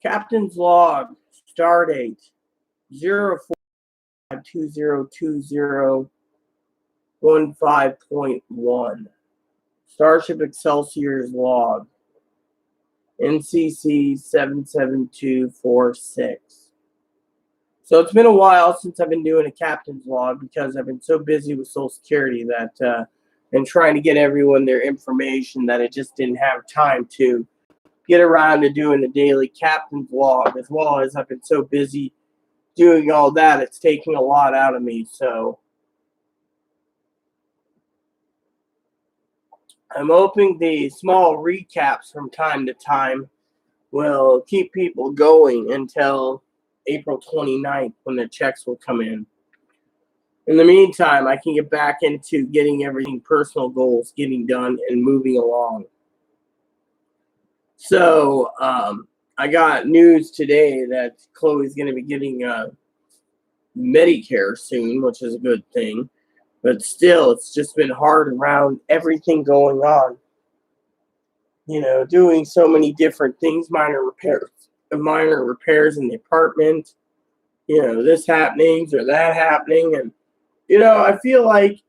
Captain's log, star date 04/202015.1. Starship Excelsior's log, NCC 77246. So it's been a while since I've been doing a captain's log because I've been so busy with Social Security that and trying to get everyone their information that I just didn't have time to get around to doing the daily captain's log. As well as I've been so busy doing all that, it's taking a lot out of me. So I'm hoping the small recaps from time to time will keep people going until April 29th when the checks will come in. In the meantime, I can get back into getting everything personal goals getting done and moving along. So I got news today that Chloe's going to be getting Medicare soon, which is a good thing. But still, it's just been hard around everything going on. You know, doing so many different things, minor repairs in the apartment. You know, this happening or that happening. And, you know, I feel like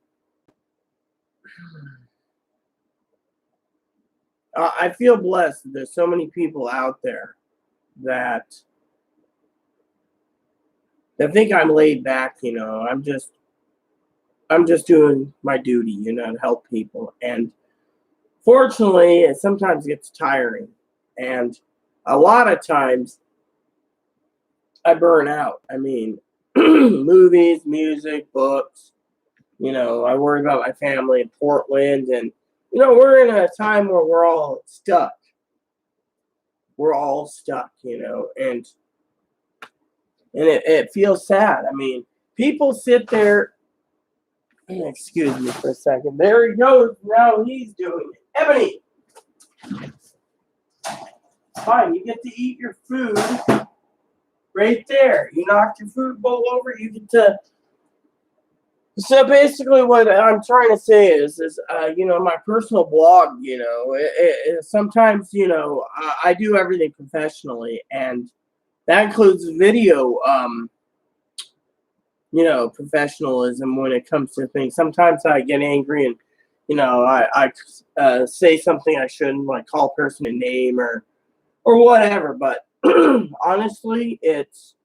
I feel blessed that there's so many people out there that think I'm laid back. You know, I'm just doing my duty, you know, to help people. And fortunately, it sometimes gets tiring. And a lot of times I burn out. I mean, movies, music, books. You know, I worry about my family in Portland. And, you know, we're in a time where we're all stuck. We're all stuck, you know. And it feels sad. I mean, people sit there. Excuse me for a second. There he goes. Now he's doing it. Ebony! Fine, you get to eat your food right there. You knocked your food bowl over, you get to... So basically what I'm trying to say is you know, my personal blog, you know, sometimes, you know, I do everything professionally, and that includes video, you know, professionalism when it comes to things. Sometimes I get angry and, you know, I say something I shouldn't, like call a person a name or whatever. But honestly, it's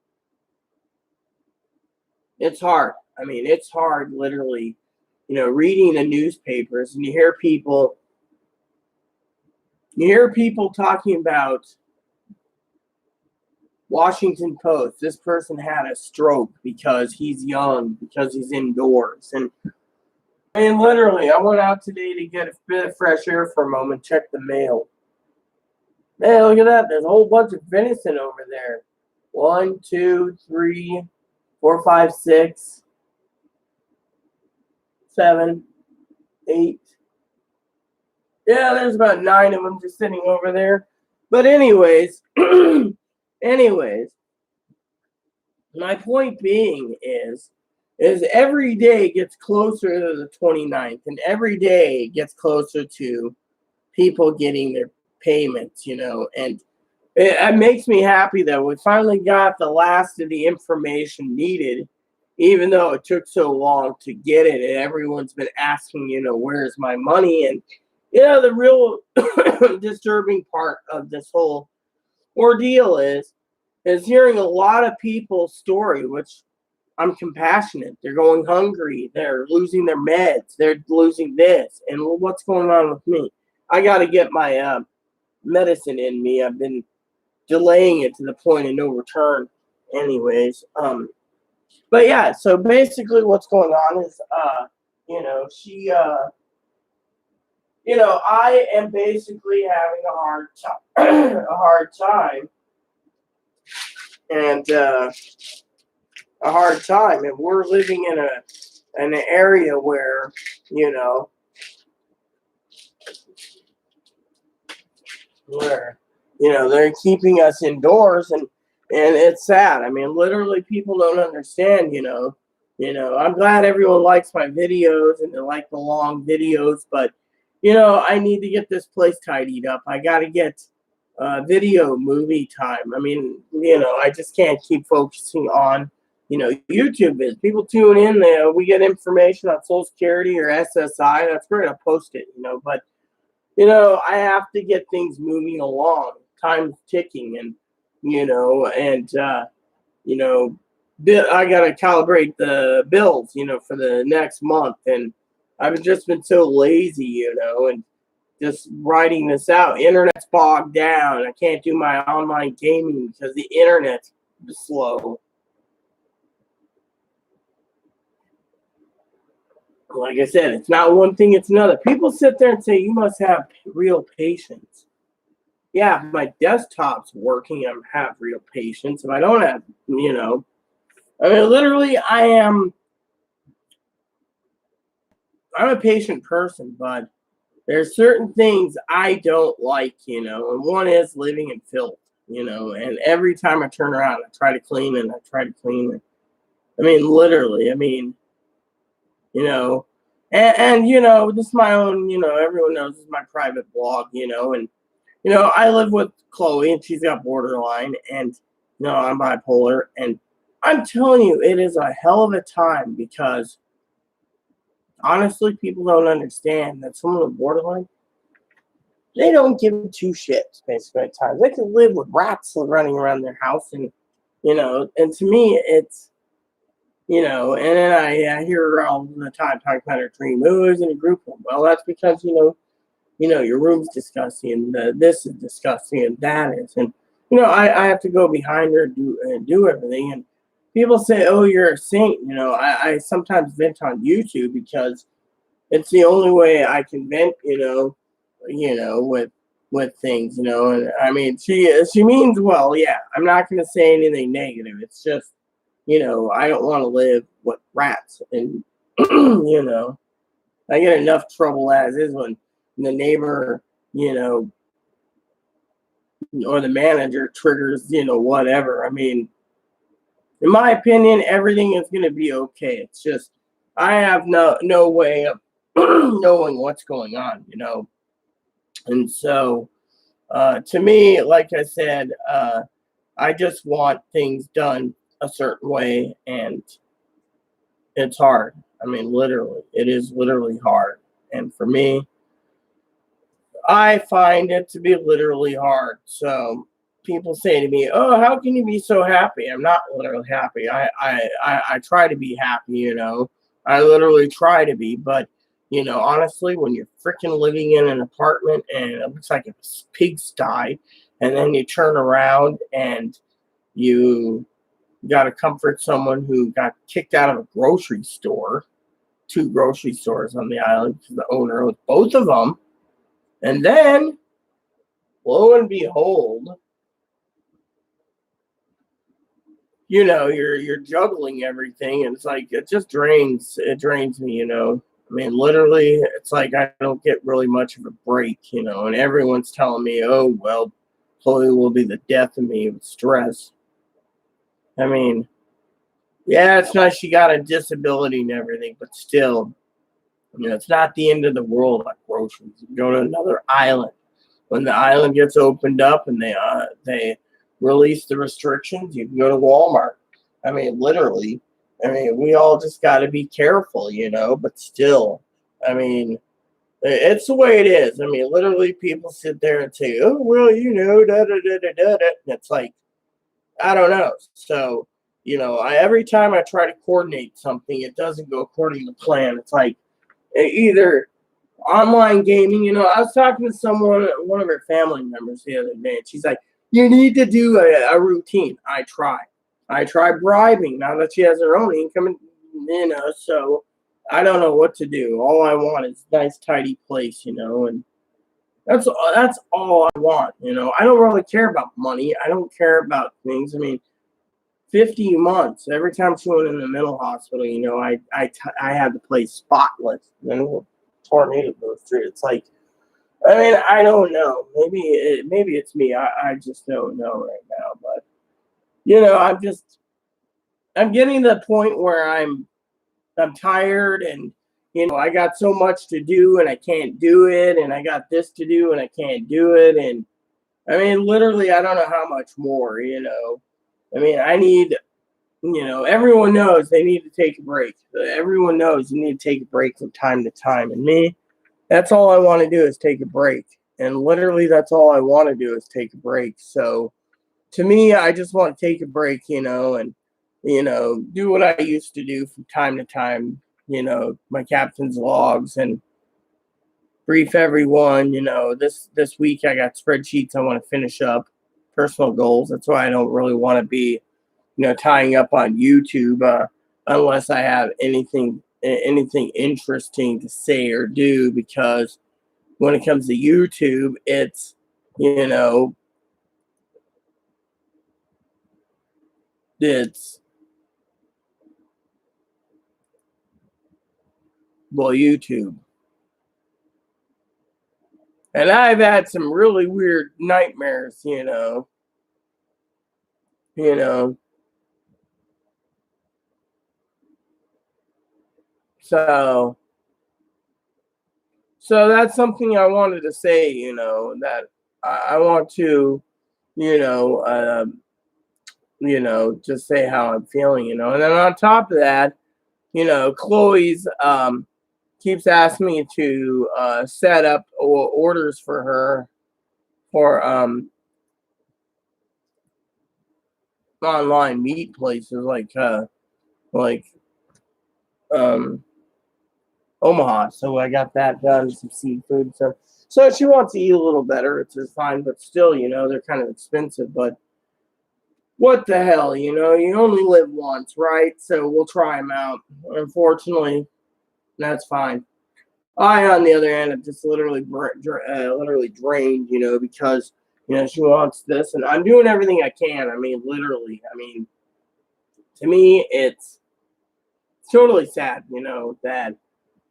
hard. I mean, it's hard, literally, you know, reading the newspapers and you hear people talking about Washington Post. This person had a stroke because he's young, because he's indoors. And literally, I went out today to get a bit of fresh air for a moment, check the mail. Man, look at that. There's a whole bunch of venison over there. 1, 2, 3, 4, 5, 6, 7, 8. Yeah, there's about 9 of them just sitting over there. But anyways, my point being is every day gets closer to the 29th, and every day gets closer to people getting their payments, you know, and it makes me happy that we finally got the last of the information needed, even though it took so long to get it, and everyone's been asking, you know, where's my money? And, you know, the real disturbing part of this whole ordeal is hearing a lot of people's story, which I'm compassionate. They're going hungry. They're losing their meds. They're losing this. And what's going on with me? I got to get my medicine in me. I've been delaying it to the point of no return. Anyways, but yeah, so basically what's going on is, you know, she, you know, I am basically having a hard time, and and we're living in an area where, you know, they're keeping us indoors, and it's sad. I mean, literally, people don't understand. You know, I'm glad everyone likes my videos and they like the long videos, but, you know, I need to get this place tidied up. I got to get video movie time. I mean, I just can't keep focusing on, YouTube is. People tune in there. We get information on Social Security or SSI. That's great. I'll post it, but, I have to get things moving along. Time's ticking and, you know, I got to calibrate the bills, for the next month. And I've just been so lazy, and just writing this out. Internet's bogged down. I can't do my online gaming because the internet's slow. Like I said, it's not one thing, it's another. People sit there and say, you must have real patience. Yeah, if my desktop's working, I have real patience. If I don't have, I mean, literally, I'm a patient person, but there's certain things I don't like, and one is living in filth, and every time I turn around, I try to clean it, I mean, literally, and this is my own, everyone knows this is my private blog, and, I live with Chloe and she's got borderline and, I'm bipolar, and I'm telling you, it is a hell of a time because honestly, people don't understand that someone with borderline, they don't give two shits basically at times. They can live with rats running around their house, and and to me, it's and then I hear her all the time talking about her dream. Oh, it was in a group home. Well, that's because your room's disgusting, and this is disgusting, and that is, and I have to go behind her and do everything, and people say, oh, you're a saint. I sometimes vent on YouTube because it's the only way I can vent, with things, and I mean, she means well. Yeah, I'm not going to say anything negative. It's just, I don't want to live with rats, and I get enough trouble as is when the neighbor, or the manager triggers, whatever. I mean, in my opinion, everything is going to be okay. It's just I have no way of knowing what's going on, and so to me, like I said, I just want things done a certain way, and it's hard. I mean, literally, it is literally hard, and for me, I find it to be literally hard. So people say to me, "Oh, how can you be so happy?" I'm not literally happy. I try to be happy, I literally try to be, but honestly, when you're freaking living in an apartment and it looks like a pigsty, and then you turn around and you got to comfort someone who got kicked out of a grocery store, two grocery stores on the island because the owner owns both of them. And then, lo and behold, you're juggling everything, and it's like it just drains me. I mean, literally, it's like I don't get really much of a break. And everyone's telling me, "Oh, well, Chloe will be the death of me with stress." I mean, yeah, it's nice she got a disability and everything, but still, it's not the end of the world like groceries. You go to another island. When the island gets opened up and they release the restrictions, you can go to Walmart. I mean, literally. I mean, we all just got to be careful, but still, I mean, it's the way it is. I mean, literally, people sit there and say, oh, well, da da da da da. And it's like, I don't know. So, every time I try to coordinate something, it doesn't go according to plan. It's like either online gaming, I was talking to one of her family members the other day, and she's like, you need to do a routine. I try bribing now that she has her own income, and, so I don't know what to do. All I want is a nice, tidy place, and that's all I want, I don't really care about money. I don't care about things. I mean, 50 months, every time she went in the mental hospital, I had the place spotless. And a tornado goes through. It's like, I mean, I don't know. Maybe it's me. I just don't know right now. But I'm getting to the point where I'm tired, and I got so much to do and I can't do it, and I got this to do and I can't do it, and I mean, literally, I don't know how much more, I mean, I need, everyone knows they need to take a break. Everyone knows you need to take a break from time to time. And me, that's all I want to do is take a break. And literally, that's all I want to do is take a break. So to me, I just want to take a break, and, do what I used to do from time to time, my captain's logs and brief everyone. This week I got spreadsheets I want to finish up, personal goals. That's why I don't really want to be, tying up on YouTube unless I have anything interesting to say or do. Because when it comes to YouTube, you know, it's YouTube. And I've had some really weird nightmares, you know. So that's something I wanted to say, that I want to, you know, uh, just say how I'm feeling, And then on top of that, Chloe's keeps asking me to set up orders for her for online meat places like um Omaha. So I got that done, some seafood. So she wants to eat a little better. It's just fine, but still, they're kind of expensive. But what the hell, you only live once, right? So we'll try them out. Unfortunately, that's fine. I, on the other hand, have just literally drained, because she wants this, and I'm doing everything I can. I mean, literally. I mean, to me, it's totally sad, that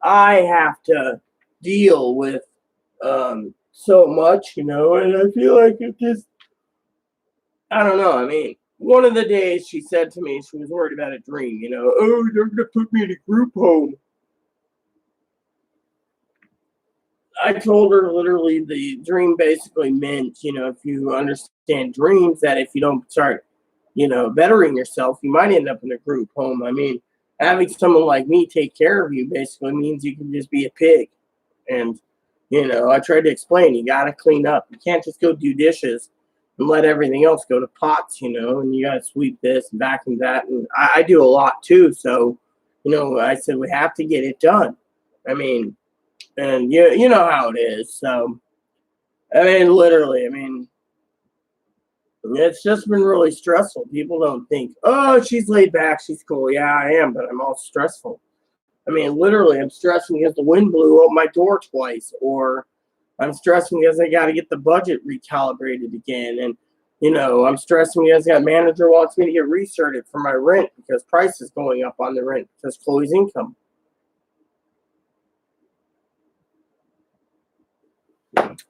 I have to deal with so much, and I feel like it just, I don't know. I mean, one of the days she said to me she was worried about a dream, oh, they're gonna put me in a group home. I told her literally the dream basically meant, if you understand dreams, that if you don't start, bettering yourself, you might end up in a group home. I mean, having someone like me take care of you basically means you can just be a pig. And, I tried to explain, you got to clean up. You can't just go do dishes and let everything else go to pots, and you got to sweep this and vacuum that. And I do a lot too. So, I said, we have to get it done. I mean, and you know how it is. So I mean, literally, I mean, it's just been really stressful. People don't think, oh, she's laid back, she's cool. Yeah, I am, but I'm all stressful. I mean, literally, I'm stressing because the wind blew out my door twice, or I'm stressing because I got to get the budget recalibrated again, and I'm stressing because that manager wants me to get restarted for my rent because price is going up on the rent because Chloe's income.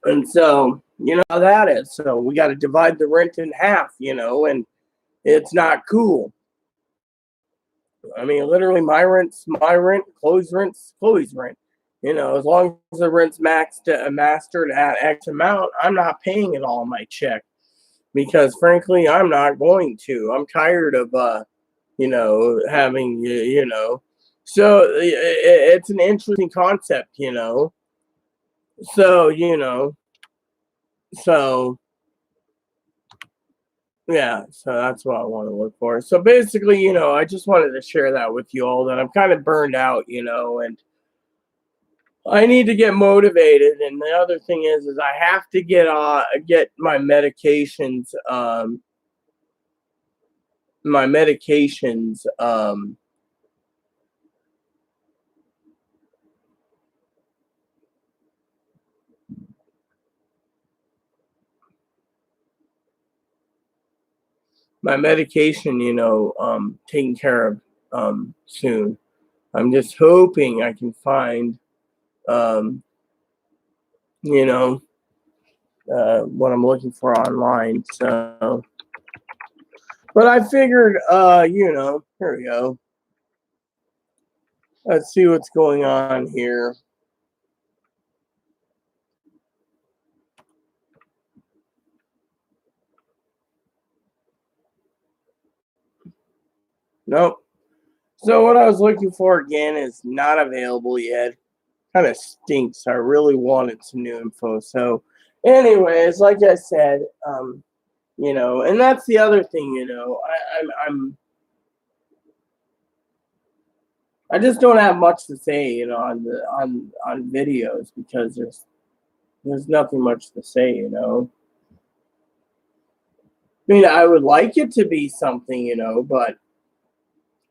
And so, how that is. So we got to divide the rent in half, and it's not cool. I mean, literally, my rent's my rent, Chloe's rent's Chloe's rent. As long as the rent's mastered at X amount, I'm not paying it all in my check because, frankly, I'm not going to. I'm tired of, having, So it's an interesting concept, So, so yeah, so that's what I want to look for. So basically, I just wanted to share that with you all that I'm kind of burned out, and I need to get motivated. And the other thing is I have to get my medications taken care of soon. I'm just hoping I can find um you know what I'm looking for online. So but I figured here we go. Let's see what's going on here. Nope. So what I was looking for again is not available yet. Kind of stinks. I really wanted some new info. So, anyways, like I said, and that's the other thing. I just don't have much to say, on videos because there's nothing much to say. I mean, I would like it to be something, but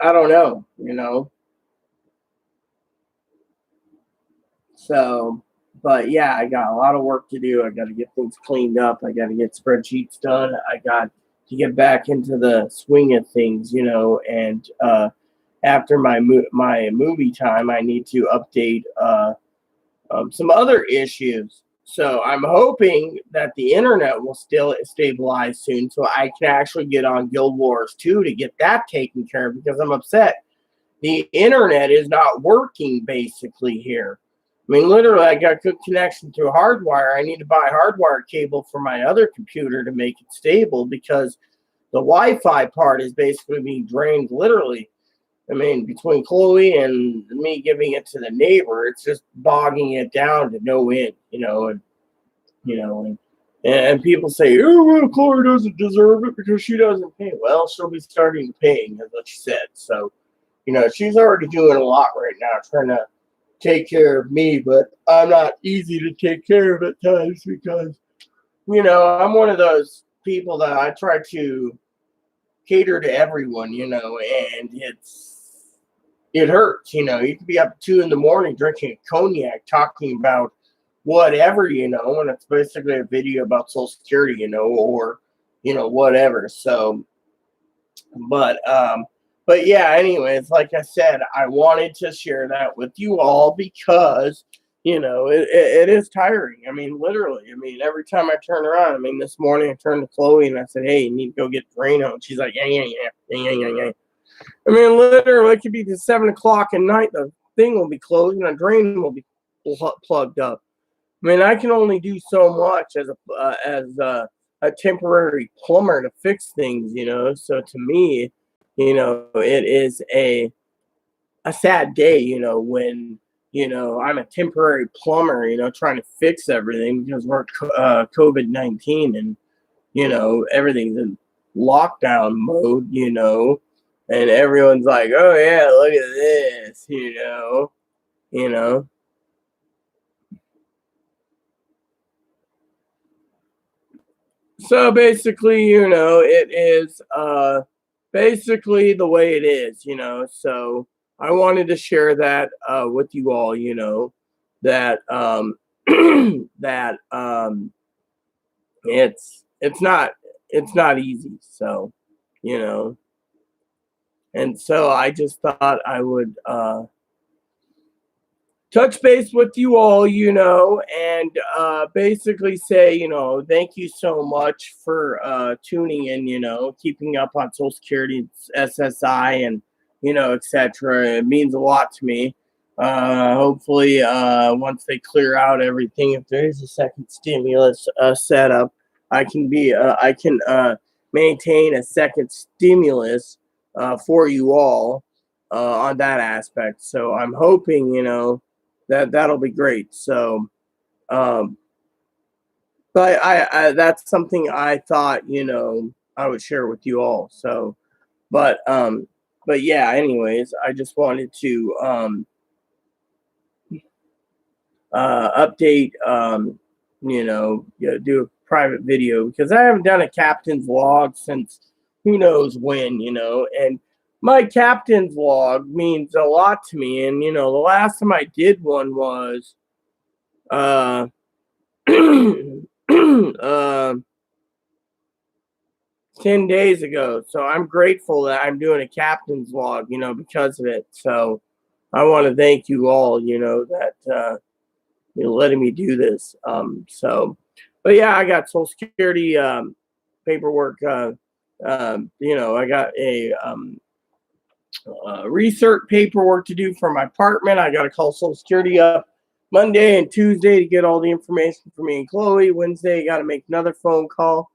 I don't know. So, but yeah, I got a lot of work to do. I got to get things cleaned up. I got to get spreadsheets done. I got to get back into the swing of things, and after my movie time, I need to update some other issues. So I'm hoping that the internet will still stabilize soon, so I can actually get on Guild Wars 2 to get that taken care of because I'm upset. The internet is not working basically here. I mean, literally, I got good connection through hardwire. I need to buy hardwire cable for my other computer to make it stable because the Wi-Fi part is basically being drained literally. I mean, between Chloe and me giving it to the neighbor, it's just bogging it down to no end. And people say, oh, well, Chloe doesn't deserve it because she doesn't pay. Well, she'll be starting paying, as what she said. So, she's already doing a lot right now, trying to take care of me, but I'm not easy to take care of at times because, I'm one of those people that I try to cater to everyone, and it hurts. You could be up at 2 a.m. drinking a cognac, talking about whatever, and it's basically a video about Social Security, or whatever. So, but yeah. Anyways, like I said, I wanted to share that with you all because it is tiring. I mean, literally. I mean, every time I turn around. I mean, this morning I turned to Chloe and I said, "Hey, you need to go get Drano," and she's like, "Yeah, yeah, yeah, yeah, yeah, yeah." I mean, literally, it could be to 7 o'clock at night. The thing will be closed and the drain will be plugged up. I mean, I can only do so much as a temporary plumber to fix things. So to me, it is a sad day, when I'm a temporary plumber, trying to fix everything because we're COVID-19 and everything's in lockdown mode, and everyone's like, oh yeah, look at this. So basically, it is basically the way it is. So I wanted to share that with you all, that that it's not easy. So, you know, and so I just thought I would touch base with you all, and basically say, thank you so much for tuning in, keeping up on Social Security, SSI, and, etc. It means a lot to me. Hopefully, once they clear out everything, if there is a second stimulus set up, I can maintain a second stimulus for you all on that aspect. So I'm hoping, that'll be great. So, um, but I that's something I thought, I would share with you all. So, but um, but yeah. Anyways, I just wanted to update, do a private video because I haven't done a captain's log since who knows when, and my captain's log means a lot to me. And the last time I did one was uh, uh 10 days ago. So I'm grateful that I'm doing a captain's log, because of it. So I want to thank you all, that letting me do this. But yeah, I got Social Security paperwork. I got a research paperwork to do for my apartment. I got to call Social Security up Monday and Tuesday to get all the information for me and Chloe. Wednesday, got to make another phone call.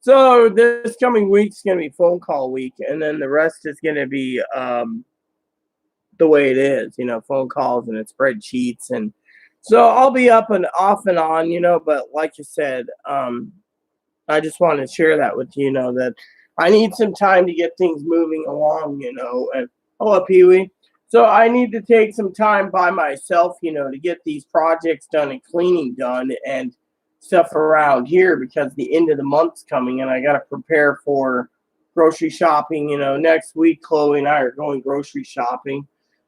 So this coming week's going to be phone call week, and then the rest is going to be the way it is, phone calls and it's spreadsheets. And so I'll be up and off and on, but like you said, I just wanted to share that with you, that I need some time to get things moving along, and hello, Pee Wee. So I need to take some time by myself, to get these projects done and cleaning done and stuff around here because the end of the month's coming and I got to prepare for grocery shopping. Next week, Chloe and I are going grocery shopping.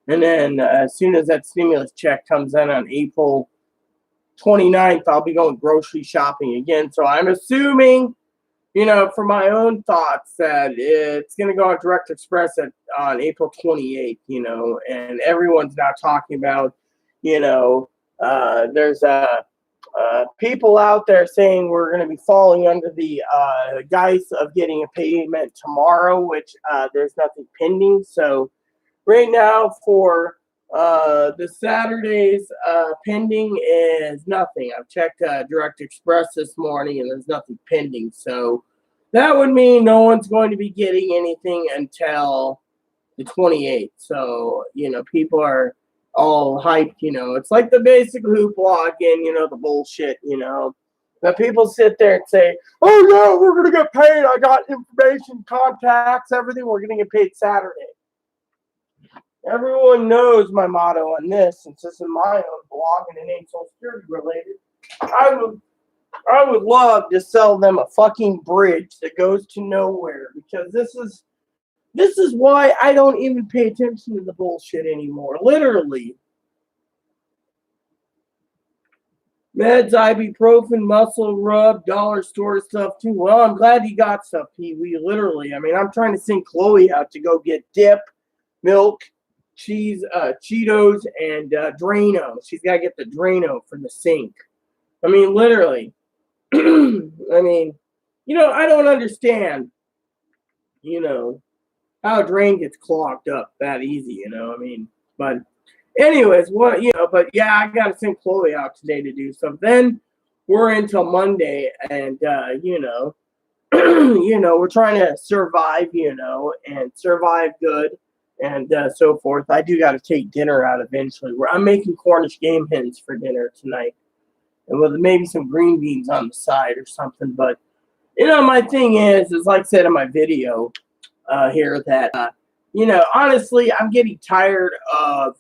And then as soon as that stimulus check comes in on April 29th, I'll be going grocery shopping again. So I'm assuming, for my own thoughts, that it's going to go on Direct Express on April 28th, and everyone's now talking about, there's people out there saying we're going to be falling under the guise of getting a payment tomorrow, which there's nothing pending. So right now for the Saturdays pending is nothing. I've checked Direct Express this morning and there's nothing pending. So that would mean no one's going to be getting anything until the 28th. So, people are all hyped, It's like the basic hoopla again, the bullshit, Now people sit there and say, oh, yeah, we're going to get paid. I got information, contacts, everything. We're going to get paid Saturday. Everyone knows my motto on this, since this is my own blog and it ain't Social Security related. I would love to sell them a fucking bridge that goes to nowhere, because this is why I don't even pay attention to the bullshit anymore. Literally. Meds, ibuprofen, muscle rub, dollar store stuff too. Well, I'm glad you got stuff, Pee Wee. Literally. I mean, I'm trying to send Chloe out to go get dip, milk, cheese, Cheetos, and Drano. She's got to get the Drano for the sink. I mean, literally. I mean, I don't understand, how a drain gets clogged up that easy, I mean, but anyways, but yeah, I got to send Chloe out today to do stuff. Then we're until Monday, and, we're trying to survive, and survive good. And so forth. I do got to take dinner out eventually. I'm making Cornish game hens for dinner tonight, and with maybe some green beans on the side or something. But my thing is like I said in my video here, that honestly, I'm getting tired of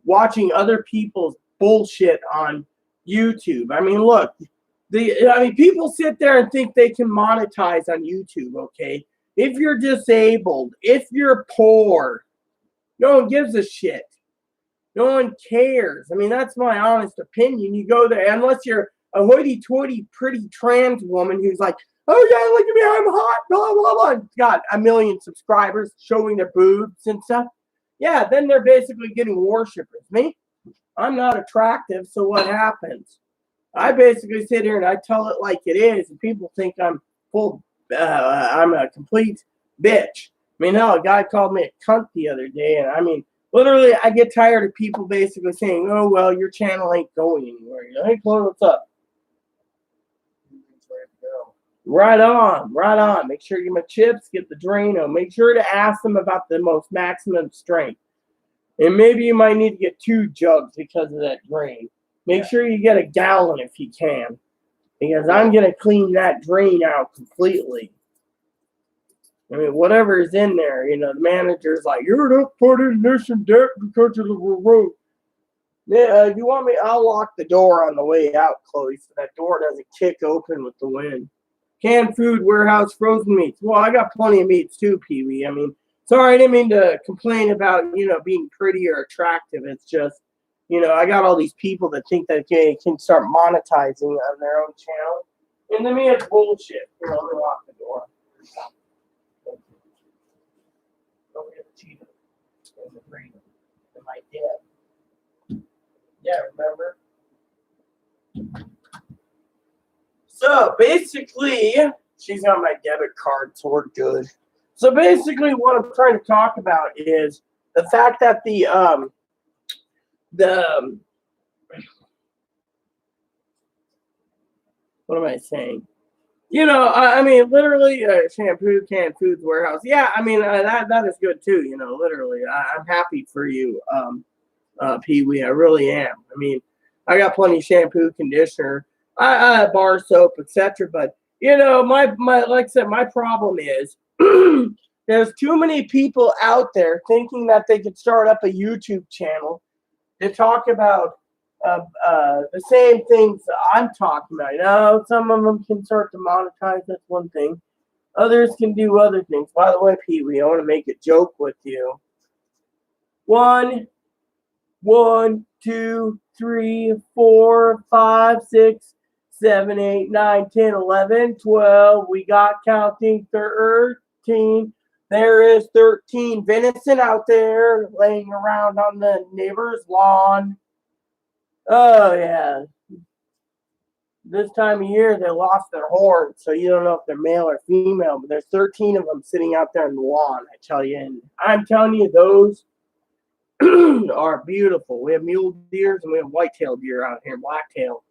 watching other people's bullshit on YouTube. I mean, look, people sit there and think they can monetize on YouTube. Okay. If you're disabled, if you're poor, no one gives a shit. No one cares. I mean, that's my honest opinion. You go there, unless you're a hoity-toity, pretty trans woman who's like, oh, yeah, look at me, I'm hot, blah, blah, blah. Got a million subscribers showing their boobs and stuff. Yeah, then they're basically getting worshipers. Me, I'm not attractive, so what happens? I basically sit here and I tell it like it is, and people think I'm I'm a complete bitch. I mean, hell, a guy called me a cunt the other day, and I mean, literally, I get tired of people basically saying, oh, well, your channel ain't going anywhere. Hey, Chloe, what's up? Right on, right on. Make sure you get my chips, get the Drano. Make sure to ask them about the most maximum strength. And maybe you might need to get 2 jugs because of that drain. Make sure you get a gallon if you can, because I'm going to clean that drain out completely. I mean, whatever is in there, the manager's like, you're not putting this in debt because of the road. Yeah, if you want me, I'll lock the door on the way out, Chloe, so that door doesn't kick open with the wind. Canned food, warehouse, frozen meats. Well, I got plenty of meats too, Pee Wee. I mean, sorry, I didn't mean to complain about, being pretty or attractive. It's just, I got all these people that think that they can start monetizing on their own channel. And to me, it's bullshit. Let me lock the door. Don't forget the Cheetos. There's a green in my dad. Yeah, remember? So basically, she's on my debit card, so we're good. So basically, what I'm trying to talk about is the fact that what am I saying? I mean, literally, shampoo, canned foods warehouse. Yeah, I mean, that is good too. Literally, I'm happy for you, Pee Wee. I really am. I mean, I got plenty of shampoo, conditioner, I bar soap, etc. But my like I said, my problem is there's too many people out there thinking that they could start up a YouTube channel to talk about the same things I'm talking about. Some of them can start to monetize. That's one thing. Others can do other things. By the way, Pee Wee, I want to make a joke with you. One, 1, 2, 3, 4, 5, 6, 7, 8, 9, 10, 11, 12. We got counting 13. There is 13 venison out there laying around on the neighbor's lawn. Oh, yeah. This time of year, they lost their horns, so you don't know if they're male or female, but there's 13 of them sitting out there on the lawn, I tell you. And I'm telling you, those are beautiful. We have mule deers and we have white-tailed deer out here, black-tailed.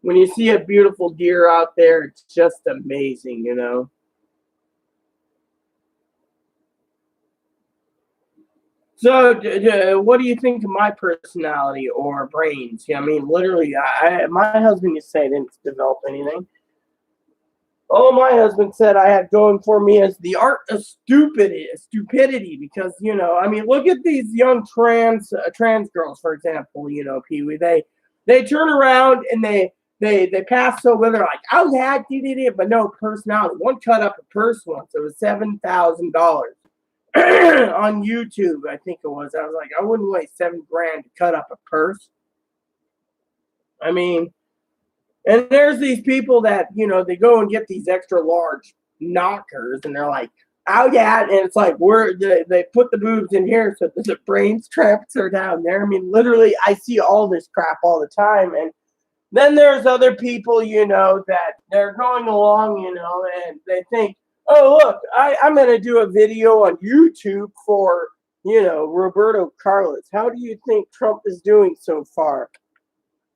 When you see a beautiful deer out there, it's just amazing. So, what do you think of my personality or brains? Yeah, I mean, literally, my husband used to say I didn't develop anything. All my husband said I had going for me is the art of stupidity. Because I mean, look at these young trans girls, for example. Pee Wee, they turn around and they pass over. They're like, oh yeah, but no personality. One cut up a purse once. It was $7,000 on YouTube, I think it was. I was like, I wouldn't waste $7,000 to cut up a purse. I mean, and there's these people that, they go and get these extra large knockers and they're like, oh yeah. And it's like, they put the boobs in here so that the brain straps are down there. I mean, literally, I see all this crap all the time. And then there's other people, that they're going along, and they think, oh, look, I'm going to do a video on YouTube for, Roberto Carlos. How do you think Trump is doing so far?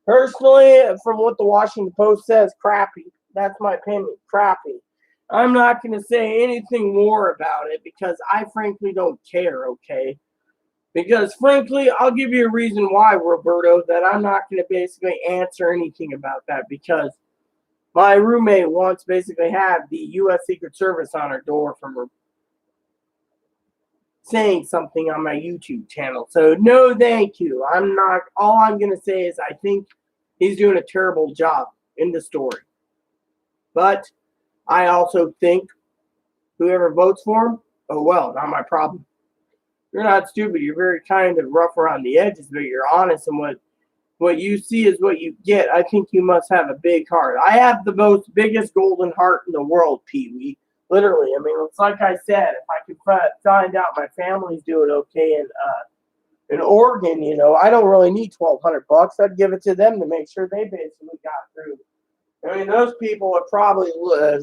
Personally, from what the Washington Post says, crappy. That's my opinion, crappy. I'm not going to say anything more about it because I frankly don't care, okay? Because frankly, I'll give you a reason why, Roberto, that I'm not going to basically answer anything about that because my roommate once basically had the U.S. Secret Service on her door from her saying something on my YouTube channel. So no, thank you. All I'm going to say is I think he's doing a terrible job in the story. But I also think whoever votes for him, oh well, not my problem. You're not stupid. You're very kind of rough around the edges, but you're honest, and what you see is what you get. I think you must have a big heart. I have the biggest golden heart in the world, Pee Wee. Literally. I mean, it's like I said, if I could find out my family's doing okay in Oregon, I don't really need $1,200. I'd give it to them to make sure they basically got through. I mean, those people are probably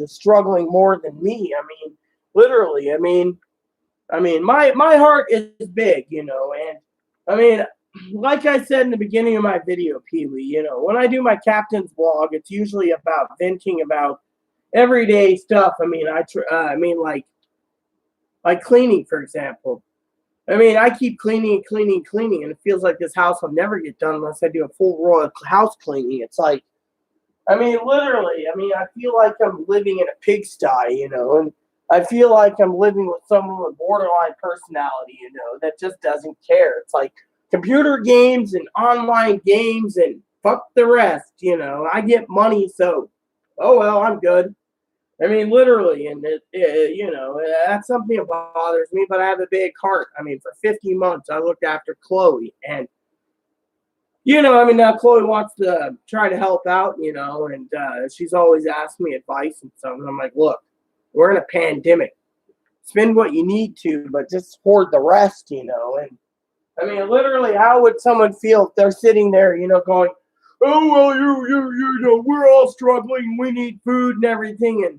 struggling more than me. I mean, literally. I mean, my heart is big, and I mean, like I said in the beginning of my video, Pee Wee, when I do my captain's blog, it's usually about venting about everyday stuff. I mean, I mean, like cleaning, for example. I mean, I keep cleaning and cleaning and cleaning, and it feels like this house will never get done unless I do a full royal house cleaning. It's like, I mean, literally, I mean, I feel like I'm living in a pigsty, and I feel like I'm living with someone with borderline personality, that just doesn't care. It's like computer games and online games and fuck the rest, I get money, so, oh well, I'm good. I mean, literally, and that's something that bothers me, but I have a big heart. I mean, for 50 months, I looked after Chloe, and I mean, now Chloe wants to try to help out, and she's always asked me advice and stuff. And I'm like, look, we're in a pandemic. Spend what you need to, but just hoard the rest, And I mean, literally, how would someone feel if they're sitting there, going, oh, well, we're all struggling. We need food and everything. And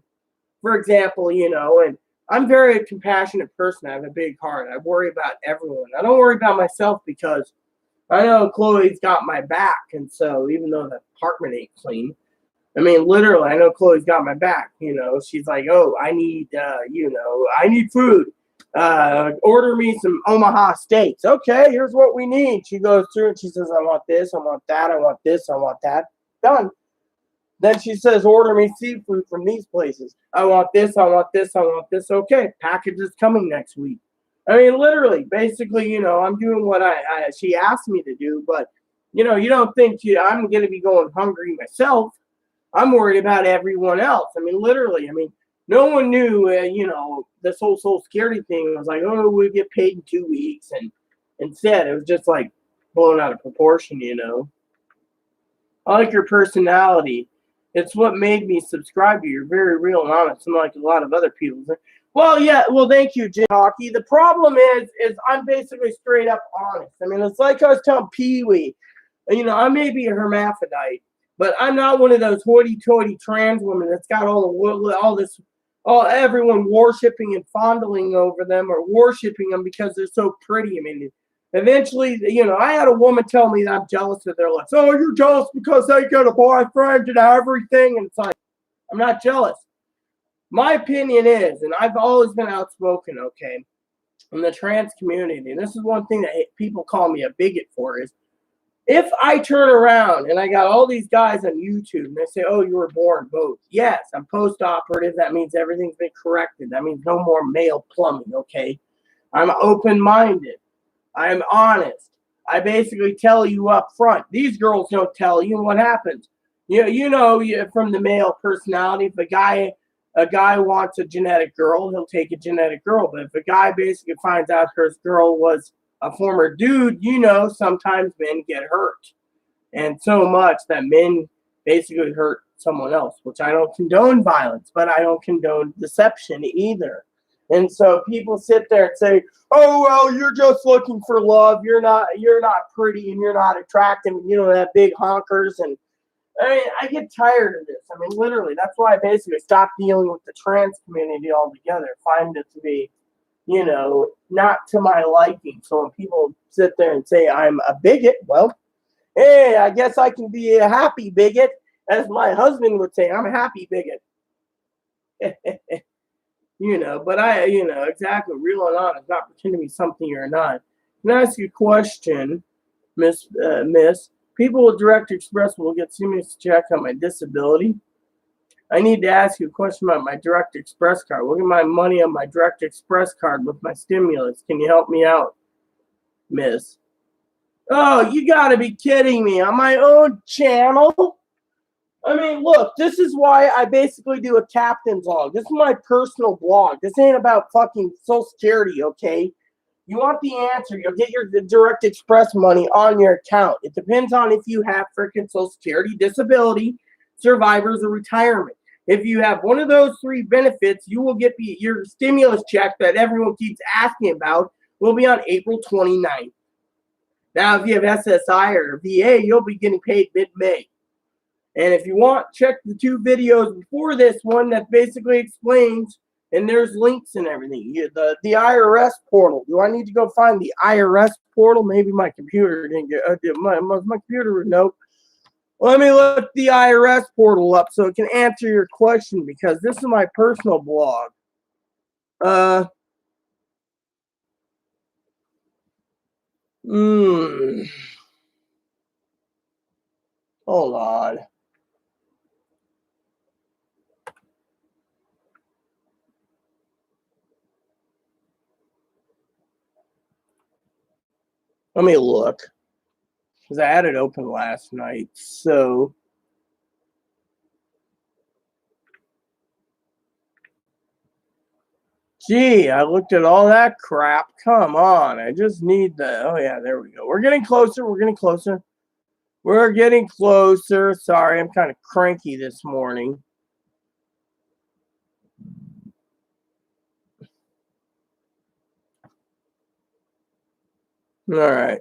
for example, and I'm a very compassionate person. I have a big heart. I worry about everyone. I don't worry about myself because I know Chloe's got my back, and so even though the apartment ain't clean, I mean, literally, I know Chloe's got my back. She's like, oh, I need, I need food. Order me some Omaha steaks. Okay, here's what we need. She goes through and she says, I want this, I want that, I want this, I want that. Done. Then she says, order me seafood from these places. I want this, I want this, I want this. Okay, package is coming next week. I mean, literally, basically, I'm doing what she asked me to do, but, you don't think I'm going to be going hungry myself. I'm worried about everyone else. I mean, literally, no one knew, this whole Social Security thing was like, oh, we get paid in 2 weeks. And instead, it was just like blown out of proportion, I like your personality. It's what made me subscribe to you. You're very real and honest, unlike a lot of other people. Well, yeah, well, thank you, Jim Hockey. The problem is I'm basically straight up honest. I mean, it's like I was telling Pee Wee. I may be a hermaphrodite, but I'm not one of those hoity-toity trans women that's got all everyone worshiping and fondling over them or worshiping them because they're so pretty. I mean, eventually, I had a woman tell me that I'm jealous of their looks. Oh, you're jealous because they get a boyfriend and everything. And it's like, I'm not jealous. My opinion is, and I've always been outspoken, okay, in the trans community, and this is one thing that people call me a bigot for, is if I turn around and I got all these guys on YouTube and they say, oh, you were born both. Yes, I'm post-operative. That means everything's been corrected. That means no more male plumbing, okay? I'm open-minded. I'm honest. I basically tell you up front. These girls don't tell you what happens. From the male personality, if a guy wants a genetic girl, he'll take a genetic girl. But if a guy basically finds out his girl was a former dude, sometimes men get hurt. And so much that men basically hurt someone else, which I don't condone violence, but I don't condone deception either. And so people sit there and say, oh, well, you're just looking for love. You're not pretty and you're not attractive and you don't have big honkers. And I mean, I get tired of this. I mean, literally, that's why I basically stopped dealing with the trans community altogether. Find it to be, not to my liking. So when people sit there and say I'm a bigot, well, hey, I guess I can be a happy bigot. As my husband would say, I'm a happy bigot. But exactly, real and honest, not pretend to be something you're not. Can I ask you a question, Miss? People with Direct Express will get stimulus check on my disability. I need to ask you a question about my Direct Express card. Look at my money on my Direct Express card with my stimulus. Can you help me out, Miss? Oh, you gotta be kidding me. On my own channel? I mean, look, this is why I basically do a captain's log. This is my personal blog. This ain't about fucking Social Security, okay? You want the answer, you'll get your Direct Express money on your account. It depends on if you have freaking Social Security, disability, survivors, or retirement. If you have one of those three benefits, you will get your stimulus check that everyone keeps asking about will be on April 29th. Now, if you have SSI or VA, you'll be getting paid mid-May. And if you want, check the 2 videos before this one that basically explains, and there's links and everything. The IRS portal. Do I need to go find the IRS portal? Maybe my computer didn't get my computer. Nope. Let me look the IRS portal up so it can answer your question, because this is my personal blog. Hold on. Let me look, because I had it open last night. So, gee, I looked at all that crap. Come on, I just need the. Oh yeah, there we go. We're getting closer. We're getting closer. We're getting closer. Sorry, I'm kind of cranky this morning. All right.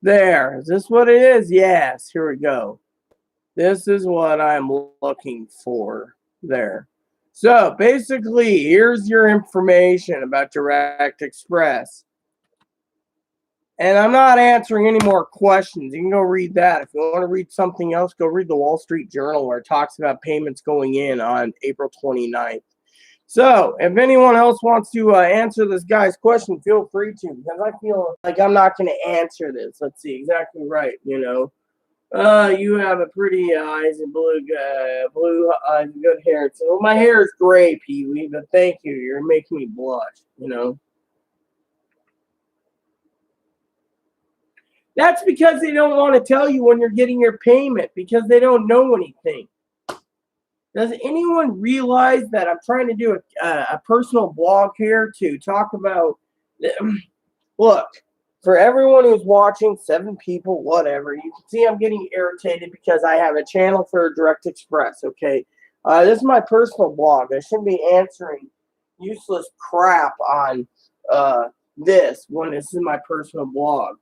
There. Is this what it is? Yes. Here we go. This is what I'm looking for. There. So basically, here's your information about Direct Express. And I'm not answering any more questions. You can go read that. If you want to read something else, go read the Wall Street Journal where it talks about payments going in on April 29th. So if anyone else wants to answer this guy's question, feel free to, because I feel like I'm not going to answer this. Let's see, exactly right, you know. You have a pretty eyes and blue eyes, good hair. So my hair is gray, Pee Wee, but thank you. You're making me blush, you know. That's because they don't want to tell you when you're getting your payment because they don't know anything. Does anyone realize that I'm trying to do a personal blog here to talk about? Look, for everyone who's watching, 7 people, whatever, you can see I'm getting irritated because I have a channel for Direct Express, okay? This is my personal blog. I shouldn't be answering useless crap on this when this is my personal blog.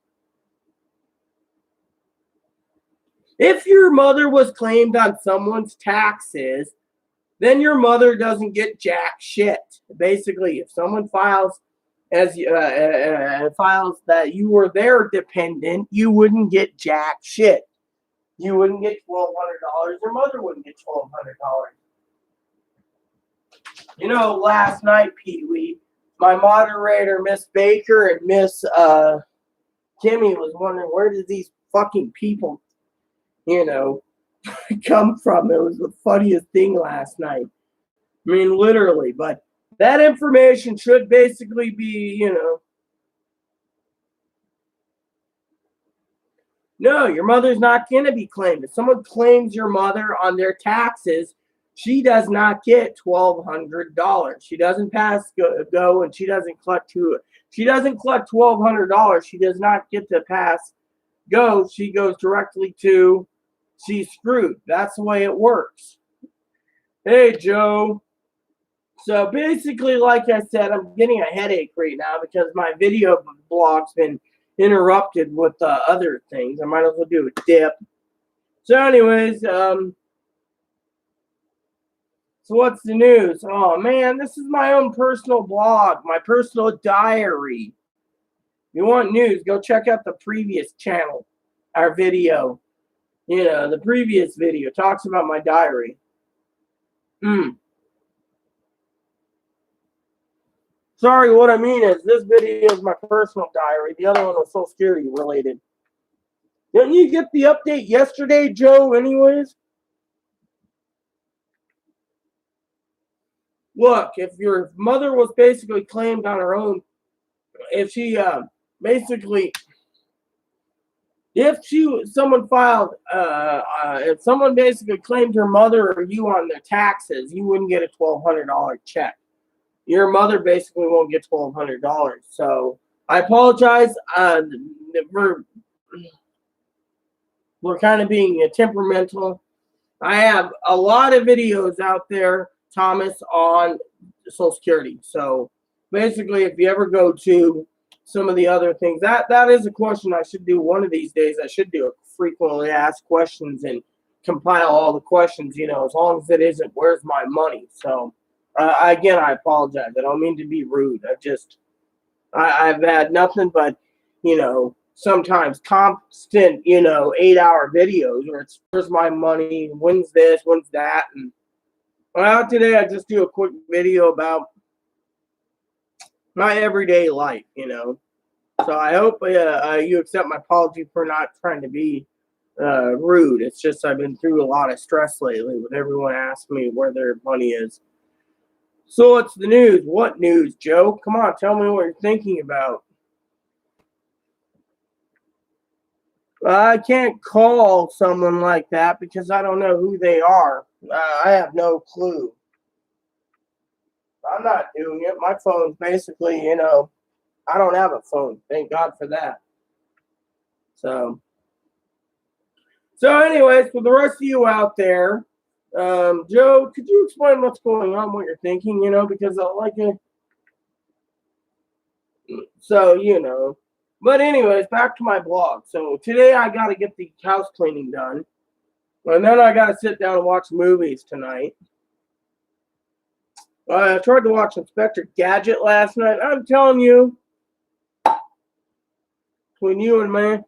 If your mother was claimed on someone's taxes, then your mother doesn't get jack shit. Basically, if someone files files that you were their dependent, you wouldn't get jack shit. You wouldn't get $1,200. Your mother wouldn't get $1,200. You know, last night, Pee Wee, my moderator, Miss Baker, and Miss Kimmy was wondering where did these fucking people, you know, come from. It was the funniest thing last night. I mean, literally, but that information should basically be, you know, no, your mother's not going to be claimed. If someone claims your mother on their taxes, she does not get $1,200. She doesn't pass go, and she doesn't collect She doesn't collect $1,200. She does not get to pass go. She goes directly to. She's screwed. That's the way it works. Hey, Joe. So basically, like I said, I'm getting a headache right now because my video blog's been interrupted with other things. I might as well do a dip. So anyways, so what's the news? Oh man, this is my own personal blog, my personal diary. If you want news, go check out the previous channel, our video. You know, the previous video talks about my diary. Sorry, what I mean is this video is my personal diary. The other one was Social Security related. Didn't you get the update yesterday, Joe, anyways? Look, if your mother was basically claimed on her own, if she basically, someone filed, if someone basically claimed her mother or you on their taxes, you wouldn't get a $1,200 check. Your mother basically won't get $1,200. So I apologize. We're kind of being temperamental. I have a lot of videos out there, Thomas, on Social Security. So basically, if you ever go to some of the other things, that is a question I should do one of these days. I should do a frequently asked questions and compile all the questions, you know, as long as it isn't, where's my money? So again, I apologize. I don't mean to be rude. I've had nothing but, you know, sometimes constant, you know, 8-hour videos where it's where's my money, when's this, when's that, and well, today I just do a quick video about my everyday life, you know. So I hope you accept my apology for not trying to be rude. It's just I've been through a lot of stress lately with everyone asking me where their money is. So what's the news? What news, Joe? Come on, tell me what you're thinking about. I can't call someone like that because I don't know who they are. I have no clue. I'm not doing it. My phone's basically, you know, I don't have a phone. Thank God for that. So anyways, for the rest of you out there, Joe, could you explain what's going on, what you're thinking, you know, because I like it. So, you know. But anyways, back to my blog. So today I got to get the house cleaning done. And then I got to sit down and watch movies tonight. I tried to watch Inspector Gadget last night. I'm telling you, between you and me,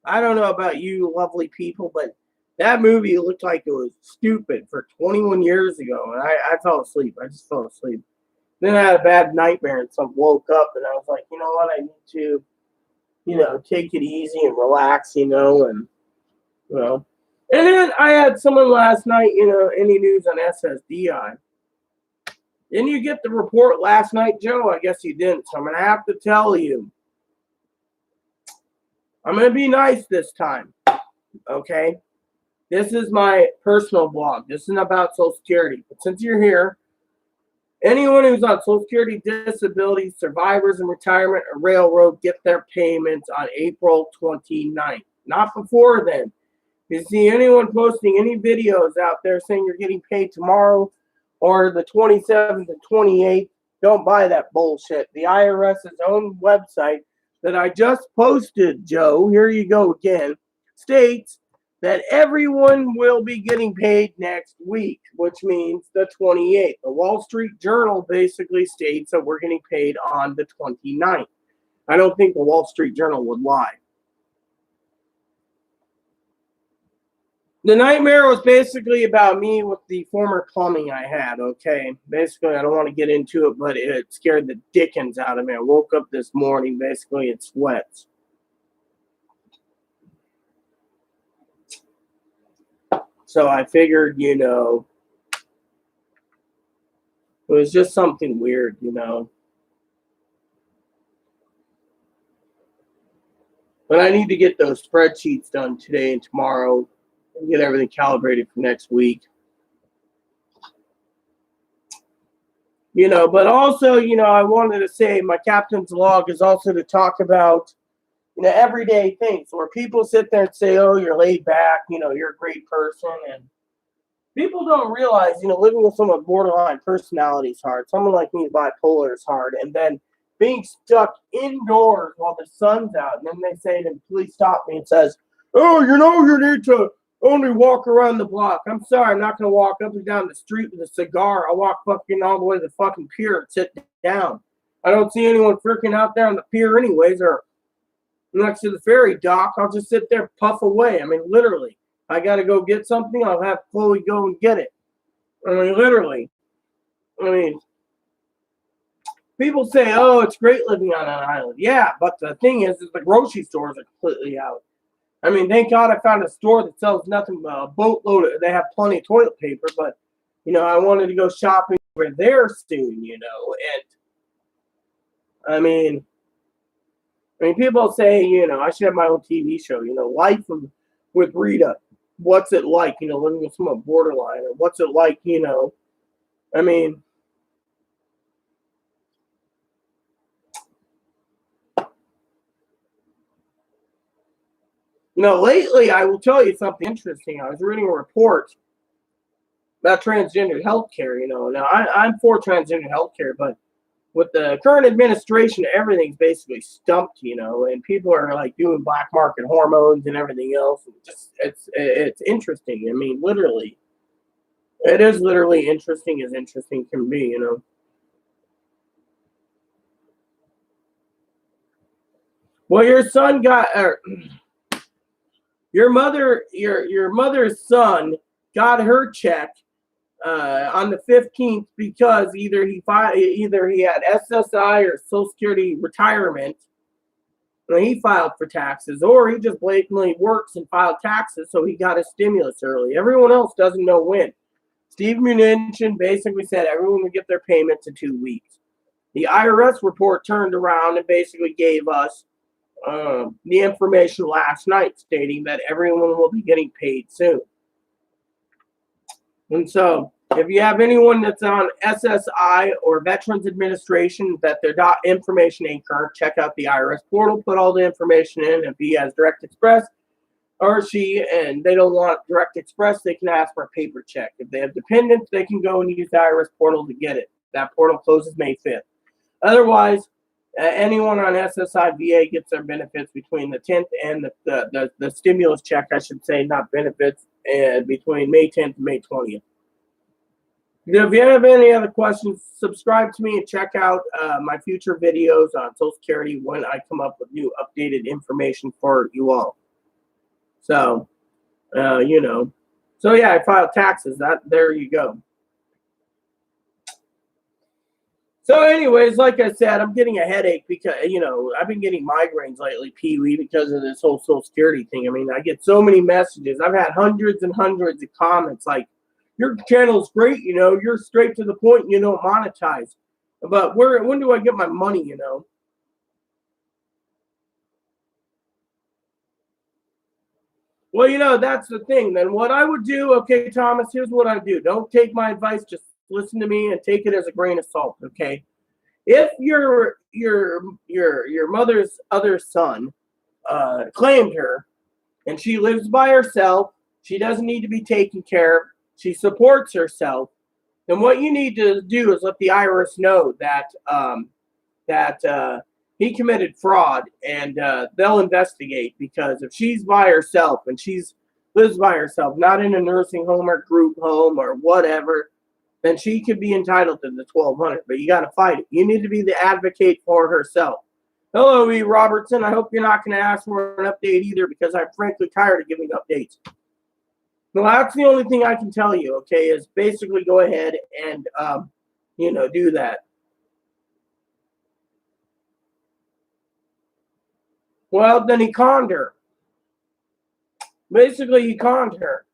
I don't know about you lovely people, but that movie looked like it was stupid for 21 years ago, and I fell asleep. I just fell asleep. Then I had a bad nightmare and so woke up, and I was like, you know what, I need to, take it easy and relax, you know. And then I had someone last night, any news on SSDI. Didn't you get the report last night, Joe? I guess you didn't, so I'm going to have to tell you. I'm going to be nice this time, okay? This is my personal blog. This isn't about Social Security. But since you're here, anyone who's on Social Security, disability, survivors in retirement, or railroad get their payments on April 29th. Not before then. If you see anyone posting any videos out there saying you're getting paid tomorrow or the 27th and 28th, don't buy that bullshit. The IRS's own website that I just posted, Joe, here you go again, states that everyone will be getting paid next week, which means the 28th. The Wall Street Journal basically states that we're getting paid on the 29th. I don't think the Wall Street Journal would lie. The nightmare was basically about me with the former plumbing I had, okay? Basically, I don't want to get into it, but it scared the dickens out of me. I woke up this morning basically in sweats. So I figured, it was just something weird, But I need to get those spreadsheets done today and tomorrow and get everything calibrated for next week. But also, I wanted to say my captain's log is also to talk about, everyday things where people sit there and say, oh, you're laid back, you're a great person. And people don't realize, living with someone with borderline personality is hard. Someone like me, bipolar, is hard. And then being stuck indoors while the sun's out. And then they say, the police stop me and says, oh, you need to only walk around the block. I'm sorry, I'm not going to walk up and down the street with a cigar. I'll walk fucking all the way to the fucking pier and sit down. I don't see anyone freaking out there on the pier anyways, or next to the ferry dock. I'll just sit there, puff away. I mean, literally. I got to go get something, I'll have Chloe go and get it. I mean, literally. I mean, people say, oh, it's great living on an island. Yeah, but the thing is the grocery stores are completely out. I mean, thank God I found a store that sells nothing but a boatload. They have plenty of toilet paper, but, I wanted to go shopping over there soon, and, I mean, people say, I should have my own TV show, Life with Rita. What's it like, living with someone borderline, or what's it like, I mean, lately I will tell you something interesting. I was reading a report about transgender healthcare. Now I'm for transgender healthcare, but with the current administration, everything's basically stumped. And people are like doing black market hormones and everything else. It's interesting. I mean, literally, it is literally interesting as interesting can be. Well, your son got. Your mother's son got her check on the 15th because either he had SSI or Social Security retirement, and he filed for taxes, or he just blatantly works and filed taxes, so he got his stimulus early. Everyone else doesn't know when. Steve Mnuchin basically said everyone would get their payments in 2 weeks. The IRS report turned around and basically gave us the information last night stating that everyone will be getting paid soon. And so if you have anyone that's on SSI or Veterans Administration that their information ain't current, check out the IRS portal, put all the information in. If he has Direct Express or she, and they don't want Direct Express, they can ask for a paper check. If they have dependents, they can go and use the IRS portal to get it. That portal closes May 5th. Otherwise, anyone on SSI VA gets their benefits between the 10th and the stimulus check, I should say, not benefits, between May 10th and May 20th. If you have any other questions, subscribe to me and check out my future videos on Social Security when I come up with new updated information for you all. So, you know. So, yeah, I filed taxes. There you go. So, anyways, like I said, I'm getting a headache because, I've been getting migraines lately, Pee Wee, because of this whole Social Security thing. I mean, I get so many messages. I've had hundreds and hundreds of comments like, your channel's great, you're straight to the point, you don't monetize. But when do I get my money, Well, that's the thing. Then what I would do, okay, Thomas, here's what I do. Don't take my advice, just listen to me and take it as a grain of salt, okay? If your mother's other son claimed her and she lives by herself, she doesn't need to be taken care of, she supports herself, then what you need to do is let the IRS know that he committed fraud, and they'll investigate, because if she's by herself and she's lives by herself, not in a nursing home or group home or whatever, then she could be entitled to the 1,200. But you got to fight it. You need to be the advocate for herself. Hello, E. Robertson. I hope you're not going to ask for an update either, because I'm frankly tired of giving updates. Well, that's the only thing I can tell you, okay, is basically go ahead and, do that. Well, then he conned her. Basically, he conned her.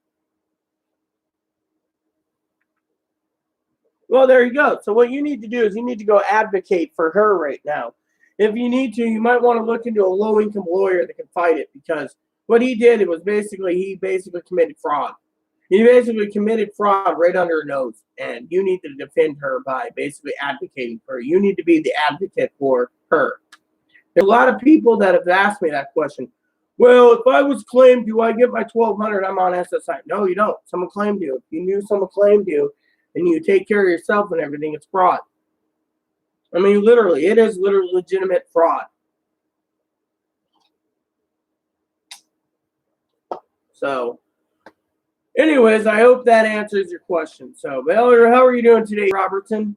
Well, there you go. So what you need to do is you need to go advocate for her right now. If you need to, you might want to look into a low-income lawyer that can fight it, because what he did, he basically committed fraud. He basically committed fraud right under her nose, and you need to defend her by basically advocating for her. You need to be the advocate for her. There's a lot of people that have asked me that question. Well, if I was claimed, do I get my 1,200? I'm on SSI. No, you don't. Someone claimed you. If you knew someone claimed you and you take care of yourself and everything, it's fraud. I mean, literally, it is literally legitimate fraud. So, anyways, I hope that answers your question. So, how are you doing today, Robertson?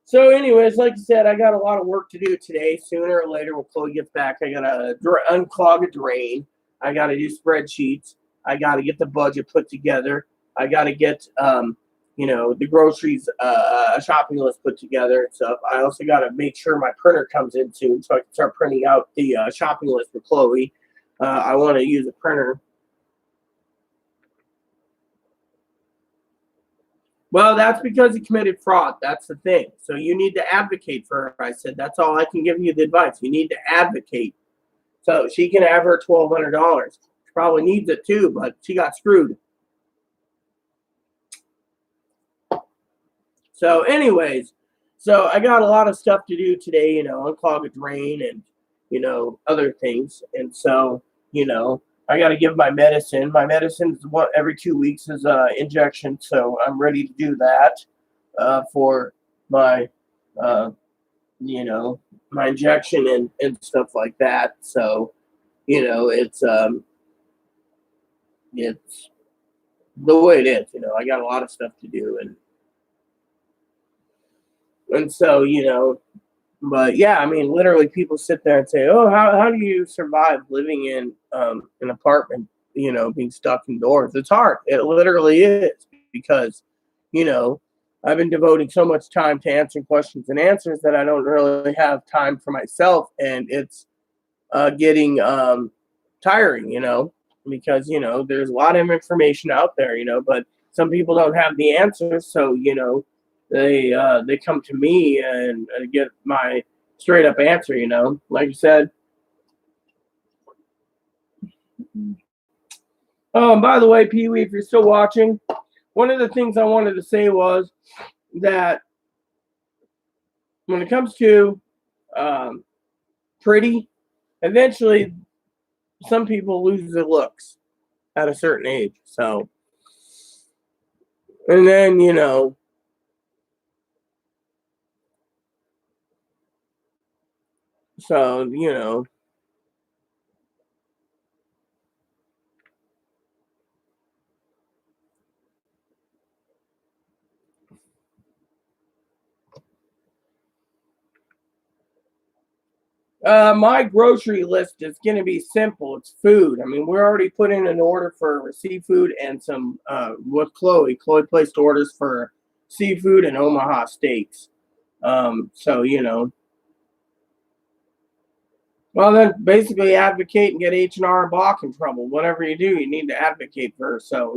So, anyways, like I said, I got a lot of work to do today. Sooner or later, when Chloe gets back, I got to unclog a drain. I got to do spreadsheets. I got to get the budget put together. I got to get, the groceries, a shopping list put together and stuff. I also got to make sure my printer comes in soon so I can start printing out the shopping list for Chloe. I want to use a printer. Well, that's because he committed fraud. That's the thing. So you need to advocate for her. I said, that's all I can give you the advice. You need to advocate. So she can have her $1,200. She probably needs it too, but she got screwed. So, anyways, so I got a lot of stuff to do today, unclog a drain and, other things. And so, I got to give my medicine. My medicine is every 2 weeks is injection. So I'm ready to do that for my, my injection and stuff like that. So, it's the way it is. I got a lot of stuff to do, and so, but yeah, I mean, literally, people sit there and say, "Oh, how do you survive living in an apartment? Being stuck indoors? It's hard. It literally is, because, you know, I've been devoting so much time to answering questions and answers that I don't really have time for myself, and it's getting tiring. Because there's a lot of information out there. But some people don't have the answers, so they come to me and get my straight up answer. Like you said. Oh, and by the way, Pee Wee, if you're still watching, one of the things I wanted to say was that when it comes to um, pretty, eventually some people lose their looks at a certain age. So, and then so My grocery list is going to be simple. It's food. I mean, we're already putting an order for seafood and some with Chloe. Chloe placed orders for seafood and Omaha steaks. So well, then basically advocate and get H&R and Bach in trouble. Whatever you do, you need to advocate first. So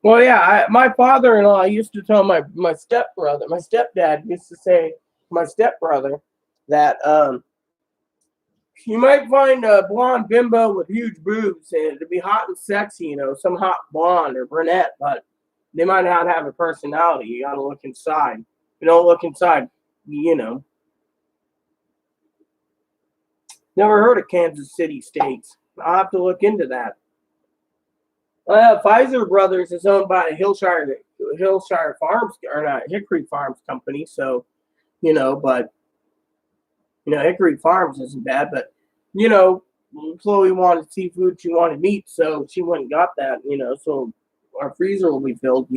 Well, yeah, my father-in-law used to tell my stepbrother, my stepdad used to say, my stepbrother, that you might find a blonde bimbo with huge boobs and it'd be hot and sexy, some hot blonde or brunette, but they might not have a personality. You got to look inside. If you don't look inside, you know. Never heard of Kansas City Steaks. I'll have to look into that. Pfizer Brothers is owned by Hillshire Farms, or not Hickory Farms Company. So, but Hickory Farms isn't bad. But you know, Chloe wanted seafood, she wanted meat, so she went and got that. So our freezer will be filled.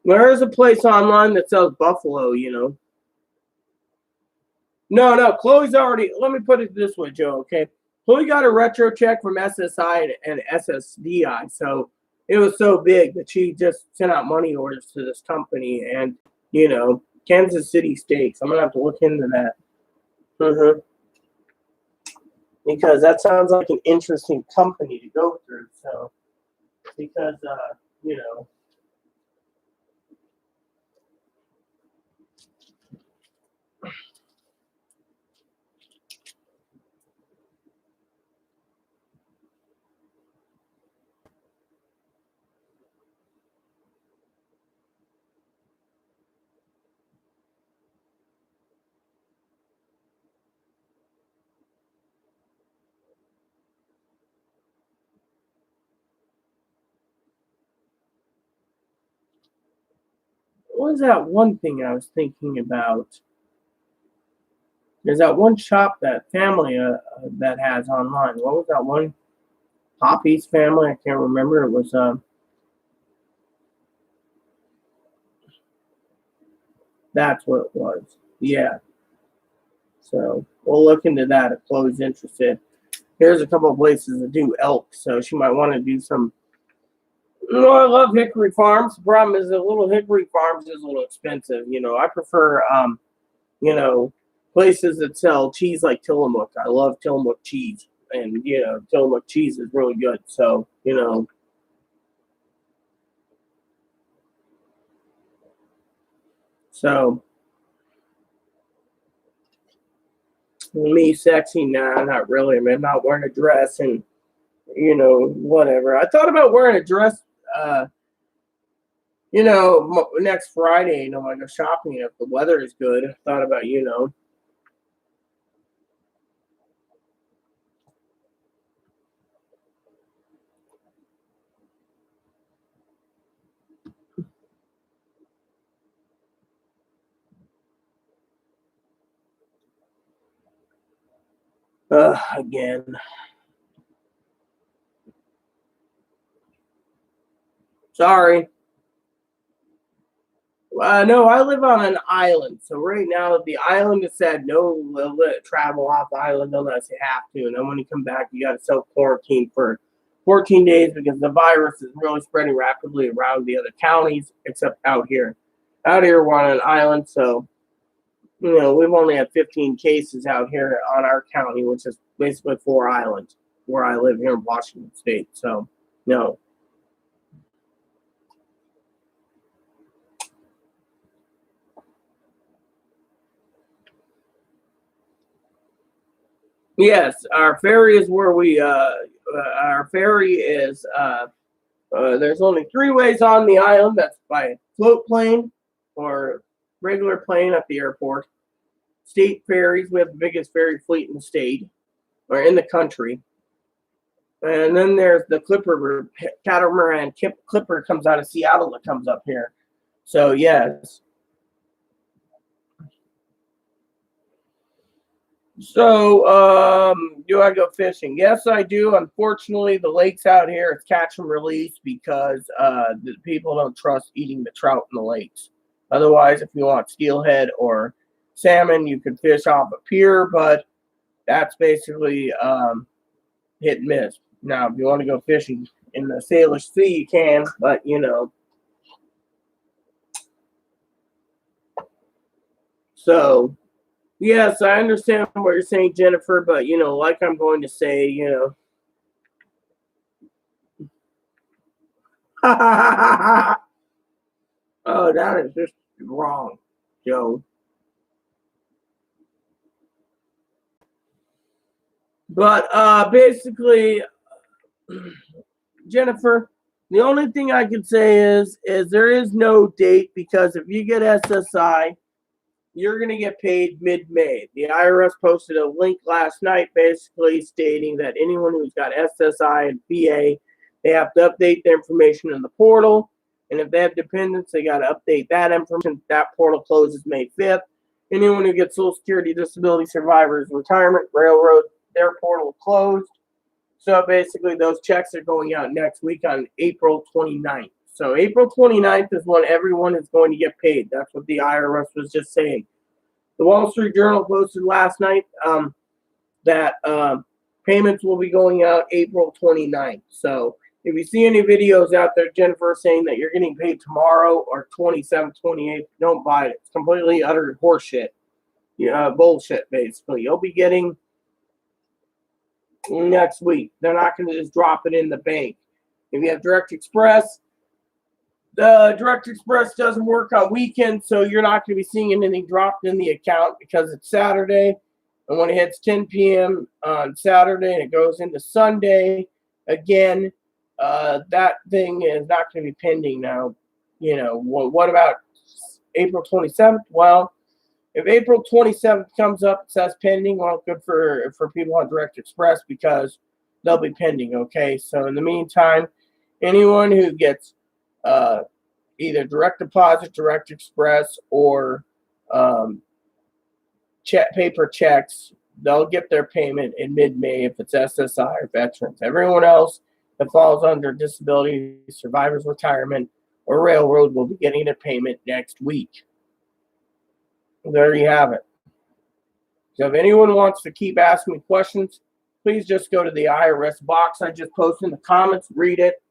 There is a place online that sells buffalo. No, Chloe's already. Let me put it this way, Joe. Okay, Chloe got a retro check from SSI and SSDI, so it was so big that she just sent out money orders to this company, and Kansas City Steaks. I'm gonna have to look into that. Because that sounds like an interesting company to go through. So because you know. What was that one thing I was thinking about? There's that one shop that family that has online. What was that one? Poppy's family. I can't remember. It was that's what it was. Yeah. So we'll look into that if Chloe's interested. Here's a couple of places that do elk, so she might want to do some. I love Hickory Farms. The problem is the little Hickory Farms is a little expensive. I prefer you know, places that sell cheese like Tillamook. I love Tillamook cheese, and Tillamook cheese is really good. So so me sexy, nah, not really. I mean, I'm not wearing a dress, and whatever. I thought about wearing a dress. Next Friday, I go shopping if the weather is good. I thought about again. Sorry. No, I live on an island. So right now, the island has said no travel off the island unless you have to. And then when you come back, you got to self quarantine for 14 days because the virus is really spreading rapidly around the other counties, except out here. Out here, we're on an island. So, we've only had 15 cases out here on our county, which is basically 4 islands where I live here in Washington State. So, no. Yes, our ferry is where our ferry is. There's only 3 ways on the island. That's by float plane or regular plane at the airport. State ferries. We have the biggest ferry fleet in the state or in the country. And then there's the Clipper catamaran. Clipper comes out of Seattle that comes up here. So yes. So, do I go fishing? Yes, I do. Unfortunately, the lakes out here it's catch and release because the people don't trust eating the trout in the lakes. Otherwise, if you want steelhead or salmon, you can fish off a pier, but that's basically hit and miss. Now, if you want to go fishing in the Salish Sea, you can, but So, yes, I understand what you're saying, Jennifer, but like I'm going to say, oh, that is just wrong, Joe. But basically, Jennifer, the only thing I can say is there is no date, because if you get SSI, you're going to get paid mid-May. The IRS posted a link last night basically stating that anyone who's got SSI and VA, they have to update their information in the portal. And if they have dependents, they got to update that information. That portal closes May 5th. Anyone who gets Social Security, Disability, Survivors, Retirement, Railroad, their portal closed. So basically, those checks are going out next week on April 29th. So April 29th is when everyone is going to get paid. That's what the IRS was just saying. The Wall Street Journal posted last night that payments will be going out April 29th. So if you see any videos out there, Jennifer, saying that you're getting paid tomorrow or 27th, 28th, don't buy it. It's completely utter horseshit. Bullshit, basically. You'll be getting next week. They're not going to just drop it in the bank. If you have Direct Express, the Direct Express doesn't work on weekends, so you're not going to be seeing anything dropped in the account because it's Saturday. And when it hits 10 p.m. on Saturday and it goes into Sunday, again, that thing is not going to be pending now. What about April 27th? Well, if April 27th comes up, it says pending, well, good for people on Direct Express because they'll be pending, okay? So in the meantime, anyone who gets either direct deposit, Direct Express, or paper checks, they'll get their payment in mid-May if it's SSI or veterans. Everyone else that falls under disability, survivors, retirement, or railroad will be getting their payment next week. There you have it. So if anyone wants to keep asking me questions, please just go to the IRS box I just posted in the comments, read it,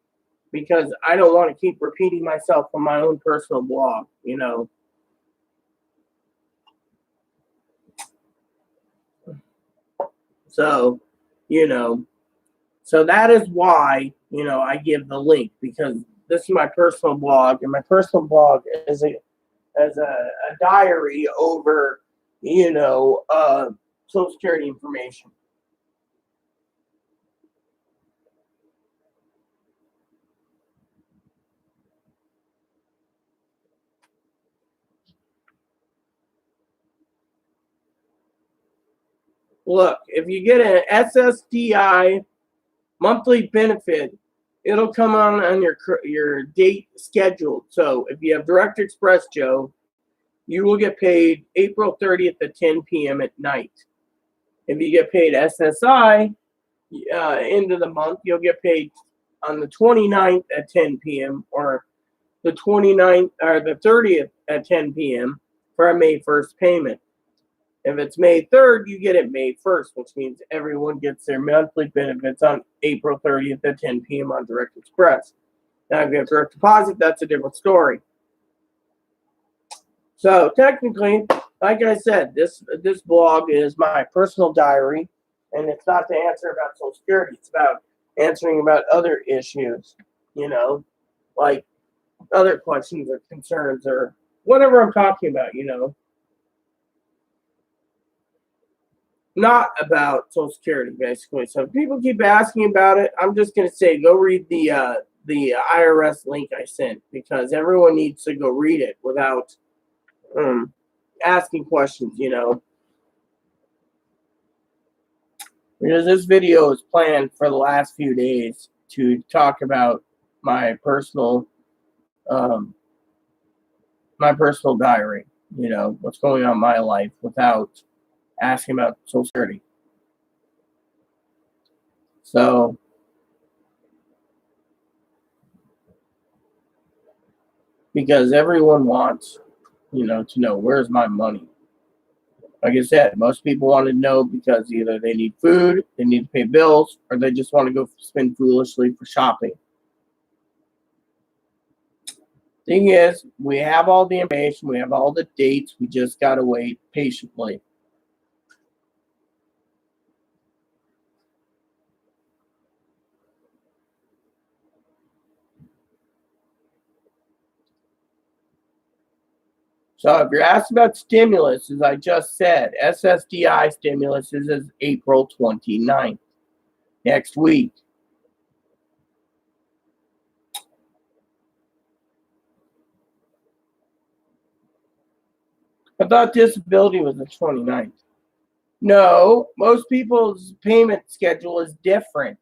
because I don't want to keep repeating myself on my own personal blog, So, so that is why, I give the link, because this is my personal blog, and my personal blog is a diary over, Social Security information. Look, if you get an SSDI monthly benefit, it'll come on your date scheduled. So if you have Direct Express, Joe, you will get paid April 30th at 10 p.m. at night. If you get paid SSI end of the month, you'll get paid on the 29th at 10 p.m. or the 29th or the 30th at 10 p.m. for a May 1st payment. If it's May 3rd, you get it May 1st, which means everyone gets their monthly benefits on April 30th at 10 p.m. on Direct Express. Now, if you have direct deposit, that's a different story. So technically, like I said, this blog is my personal diary, and it's not to answer about Social Security. It's about answering about other issues, like other questions or concerns or whatever I'm talking about, not about Social Security, basically. So if people keep asking about it, I'm just going to say go read the IRS link I sent, because everyone needs to go read it without asking questions, because this video is planned for the last few days to talk about my personal diary, what's going on in my life without asking about Social Security. So because everyone wants to know where's my money. Like I said, most people want to know because either they need food, they need to pay bills, or they just want to go spend foolishly for shopping. Thing is, we have all the information, we have all the dates, we just got to wait patiently. So if you're asked about stimulus, as I just said, SSDI stimulus is April 29th, next week. I thought disability was the 29th. No, most people's payment schedule is different.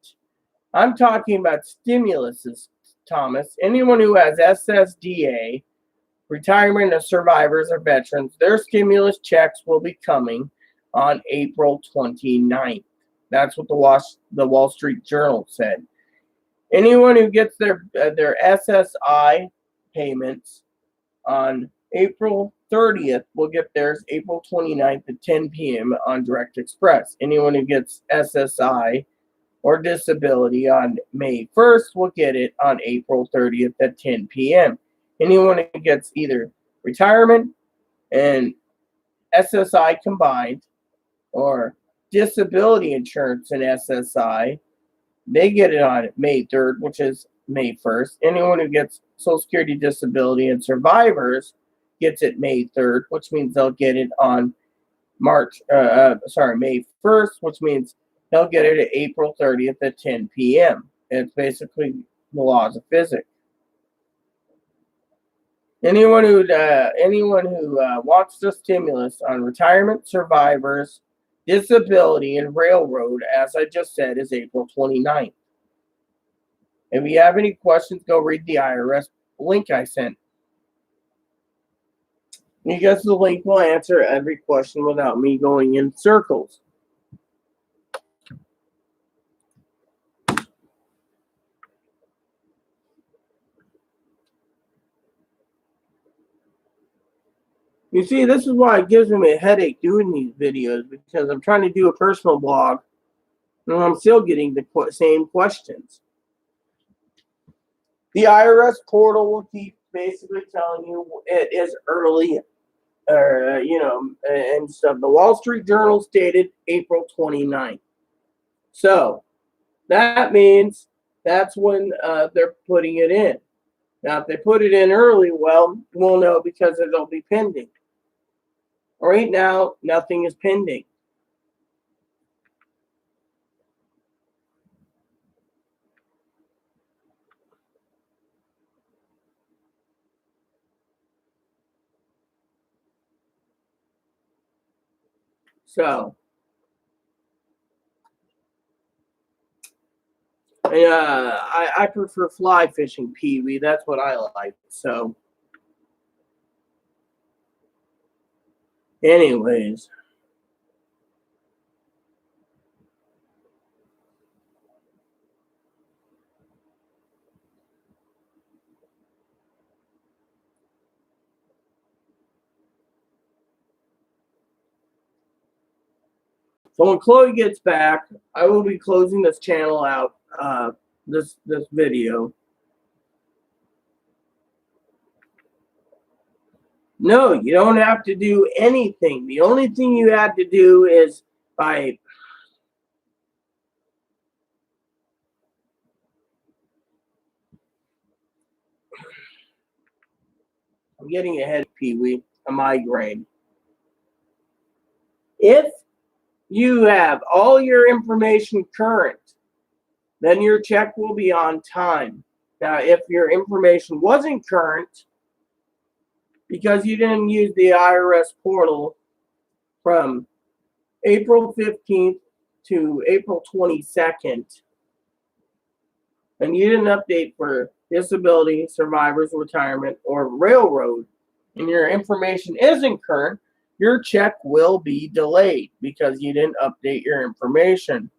I'm talking about stimuluses, Thomas. Anyone who has SSDA, retirement of survivors or veterans, their stimulus checks will be coming on April 29th. That's what the Wall Street Journal said. Anyone who gets their SSI payments on April 30th will get theirs April 29th at 10 p.m. on Direct Express. Anyone who gets SSI or disability on May 1st will get it on April 30th at 10 p.m. Anyone who gets either retirement and SSI combined or disability insurance and SSI, they get it on May 3rd, which is May 1st. Anyone who gets Social Security disability and survivors gets it May 3rd, which means they'll get it on May 1st, which means they'll get it at April 30th at 10 p.m. It's basically the laws of physics. Anyone who wants the stimulus on retirement, survivors, disability, and railroad, as I just said, is April 29th. If you have any questions, go read the IRS link I sent. Because the link will answer every question without me going in circles. You see, this is why it gives me a headache doing these videos, because I'm trying to do a personal blog and I'm still getting the same questions. The IRS portal will keep basically telling you it is early, and stuff. The Wall Street Journal stated April 29th. So that means that's when they're putting it in. Now, if they put it in early, well, we'll know because it'll be pending. Right now, nothing is pending. So, I prefer fly fishing, Pee-wee. That's what I like. So, anyways. So when Chloe gets back, I will be closing this channel out, this video. No, you don't have to do anything. The only thing you had to do is I'm getting ahead, Pee-wee, a migraine. If you have all your information current, then your check will be on time. Now, if your information wasn't current because you didn't use the IRS portal from April 15th to April 22nd, and you didn't update for disability, survivors, retirement, or railroad, and your information isn't current, your check will be delayed because you didn't update your information.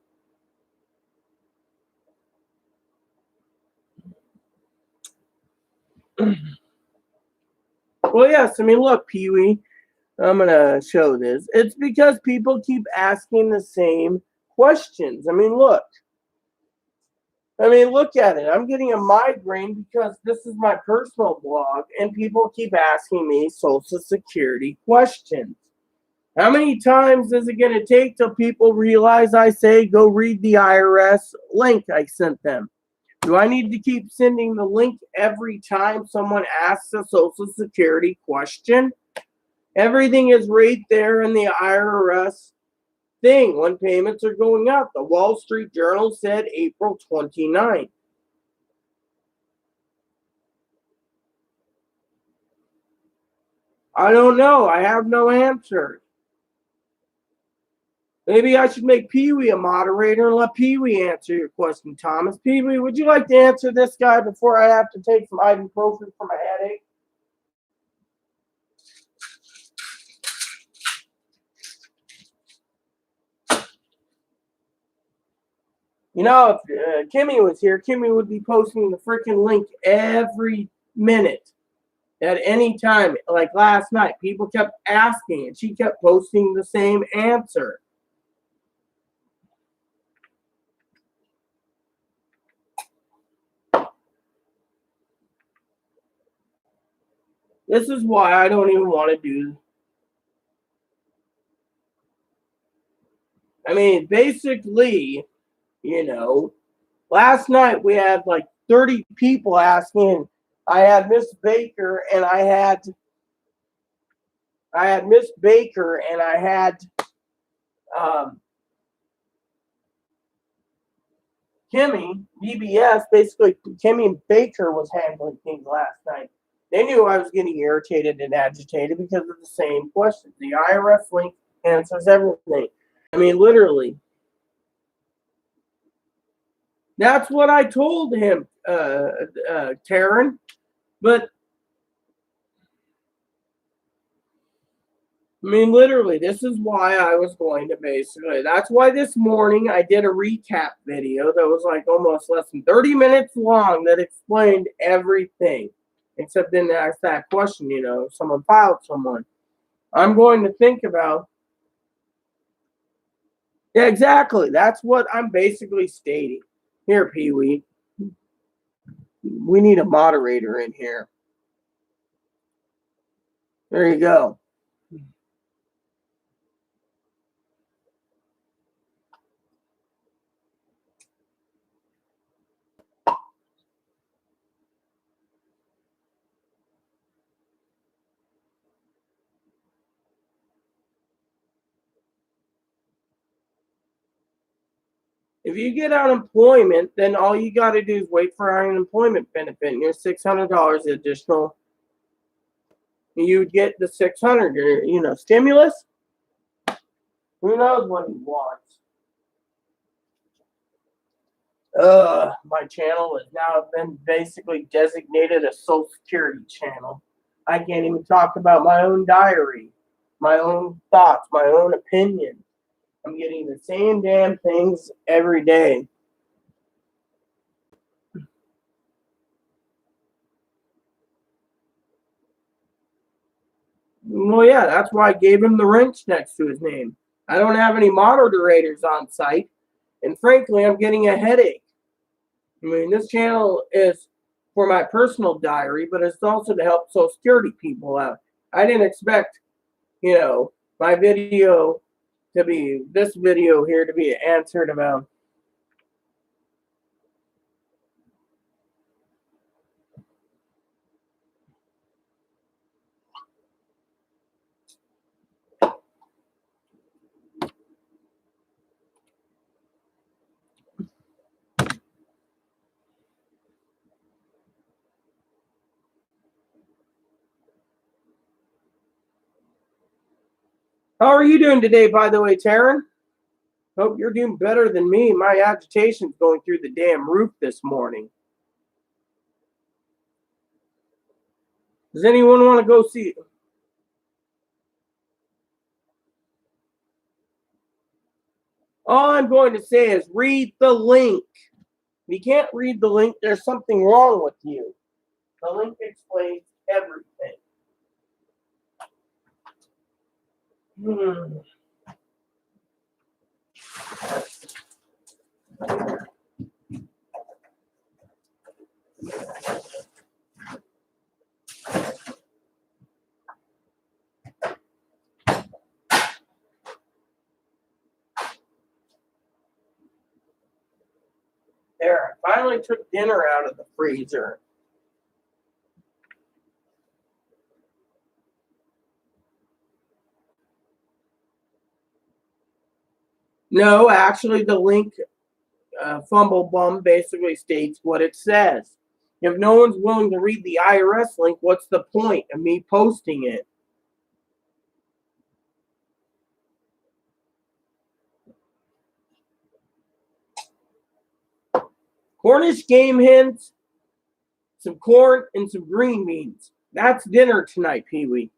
Well, Well, yes. I mean, look, Pee Wee. I'm gonna show this. It's because people keep asking the same questions. I mean, look. Look at it. I'm getting a migraine because this is my personal blog, and people keep asking me Social Security questions. How many times is it going to take till people realize I say go read the IRS link I sent them? Do I need to keep sending the link every time someone asks a Social Security question? Everything is right there in the IRS thing when payments are going out. The Wall Street Journal said April 29th. I don't know. I have no answer. Maybe I should make Pee Wee a moderator and let Pee Wee answer your question, Thomas. Pee Wee, would you like to answer this guy before I have to take some ibuprofen for my headache? You know, if Kimmy was here, Kimmy would be posting the freaking link every minute at any time. Like last night, people kept asking, and she kept posting the same answer. This is why I don't even want to do. Basically, you know, last night we had like 30 people asking. I had Miss Baker and I had Miss Baker and I had Kimmy, BBS. Basically, Kimmy Baker was handling things last night. They knew I was getting irritated and agitated because of the same questions. The IRS link answers everything. Literally. That's what I told him, Taryn. But literally, this is why I was going to that's why this morning I did a recap video that was like almost less than 30 minutes long that explained everything. Except then ask that question, someone filed someone. I'm going to think about. Yeah, exactly. That's what I'm basically stating. Here, Pee Wee. We need a moderator in here. There you go. If you get unemployment, then all you got to do is wait for unemployment benefit, and your $600 additional. You would get the 600, stimulus. Who knows what he wants? My channel has now been basically designated a Social Security channel. I can't even talk about my own diary, my own thoughts, my own opinion. I'm getting the same damn things every day. Well, yeah, that's why I gave him the wrench next to his name. I don't have any moderators on site, and frankly, I'm getting a headache. This channel is for my personal diary, but it's also to help Social Security people out. I didn't expect, my video this video here to be answered about. How are you doing today, by the way, Taryn? Hope you're doing better than me. My agitation's going through the damn roof this morning. Does anyone want to go see? All I'm going to say is read the link. If you can't read the link, there's something wrong with you. The link explains everything. Hmm. There, I finally took dinner out of the freezer. No, actually, the link Fumble Bum basically states what it says. If no one's willing to read the IRS link, what's the point of me posting it? Cornish game hens, some corn, and some green beans. That's dinner tonight, Pee Wee.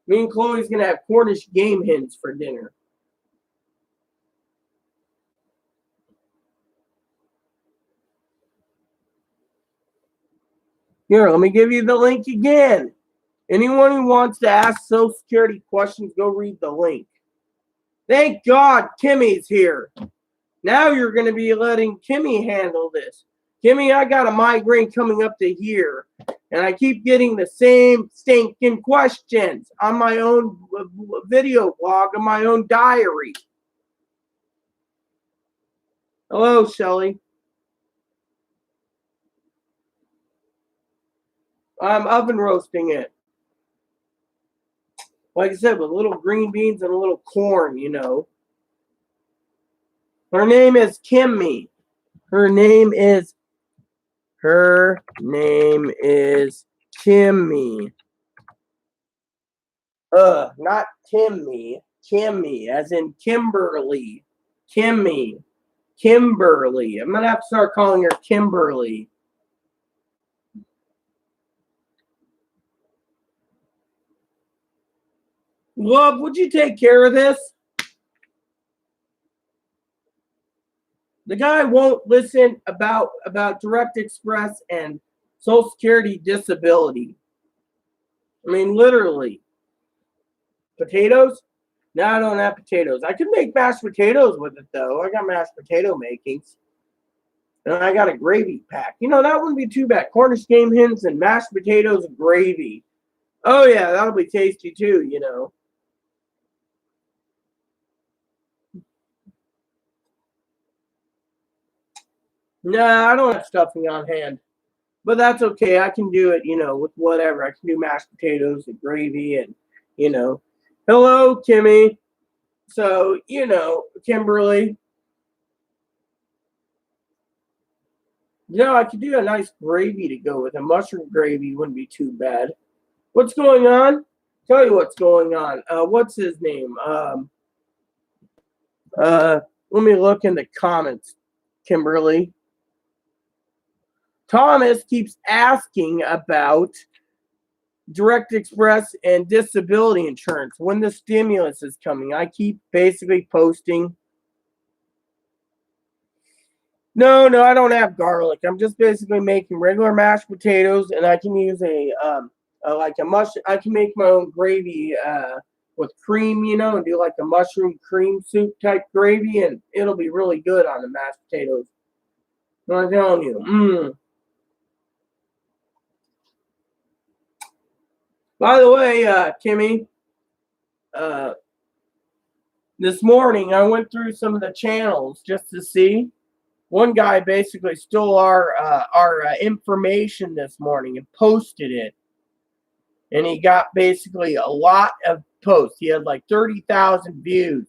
Me and Chloe's going to have Cornish game hens for dinner. Here, let me give you the link again. Anyone who wants to ask Social Security questions, go read the link. Thank God Kimmy's here. Now you're going to be letting Kimmy handle this. Kimmy, I got a migraine coming up to here, and I keep getting the same stinking questions on my own video blog, on my own diary. Hello, Shelly. I'm oven roasting it. Like I said, with little green beans and a little corn, you know. Her name is Kimmy. Her name is Kimmy. Not Timmy. Kimmy, as in Kimberly. Kimmy. Kimberly. I'm gonna have to start calling her Kimberly. Love, would you take care of this? The guy won't listen about Direct Express and Social Security disability. I mean, literally. Potatoes? No, I don't have potatoes. I could make mashed potatoes with it, though. I got mashed potato makings. And I got a gravy pack. You know, that wouldn't be too bad. Cornish game hens and mashed potatoes and gravy. Oh, yeah, that'll be tasty, too, you know. Nah, I don't have stuffing on hand. But that's okay. I can do it, you know, with whatever. I can do mashed potatoes and gravy and, you know. Hello, Kimmy. So, you know, Kimberly. You know, I could do a nice gravy to go with it. Mushroom gravy wouldn't be too bad. What's going on? Tell you what's going on. What's his name? Let me look in the comments, Kimberly. Thomas keeps asking about Direct Express and disability insurance when the stimulus is coming. I keep basically posting. No, I don't have garlic. I'm just basically making regular mashed potatoes, and I can use like a mush. I can make my own gravy with cream, you know, and do like a mushroom cream soup type gravy, and it'll be really good on the mashed potatoes. I'm telling you. By the way, Kimmy, this morning I went through some of the channels just to see. One guy basically stole our information this morning and posted it, and he got basically a lot of posts. He had like 30,000 views.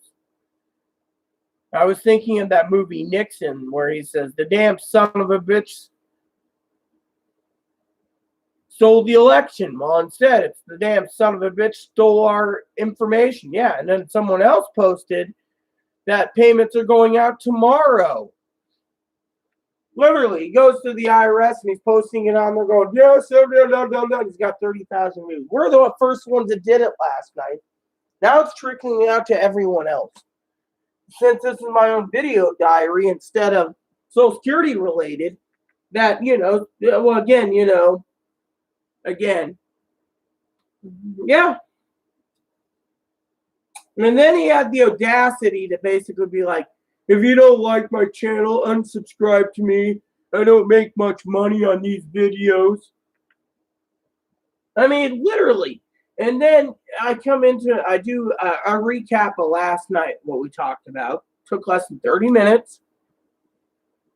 I was thinking of that movie Nixon, where he says, "The damn son of a bitch stole the election." Well, instead, it's the damn son of a bitch stole our information. Yeah, and then someone else posted that payments are going out tomorrow. Literally, he goes to the IRS and he's posting it on there going, yes, no. He's got 30,000 views. We're the first ones that did it last night. Now it's trickling out to everyone else. Since this is my own video diary instead of Social Security related, that, you know, well, again, yeah. And then he had the audacity to basically be like, if you don't like my channel, unsubscribe to me. I don't make much money on these videos. I mean, literally. And then I do a recap of last night, what we talked about. Took less than 30 minutes.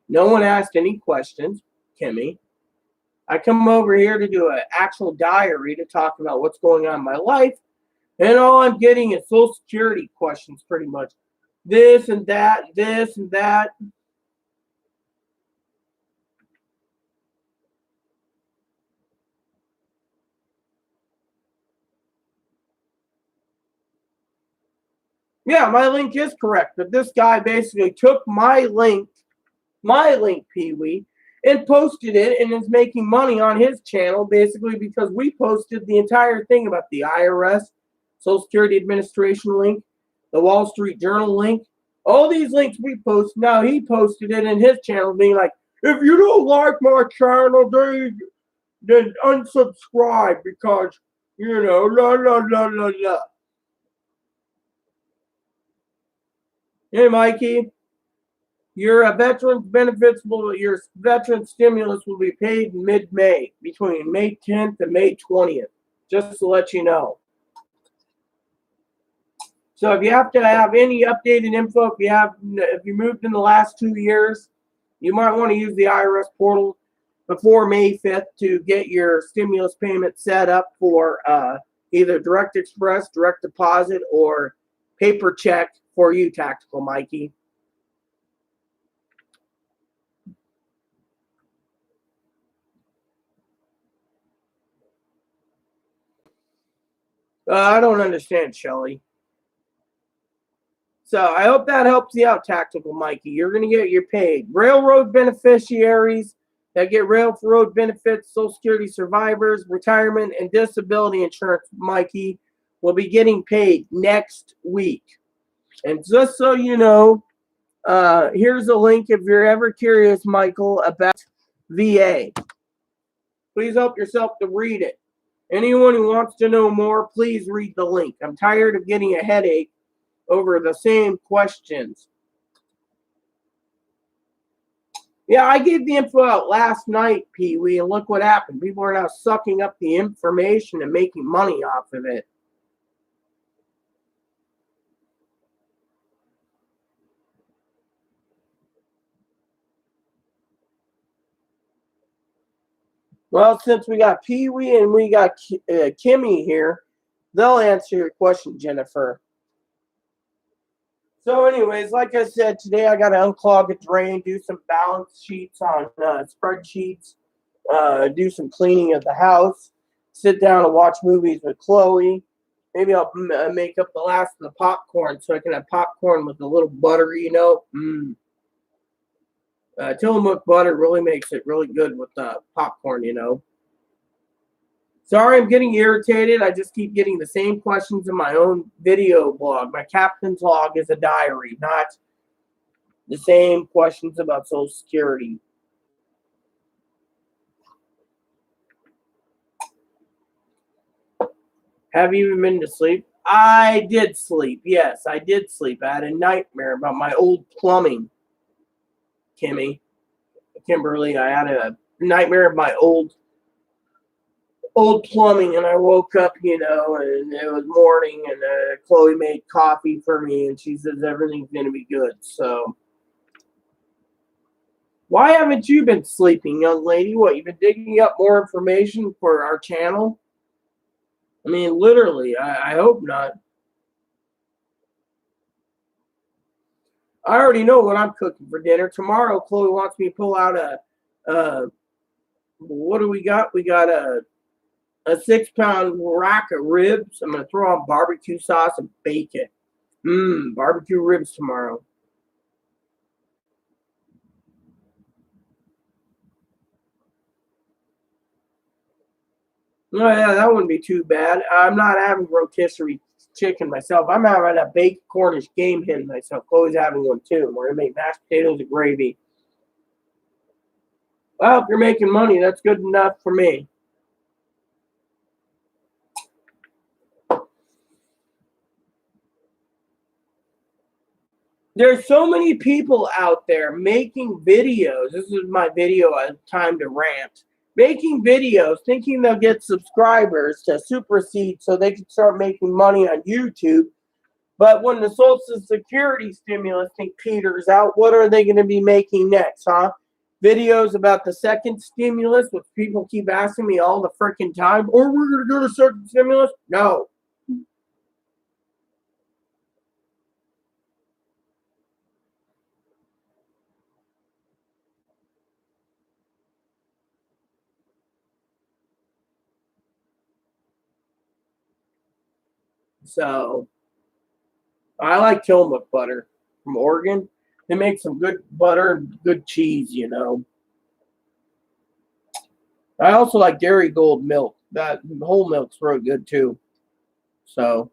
No one asked any questions, Kimmy. I come over here to do an actual diary to talk about what's going on in my life. And all I'm getting is Social Security questions, pretty much. This and that, this and that. Yeah, my link is correct. But this guy basically took my link, Pee Wee, and posted it and is making money on his channel basically because we posted the entire thing about the IRS, Social Security Administration link, the Wall Street Journal link. All these links we post, now he posted it in his channel being like, if you don't like my channel, then unsubscribe because, la la la la la. Hey, Mikey, your veterans benefits your veteran stimulus will be paid in mid-May, between May 10th and May 20th, just to let you know. So if you have to have any updated info, if you moved in the last 2 years, you might want to use the IRS portal before May 5th to get your stimulus payment set up for either direct express, direct deposit, or paper check for you, Tactical Mikey. I don't understand, Shelly. So I hope that helps you out, Tactical Mikey. You're going to get your paid. Railroad beneficiaries that get railroad benefits, Social Security survivors, retirement, and disability insurance, Mikey, will be getting paid next week. And just so you know, here's a link if you're ever curious, Michael, about VA. Please help yourself to read it. Anyone who wants to know more, please read the link. I'm tired of getting a headache over the same questions. Yeah, I gave the info out last night, Pee Wee, and look what happened. People are now sucking up the information and making money off of it. Well, since we got Pee Wee and we got Kimmy here, they'll answer your question, Jennifer. So anyways, like I said, today I got to unclog a drain, do some balance sheets on spreadsheets, do some cleaning of the house, sit down and watch movies with Chloe. Maybe I'll make up the last of the popcorn so I can have popcorn with a little butter, Tillamook butter really makes it really good with popcorn, Sorry, I'm getting irritated. I just keep getting the same questions in my own video blog. My captain's log is a diary, not the same questions about Social Security. Have you even been to sleep? I did sleep. Yes, I did sleep. I had a nightmare about my old plumbing, Kimberly. I had a nightmare of my old plumbing, and I woke up, and it was morning, and Chloe made coffee for me, and she says everything's going to be good. So, why haven't you been sleeping, young lady? What, you've been digging up more information for our channel? I mean, literally, I hope not. I already know what I'm cooking for dinner. Tomorrow, Chloe wants me to pull out what do we got? We got a 6-pound rack of ribs. I'm going to throw on barbecue sauce and bake it. Barbecue ribs tomorrow. Oh, yeah, that wouldn't be too bad. I'm not having rotisserie chicken myself. I'm having a baked Cornish game hen myself. Chloe's having one too. We're going to make mashed potatoes and gravy. Well, if you're making money, that's good enough for me. There's so many people out there making videos. This is my video, time to rant. Making videos thinking they'll get subscribers to supersede so they can start making money on YouTube. But when the Social Security stimulus thing peters out, what are they going to be making next, huh? Videos about the second stimulus, which people keep asking me all the freaking time. Or we're going to go to second stimulus? No. So I like Tillamook butter from Oregon. They make some good butter and good cheese, you know. I also like Dairy Gold milk. That whole milk's really good too. So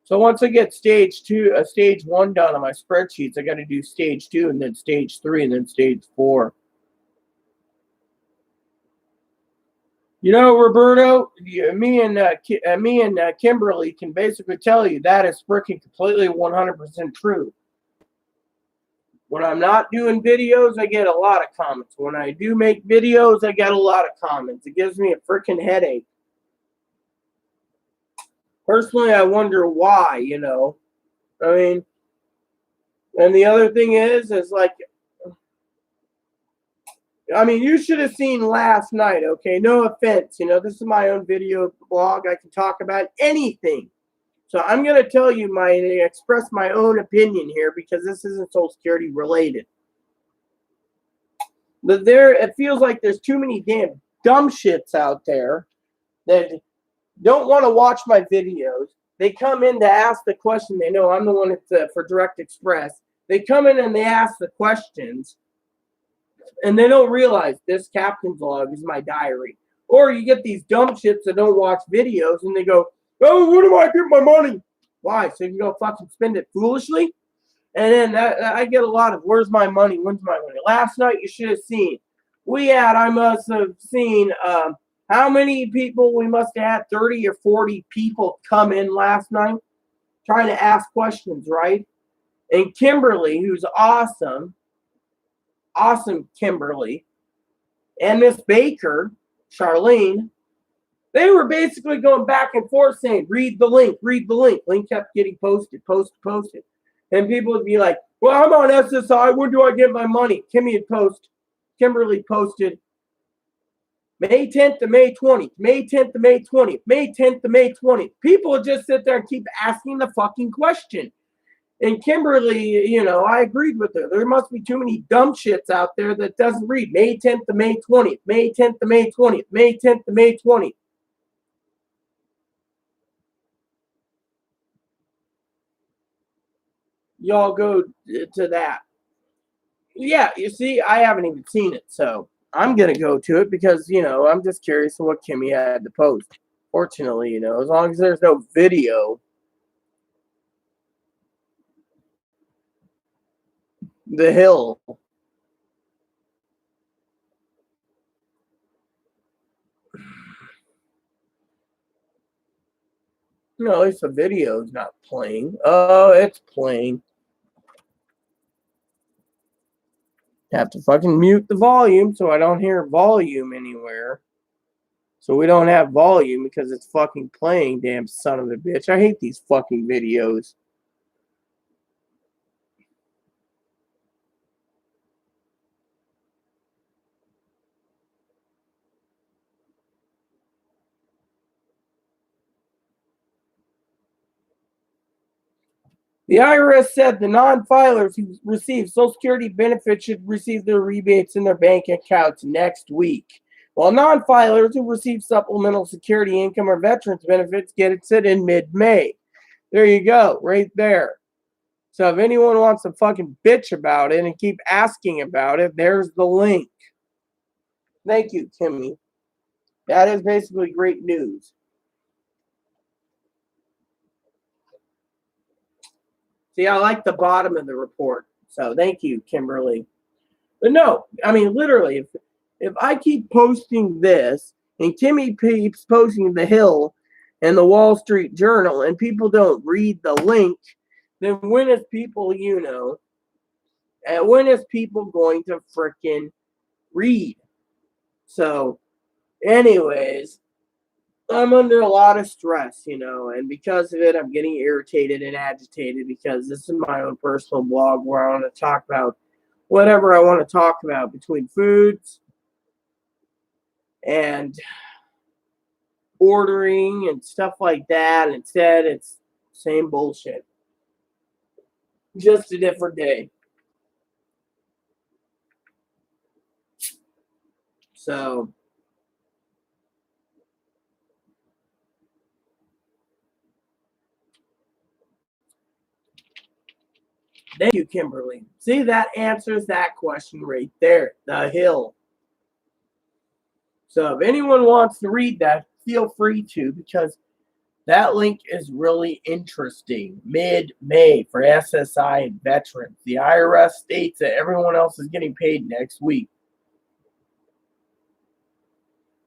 once I get stage one done on my spreadsheets, I got to do stage two and then stage three and then stage four. You know, Roberto, me and Kimberly can basically tell you that is freaking completely 100% true. When I'm not doing videos, I get a lot of comments. When I do make videos, I get a lot of comments. It gives me a freaking headache. Personally, I wonder why, you know. I mean, and the other thing is like, I mean, you should have seen last night, okay? No offense. You know, this is my own video blog. I can talk about anything. So I'm going to tell you express my own opinion here because this isn't Social Security related. But it feels like there's too many damn dumb shits out there that don't want to watch my videos. They come in to ask the question. They know I'm the one that's for Direct Express. They come in and they ask the questions, and they don't realize this captain's log is my diary. Or you get these dumb shits that don't watch videos, and they go, "Oh, what do I get my money? Why? So you can go fucking spend it foolishly?" And then I get a lot of, "Where's my money? When's my money?" Last night you should have seen. I must have seen how many people we must have had, 30 or 40 people come in last night trying to ask questions, right? And Kimberly, who's awesome Kimberly, and Miss Baker, Charlene, they were basically going back and forth saying, read the link, read the link. Link kept getting posted. And people would be like, well, I'm on SSI. When do I get my money? Kimberly posted May 10th to May 20th, May 10th to May 20th, May 10th to May 20th. People would just sit there and keep asking the fucking question. And Kimberly, you know, I agreed with her. There must be too many dumb shits out there that doesn't read May 10th to May 20th, May 10th to May 20th, May 10th to May 20th. Y'all go to that. Yeah, you see, I haven't even seen it, so I'm gonna go to it because, you know, I'm just curious what Kimmy had to post. Fortunately, you know, as long as there's no video, the hill. No, at least the video's not playing. Oh, it's playing. Have to fucking mute the volume so I don't hear volume anywhere. So we don't have volume because it's fucking playing, damn son of a bitch. I hate these fucking videos. The IRS said the non-filers who receive Social Security benefits should receive their rebates in their bank accounts next week, while non-filers who receive supplemental security income or veterans benefits get it set in mid-May. There you go, right there. So if anyone wants to fucking bitch about it and keep asking about it, there's the link. Thank you, Kimmy. That is basically great news. See, I like the bottom of the report. So thank you, Kimberly. But no, I mean, literally, If I keep posting this and Timmy keeps posting the Hill and the Wall Street Journal and people don't read the link, then when is people, when is people going to frickin' read? So, anyways, I'm under a lot of stress, and because of it, I'm getting irritated and agitated because this is my own personal blog where I want to talk about whatever I want to talk about between foods and ordering and stuff like that. Instead, it's same bullshit, just a different day. So, thank you, Kimberly. See, that answers that question right there. The Hill. So, if anyone wants to read that, feel free to, because that link is really interesting. Mid-May for SSI and veterans. The IRS states that everyone else is getting paid next week.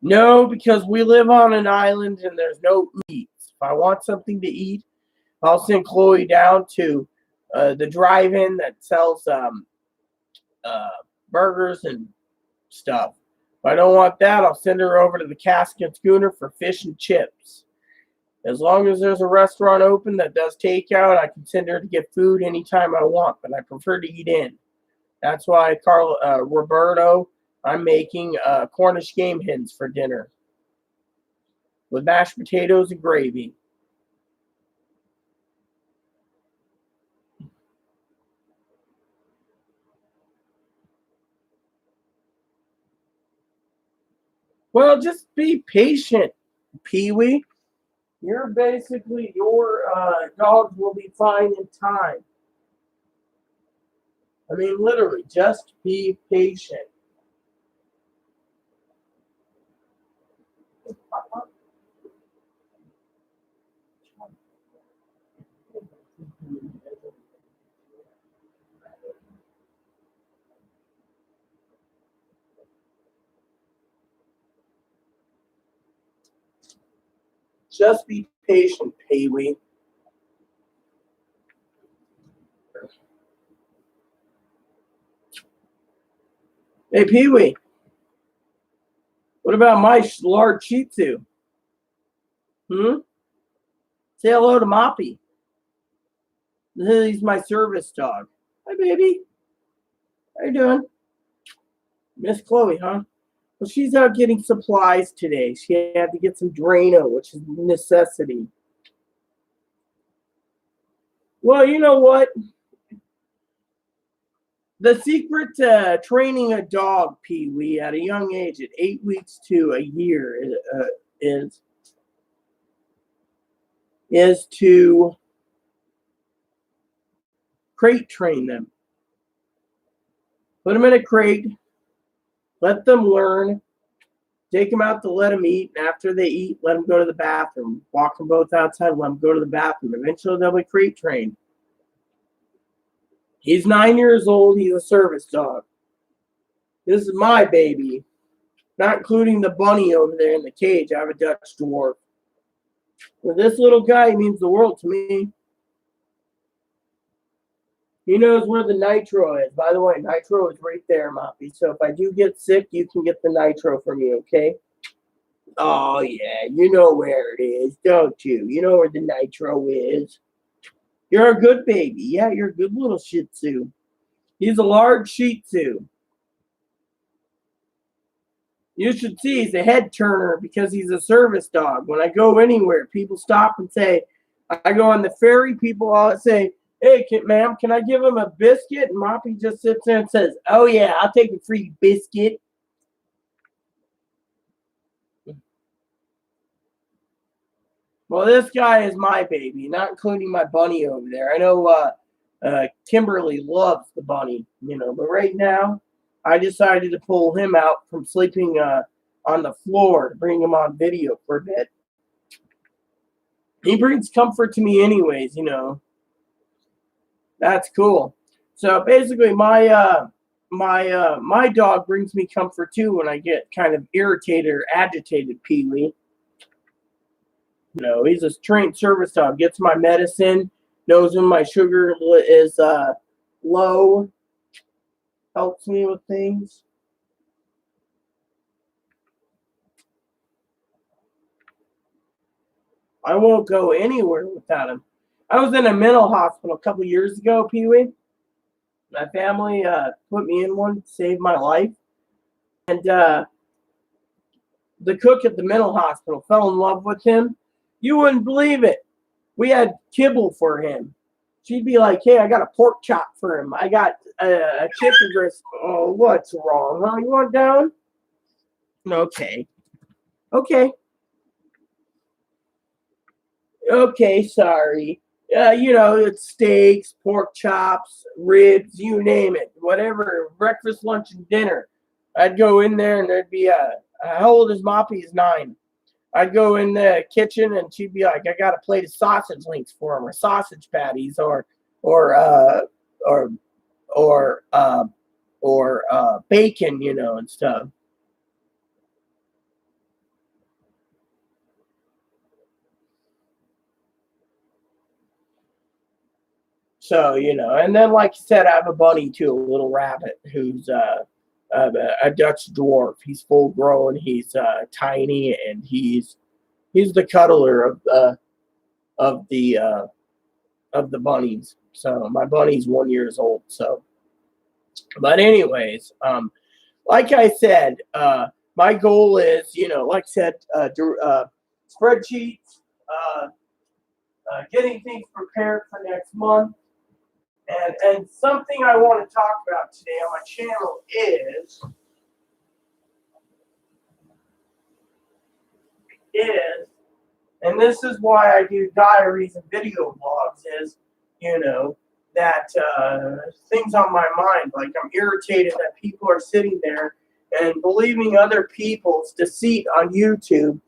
No, because we live on an island and there's no eats. If I want something to eat, I'll send Chloe down to the drive-in that sells burgers and stuff. If I don't want that, I'll send her over to the Cask and Schooner for fish and chips. As long as there's a restaurant open that does takeout, I can send her to get food anytime I want, but I prefer to eat in. That's why, Roberto, I'm making Cornish game hens for dinner with mashed potatoes and gravy. Well, just be patient, Pee-wee. Your dogs will be fine in time. I mean, literally, just be patient. Just be patient, Pee-wee. Hey, Pee-wee, what about my large Shih Tzu? Say hello to Moppy. He's my service dog. Hi, baby. How you doing? Miss Chloe, huh? Well, she's out getting supplies today. She had to get some Drano, which is a necessity. Well, you know what? The secret to training a dog, Pee-wee, at a young age, at 8 weeks to a year, is to crate train them. Put them in a crate, let them learn, take them out to let them eat, and after they eat, let them go to the bathroom. Walk them both outside, let them go to the bathroom. Eventually, they'll be crate trained. He's 9 years old. He's a service dog. This is my baby, not including the bunny over there in the cage. I have a Dutch dwarf. Well, this little guy means the world to me. He knows where the nitro is. By the way, nitro is right there, Moppy. So if I do get sick, you can get the nitro from me, okay? Oh, yeah, you know where it is, don't you? You know where the nitro is. You're a good baby. Yeah, you're a good little Shih Tzu. He's a large Shih Tzu. You should see he's a head turner because he's a service dog. When I go anywhere, people stop and say, I go on the ferry, people all say, hey, ma'am, can I give him a biscuit? And Moppy just sits there and says, oh, yeah, I'll take a free biscuit. Well, this guy is my baby, not including my bunny over there. I know Kimberly loves the bunny, but right now I decided to pull him out from sleeping on the floor to bring him on video for a bit. He brings comfort to me anyways, That's cool. So basically my my dog brings me comfort too when I get kind of irritated or agitated, Pee-wee. He's a trained service dog. Gets my medicine, knows when my sugar is low, helps me with things. I won't go anywhere without him. I was in a mental hospital a couple years ago, Pee-wee. My family put me in one, saved my life. And the cook at the mental hospital fell in love with him. You wouldn't believe it. We had kibble for him. She'd be like, "Hey, I got a pork chop for him. I got a chicken breast." Oh, what's wrong? Huh? You want down? Okay. Okay. Okay, sorry. It's steaks, pork chops, ribs, you name it. Whatever, breakfast, lunch, and dinner. I'd go in there and there'd be how old is Moppy? He's 9. I'd go in the kitchen and she'd be like, I got a plate of sausage links for him, or sausage patties, or uh, or or bacon, and stuff. So, and then like you said, I have a bunny too, a little rabbit who's a Dutch dwarf. He's full grown. He's tiny, and he's the cuddler of the uh, of the bunnies. So my bunny's 1 years old. So, but anyways, like I said, my goal is, like I said, spreadsheets, uh, getting things prepared for next month. And something I want to talk about today on my channel is, and this is why I do diaries and video blogs, is, that things on my mind. Like, I'm irritated that people are sitting there and believing other people's deceit on YouTube,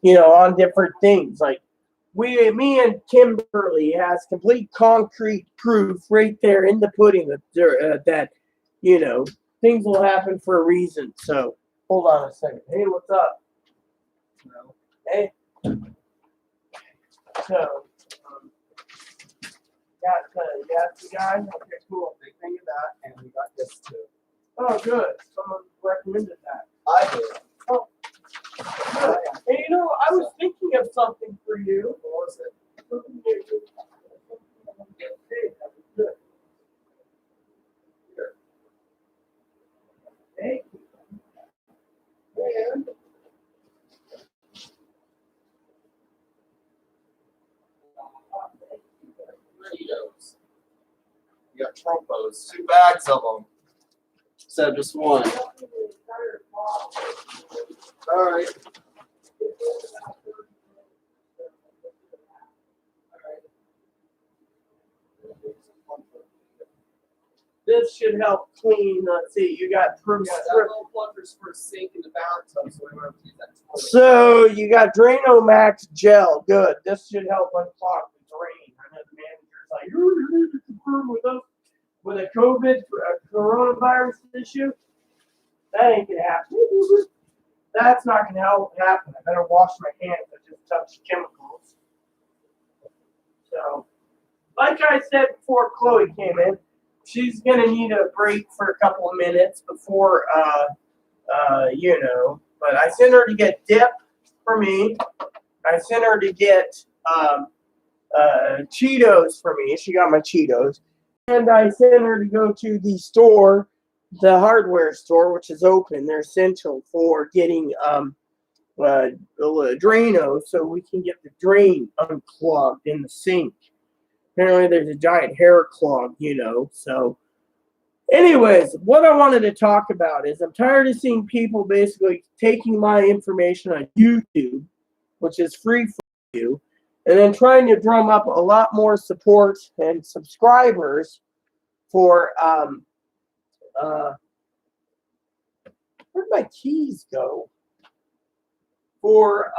on different things. Like, me and Kimberly has complete concrete proof right there in the pudding that things will happen for a reason. So hold on a second. Hey, what's up? Hey. So got the guy. Okay, cool. Big thing of that, and we got this too. Oh, good. Someone recommended that. I did. Oh. Good. Hey, I was thinking of something for you. What was it? Hey, that was good. Here. Hey. And Cheetos. You got Trumpos, 2 bags of them. Instead of just one. All right. this should help clean. Let's see, you got proof. Yeah, that little plungers for a sink in the bathtub, so we won't have to use that toilet. So you got Drano Max gel. Good. This should help unclog the drain. I know the manager's like, you need to confirm with us with a COVID coronavirus issue. That ain't gonna happen. That's not gonna happen. I better wash my hands. I just touched chemicals. So, like I said before Chloe came in, she's gonna need a break for a couple of minutes before But I sent her to get dip for me. I sent her to get Cheetos for me. She got my Cheetos. And I sent her to go to the store, the hardware store, which is open. They're essential for getting Drano so we can get the drain unclogged in the sink. Apparently there's a giant hair clog, so anyways, what I wanted to talk about is I'm tired of seeing people basically taking my information on YouTube, which is free for you, and then trying to drum up a lot more support and subscribers for where'd my keys go? For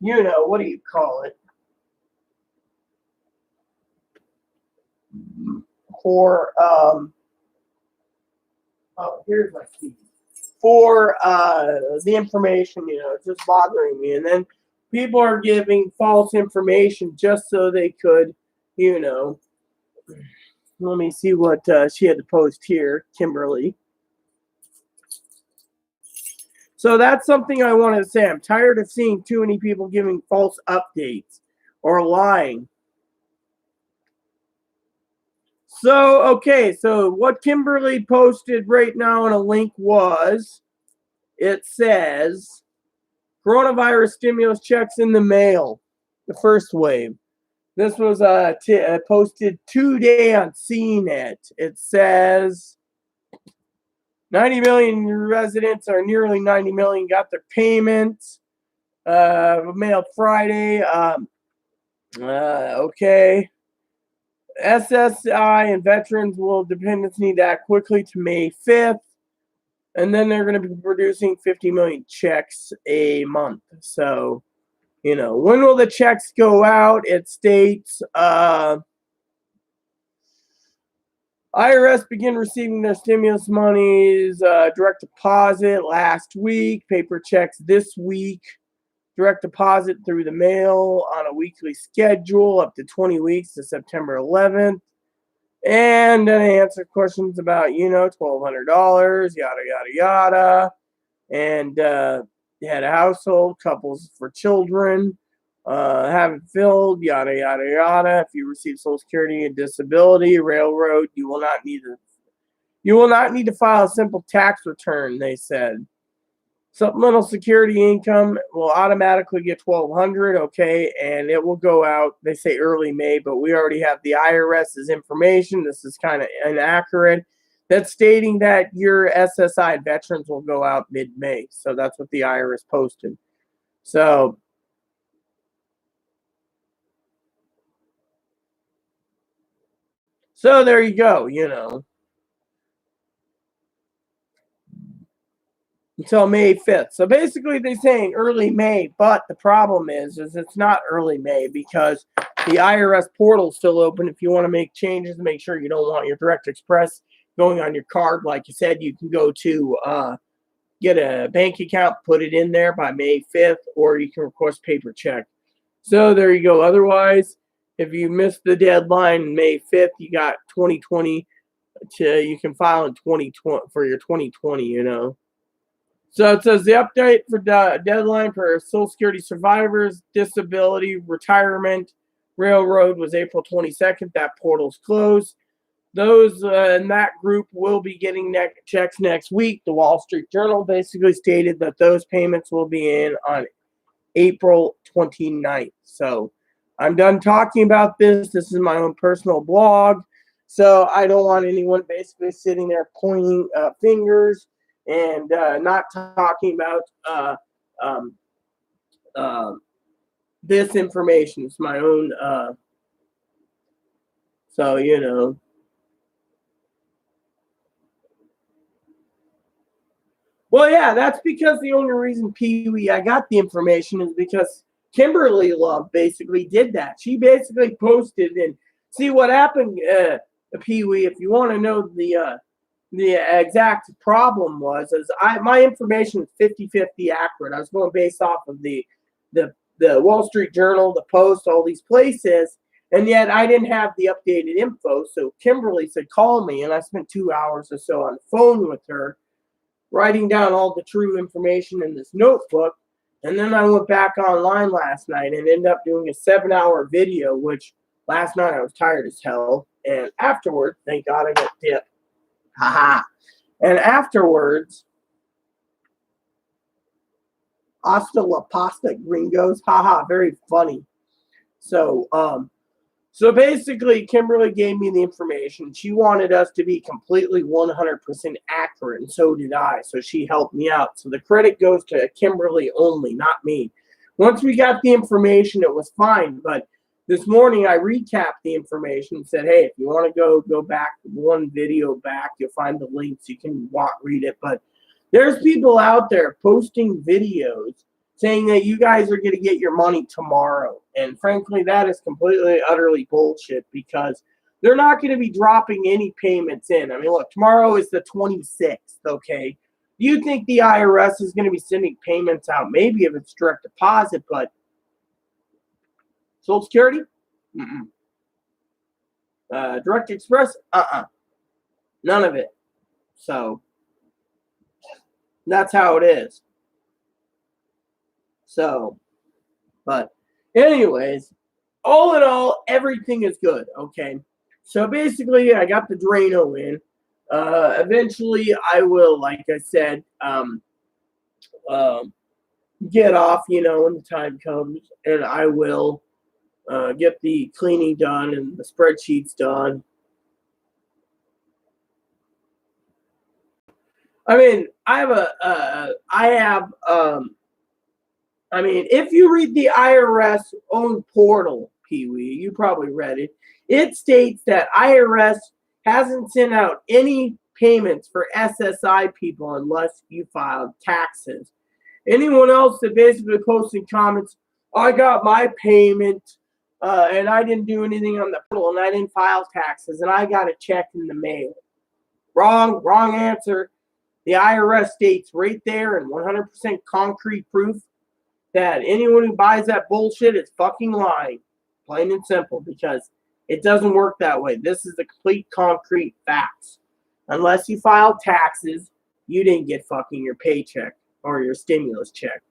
what do you call it? for here's my key. For the information, it's just bothering me. And then people are giving false information just so they could, let me see what she had to post here, Kimberly. So that's something I wanted to say. I'm tired of seeing too many people giving false updates or lying. So, okay, so what Kimberly posted right now in a link was, it says, coronavirus stimulus checks in the mail, the first wave. This was posted today on CNET. It says 90 million residents, or nearly 90 million, got their payments mailed Friday. Okay. SSI and veterans will dependents need to act quickly to May 5th. And then they're going to be producing 50 million checks a month. So, when will the checks go out? It states IRS begin receiving their stimulus monies, direct deposit last week, paper checks this week, direct deposit through the mail on a weekly schedule up to 20 weeks to September 11th. And then I answer questions about, $1,200, yada, yada, yada. And you had a household, couples for children, haven't filled, yada, yada, yada. If you receive Social Security and disability, railroad, you will not need to file a simple tax return, they said. Supplemental security income will automatically get $1,200, okay, and it will go out, they say early May, but we already have the IRS's information. This is kind of inaccurate. That's stating that your SSI veterans will go out mid-May. So that's what the IRS posted. So there you go, until May 5th. So basically they're saying early May, but the problem is it's not early May because the IRS portal is still open. If you want to make changes, make sure you don't want your Direct Express going on your card. Like you said, you can go to get a bank account, put it in there by May 5th, or you can request paper check. So there you go. Otherwise, if you missed the deadline May 5th, you got 2020 you can file in 2020 for your 2020, So it says the update for deadline for Social Security survivors, disability, retirement, railroad was April 22nd. That portal's closed. Those in that group will be getting checks next week. The Wall Street Journal basically stated that those payments will be in on April 29th. So I'm done talking about this. This is my own personal blog. So I don't want anyone basically sitting there pointing fingers and not talking about this information. It's my own. So. Well, yeah, that's because the only reason I got the information is because Kimberly Love basically did that. She basically posted and see what happened, Pee-wee. If you want to know the exact problem is my information is 50-50 accurate. I was going based off of the Wall Street Journal, the Post, all these places, and yet I didn't have the updated info. So Kimberly said, call me, and I spent 2 hours or so on the phone with her, writing down all the true information in this notebook. And then I went back online last night and ended up doing a 7-hour video, which last night I was tired as hell. And afterward, thank God I got dipped. Haha. And afterwards, hasta la pasta, gringos. Haha, very funny. So basically, Kimberly gave me the information. She wanted us to be completely 100% accurate, and so did I. So she helped me out. So the credit goes to Kimberly only, not me. Once we got the information, it was fine. But this morning, I recapped the information and said, hey, if you want to go back one video back, you'll find the links. You can read it. But there's people out there posting videos saying that you guys are going to get your money tomorrow. And frankly, that is completely, utterly bullshit because they're not going to be dropping any payments in. I mean, look, tomorrow is the 26th, okay? Do you think the IRS is going to be sending payments out? Maybe if it's direct deposit, but Social Security? Mm-mm. Direct Express? None of it. So, that's how it is. So, but anyways, all in all, everything is good, okay? So basically, I got the Drano in. Eventually, I will, like I said, get off, when the time comes, and I will get the cleaning done and the spreadsheets done. I mean, if you read the IRS own portal, Pee Wee, you probably read it. It states that IRS hasn't sent out any payments for SSI people unless you filed taxes. Anyone else that basically posting comments, I got my payment and I didn't do anything on the portal and I didn't file taxes and I got a check in the mail. Wrong answer. The IRS states right there in 100% concrete proof that anyone who buys that bullshit is fucking lying. Plain and simple, because it doesn't work that way. This is the complete concrete facts. Unless you file taxes, you didn't get fucking your paycheck or your stimulus check.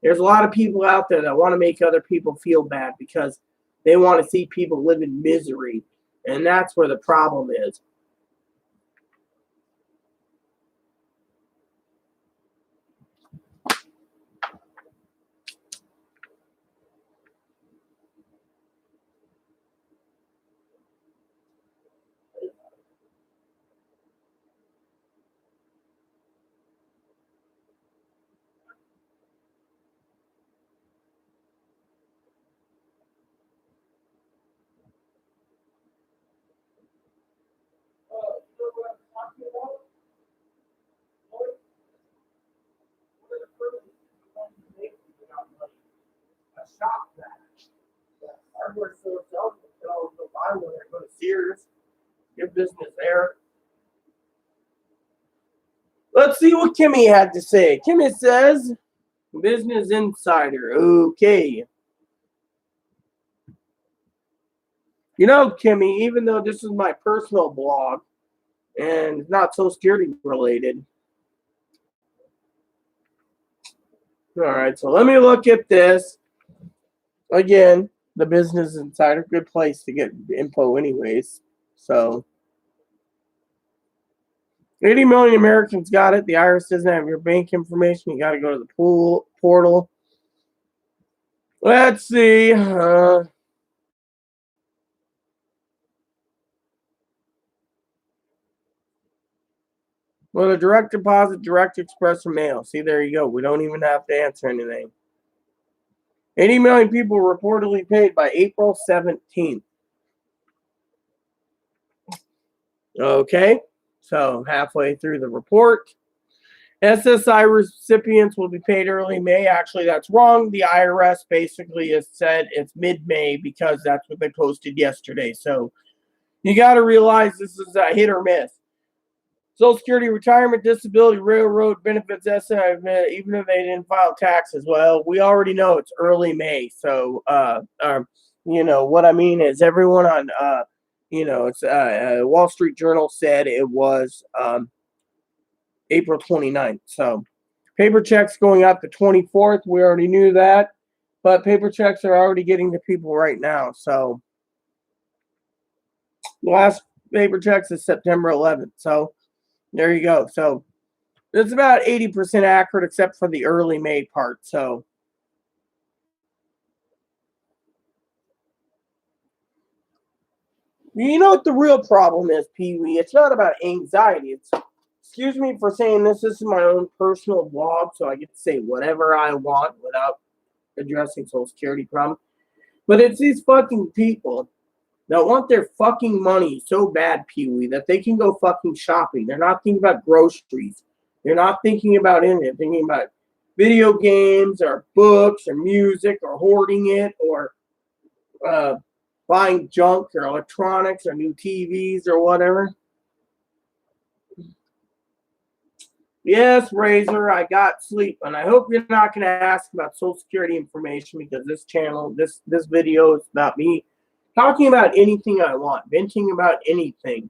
There's a lot of people out there that want to make other people feel bad because they want to see people live in misery. And that's where the problem is. Shop that. Hardware store sells it. Go buy one or go to Sears. Your business there. Let's see what Kimmy had to say. Kimmy says, Business Insider. Okay. Kimmy, even though this is my personal blog and it's not Social Security related. All right, so let me look at this. Again, the Business Insider, good place to get info anyways. So, 80 million Americans got it. The IRS doesn't have your bank information. You got to go to the portal. Let's see. Well, the direct deposit, direct express, or mail. See, there you go. We don't even have to answer anything. 80 million people reportedly paid by April 17th. Okay, so halfway through the report. SSI recipients will be paid early May. Actually, that's wrong. The IRS basically has said it's mid-May because that's what they posted yesterday. So you got to realize this is a hit or miss. Social Security, retirement, disability, railroad benefits, SSI, even if they didn't file taxes. Well, we already know it's early May. So, what I mean is everyone on, it's Wall Street Journal said it was April 29th. So, paper checks going out the 24th. We already knew that. But paper checks are already getting to people right now. So, the last paper checks is September 11th. So, there you go. So, it's about 80% accurate except for the early May part. So, you know what the real problem is, Pee Wee? It's not about anxiety. It's, excuse me for saying this. This is my own personal blog, so I get to say whatever I want without addressing Social Security problem. But it's these fucking people that want their fucking money so bad, Pee Wee, that they can go fucking shopping. They're not thinking about groceries. They're not thinking about anything. They're thinking about video games or books or music or hoarding it or buying junk or electronics or new TVs or whatever. Yes, Razor, I got sleep, and I hope you're not going to ask about Social Security information, because this channel, this video is about me talking about anything I want, venting about anything.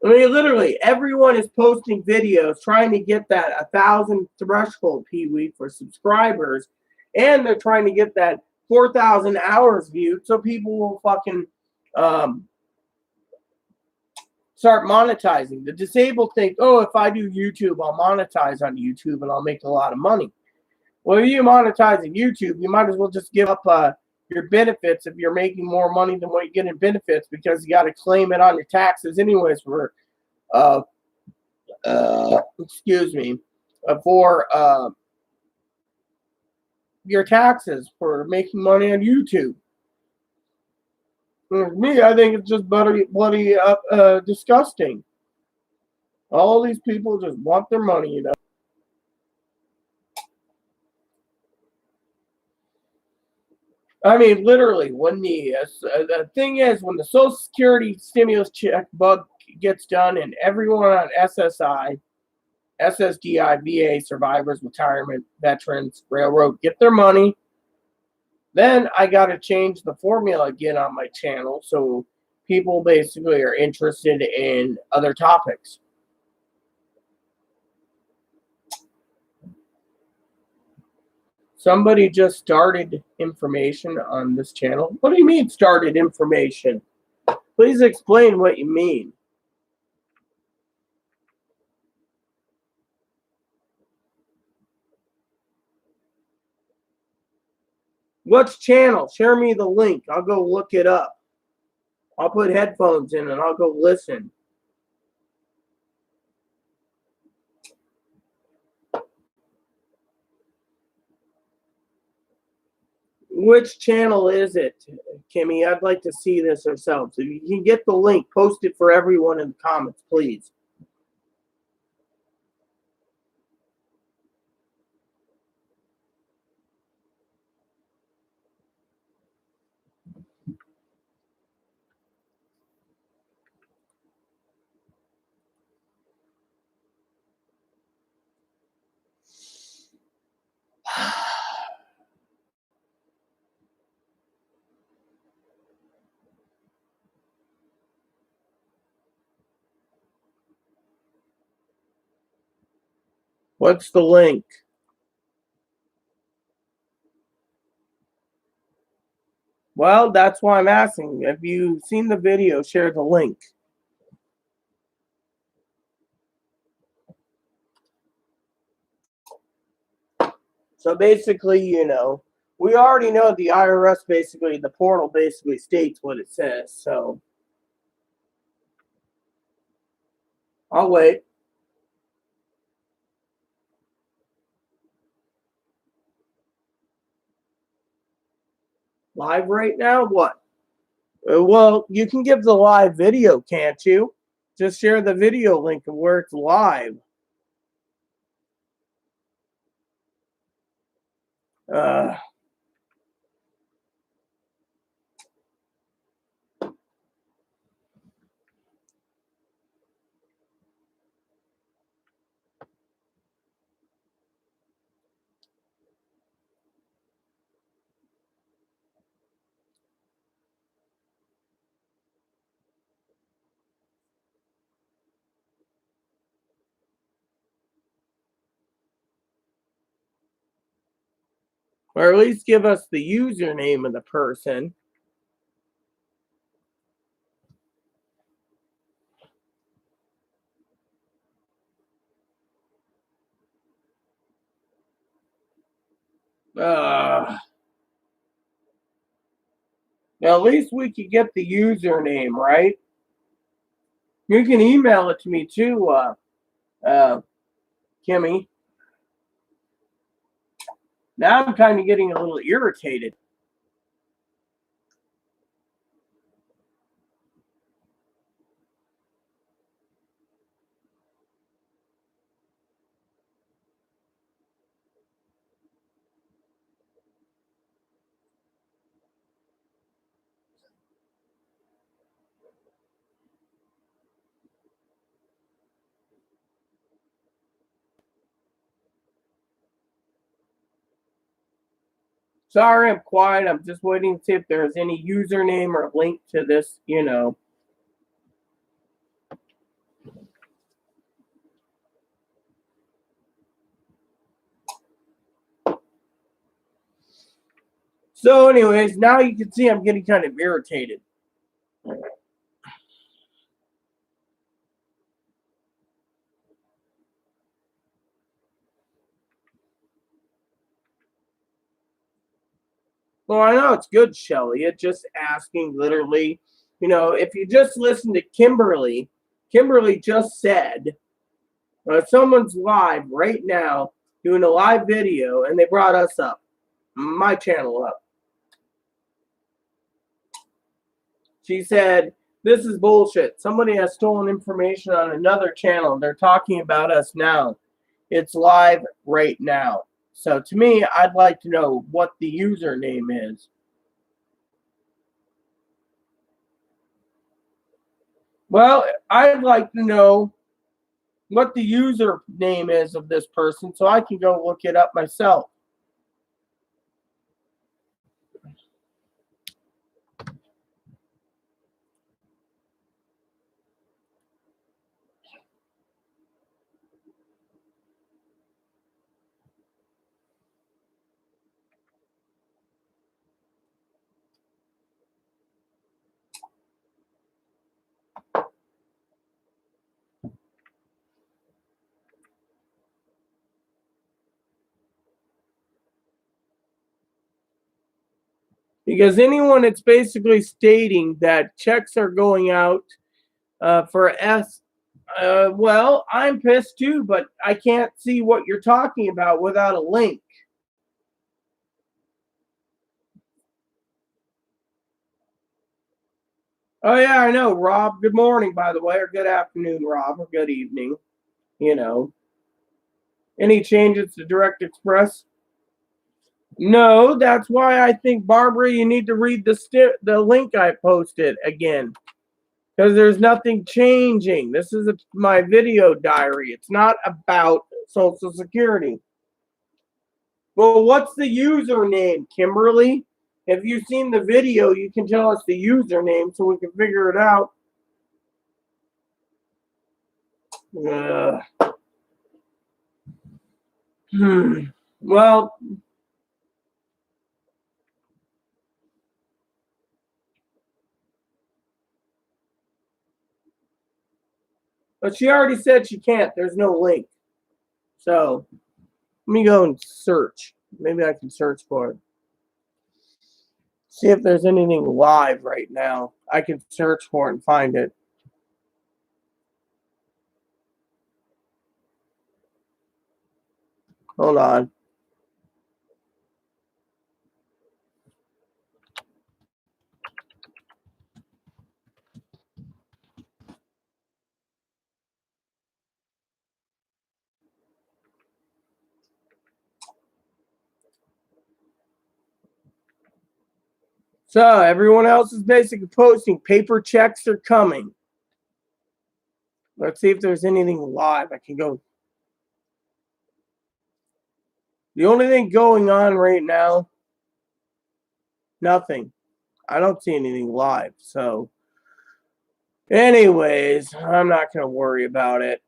I mean, literally, everyone is posting videos trying to get that 1,000 threshold, Pee-wee, for subscribers, and they're trying to get that 4,000 hours viewed, so people will fucking start monetizing. The disabled think, oh, if I do YouTube, I'll monetize on YouTube and I'll make a lot of money. Well, if you monetize on YouTube, you might as well just give up your benefits if you're making more money than what you get in benefits, because you got to claim it on your taxes anyways for, excuse me, for your taxes for making money on YouTube. For me, I think it's just bloody disgusting. All these people just want their money, you know. I mean, literally, when the thing is, when the Social Security stimulus check bug gets done and everyone on SSI, SSDI, VA, survivors, retirement, veterans, railroad get their money, then I got to change the formula again on my channel, so people basically are interested in other topics. Somebody just started information on this channel. What do you mean started information? Please explain what you mean. What's channel? Share me the link. I'll go look it up. I'll put headphones in and I'll go listen. Which channel is it, Kimmy? I'd like to see this ourselves. If you can get the link, post it for everyone in the comments, please. What's the link? Well, that's why I'm asking. If you've seen the video, share the link. So basically, you know, we already know the IRS basically, the portal basically states what it says. So I'll wait. Live right now? What? Well, you can give the live video, can't you? Just share the video link of where it's live. Or at least give us the username of the person. Now at least we could get the username, right? You can email it to me too, Kimmy. Now I'm kind of getting a little irritated. Sorry, I'm quiet. I'm just waiting to see if there's any username or link to this, So anyways, now you can see I'm getting kind of irritated. Well, I know it's good, Shelly. It's just asking literally, if you just listen to Kimberly, Kimberly just said, someone's live right now doing a live video and they brought us up, my channel up. She said, this is bullshit. Somebody has stolen information on another channel. They're talking about us now. It's live right now. So to me, I'd like to know what the username is. Well, I'd like to know what the username is of this person so I can go look it up myself. Because anyone that's basically stating that checks are going out for S, well, I'm pissed too, but I can't see what you're talking about without a link. Oh, yeah, I know, Rob. Good morning, by the way, or good afternoon, Rob, or good evening. Any changes to Direct Express? No, that's why I think, Barbara, you need to read the link I posted again. Because there's nothing changing. This is my video diary. It's not about Social Security. Well, what's the username, Kimberly? If you've seen the video, you can tell us the username so we can figure it out. Well, but she already said she can't. There's no link. So let me go and search. Maybe I can search for it. See if there's anything live right now. I can search for it and find it. Hold on. So everyone else is basically posting paper checks are coming. Let's see if there's anything live. I can go. The only thing going on right now, nothing. I don't see anything live. So anyways, I'm not going to worry about it.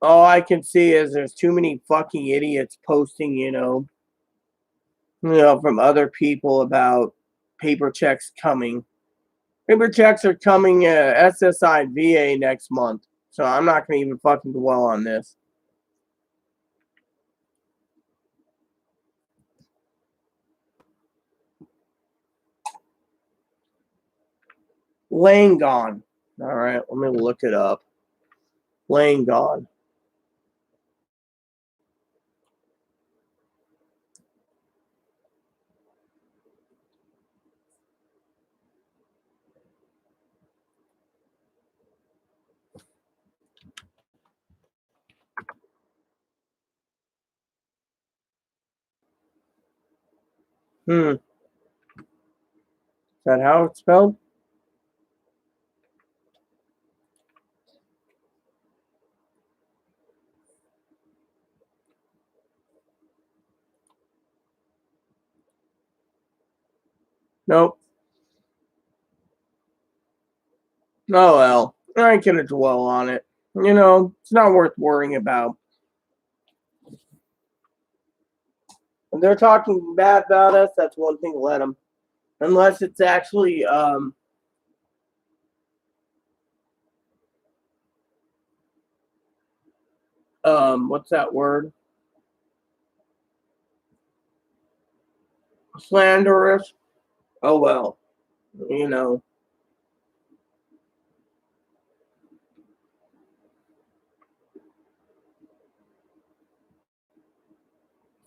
All I can see is there's too many fucking idiots posting, from other people about paper checks coming. Paper checks are coming SSI and VA next month. So I'm not going to even fucking dwell on this. Langon. All right, let me look it up. Langon. Is that how it's spelled? Nope. Oh well. I ain't gonna dwell on it. You know, it's not worth worrying about. If they're talking bad about us, that's one thing. Let them. Unless it's actually what's that word? Slanderous. Oh well. You know.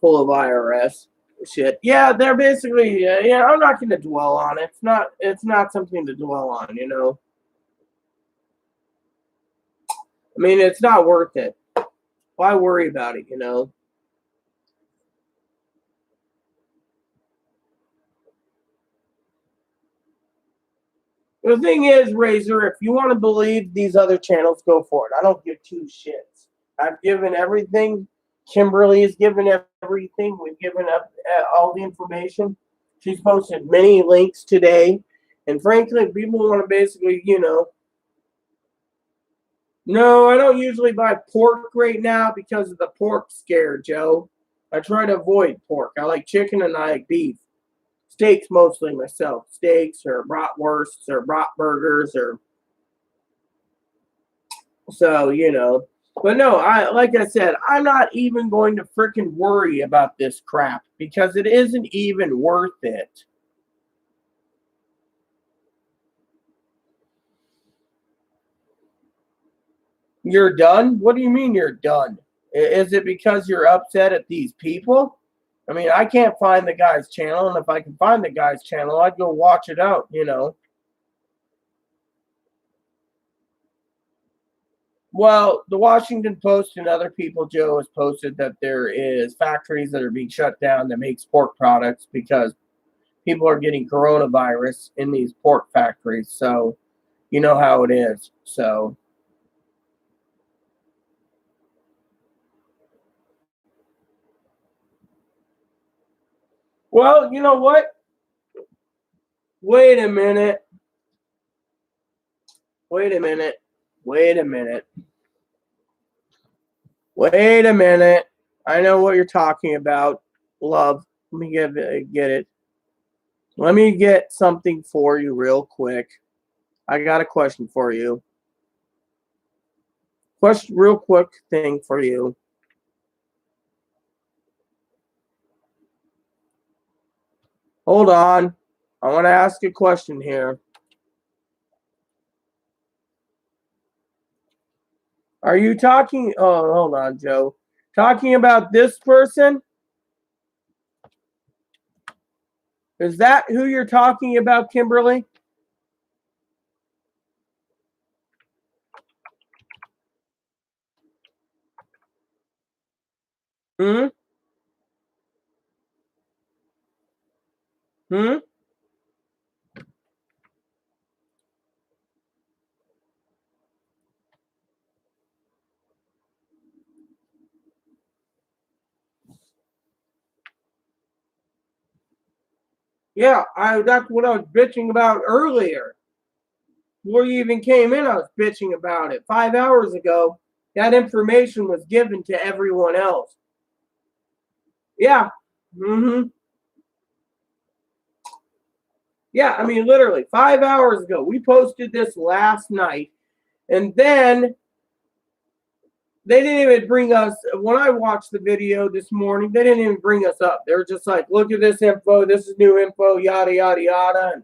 Full of IRS shit. Yeah, they're basically. Yeah, I'm not going to dwell on it. It's not. It's not something to dwell on. You know. I mean, it's not worth it. Why worry about it? You know. The thing is, Razor, if you want to believe these other channels, go for it. I don't give two shits. I've given everything. Kimberly has given everything. We've given up all the information. She's posted many links today. And frankly, people want to basically, you know. No, I don't usually buy pork right now because of the pork scare, Joe. I try to avoid pork. I like chicken and I like beef. Steaks mostly myself. Steaks or bratwursts or bratburgers or so, you know. But no, like I said, I'm not even going to freaking worry about this crap because it isn't even worth it. You're done? What do you mean you're done? Is it because you're upset at these people? I mean, I can't find the guy's channel, and if I can find the guy's channel, I'd go watch it out, you know. Well, the Washington Post and other people, Joe, has posted that there is factories that are being shut down that makes pork products because people are getting coronavirus in these pork factories. So you know how it is. So well, you know what? Wait a minute. Wait a minute. Wait a minute. Wait a minute. I know what you're talking about. Love. Let me get it. Let me get something for you real quick. I got a question for you. Question, real quick thing for you. Hold on. I want to ask a question here. Are you talking? Oh, hold on, Joe. Talking about this person? Is that who you're talking about, Kimberly? Hmm? Hmm? Yeah, that's what I was bitching about earlier. Before you even came in, I was bitching about it. 5 hours ago, that information was given to everyone else. Yeah. Mm-hmm. Yeah, I mean, literally 5 hours ago. We posted this last night. And then they didn't even bring us, when I watched the video this morning, they didn't even bring us up. They were just like, look at this info. This is new info, yada, yada, yada.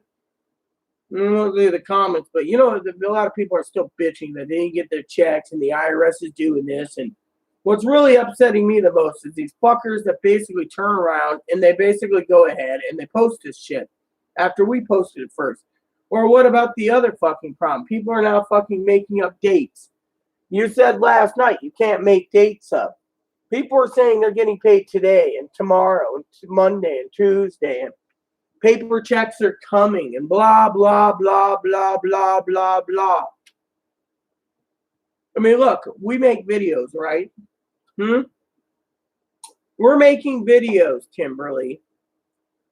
And look at the comments. But, you know, a lot of people are still bitching that they didn't get their checks and the IRS is doing this. And what's really upsetting me the most is these fuckers that basically turn around and they basically go ahead and they post this shit after we posted it first. Or what about the other fucking problem? People are now fucking making up dates. You said last night you can't make dates up. People are saying they're getting paid today and tomorrow and Monday and Tuesday and paper checks are coming and blah, blah, blah, blah, blah, blah, blah. I mean, look, we make videos, right? We're making videos, Kimberly.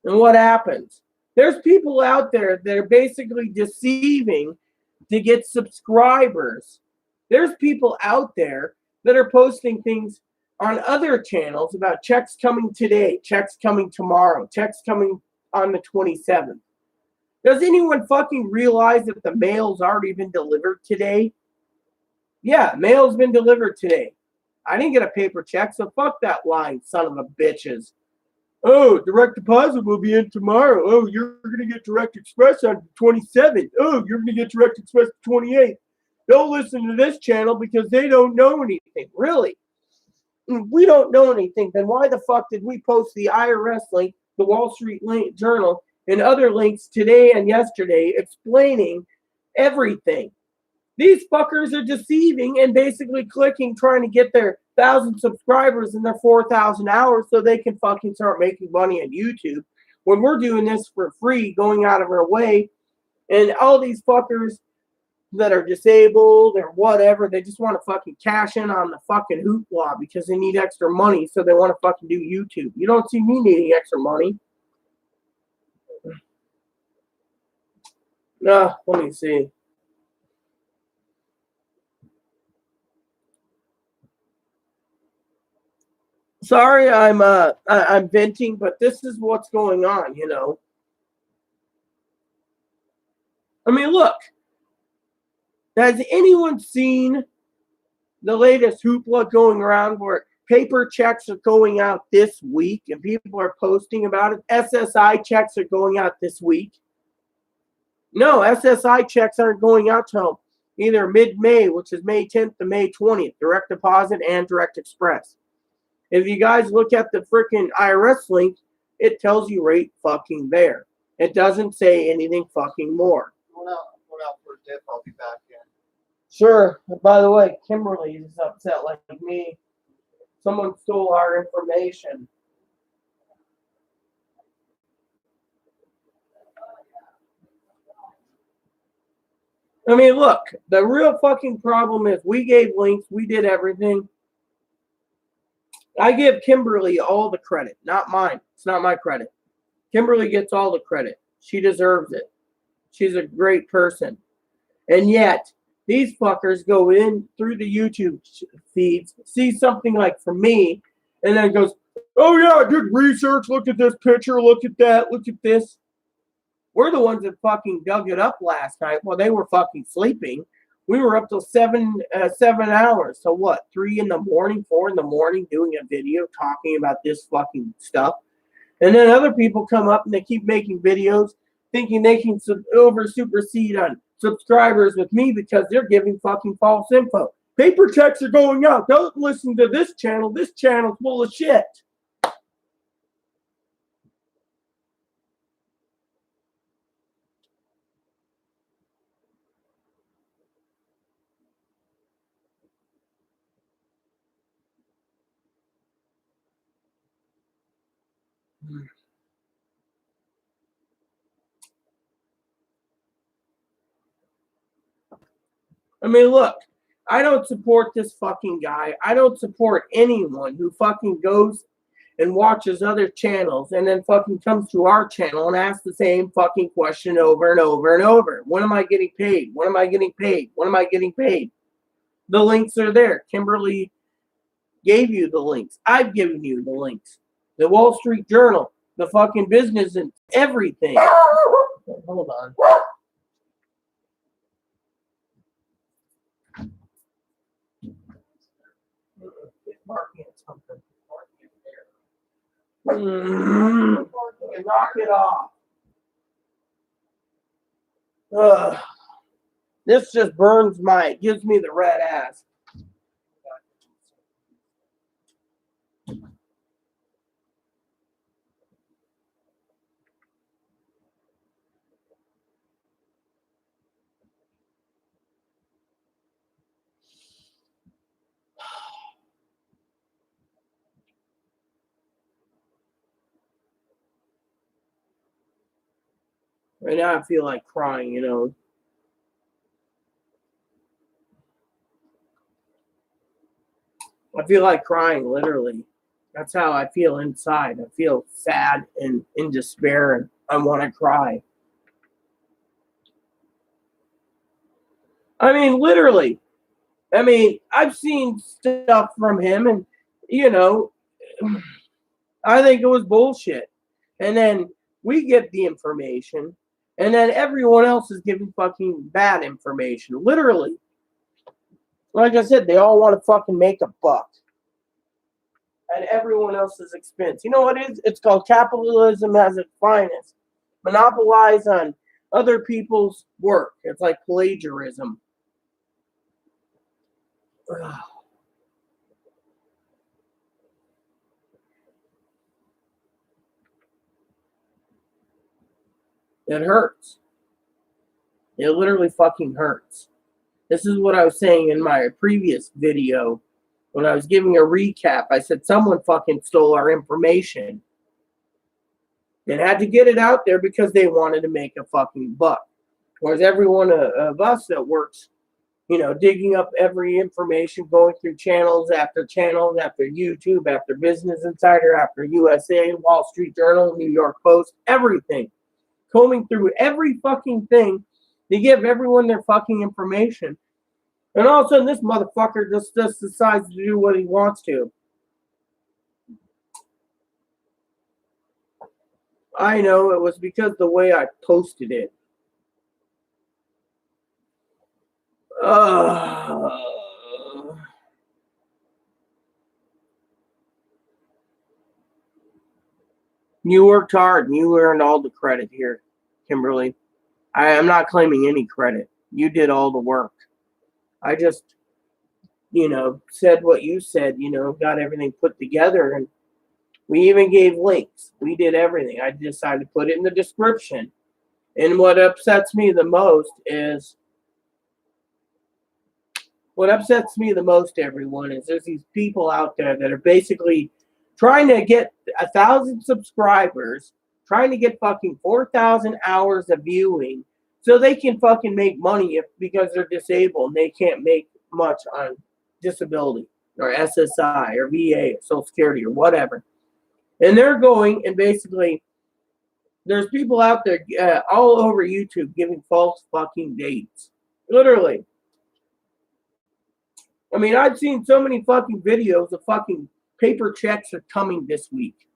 And what happens? There's people out there that are basically deceiving to get subscribers. There's people out there that are posting things on other channels about checks coming today, checks coming tomorrow, checks coming on the 27th. Does anyone fucking realize that the mail's already been delivered today? Yeah, mail's been delivered today. I didn't get a paper check, so fuck that lying son of a bitches. Oh, direct deposit will be in tomorrow. Oh, you're going to get direct express on the 27th. Oh, you're going to get direct express the 28th. Don't listen to this channel because they don't know anything. Really? If we don't know anything, then why the fuck did we post the IRS link, the Wall Street Journal, and other links today and yesterday explaining everything? These fuckers are deceiving and basically clicking, trying to get their 1,000 subscribers and their 4,000 hours so they can fucking start making money on YouTube. When we're doing this for free, going out of our way, and all these fuckers that are disabled or whatever, they just want to fucking cash in on the fucking hoopla because they need extra money, so they want to fucking do YouTube. You don't see me needing extra money. No, let me see. Sorry, I'm venting, but this is what's going on, you know. I mean, look. Has anyone seen the latest hoopla going around where paper checks are going out this week and people are posting about it? SSI checks are going out this week. No, SSI checks aren't going out till either mid-May, which is May 10th to May 20th, direct deposit and direct express. If you guys look at the freaking IRS link, it tells you right fucking there. It doesn't say anything fucking more. Going out for a dip. I'll be back in. Sure. By the way, Kimberly is upset like me. Someone stole our information. I mean, look, the real fucking problem is we gave links, we did everything. I give Kimberly all the credit, not mine. It's not my credit. Kimberly gets all the credit. She deserves it. She's a great person. And yet, these fuckers go in through the YouTube feeds, see something like for me, and then goes, oh yeah, I did research, look at this picture, look at that, look at this. We're the ones that fucking dug it up last night while they were fucking sleeping. We were up till 7 hours. So what, 3 in the morning, 4 in the morning doing a video talking about this fucking stuff. And then other people come up and they keep making videos thinking they can supersede on subscribers with me because they're giving fucking false info. Paper checks are going out. Don't listen to this channel. This channel's full of shit. I mean, look, I don't support this fucking guy. I don't support anyone who fucking goes and watches other channels and then fucking comes to our channel and asks the same fucking question over and over and over. When am I getting paid? When am I getting paid? When am I getting paid? The links are there. Kimberly gave you the links. I've given you the links. The Wall Street Journal, the fucking business and everything. Hold on. Marking something. Knock it off. This just burns it gives me the red ass. Right now I feel like crying, you know. I feel like crying, literally. That's how I feel inside. I feel sad and in despair, and I want to cry. I mean, literally. I mean, I've seen stuff from him, and you know, I think it was bullshit. And then we get the information, and then everyone else is giving fucking bad information. Literally. Like I said, they all want to fucking make a buck at everyone else's expense. You know what it is? It's called capitalism at its finest. Monopolize on other people's work. It's like plagiarism. Ugh. It hurts. It literally fucking hurts. This is what I was saying in my previous video when I was giving a recap. I said someone fucking stole our information and had to get it out there because they wanted to make a fucking buck. Whereas every one of us that works, digging up every information, going through channels after YouTube, after Business Insider, after USA, Wall Street Journal, New York Post, everything. Combing through every fucking thing to give everyone their fucking information. And all of a sudden, this motherfucker just decides to do what he wants to. I know it was because the way I posted it. You worked hard and you earned all the credit here, Kimberly. I am not claiming any credit. You did all the work. I just, said what you said, got everything put together, and we even gave links. We did everything. I decided to put it in the description. And what upsets me the most, everyone, is there's these people out there that are basically trying to get 1,000 subscribers, trying to get fucking 4,000 hours of viewing so they can fucking make money because they're disabled and they can't make much on disability or SSI or VA or Social Security or whatever. And they're going and basically there's people out there all over YouTube giving false fucking dates. Literally. I mean, I've seen so many fucking videos of fucking paper checks are coming this week.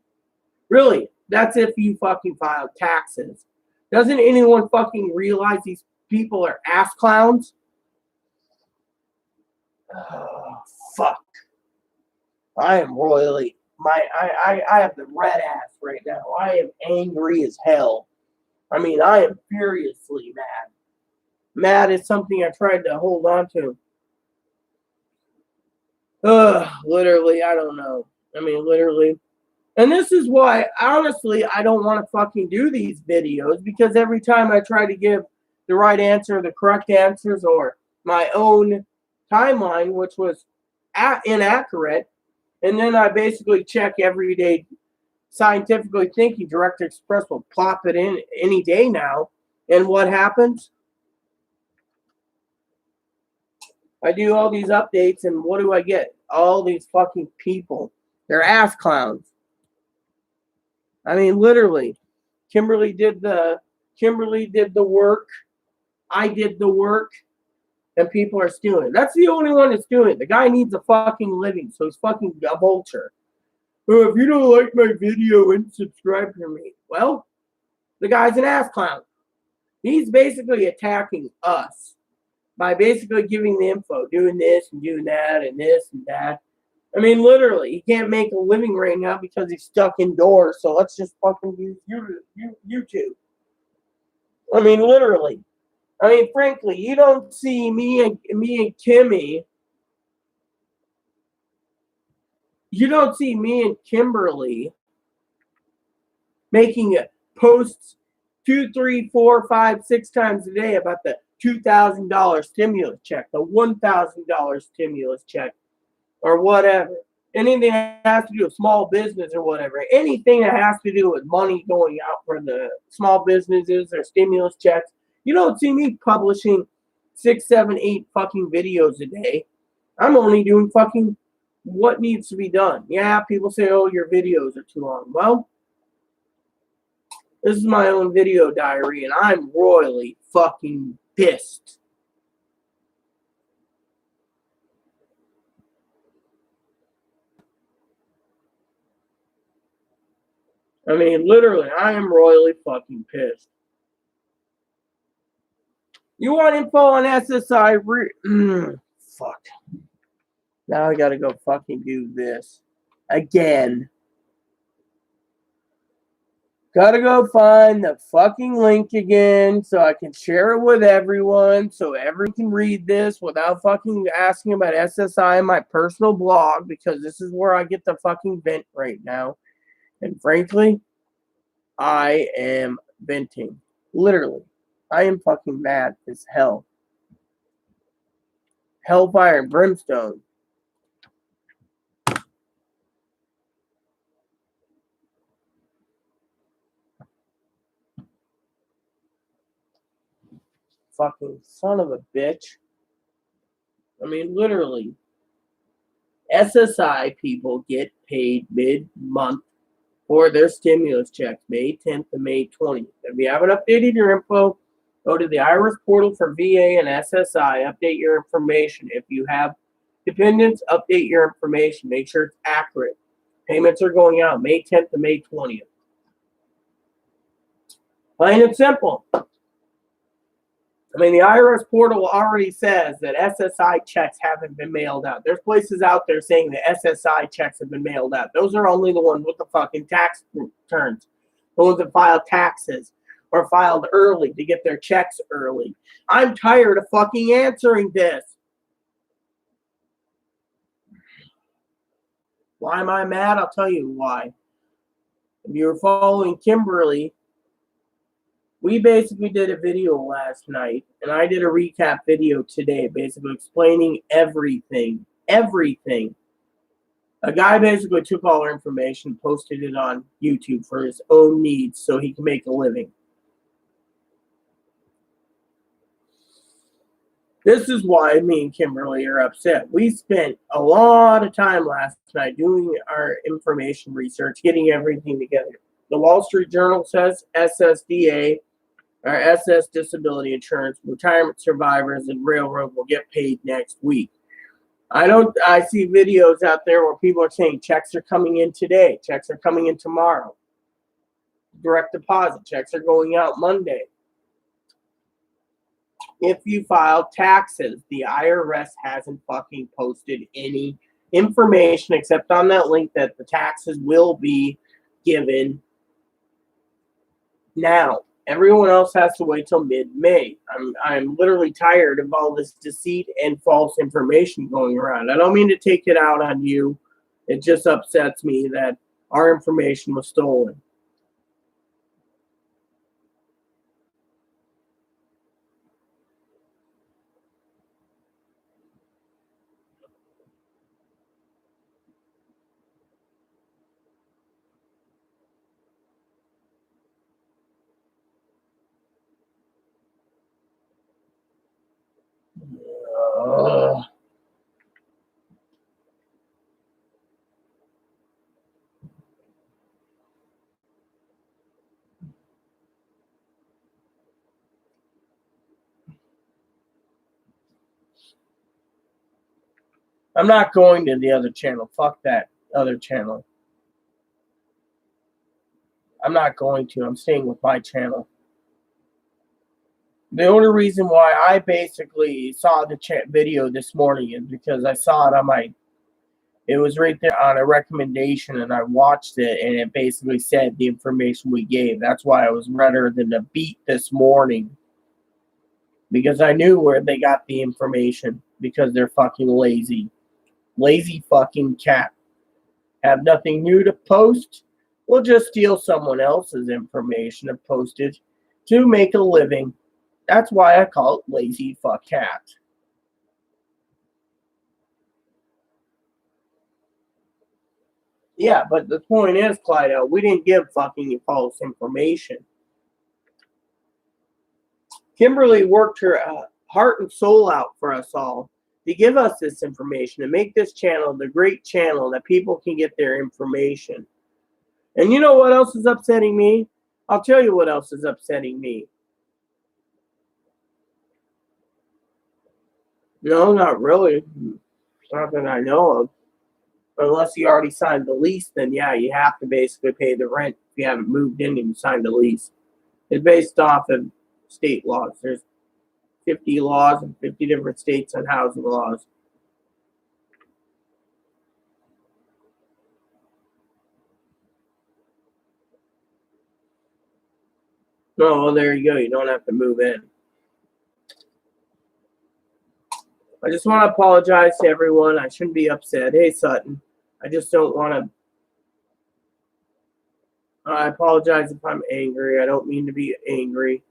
Really, that's if you fucking file taxes. Doesn't anyone fucking realize these people are ass clowns? Oh, fuck. I am royally, I have the red ass right now. I am angry as hell. I mean, I am furiously mad. Mad is something I tried to hold on to. Literally, I don't know. I mean, literally. And this is why, honestly, I don't want to fucking do these videos, because every time I try to give the right answer, the correct answers, or my own timeline, which was inaccurate, and then I basically check everyday scientifically thinking, Direct Express will plop it in any day now. And what happens? I do all these updates, and what do I get? All these fucking people. They're ass clowns. I mean, literally. Kimberly did the work. I did the work. And people are stealing. That's the only one that's doing it. The guy needs a fucking living, so he's fucking a vulture. Oh, if you don't like my video, unsubscribe to me. Well, the guy's an ass clown. He's basically attacking us by basically giving the info, doing this and doing that and this and that. I mean, literally, he can't make a living right now because he's stuck indoors. So let's just fucking use YouTube. I mean, literally. I mean, frankly, you don't see me and Kimmy. You don't see me and Kimberly making posts 2, 3, 4, 5, 6 times a day about the $2,000 stimulus check, the $1,000 stimulus check, or whatever. Anything that has to do with small business or whatever. Anything that has to do with money going out for the small businesses or stimulus checks. You don't see me publishing 6, 7, 8 fucking videos a day. I'm only doing fucking what needs to be done? Yeah, people say, oh, your videos are too long. Well, this is my own video diary, and I'm royally fucking pissed. I mean, literally, I am royally fucking pissed. You want info on SSI? Fuck. Now I gotta go fucking do this. Again. Gotta go find the fucking link again so I can share it with everyone so everyone can read this without fucking asking about SSI in my personal blog, because this is where I get the fucking vent right now. And frankly, I am venting. Literally. I am fucking mad as hell. Hellfire and brimstone. Fucking son of a bitch. I mean, literally. SSI people get paid mid-month for their stimulus checks, May 10th to May 20th. If you haven't updated your info, go to the IRS portal for VA and SSI. Update your information. If you have dependents, update your information. Make sure it's accurate. Payments are going out May 10th to May 20th. Plain and simple. I mean, the IRS portal already says that SSI checks haven't been mailed out. There's places out there saying that SSI checks have been mailed out. Those are only the ones with the fucking tax returns. The ones that file taxes or filed early to get their checks early. I'm tired of fucking answering this. Why am I mad? I'll tell you why. If you were following Kimberly, we basically did a video last night, and I did a recap video today, basically explaining everything. Everything. A guy basically took all our information, posted it on YouTube for his own needs so he can make a living. This is why me and Kimberly are upset. We spent a lot of time last night doing our information research, getting everything together. The Wall Street Journal says SSDA, or SS disability insurance, retirement survivors and railroad will get paid next week. I see videos out there where people are saying checks are coming in today, checks are coming in tomorrow. Direct deposit checks are going out Monday. If you file taxes, the IRS hasn't fucking posted any information except on that link that the taxes will be given now. Everyone else has to wait till mid-May. I'm literally tired of all this deceit and false information going around. I don't mean to take it out on you. It just upsets me that our information was stolen. I'm not going to the other channel. Fuck that other channel. I'm not going to. I'm staying with my channel. The only reason why I basically saw the video this morning is because I saw it on my, it was right there on a recommendation, and I watched it, and it basically said the information we gave. That's why I was redder than a beet this morning. Because I knew where they got the information. Because they're fucking lazy. Lazy fucking cat. Have nothing new to post? We'll just steal someone else's information and post it to make a living. That's why I call it lazy fuck cat. Yeah, but the point is, Clydo, we didn't give fucking false information. Kimberly worked her heart and soul out for us all to give us this information and make this channel the great channel that people can get their information. And you know what else is upsetting me? I'll tell you what else is upsetting me. No, not really. Not that I know of. Unless you already signed the lease, then yeah, you have to basically pay the rent if you haven't moved in and you signed the lease. It's based off of state laws. There's 50 laws in 50 different states on housing laws. Oh, well, there you go. You don't have to move in. I just want to apologize to everyone. I shouldn't be upset. Hey, Sutton. I just don't want to. I apologize if I'm angry. I don't mean to be angry.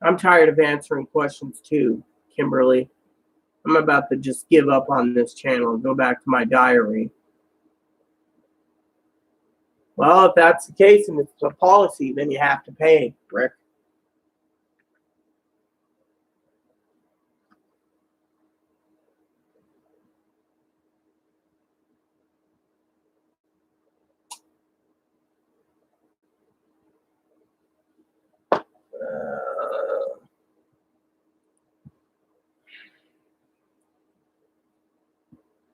I'm tired of answering questions too, Kimberly. I'm about to just give up on this channel and go back to my diary. Well, if that's the case and it's a policy, then you have to pay, Rick.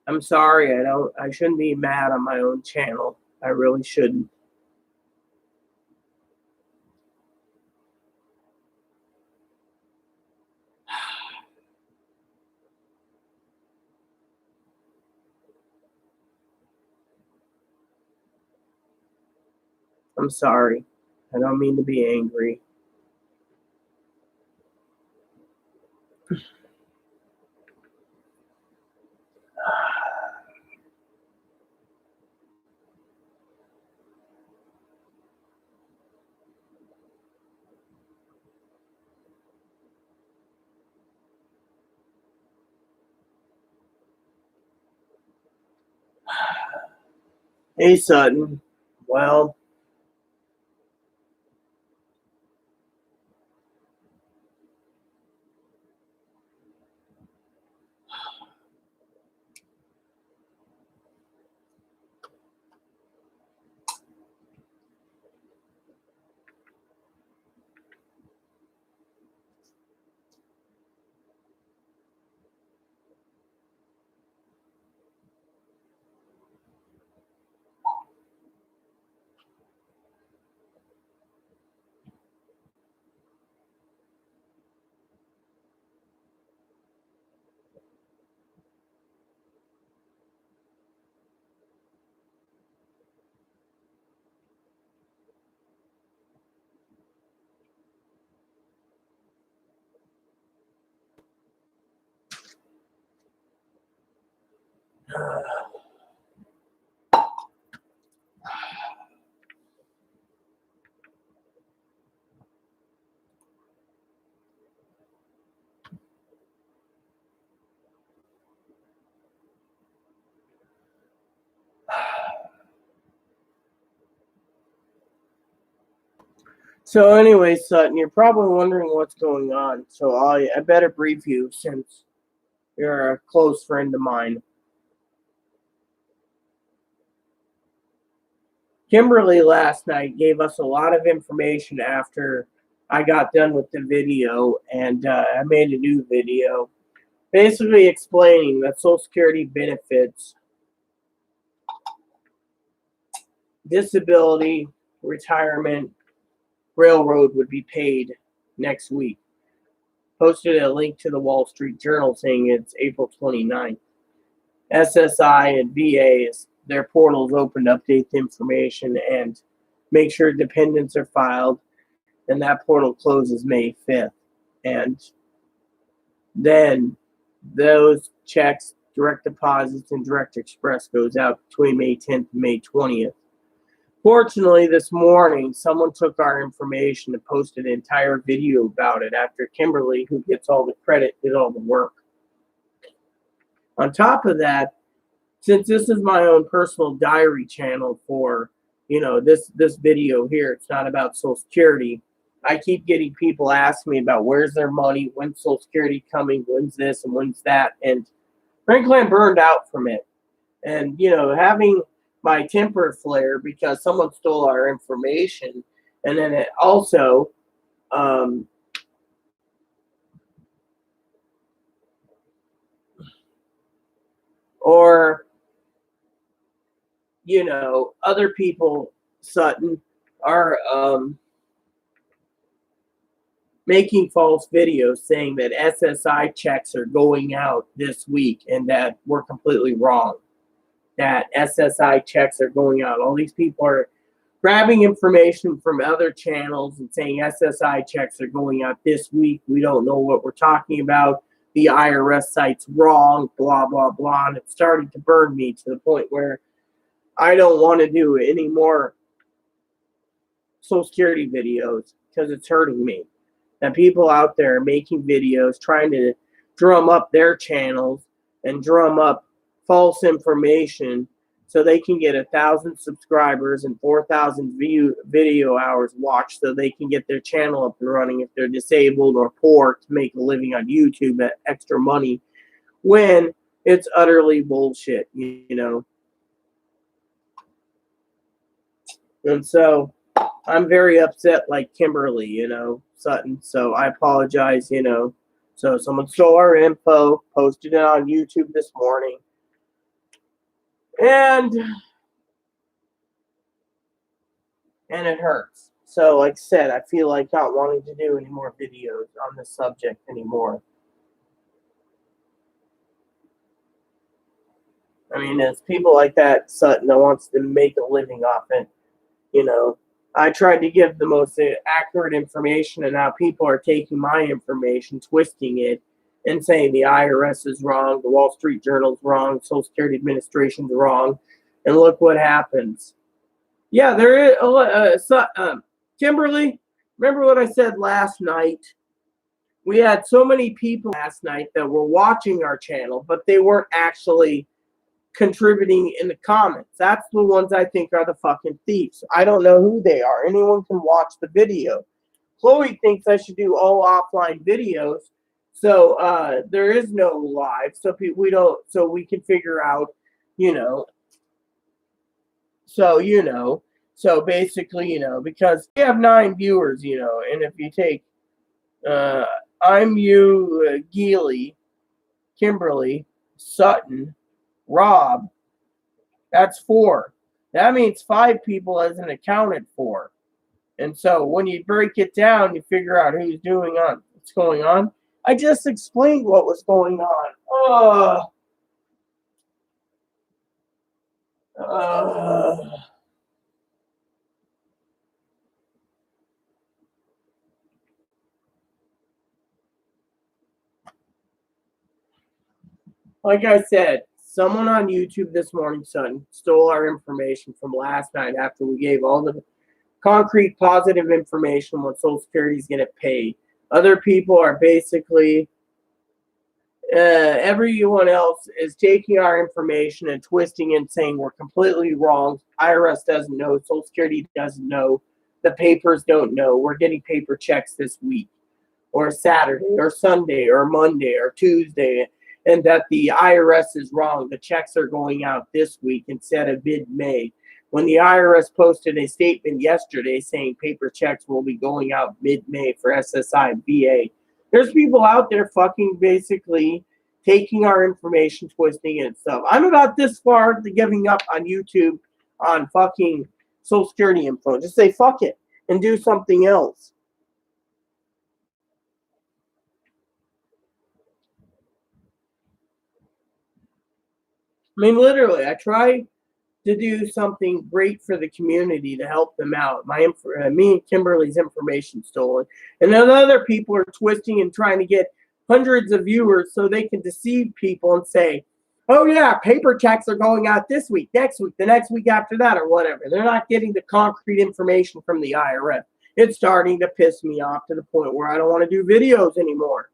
I'm sorry. I shouldn't be mad on my own channel. I really shouldn't. I'm sorry. I don't mean to be angry. Hey, Sutton. Well, so anyway, Sutton, you're probably wondering what's going on. So I better brief you since you're a close friend of mine. Kimberly last night gave us a lot of information after I got done with the video, and I made a new video basically explaining that Social Security benefits, disability, retirement, railroad would be paid next week. Posted a link to the Wall Street Journal saying it's April 29th. SSI and VA, their portals open to update the information and make sure dependents are filed, and that portal closes May 5th. And then those checks, direct deposits, and direct express goes out between May 10th and May 20th. Fortunately, this morning, someone took our information and posted an entire video about it after Kimberly, who gets all the credit, did all the work. On top of that, since this is my own personal diary channel for, this video here, it's not about Social Security. I keep getting people asking me about where's their money, when's Social Security coming, when's this and when's that, and frankly, I'm burned out from it. And having my temper flare because someone stole our information, and then it also, or other people, Sutton, are making false videos saying that SSI checks are going out this week and that we're completely wrong. That SSI checks are going out. All these people are grabbing information from other channels and saying SSI checks are going out this week. We don't know what we're talking about. The IRS site's wrong, blah, blah, blah. And it's starting to burn me to the point where I don't want to do any more Social Security videos because it's hurting me. And people out there making videos trying to drum up their channels and drum up false information so they can get 1,000 subscribers and 4,000 video hours watched so they can get their channel up and running if they're disabled or poor to make a living on YouTube at extra money, when it's utterly bullshit, And so I'm very upset, like Kimberly, Sutton. So I apologize, So someone stole our info, posted it on YouTube this morning. And it hurts. So like I said, I feel like not wanting to do any more videos on this subject anymore. I mean, it's people like that, Sutton, that wants to make a living off it. I tried to give the most accurate information, and now people are taking my information, twisting it, and saying the IRS is wrong, the Wall Street Journal is wrong, Social Security Administration is wrong, and look what happens. Yeah, there is. Kimberly, remember what I said last night? We had so many people last night that were watching our channel, but they weren't actually contributing in the comments. That's the ones I think are the fucking thieves. I don't know who they are. Anyone can watch the video. Chloe thinks I should do all offline videos, so there is no live, so we can figure out, so basically, because we have 9 viewers, and if you take, I'm you, Geely, Kimberly, Sutton, Rob, that's 4. That means 5 people isn't accounted for. And so when you break it down, you figure out who's what's going on. I just explained what was going on. Like I said, someone on YouTube this morning, Sutton, stole our information from last night after we gave all the concrete positive information what Social Security is going to pay. Other people are basically, everyone else is taking our information and twisting it and saying we're completely wrong. IRS doesn't know. Social Security doesn't know. The papers don't know. We're getting paper checks this week, or Saturday, or Sunday, or Monday, or Tuesday, and that the IRS is wrong. The checks are going out this week instead of mid-May. When the IRS posted a statement yesterday saying paper checks will be going out mid-May for SSI and VA, there's people out there fucking basically taking our information, twisting it and stuff. I'm about this far to giving up on YouTube on fucking Social Security info. Just say fuck it and do something else. I mean, literally, I try to do something great for the community to help them out. Me and Kimberly's information stolen, and then other people are twisting and trying to get hundreds of viewers so they can deceive people and say, "Oh yeah, paper checks are going out this week, next week, the next week after that, or whatever." They're not getting the concrete information from the IRS. It's starting to piss me off to the point where I don't want to do videos anymore.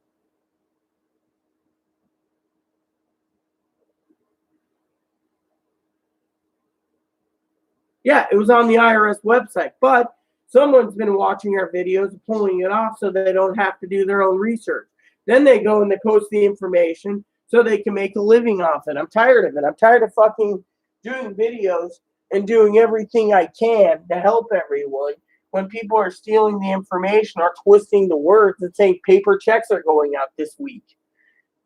Yeah, it was on the IRS website, but someone's been watching our videos, pulling it off so they don't have to do their own research. Then they go and they post the information so they can make a living off it. I'm tired of it. I'm tired of fucking doing videos and doing everything I can to help everyone when people are stealing the information or twisting the words and saying paper checks are going out this week.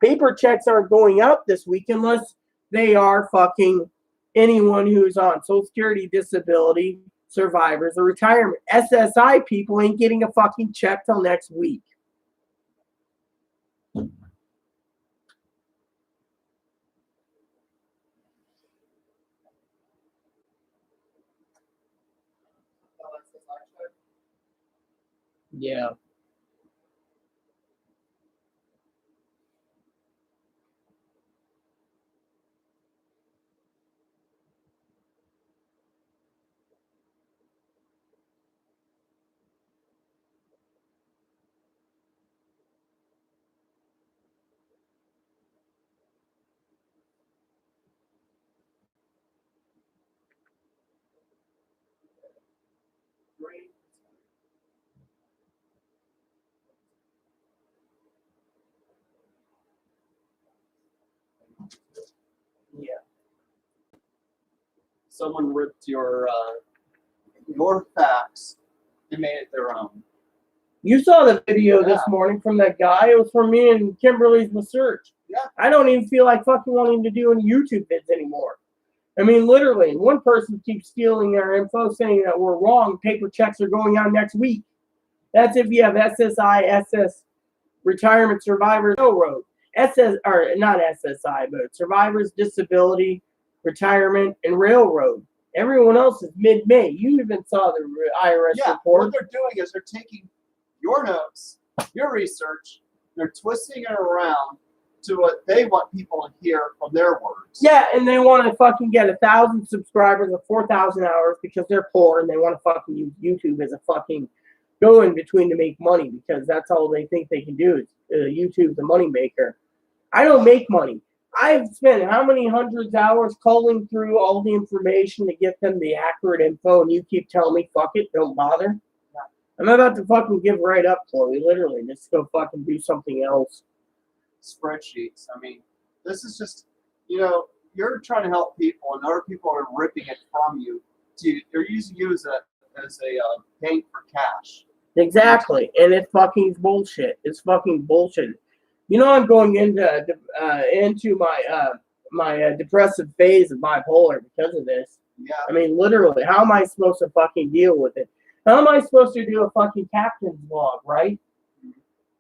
Paper checks aren't going out this week unless they are fucking anyone who's on Social Security, disability, survivors, or retirement. SSI people ain't getting a fucking check till next week. Yeah. Yeah. Someone ripped your facts and made it their own. You saw the video this morning from that guy. It was from me and Kimberly's research. Yeah. I don't even feel like fucking wanting to do any YouTube vids anymore. I mean, literally, one person keeps stealing our info, saying that we're wrong. Paper checks are going out next week. That's if you have SSI, SS, retirement survivors, railroad, SS, or not SSI, but survivors, disability, retirement, and railroad. Everyone else is mid-May. You even saw the IRS report. What they're doing is they're taking your notes, your research, they're twisting it around to what they want people to hear from their words. Yeah, and they want to fucking get 1,000 subscribers with 4,000 hours because they're poor and they want to fucking use YouTube as a fucking go in between to make money because that's all they think they can do. Is YouTube's a money maker. I don't make money. I've spent how many hundreds of hours calling through all the information to get them the accurate info, and you keep telling me, fuck it, don't bother? I'm about to fucking give right up, Chloe, literally. Just go fucking do something else. Spreadsheets. I mean, this is just, you're trying to help people, and other people are ripping it from you. They're using you as a bank for cash. Exactly, and it's fucking bullshit. It's fucking bullshit. I'm going into my depressive phase of bipolar because of this. Yeah. I mean, literally, how am I supposed to fucking deal with it? How am I supposed to do a fucking captain's blog, right?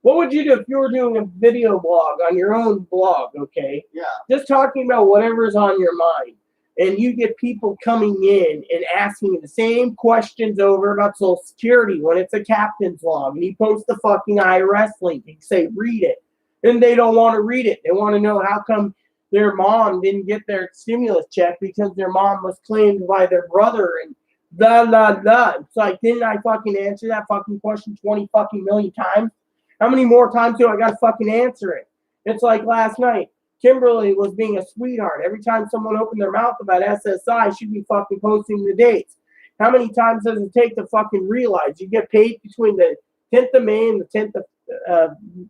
What would you do if you were doing a video blog on your own blog, okay? Yeah. Just talking about whatever's on your mind. And you get people coming in and asking the same questions over about Social Security when it's a captain's log. And you post the fucking IRS link and say, read it. And they don't want to read it. They want to know how come their mom didn't get their stimulus check because their mom was claimed by their brother and blah, blah, blah. It's like, didn't I fucking answer that fucking question 20 fucking million times? How many more times do I got to fucking answer it? It's like last night. Kimberly was being a sweetheart. Every time someone opened their mouth about SSI, she'd be fucking posting the dates. How many times does it take to fucking realize you get paid between the 10th of May and the 10th of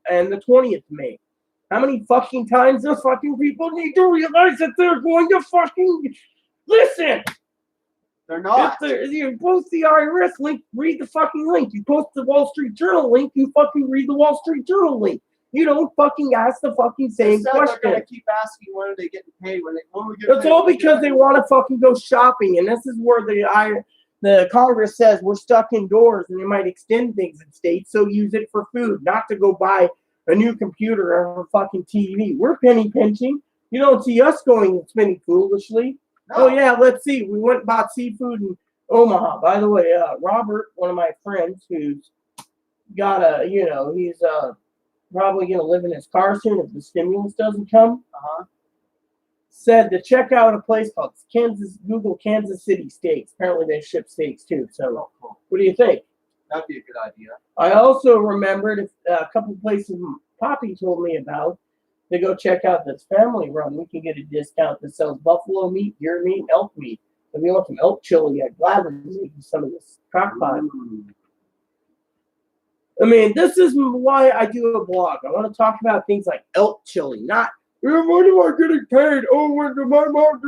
and the 20th of May? How many fucking times those fucking people need to realize that they're going to fucking listen? They're not. If you post the IRS link, read the fucking link. You post the Wall Street Journal link, you fucking read the Wall Street Journal link. You don't fucking ask the fucking same question. They're gonna keep asking when are they getting paid? When we get It's paid? all because they want to fucking go shopping, and this is where the Congress says we're stuck indoors, and they might extend things in states, so use it for food, not to go buy a new computer or a fucking TV. We're penny pinching. You don't see us going and spending foolishly. No. Oh yeah, let's see. We went and bought seafood in Omaha. By the way, Robert, one of my friends, who's got he's probably going to live in his car soon if the stimulus doesn't come, said to check out a place called Google Kansas City Steaks. Apparently they ship steaks too. So what do you think? That'd be a good idea. I also remembered a couple of places Poppy told me about to go check out that's family run. We can get a discount that sells buffalo meat, deer meat, elk meat. If you want some elk chili, I'd gladly make you some of this crock pot. I mean, this is why I do a blog. I want to talk about things like elk chili, not when am I getting paid? Oh, when my mom?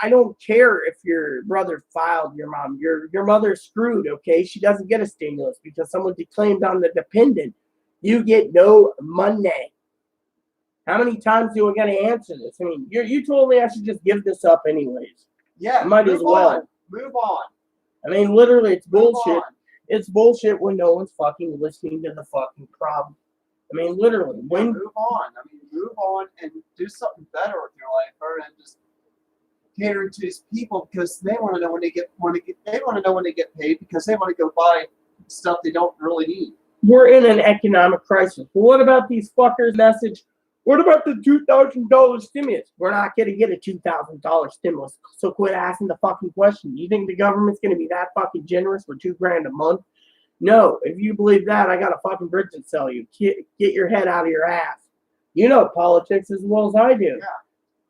I don't care if your brother filed your mom. Your mother's screwed. Okay, she doesn't get a stimulus because someone declaimed on the dependent. You get no money. How many times do I got to answer this? I mean, you told me I should just give this up anyways. Yeah, might as well. On. Move on. I mean, literally, it's bullshit. It's bullshit when no one's fucking listening to the fucking problem. I mean, literally. Move on. I mean, move on and do something better with your life, rather than just catering to these people because they want to know when they get paid because they want to go buy stuff they don't really need. We're in an economic crisis. But what about these fuckers' message? What about the $2,000 stimulus? We're not going to get a $2,000 stimulus. So quit asking the fucking question. You think the government's going to be that fucking generous for $2,000 a month? No. If you believe that, I got a fucking bridge to sell you. Get your head out of your ass. You know politics as well as I do. Yeah.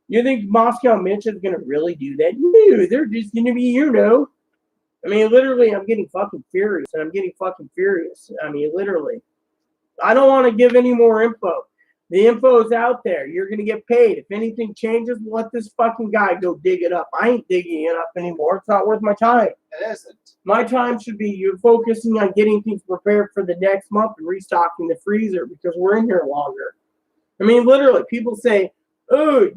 You think Moscow Mitch is going to really do that? No, they're just going to be, I mean, literally, I'm getting fucking furious. And I'm getting fucking furious. I mean, literally. I don't want to give any more info. The info is out there. You're going to get paid. If anything changes, let this fucking guy go dig it up. I ain't digging it up anymore. It's not worth my time. It isn't. My time should be you focusing on getting things prepared for the next month and restocking the freezer because we're in here longer. I mean, literally, people say, oh,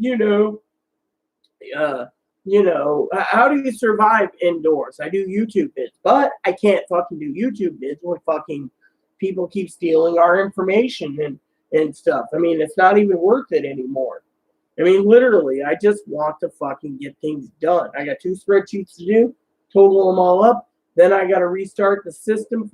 how do you survive indoors? I do YouTube vids, but I can't fucking do YouTube vids when fucking people keep stealing our information and stuff. I mean, it's not even worth it anymore. I mean, literally, I just want to fucking get things done. I got 2 spreadsheets to do, total them all up. Then I got to restart the system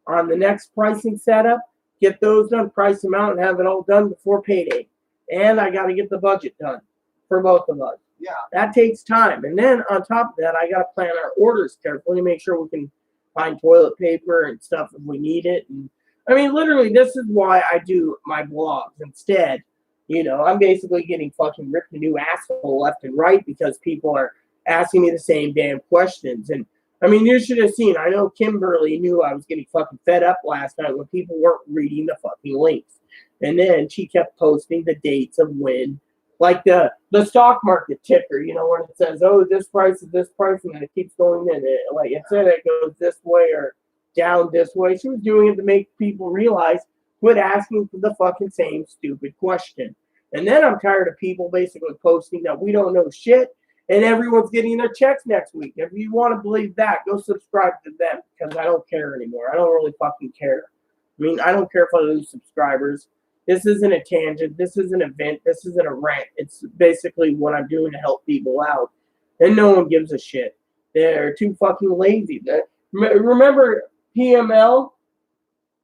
on the next pricing setup, get those done, price them out, and have it all done before payday. And I got to get the budget done for both of us. Yeah. That takes time. And then on top of that, I got to plan our orders carefully, make sure we can find toilet paper and stuff if we need it. And I mean, literally, this is why I do my blogs instead. I'm basically getting fucking ripped a new asshole left and right because people are asking me the same damn questions. And I mean, you should have seen. I know Kimberly knew I was getting fucking fed up last night when people weren't reading the fucking links. And then she kept posting the dates of when, like the stock market ticker, when it says, oh, this price is this price, and then it keeps going in. Like it said it goes this way or down this way. She was doing it to make people realize, quit asking for the fucking same stupid question. And then I'm tired of people basically posting that we don't know shit and everyone's getting their checks next week. If you want to believe that, go subscribe to them because I don't care anymore. I don't really fucking care. I mean, I don't care if I lose subscribers. This isn't a tangent. This isn't an event. This isn't a rant. It's basically what I'm doing to help people out. And no one gives a shit. They're too fucking lazy. Remember PML?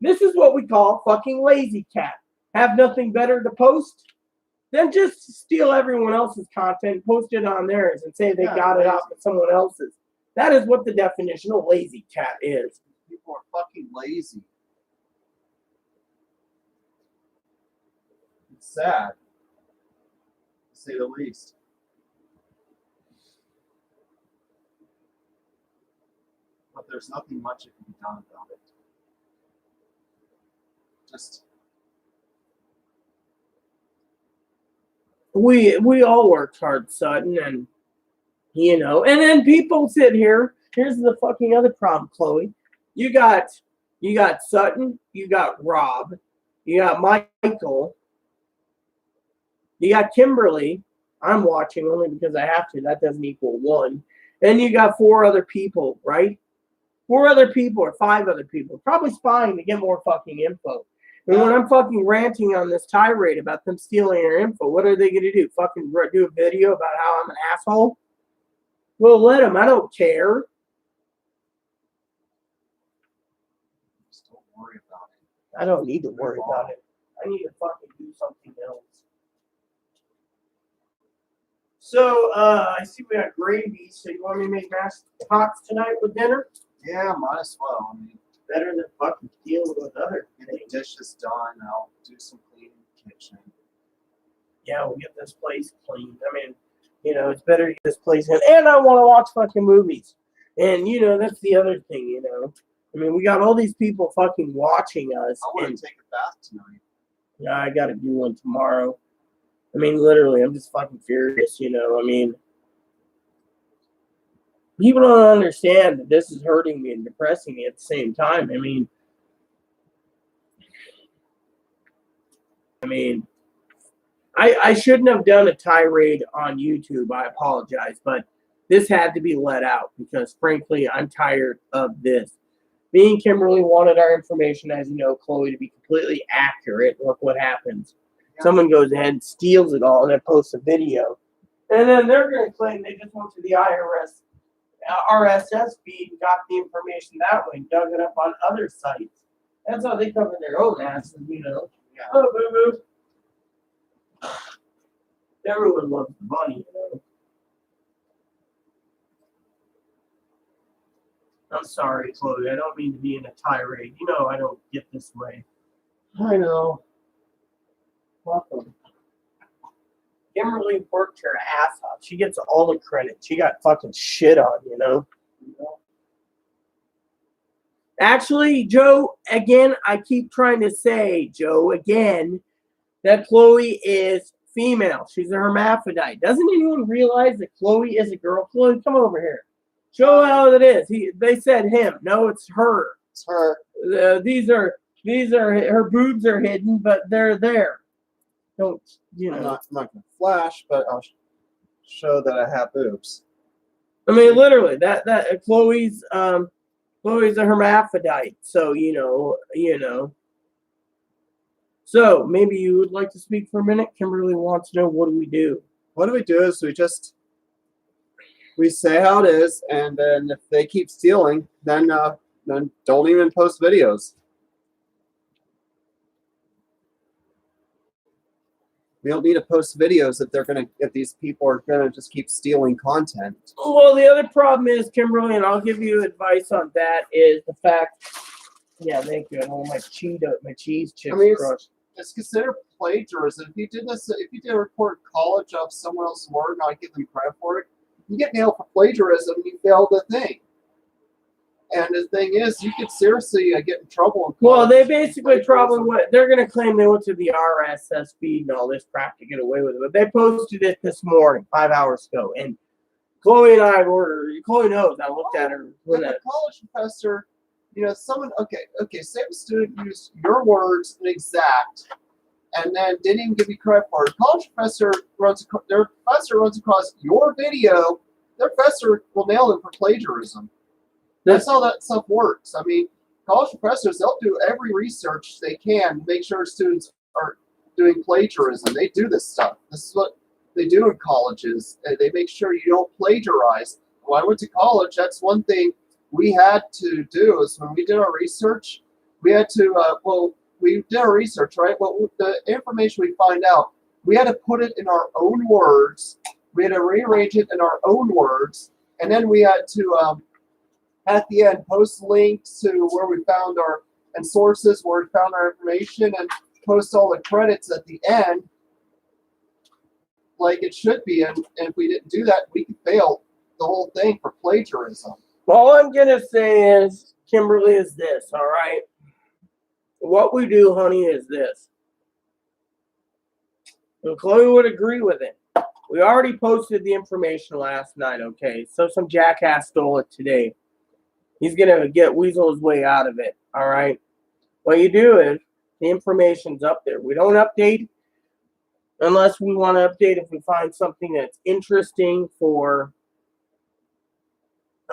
This is what we call fucking lazy cat. Have nothing better to post? Then just steal everyone else's content, post it on theirs, and say they got it off of someone else's. That is what the definition of lazy cat is. People are fucking lazy. It's sad, to say the least. But there's nothing much that can be done about it. Just we all worked hard, Sutton, and and then people sit here. Here's the fucking other problem, Chloe. You got Sutton, you got Rob, you got Michael, you got Kimberly. I'm watching only because I have to. That doesn't equal 1. Then you got 4 other people, right? 4 other people or 5 other people, probably spying to get more fucking info. And when I'm fucking ranting on this tirade about them stealing our info, what are they going to do? Fucking do a video about how I'm an asshole? Well, let them. I don't care. Just don't worry about it. I don't need to worry about it. I need to fucking do something else. So, I see we got gravy. So you want me to make mashed pots tonight with dinner? Yeah, might as well. I mean, better than fucking dealing with other get the dishes done. I'll do some cleaning in the kitchen. Yeah, we'll get this place cleaned. I mean, You know, it's better to get this place in. And I want to watch fucking movies. And, you know, that's the other thing, you know. I mean, we got all these people fucking watching us. I want to take a bath tonight. Yeah, I got to do one tomorrow. I mean, literally, I'm just fucking furious, you know. I mean, people don't understand that this is hurting me and depressing me at the same time. I mean, I shouldn't have done a tirade on YouTube. I apologize, but this had to be let out because, frankly, I'm tired of this. Me and Kimberly wanted our information, as you know, Chloe, to be completely accurate. Look what happens. Yeah. Someone goes ahead and steals it all and then posts a video. And then they're going to claim they just went to the RSS feed and got the information that way, dug it up on other sites. That's how they cover their own asses, you know. Yeah. Oh, boo-boo. Everyone loves the bunny, you know. I'm sorry, Chloe. I don't mean to be in a tirade. You know I don't get this way. I know. Welcome. Kimberly worked her ass off. She gets all the credit. She got fucking shit on, you know? Actually, Joe, again, I keep trying to say, Joe, again, that Chloe is female. She's a hermaphrodite. Doesn't anyone realize that Chloe is a girl? Chloe, come over here. Show how it is. They said him. No, it's her. It's her. These are her boobs are hidden, but they're there. Don't you know? I'm not gonna flash, but I'll show that I have boobs. I mean, literally, that Chloe's a hermaphrodite. So you know. So maybe you would like to speak for a minute. Kimberly wants to know, what do we do? What do we do is we say how it is, and then if they keep stealing, then don't even post videos. We don't need to post videos if these people are gonna just keep stealing content. Well, the other problem is, Kimberly, and I'll give you advice on that, is the fact. Yeah, thank you. I don't want my cheese chips crushed. It's considered plagiarism. If you did a report in college of someone else's work, not give them credit for it, you get nailed for plagiarism and you fail the thing. And the thing is, you could seriously get in trouble. Well, they basically they're going to claim they went to the RSS feed and all this crap to get away with it. But they posted it this morning, 5 hours ago. And Chloe and I Chloe knows. I looked at her. Like a college professor, you know, someone, say a student used your words in exact and then didn't even give you credit for it. College professor runs across your video, their professor will nail them for plagiarism. That's how that stuff works. I mean, college professors, they'll do every research they can to make sure students are doing plagiarism. They do this stuff. This is what they do in colleges. They make sure you don't plagiarize. When I went to college, that's one thing we had to do is when we did our research, we had to, we did our research, right? But the information we find out, we had to put it in our own words. We had to rearrange it in our own words. And then we had to, at the end, post links to where we found and sources where we found our information and post all the credits at the end like it should be. And if we didn't do that, we could fail the whole thing for plagiarism. All I'm going to say is, Kimberly, is this, all right? What we do, honey, is this. And Chloe would agree with it. We already posted the information last night, okay? So some jackass stole it today. He's going to weasel his way out of it, all right? What you do is, the information's up there. We don't update unless we want to update if we find something that's interesting for,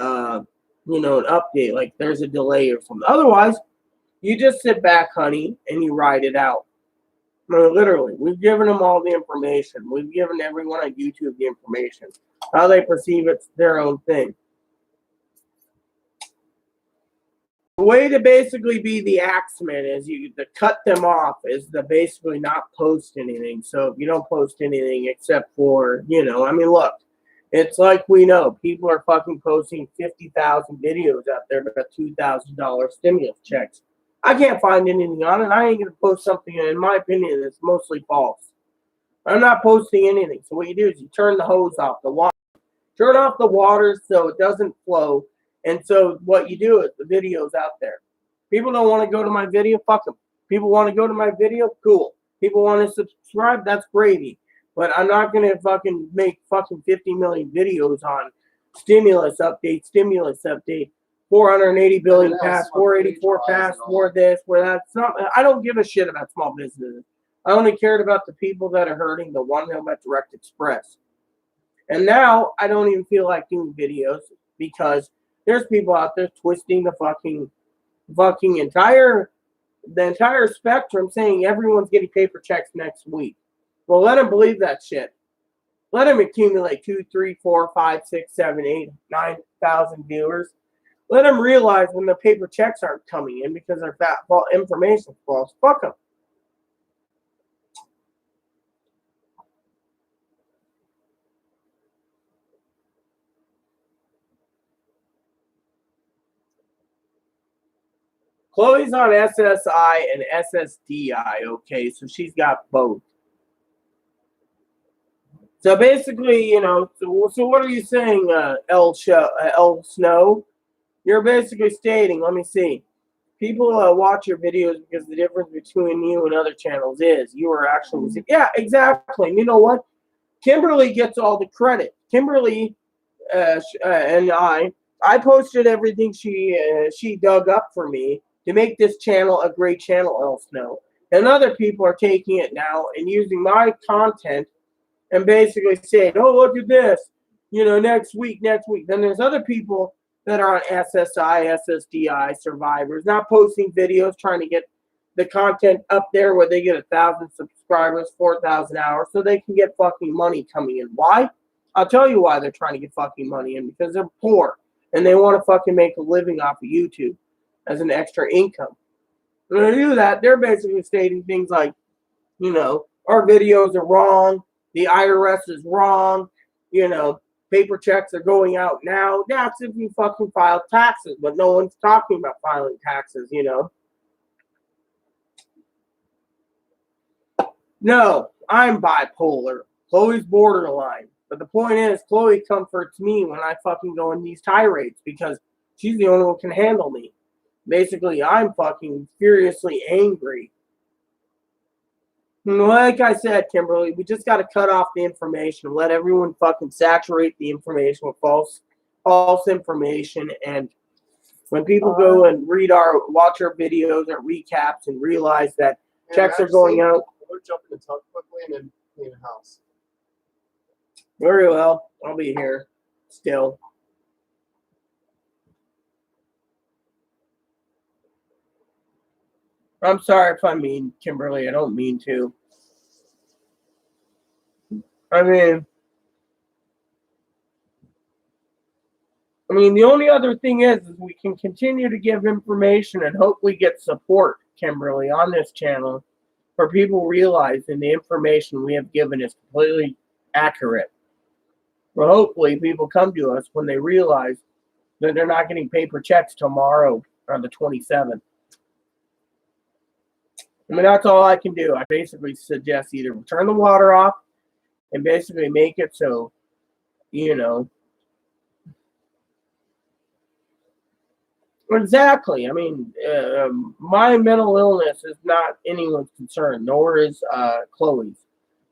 an update. Like there's a delay or something. Otherwise, you just sit back, honey, and you ride it out. I mean, literally, we've given them all the information. We've given everyone on YouTube the information. How they perceive it's their own thing. The way to basically be the axeman is to cut them off is to basically not post anything. So if you don't post anything except for, look, it's like we know people are fucking posting 50,000 videos out there but $2,000 stimulus checks. I can't find anything on it. I ain't going to post something, in my opinion, that's mostly false. I'm not posting anything. So what you do is you turn the hose off, the water. Turn off the water so it doesn't flow. And so what you do is the video's out there. People don't want to go to my video, fuck them. People want to go to my video, cool. People want to subscribe, that's gravy. But I'm not going to fucking make fucking 50 million videos on stimulus update, 480 billion pass, 484 pass, for this, for that. It's not, I don't give a shit about small businesses. I only cared about the people that are hurting, the one about Direct Express. And now I don't even feel like doing videos because there's people out there twisting the fucking entire spectrum, saying everyone's getting paper checks next week. Well, let them believe that shit. Let them accumulate 2, 3, 4, 5, 6, 7, 8, 9,000 viewers. Let them realize when the paper checks aren't coming in because their information false. Fuck them. Chloe's on SSI and SSDI, okay, so she's got both. So basically, so what are you saying, L Snow? You're basically stating, let me see, people watch your videos because the difference between you and other channels is you are actually, yeah, exactly. You know what? Kimberly gets all the credit. Kimberly and I posted everything she dug up for me to make this channel a great channel, El Snow. And other people are taking it now and using my content and basically saying, oh, look at this, next week. Then there's other people that are on SSI, SSDI, survivors, not posting videos, trying to get the content up there where they get 1,000 subscribers, 4,000 hours, so they can get fucking money coming in. Why? I'll tell you why they're trying to get fucking money in, because they're poor and they want to fucking make a living off of YouTube as an extra income. When they do that, they're basically stating things like, our videos are wrong, the IRS is wrong, paper checks are going out now. That's if you fucking file taxes, but no one's talking about filing taxes, No, I'm bipolar. Chloe's borderline. But the point is, Chloe comforts me when I fucking go in these tirades because she's the only one who can handle me. Basically, I'm fucking furiously angry. Like I said, Kimberly, we just got to cut off the information and let everyone fucking saturate the information with false information. And when people go and watch our videos or recaps and realize that checks are going out. We'll jump in the tub quickly and then clean the house. Very well. I'll be here still. I'm sorry if I mean, Kimberly. I don't mean to. I mean, the only other thing is we can continue to give information and hopefully get support, Kimberly, on this channel for people realizing the information we have given is completely accurate. Well, hopefully people come to us when they realize that they're not getting paper checks tomorrow on the 27th. That's all I can do. I basically suggest either turn the water off and basically make it so, Exactly. My mental illness is not anyone's concern, nor is Chloe's.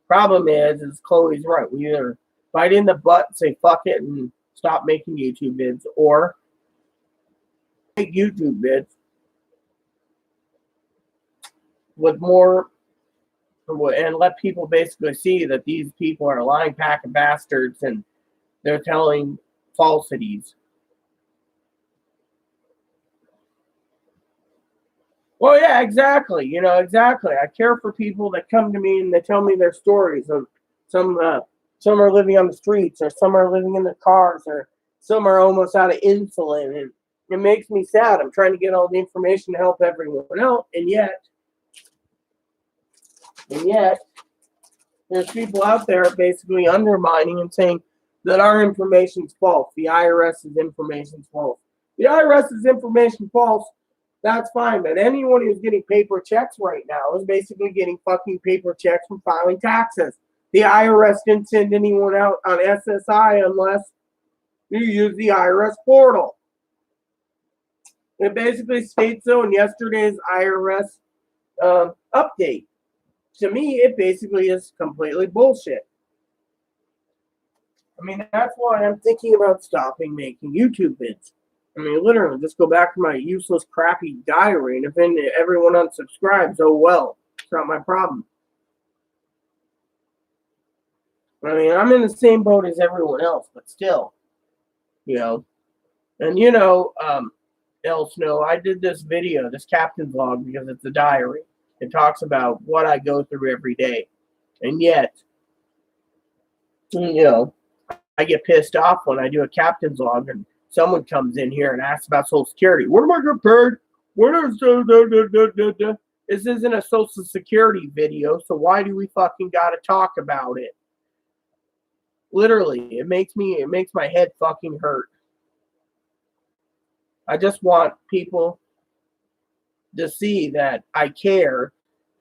Problem is Chloe's right. We either bite in the butt and say fuck it and stop making YouTube vids, or make YouTube vids with more, and let people basically see that these people are a lying pack of bastards and they're telling falsities. Well, yeah, exactly. Exactly. I care for people that come to me and they tell me their stories of some are living on the streets, or some are living in their cars, or some are almost out of insulin, and it makes me sad. I'm trying to get all the information to help everyone else, and yet there's people out there basically undermining and saying that our information's false. The IRS's information's false. The IRS's information false. That's fine, but anyone who's getting paper checks right now is basically getting fucking paper checks from filing taxes. The IRS didn't send anyone out on SSI unless you use the IRS portal. It basically states so in yesterday's IRS update. To me, it basically is completely bullshit. I mean, that's why I'm thinking about stopping making YouTube vids. I mean, literally, just go back to my useless, crappy diary, and if everyone unsubscribes, oh well. It's not my problem. I mean, I'm in the same boat as everyone else, but still, you know. And El Snow, I did this video, this captain's log, because it's a diary. It talks about what I go through every day. And yet, I get pissed off when I do a captain's log and someone comes in here and asks about Social Security. What am I compared? This isn't a Social Security video, so why do we fucking gotta talk about it? Literally, it makes my head fucking hurt. I just want people to see that I care,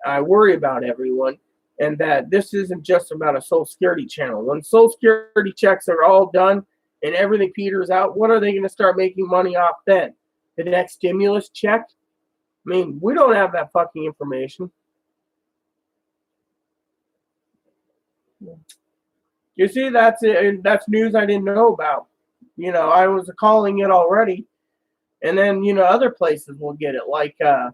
I worry about everyone, and that this isn't just about a Social Security channel. When Social Security checks are all done and everything peters out, what are they going to start making money off then? The next stimulus check? I mean, we don't have that fucking information. You see, that's it. That's news I didn't know about. I was calling it already, and then other places will get it, like that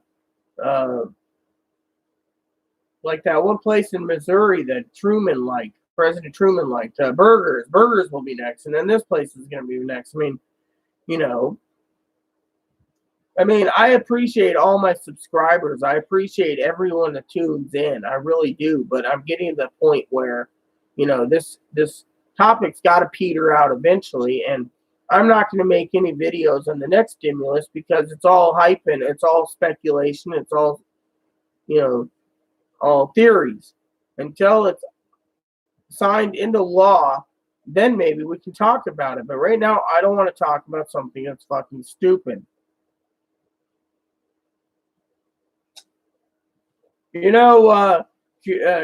one place in Missouri that President Truman liked. Burgers will be next, and then this place is going to be next. I appreciate all my subscribers. I appreciate everyone that tunes in. I really do. But I'm getting to the point where, this topic's got to peter out eventually, and I'm not going to make any videos on the next stimulus because it's all hype and it's all speculation. It's all, all theories. Until it's signed into law, then maybe we can talk about it. But right now, I don't want to talk about something that's fucking stupid.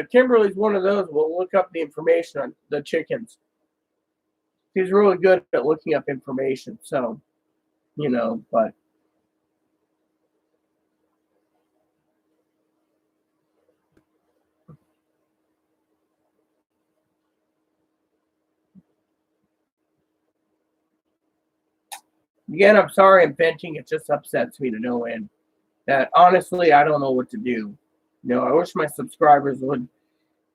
Kimberly's one of those. We'll look up the information on the chickens. She's really good at looking up information. So, but. Again, I'm sorry I'm venting. It just upsets me to no end. That honestly, I don't know what to do. I wish my subscribers would,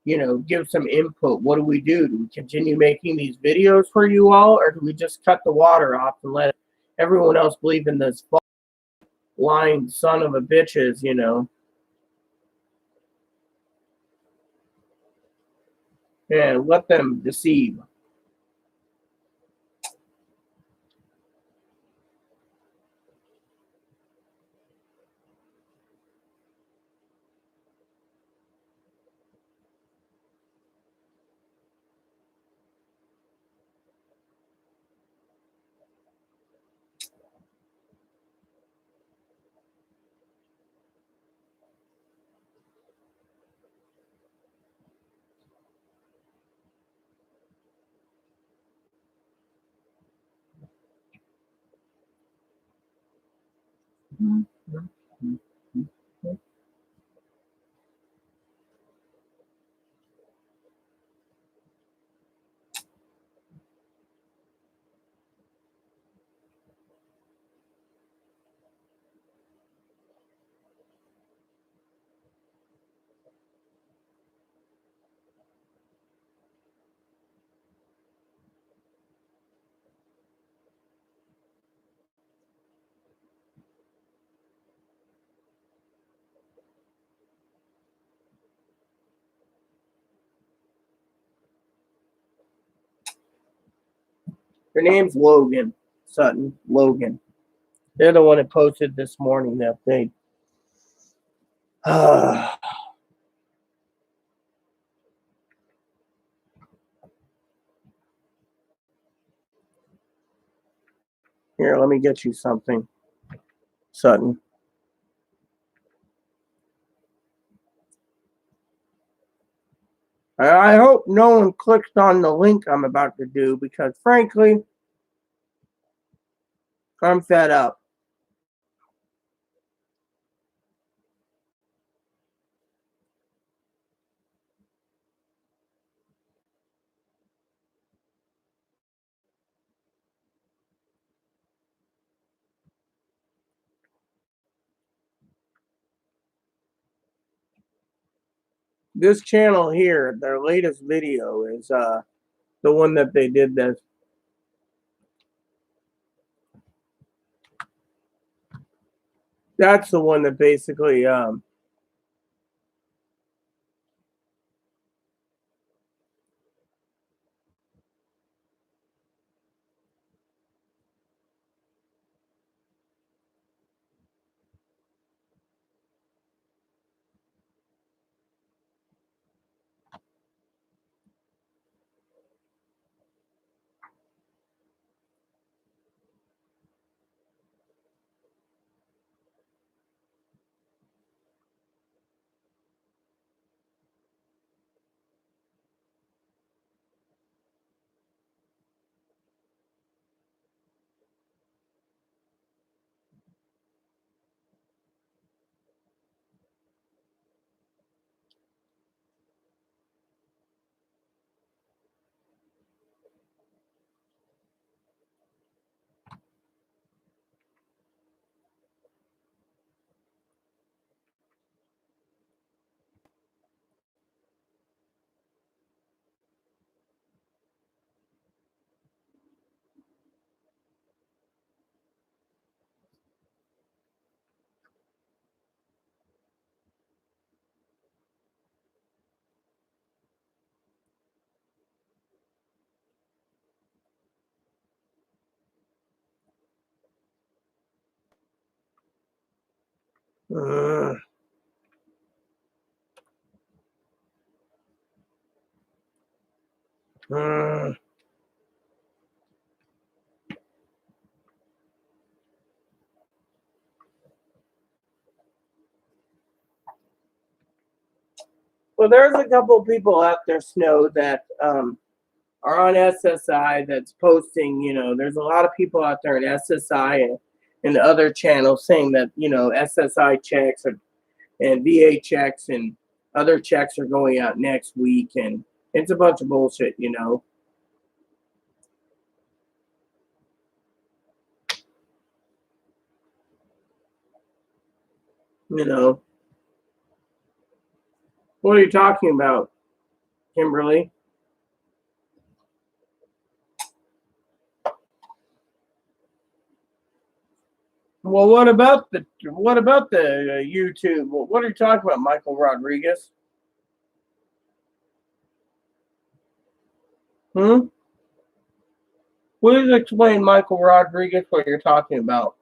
give some input. What do we do? Do we continue making these videos for you all, or do we just cut the water off and let everyone else believe in this lying son of a bitches, and let them deceive? Her name's Logan Sutton. Logan. They're the one that posted this morning that thing. Here, let me get you something, Sutton. I hope no one clicks on the link I'm about to do because, frankly, I'm fed up. This channel here, their latest video is the one that they did this. That's the one that basically uh, uh, well, there's a couple people out there, Snow, that are on SSI that's posting. There's a lot of people out there in SSI and other channels saying that SSI checks and VA checks and other checks are going out next week, and it's a bunch of bullshit. You know what are you talking about, Kimberly? Well, what about the YouTube? What are you talking about, Michael Rodriguez? Hmm. Please explain, Michael Rodriguez, what you're talking about.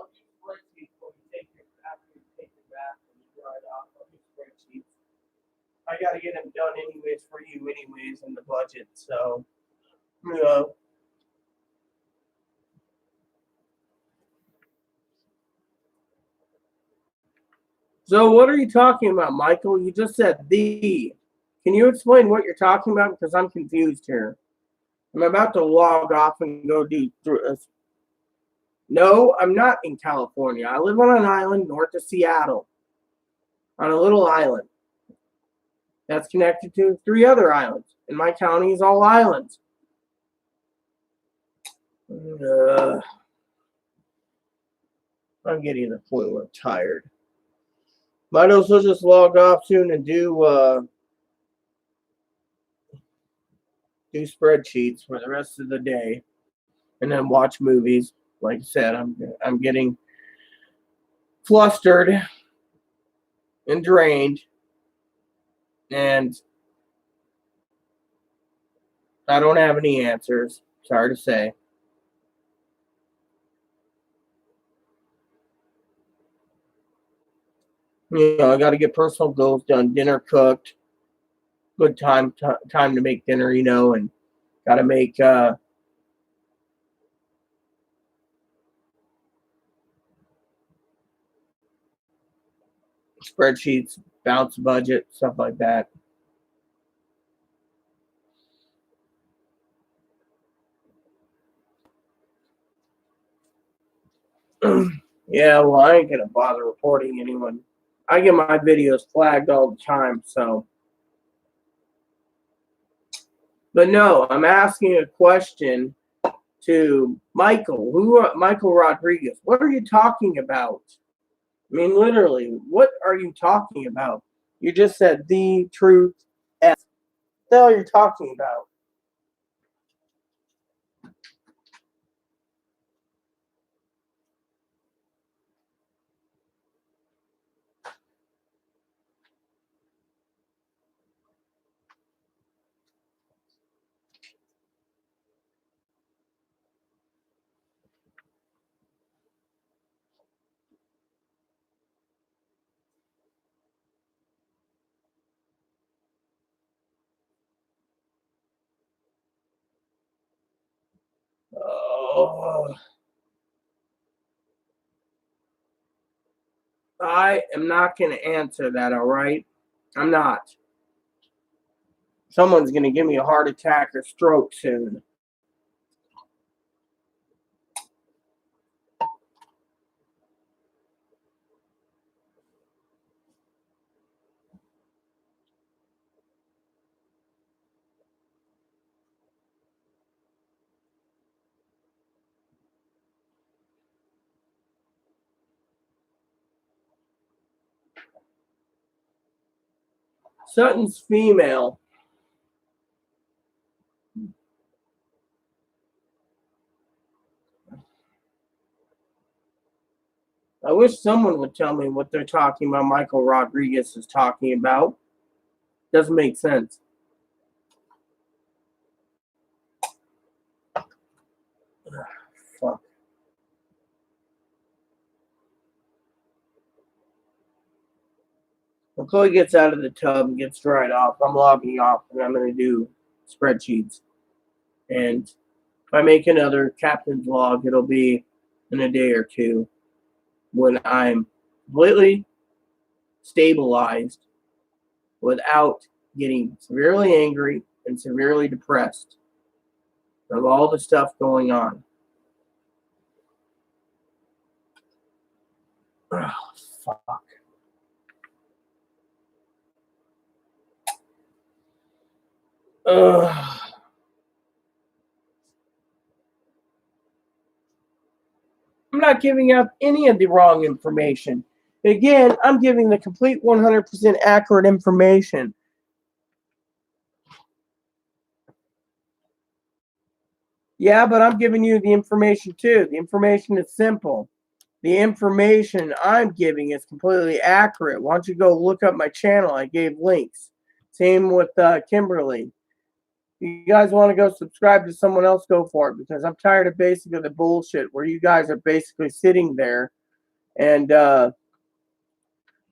I'll do spreadsheets when you take your after you take your bath and you dry it off. I'll do spreadsheets. I got to get them done anyways for you, anyways, in the budget. So, you know. So, what are you talking about, Michael? You just said the. Can you explain what you're talking about? Because I'm confused here. I'm about to log off and go do through. No, I'm not in California. I live on an island north of Seattle, on a little island that's connected to three other islands. And my county is all islands. I'm getting to the point where I'm tired. Might as well just log off soon and do spreadsheets for the rest of the day, and then watch movies. like I said, I'm getting flustered and drained, and I don't have any answers. Sorry to say. I got to get personal goals done, dinner cooked, good time to make dinner, and got to make spreadsheets, bounce budget, stuff like that. Yeah, well, I ain't gonna bother reporting anyone. I get my videos flagged all the time, so. But no, I'm asking a question to Michael. Michael Rodriguez? What are you talking about? I mean, literally, what are you talking about? You just said the truth. What the hell are you talking about? Oh, I am not going to answer that, all right? I'm not. Someone's going to give me a heart attack or stroke soon. Sutton's female. I wish someone would tell me what they're talking about. Michael Rodriguez is talking about. Doesn't make sense. Fuck. When Chloe gets out of the tub and gets dried off, I'm logging off and I'm going to do spreadsheets. And if I make another captain's log, it'll be in a day or two when I'm completely stabilized without getting severely angry and severely depressed of all the stuff going on. Oh, fuck. Ugh. I'm not giving out any of the wrong information. Again, I'm giving the complete 100% accurate information. Yeah, but I'm giving you the information too. The information is simple. The information I'm giving is completely accurate. Why don't you go look up my channel? I gave links. Same with Kimberly. You guys want to go subscribe to someone else, go for it, because I'm tired of basically the bullshit where you guys are basically sitting there and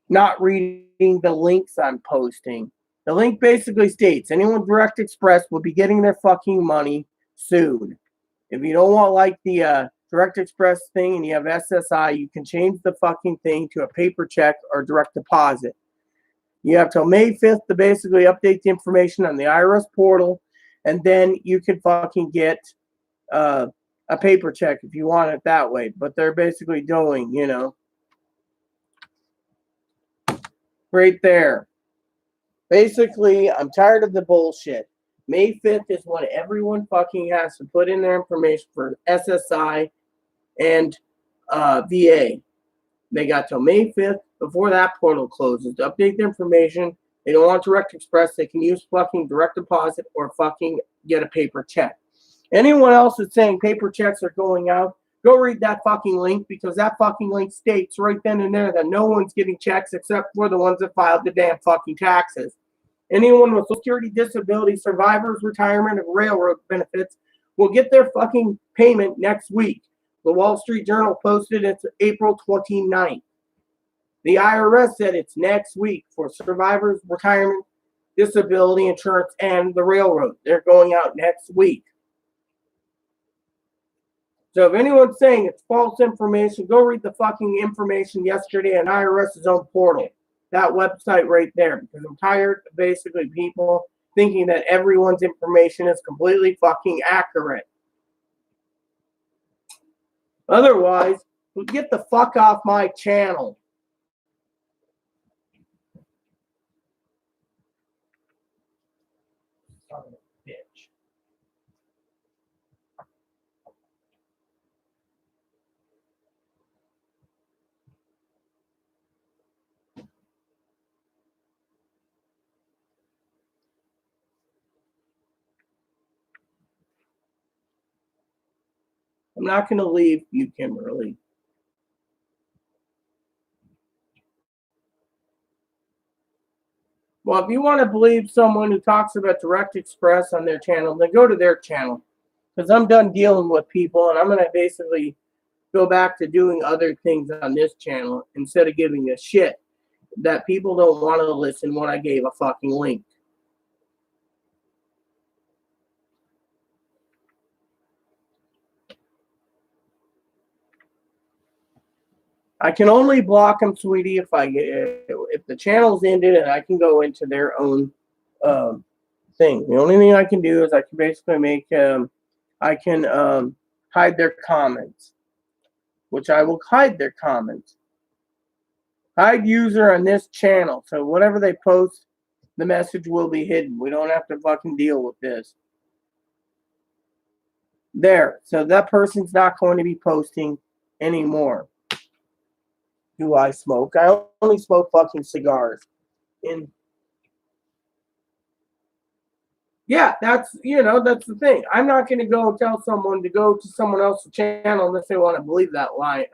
not reading the links I'm posting. The link basically states anyone Direct Express will be getting their fucking money soon. If you don't want like the Direct Express thing and you have SSI, you can change the fucking thing to a paper check or direct deposit. You have till May 5th to basically update the information on the IRS portal, and then you can fucking get a paper check if you want it that way. But they're basically doing, right there. Basically, I'm tired of the bullshit. May 5th is when everyone fucking has to put in their information for SSI and VA. They got till May 5th before that portal closes to update their information. They don't want Direct Express. They can use fucking direct deposit or fucking get a paper check. Anyone else that's saying paper checks are going out, Go read that fucking link, because that fucking link states right then and there that no one's getting checks except for the ones that filed the damn fucking taxes. Anyone with Social Security, disability, survivors, retirement, and railroad benefits will get their fucking payment next week. The Wall Street Journal posted it's April 29th. The IRS said it's next week for survivors, retirement, disability insurance, and the railroad. They're going out next week. So if anyone's saying it's false information, go read the fucking information yesterday on IRS's own portal. That website right there. Because I'm tired of basically people thinking that everyone's information is completely fucking accurate. Otherwise, get the fuck off my channel. Son of a bitch. I'm not going to leave you, Kimberly. Well, if you want to believe someone who talks about Direct Express on their channel, then go to their channel. Because I'm done dealing with people, and I'm going to basically go back to doing other things on this channel instead of giving a shit that people don't want to listen when I gave a fucking link. I can only block them, sweetie, if the channel's ended and I can go into their own thing. The only thing I can do is I can basically make hide their comments, which I will hide their comments. Hide user on this channel, so whatever they post, the message will be hidden. We don't have to fucking deal with this. There, so that person's not going to be posting anymore. Do I smoke? I only smoke fucking cigars. Yeah, that's the thing. I'm not going to go tell someone to go to someone else's channel unless they want to believe that lie,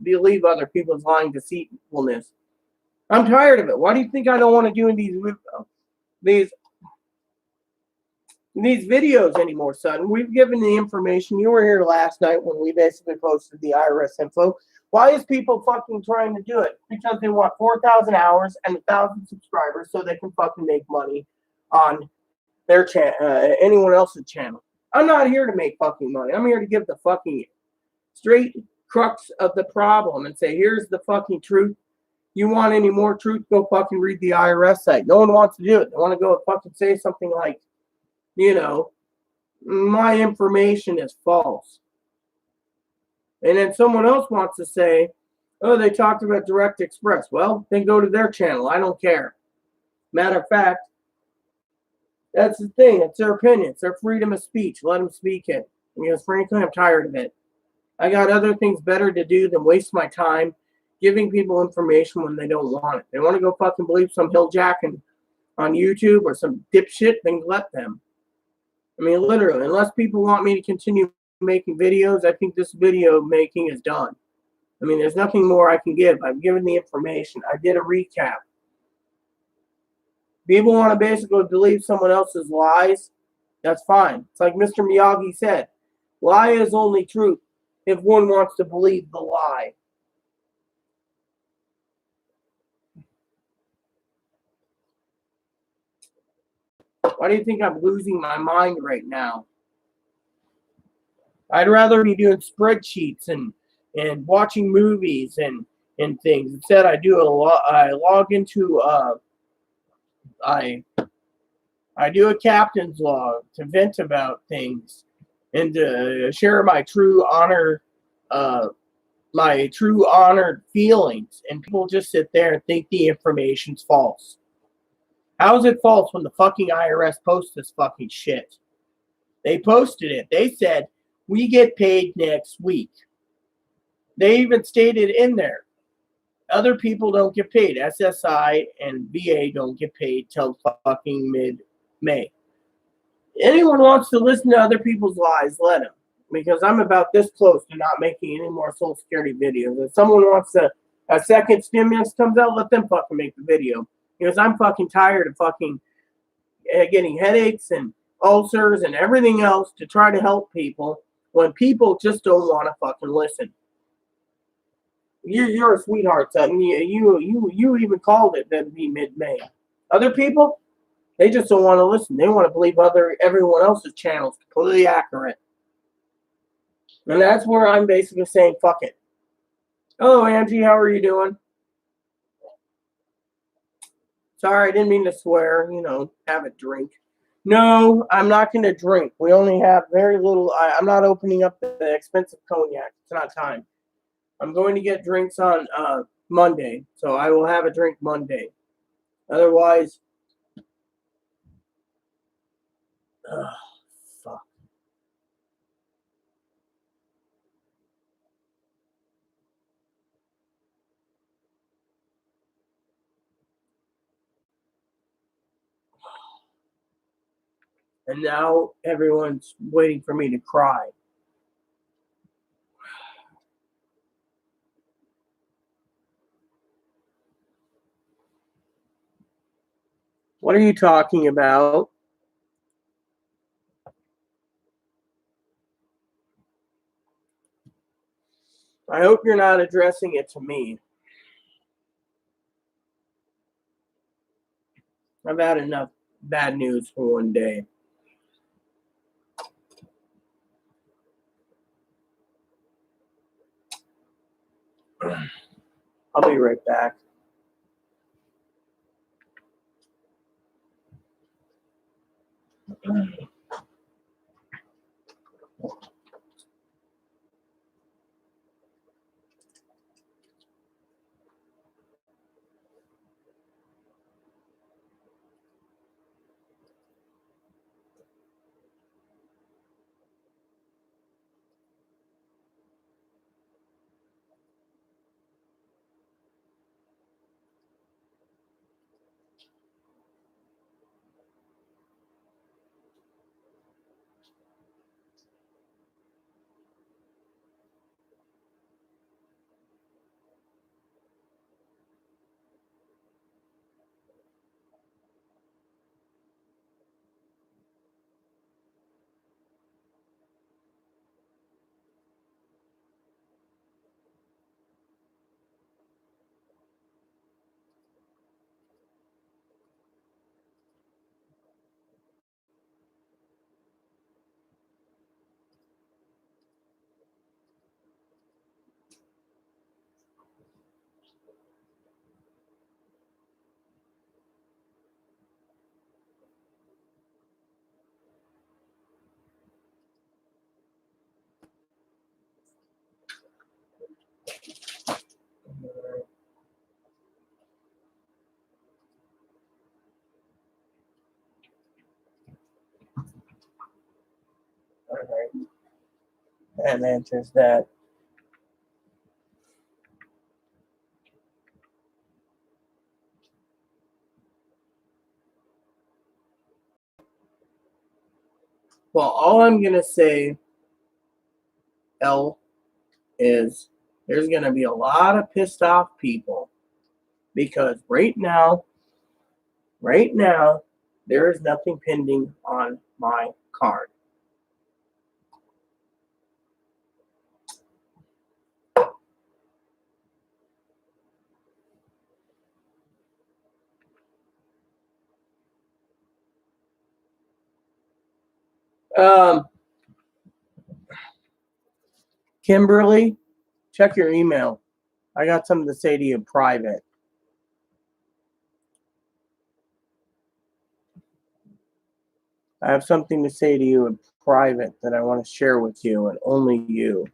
believe other people's lying deceitfulness. I'm tired of it. Why do you think I don't want to do these videos anymore, son? We've given the information. You were here last night when we basically posted the IRS info. Why is people fucking trying to do it? Because they want 4,000 hours and 1,000 subscribers so they can fucking make money on their anyone else's channel. I'm not here to make fucking money. I'm here to give the fucking straight crux of the problem and say, here's the fucking truth. You want any more truth? Go fucking read the IRS site. No one wants to do it. They want to go fucking say something like, my information is false. And then someone else wants to say, oh, they talked about Direct Express. Well, then go to their channel. I don't care. Matter of fact, that's the thing. It's their opinion. It's their freedom of speech. Let them speak it. Because frankly, I'm tired of it. I got other things better to do than waste my time giving people information when they don't want it. They want to go fucking believe some hilljack on YouTube or some dipshit, then let them. I mean, literally, unless people want me to continue making videos, I think this video making is done. I mean, there's nothing more I can give. I've given the information. I did a recap. People want to basically believe someone else's lies. That's fine. It's like Mr. Miyagi said, lie is only truth if one wants to believe the lie. Why do you think I'm losing my mind right now? I'd rather be doing spreadsheets and watching movies and things. Instead, I log into I do a captain's log to vent about things and to share my true honored feelings. And people just sit there and think the information's false. How is it false when the fucking IRS posts this fucking shit? They posted it. They said, we get paid next week. They even stated in there, other people don't get paid. SSI and VA don't get paid till fucking mid-May. Anyone wants to listen to other people's lies, let them. because I'm about this close to not making any more Social Security videos. If someone wants a second stimulus comes out, let them fucking make the video. Because I'm fucking tired of fucking getting headaches and ulcers and everything else to try to help people when people just don't want to fucking listen. You're a sweetheart, Sutton. You even called it that'd be mid-May. Other people, they just don't want to listen. They want to believe everyone else's channel is completely accurate. And that's where I'm basically saying, fuck it. Oh, Angie, how are you doing? Sorry, I didn't mean to swear. Have a drink. No, I'm not going to drink. We only have very little. I'm not opening up the expensive cognac. It's not time. I'm going to get drinks on Monday, so I will have a drink Monday. Otherwise, fuck. And now everyone's waiting for me to cry. What are you talking about? I hope you're not addressing it to me. I've had enough bad news for one day. I'll be right back. All right. That answers that. Well, all I'm going to say, L, is there's going to be a lot of pissed off people because right now, there is nothing pending on my card. Kimberly, check your email. I got something to say to you private. I have something to say to you in private that I want to share with you and only you.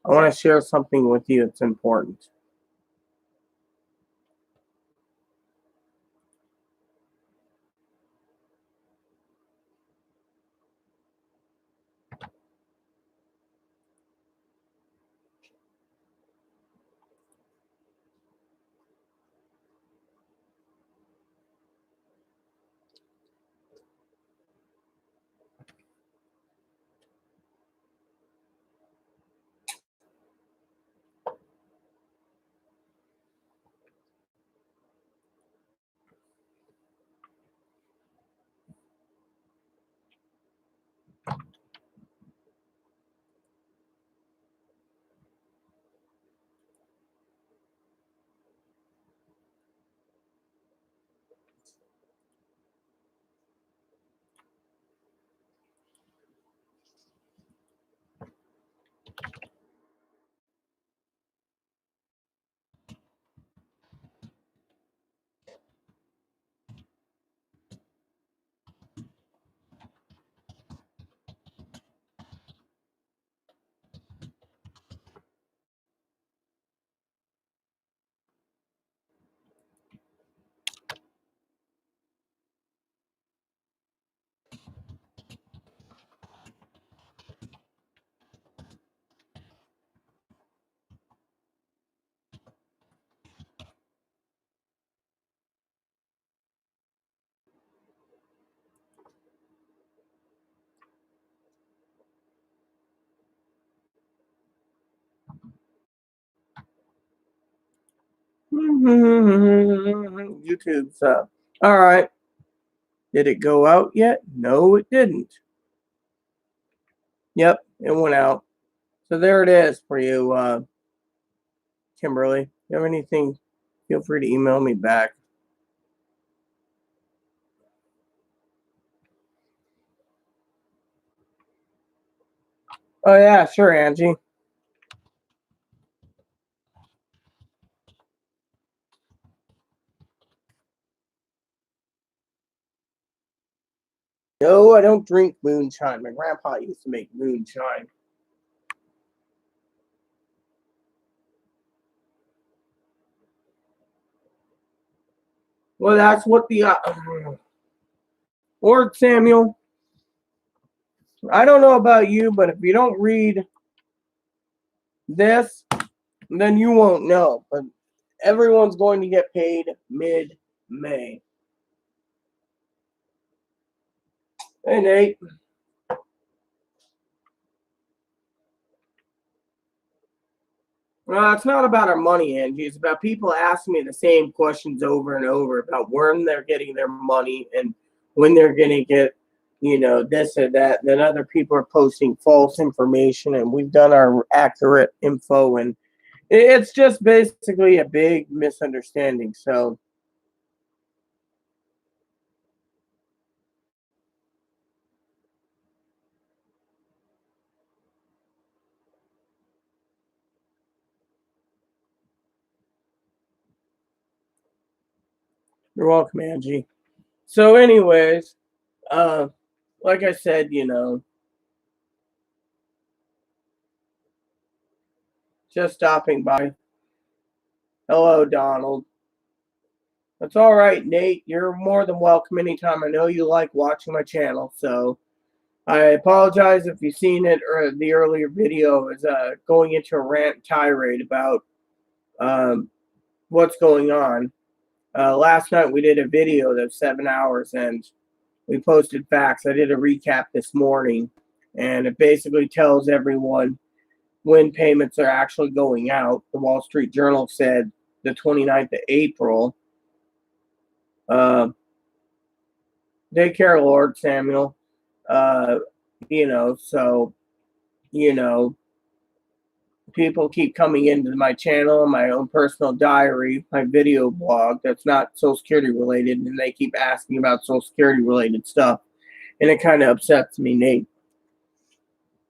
I want to share something with you that's important. YouTube's up. All right. Did it go out yet? No, it didn't. Yep, it went out. So there it is for you, Kimberly. If you have anything, feel free to email me back. Oh, yeah, sure, Angie. No, I don't drink moonshine. My grandpa used to make moonshine. Well, that's what the Lord Samuel. I don't know about you, but if you don't read this, then you won't know. But everyone's going to get paid mid-May. Hey, Nate. Well, it's not about our money, Angie. It's about people asking me the same questions over and over about when they're getting their money and when they're going to get, this or that. Then other people are posting false information, and we've done our accurate info, and it's just basically a big misunderstanding. So, you're welcome, Angie. So, anyways, uh, like I said, just stopping by. Hello, Donald. That's all right, Nate. You're more than welcome anytime. I know you like watching my channel, so I apologize if you've seen it or the earlier video is going into a rant tirade about um, what's going on. Last night we did a video that's 7 hours and we posted facts. I did a recap this morning, and it basically tells everyone when payments are actually going out. The Wall Street Journal said the 29th of April. Uh, Take care, Lord Samuel. Uh, so, you know, people keep coming into my channel, my own personal diary, my video blog that's not Social Security related, and they keep asking about Social Security related stuff. And it kind of upsets me, Nate.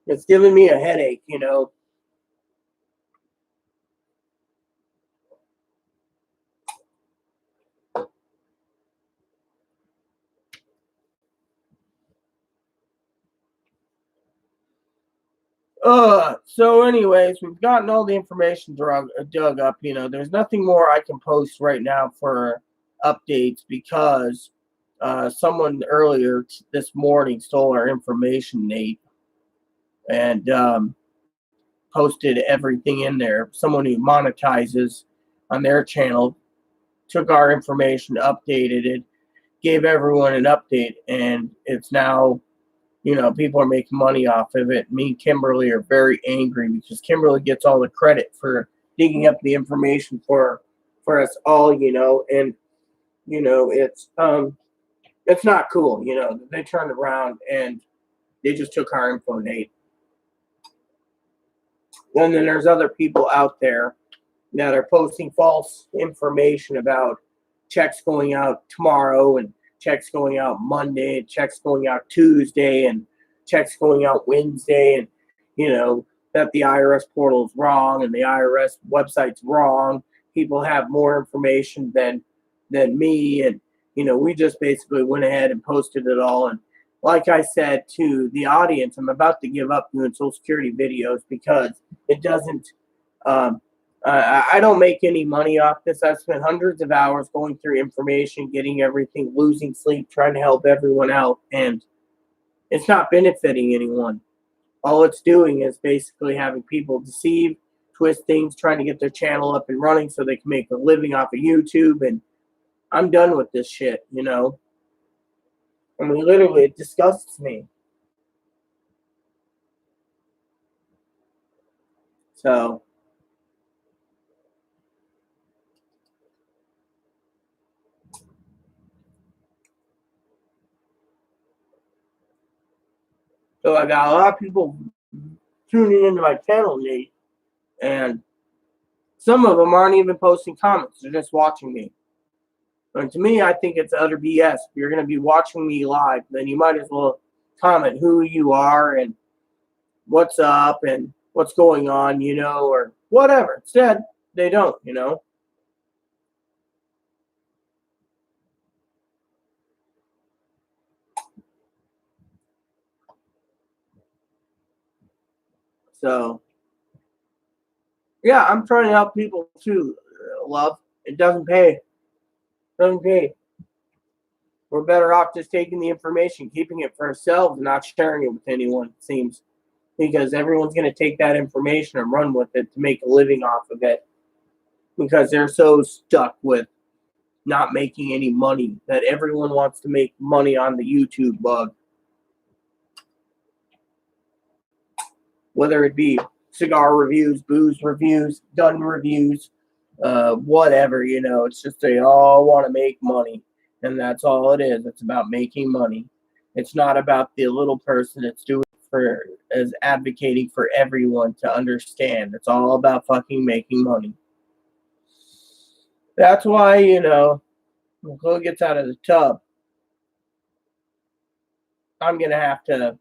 It's giving me a headache. So anyways, we've gotten all the information dug up. There's nothing more I can post right now for updates because someone earlier this morning stole our information, Nate, and posted everything in there. Someone who monetizes on their channel took our information, updated it, gave everyone an update, and it's now people are making money off of it. Me and Kimberly are very angry because Kimberly gets all the credit for digging up the information for us all, and it's not cool. They turned around and they just took our info, Nate. And then there's other people out there that are posting false information about checks going out tomorrow and checks going out Monday and checks going out Tuesday and checks going out Wednesday, and that the IRS portal is wrong and the IRS website's wrong. People have more information than me, and we just basically went ahead and posted it all. And like I said to the audience, I'm about to give up doing Social Security videos because it doesn't I don't make any money off this. I've spent hundreds of hours going through information, getting everything, losing sleep, trying to help everyone out, and it's not benefiting anyone. All it's doing is basically having people deceive, twist things, trying to get their channel up and running so they can make a living off of YouTube. And I'm done with this shit. I mean, literally, it disgusts me. So, So I got a lot of people tuning into my channel, Nate, and some of them aren't even posting comments. They're just watching me. And to me, I think it's utter BS. If you're going to be watching me live, then you might as well comment who you are and what's up and what's going on, or whatever. Instead, they don't. So, yeah, I'm trying to help people too, love. It doesn't pay. It doesn't pay. We're better off just taking the information, keeping it for ourselves, and not sharing it with anyone, it seems. Because everyone's going to take that information and run with it to make a living off of it. Because they're so stuck with not making any money that everyone wants to make money on the YouTube bug. Whether it be cigar reviews, booze reviews, gun reviews, whatever, it's just they all want to make money. And that's all it is. It's about making money. It's not about the little person. It's doing for as advocating for everyone to understand. It's all about fucking making money. That's why, when Chloe gets out of the tub, I'm gonna have to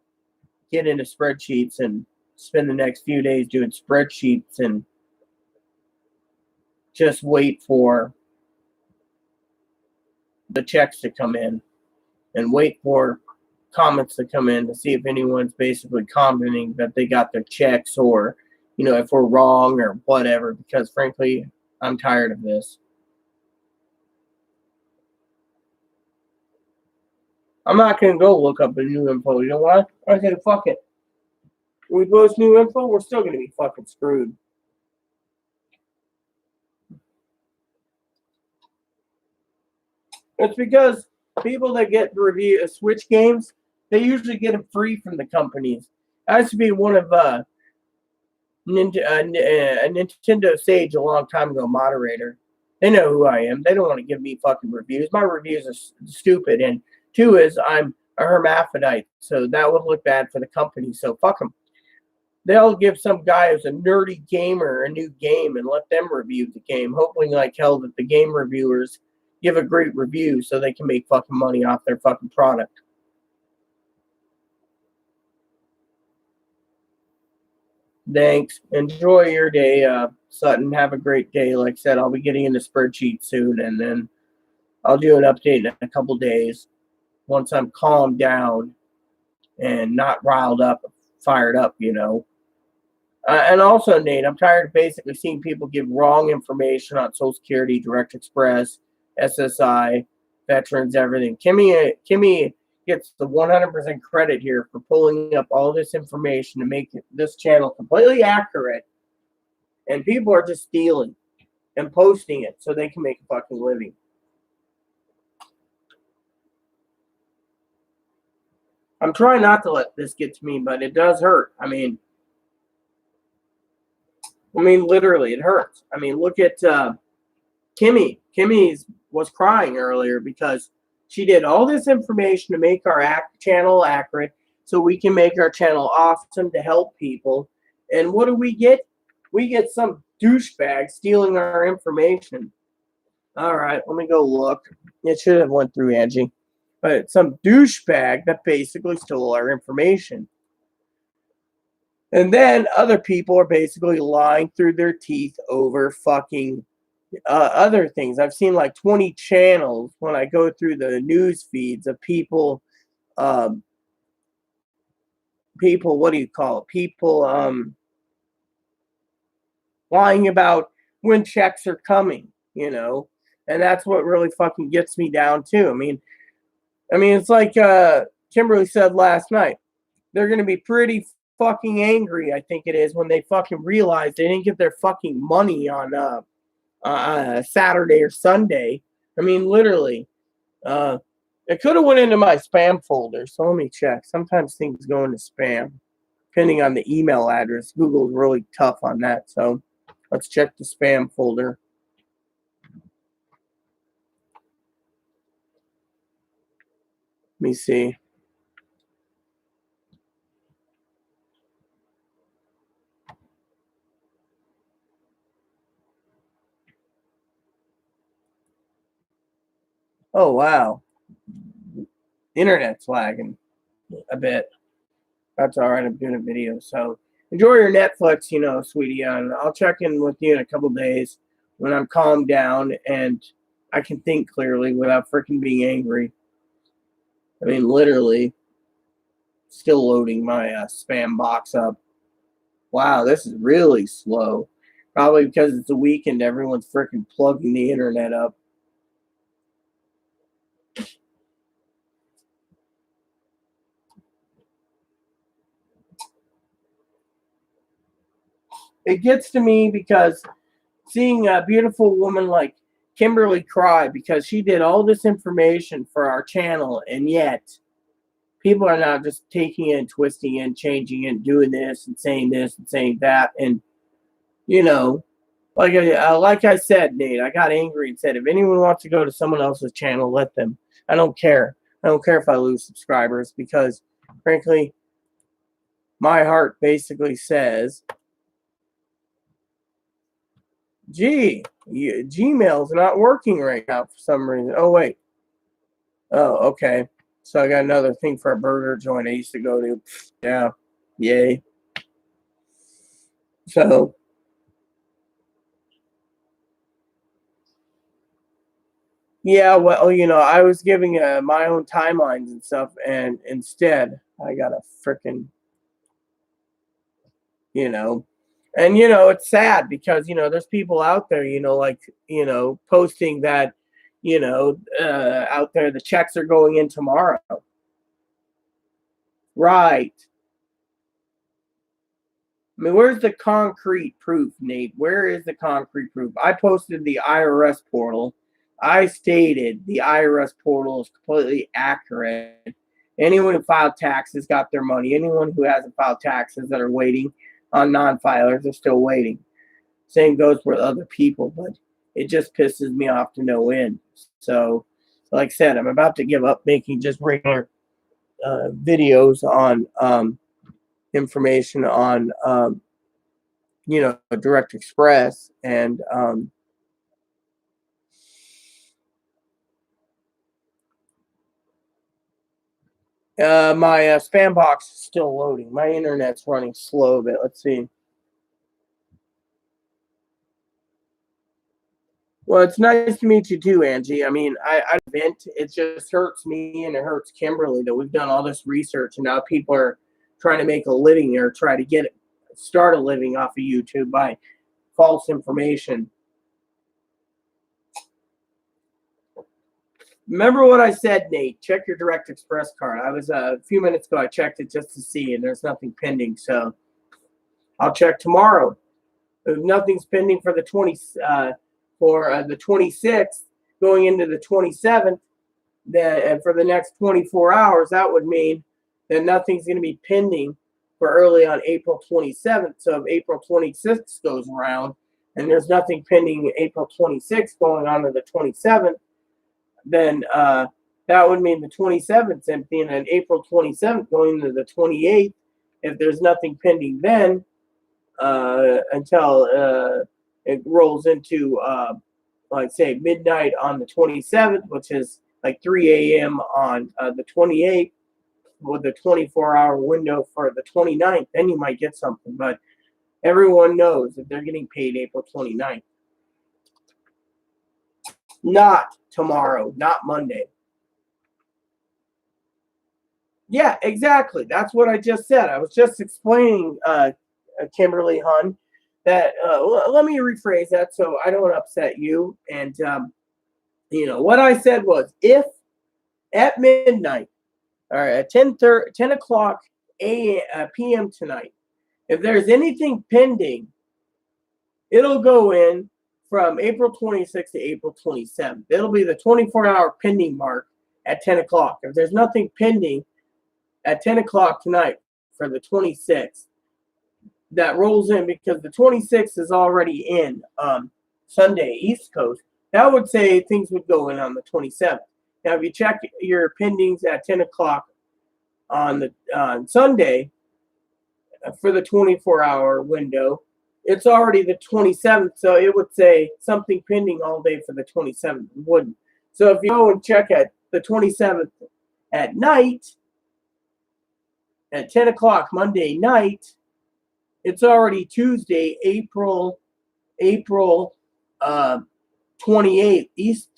get into spreadsheets and spend the next few days doing spreadsheets and just wait for the checks to come in and wait for comments to come in to see if anyone's basically commenting that they got their checks or, if we're wrong or whatever, because frankly, I'm tired of this. I'm not going to go look up the new info. You know why? I said, fuck it. When we post new info, we're still going to be fucking screwed. It's because people that get review Switch games, they usually get them free from the companies. I used to be one of Nintendo Sage a long time ago moderator. They know who I am. They don't want to give me fucking reviews. My reviews are stupid. And two is I'm a hermaphrodite, so that would look bad for the company. So fuck them. They'll give some guy who's a nerdy gamer a new game and let them review the game, hoping like hell that the game reviewers give a great review so they can make fucking money off their fucking product. Thanks. Enjoy your day, Sutton. Have a great day. Like I said, I'll be getting into spreadsheet soon, and then I'll do an update in a couple days once I'm calmed down and not riled up, fired up, And also, Nate, I'm tired of basically seeing people give wrong information on Social Security, Direct Express, SSI, veterans, everything. Kimmy gets the 100% credit here for pulling up all this information to make this channel completely accurate. And people are just stealing and posting it so they can make a fucking living. I'm trying not to let this get to me, but it does hurt. I mean, literally, it hurts. I mean, look at Kimmy. Kimmy was crying earlier because she did all this information to make our channel accurate so we can make our channel awesome to help people. And what do we get? We get some douchebag stealing our information. All right, let me go look. It should have went through Angie. But some douchebag that basically stole our information. And then other people are basically lying through their teeth over fucking other things. I've seen like 20 channels when I go through the news feeds of people, what do you call it? People lying about when checks are coming, and that's what really fucking gets me down too. I mean, it's like Kimberly said last night. They're going to be pretty fucking angry, I think it is, when they fucking realize they didn't get their fucking money on Saturday or Sunday. I mean, literally. It could have went into my spam folder, so let me check. Sometimes things go into spam, depending on the email address. Google's really tough on that, so let's check the spam folder. Let me see. Oh, wow. Internet's lagging a bit. That's all right. I'm doing a video. So enjoy your Netflix, sweetie. And I'll check in with you in a couple days when I'm calmed down and I can think clearly without freaking being angry. I mean, literally, still loading my spam box up. Wow, this is really slow. Probably because it's a weekend, everyone's freaking plugging the internet up. It gets to me because seeing a beautiful woman like Kimberly cry because she did all this information for our channel, and yet people are now just taking it and twisting it and changing it and doing this and saying that. And, like I said, Nate, I got angry and said, if anyone wants to go to someone else's channel, let them. I don't care. I don't care if I lose subscribers because, frankly, my heart basically says, gee, Gmail's not working right now for some reason. Oh, wait. Oh, okay. So I got another thing for a burger joint I used to go to. Yeah. Yay. So, yeah, well, I was giving my own timelines and stuff, and instead I got a freaking, and it's sad because there's people out there, like posting that, out there the checks are going in tomorrow. Right. I mean, where's the concrete proof, Nate? Where is the concrete proof? I posted the IRS portal. I stated the IRS portal is completely accurate. Anyone who filed taxes got their money. Anyone who hasn't filed taxes that are waiting on non-filers are still waiting. Same goes with other people, but it just pisses me off to no end. So, like I said, I'm about to give up making just regular videos on information on Direct Express and my spam box is still loading. My internet's running slow a bit. Let's see. Well, it's nice to meet you too, Angie. I mean, I vent. It just hurts me and it hurts Kimberly that we've done all this research and now people are trying to make a living or try to start a living off of YouTube by false information. Remember what I said, Nate. Check your Direct Express card. I was a few minutes ago. I checked it just to see, and there's nothing pending. So I'll check tomorrow. If nothing's pending for the 26th, going into the 27th, then and for the next 24 hours, that would mean that nothing's going to be pending for early on April 27th. So if April 26th goes around and there's nothing pending April 26th going on to the 27th, then that would mean the 27th is empty, and then April 27th going to the 28th, if there's nothing pending then, until it rolls into, like, say, midnight on the 27th, which is like 3 a.m. on the 28th, with a 24-hour window for the 29th, then you might get something. But everyone knows that they're getting paid April 29th. Not tomorrow, not Monday. Yeah, exactly. That's what I just said. I was just explaining, Kimberly Hun, that let me rephrase that so I don't upset you. And what I said was, if at midnight, or at 10 o'clock p.m. tonight, if there's anything pending, it'll go in from April 26th to April 27th. It'll be the 24-hour pending mark at 10 o'clock. If there's nothing pending at 10 o'clock tonight for the 26th, that rolls in because the 26th is already in Sunday, East Coast. That would say things would go in on the 27th. Now, if you check your pendings at 10 o'clock on Sunday for the 24-hour window, it's already the 27th, so it would say something pending all day for the 27th. It wouldn't. So if you go and check at the 27th at night, at 10 o'clock Monday night, it's already Tuesday, April 28th East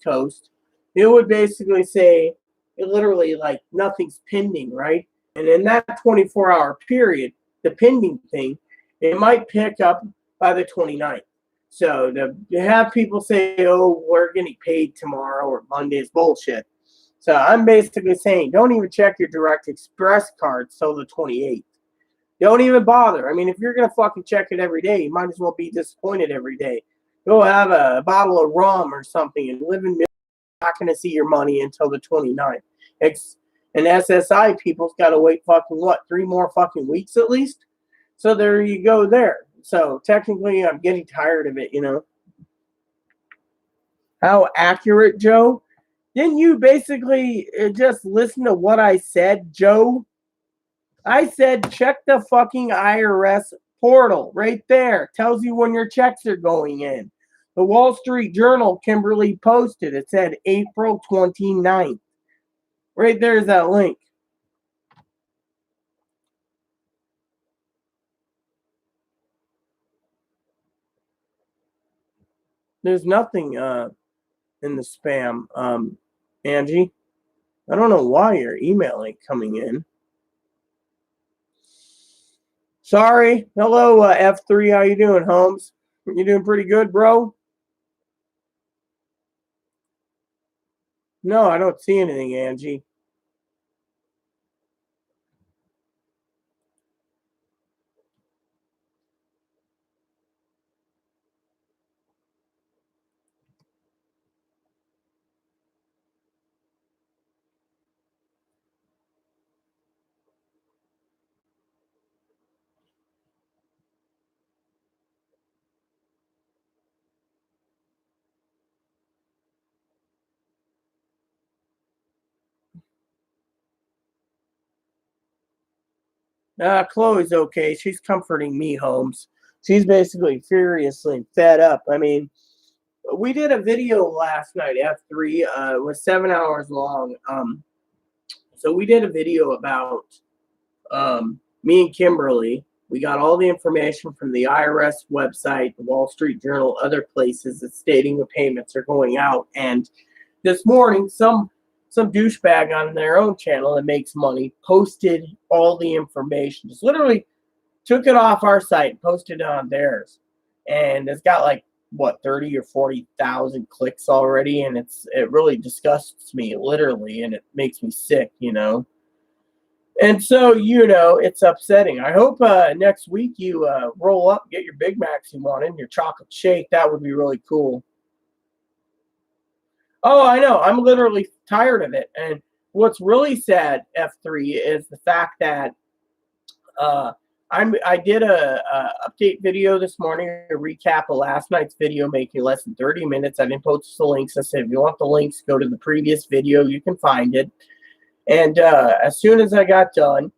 Coast. It would basically say literally like nothing's pending, right? And in that 24-hour period, the pending thing, it might pick up by the 29th. So to have people say, oh, we're getting paid tomorrow or Monday is bullshit. So I'm basically saying don't even check your direct express cards till the 28th. Don't even bother. I mean, if you're going to fucking check it every day, you might as well be disappointed every day. Go have a bottle of rum or something and live in. Not going to see your money until the 29th. And SSI people's got to wait fucking what, 3 more fucking weeks at least? So there you go there. So technically I'm getting tired of it, you know. How accurate, Joe? Didn't you basically just listen to what I said, Joe? I said check the fucking IRS portal right there. Tells you when your checks are going in. The Wall Street Journal, Kimberly posted. It said April 29th. Right there's that link. There's nothing in the spam, Angie. I don't know why your email ain't coming in. Sorry. Hello, F3. How you doing, Holmes? You doing pretty good, bro? No, I don't see anything, Angie. Chloe's okay. She's comforting me, Holmes. She's basically furiously fed up. I mean, we did a video last night, F3. It was 7 hours long. So we did a video about me and Kimberly. We got all the information from the IRS website, the Wall Street Journal, other places that's stating the payments are going out. And this morning, some douchebag on their own channel that makes money posted all the information. Just literally took it off our site and posted it on theirs. And it's got like what 30 or 40,000 clicks already, and it really disgusts me literally, and it makes me sick, you know. And so, you know, it's upsetting. I hope next week you roll up, get your Big Macs you want in your chocolate shake. That would be really cool. Oh, I know. I'm literally tired of it. And what's really sad, F3, is the fact that I did a update video this morning, a recap of last night's video, making less than 30 minutes. I didn't post the links. I said, if you want the links, go to the previous video. You can find it. And as soon as I got done,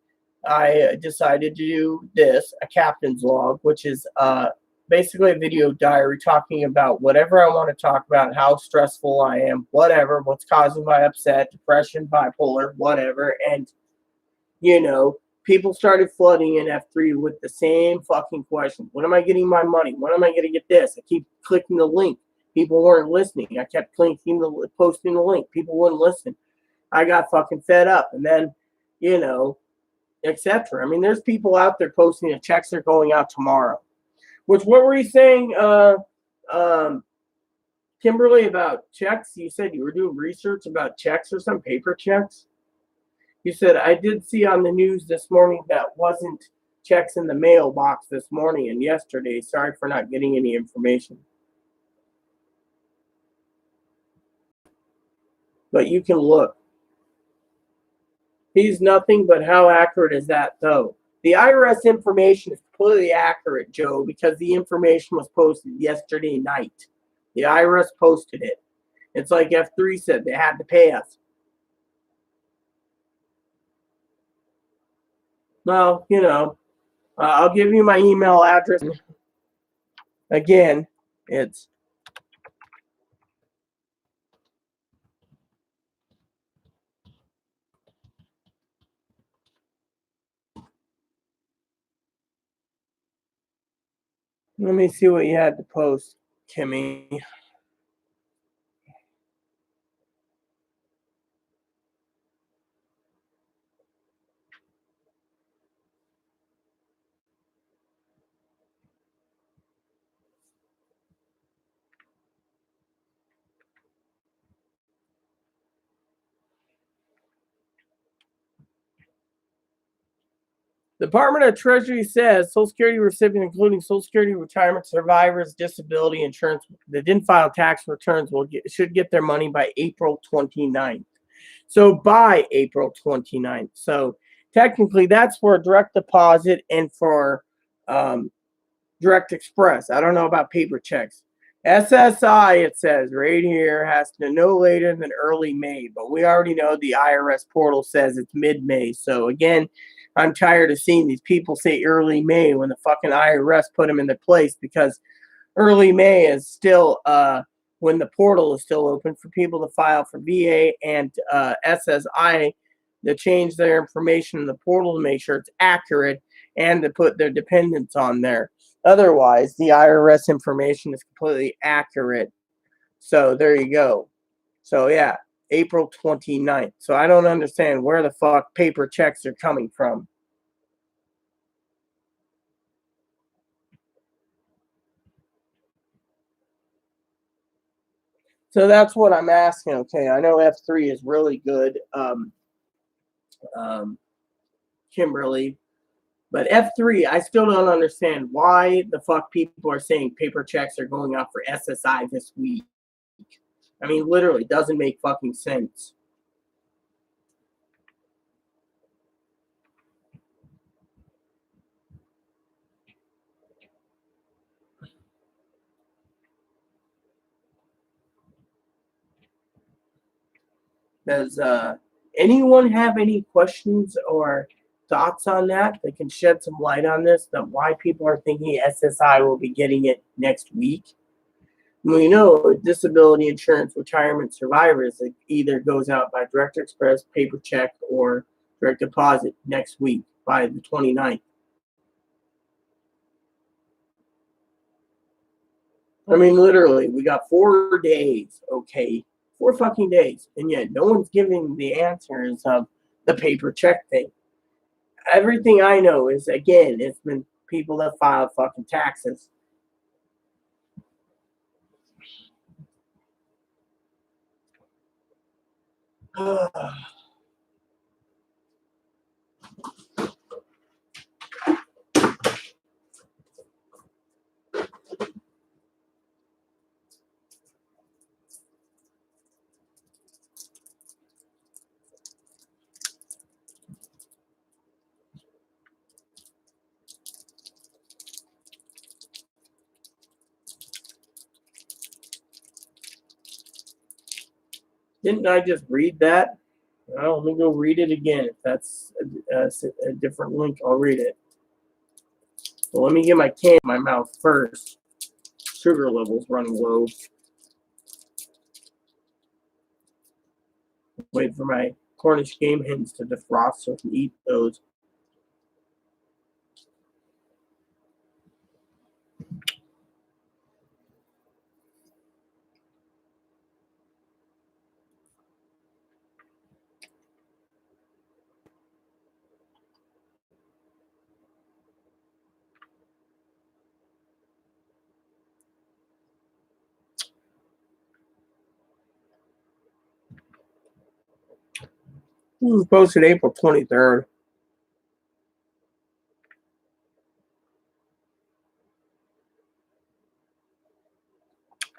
I decided to do this, a captain's log, which is basically a video diary talking about whatever I want to talk about, how stressful I am, whatever, what's causing my upset, depression, bipolar, whatever. And, you know, people started flooding in F3 with the same fucking question. When am I getting my money? When am I going to get this? I keep clicking the link. People weren't listening. I kept posting the link. People wouldn't listen. I got fucking fed up. And then, you know, etc. I mean, there's people out there posting that checks are going out tomorrow. Which, what were you saying, Kimberly, about checks? You said you were doing research about checks or some paper checks. You said, I did see on the news this morning that wasn't checks in the mailbox this morning and yesterday. Sorry for not getting any information. But you can look. He's nothing, but how accurate is that, though? The IRS information is completely accurate, Joe, because the information was posted yesterday night. The IRS posted it. It's like F3 said, they had to pay us. Well, you know, I'll give you my email address. Again, it's Let me see what you had to post, Kimmy. Department of Treasury says Social Security recipients, including Social Security retirement survivors, disability insurance that didn't file tax returns, should get their money by April 29th. So by April 29th. So technically, that's for a direct deposit and for direct express. I don't know about paper checks. SSI, it says right here, has to no later than early May, but we already know the IRS portal says it's mid-May. So again, I'm tired of seeing these people say early May when the fucking IRS put them in their place, because early May is still when the portal is still open for people to file for VA and SSI to change their information in the portal to make sure it's accurate and to put their dependents on there. Otherwise, the IRS information is completely accurate. So there you go. So yeah, April 29th. So I don't understand where the fuck paper checks are coming from. So that's what I'm asking. Okay, I know F3 is really good, Kimberly, but F3, I still don't understand why the fuck people are saying paper checks are going out for SSI this week. I mean, literally, doesn't make fucking sense. Does anyone have any questions or thoughts on that can shed some light on this? That why people are thinking SSI will be getting it next week? We know disability insurance retirement survivors, it either goes out by direct express, paper check, or direct deposit next week by the 29th. I mean, literally, we got 4 days, okay? 4 fucking days. And yet no one's giving the answers of the paper check thing. Everything I know is, again, it's been people that filed fucking taxes. Didn't I just read that? Well, let me go read it again. If that's a different link, I'll read it. Well, let me get my can in my mouth first. Sugar levels running low. Wait for my Cornish game hens to defrost so I can eat those. This was posted April 23rd.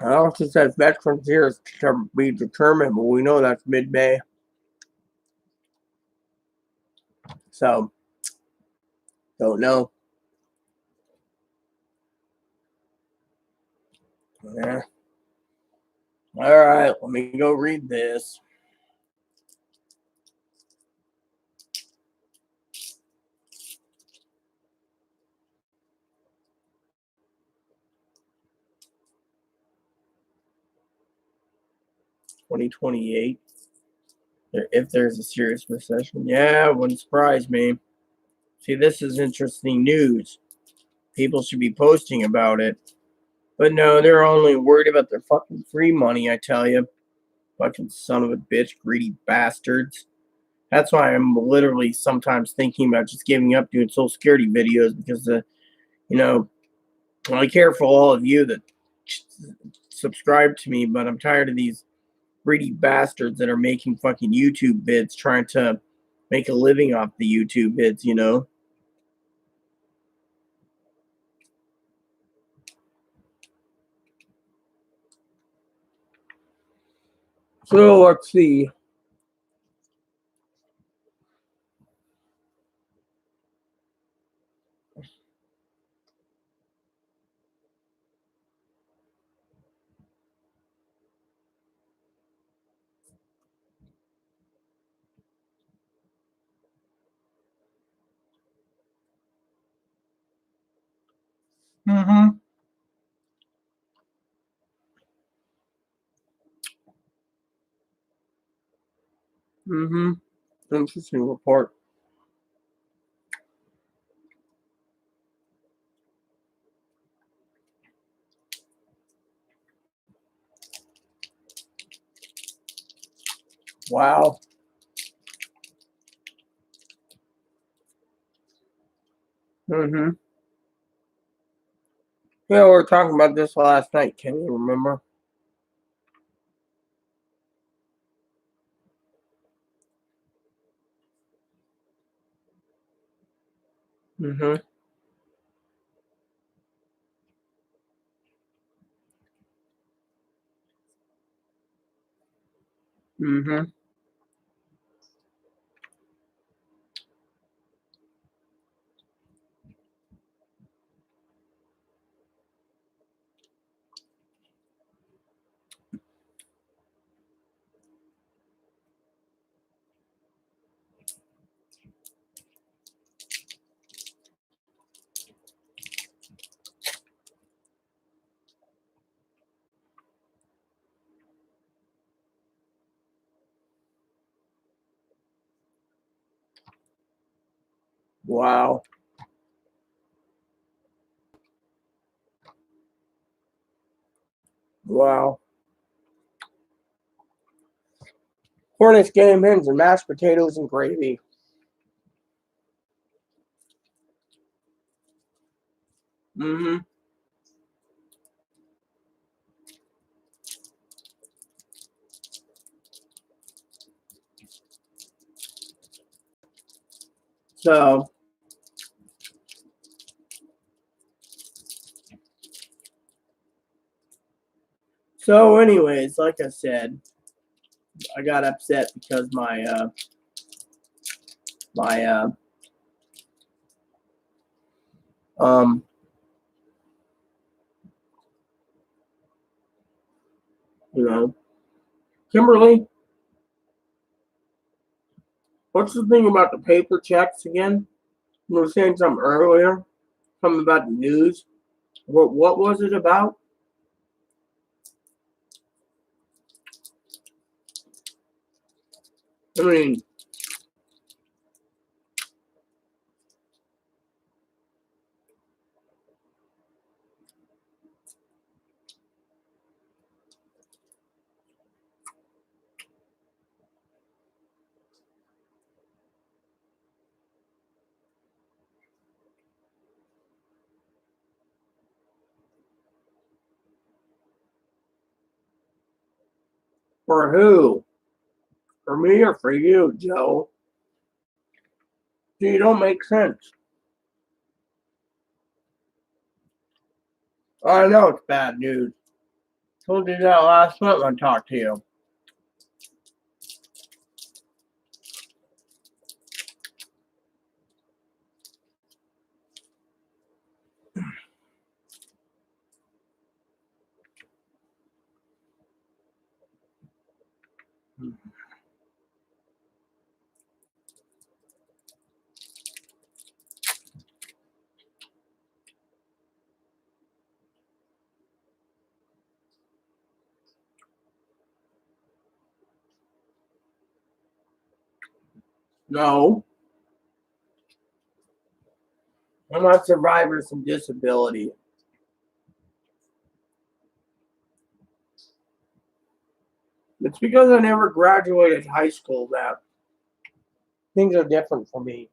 I also said veterans years to be determined, but we know that's mid-May. So, don't know. Yeah. All right, let me go read this. $20.28. If there's a serious recession, yeah, it wouldn't surprise me. See, this is interesting news. People should be posting about it. But no, they're only worried about their fucking free money, I tell you. Fucking son of a bitch, greedy bastards. That's why I'm literally sometimes thinking about just giving up doing Social Security videos because, you know, I care for all of you that subscribe to me, but I'm tired of these greedy bastards that are making fucking YouTube vids trying to make a living off the YouTube vids, you know? So let's see. Mm-hmm. Mm-hmm. Interesting report. Wow. Mm-hmm. Yeah, we were talking about this last night. Can you remember? Mm-hmm. Mm-hmm. Wow. Wow. Cornish game hens and mashed potatoes and gravy. Mm-hmm. So, anyways, like I said, I got upset because my um you know, Kimberly, what's the thing about the paper checks again? You were saying something earlier, something about the news. What was it about? I mean, for who? For me or for you, Joe? You don't make sense. I know it's bad news. Told you that last month when I talked to you. No. I'm not survivors from disability. It's because I never graduated high school that things are different for me.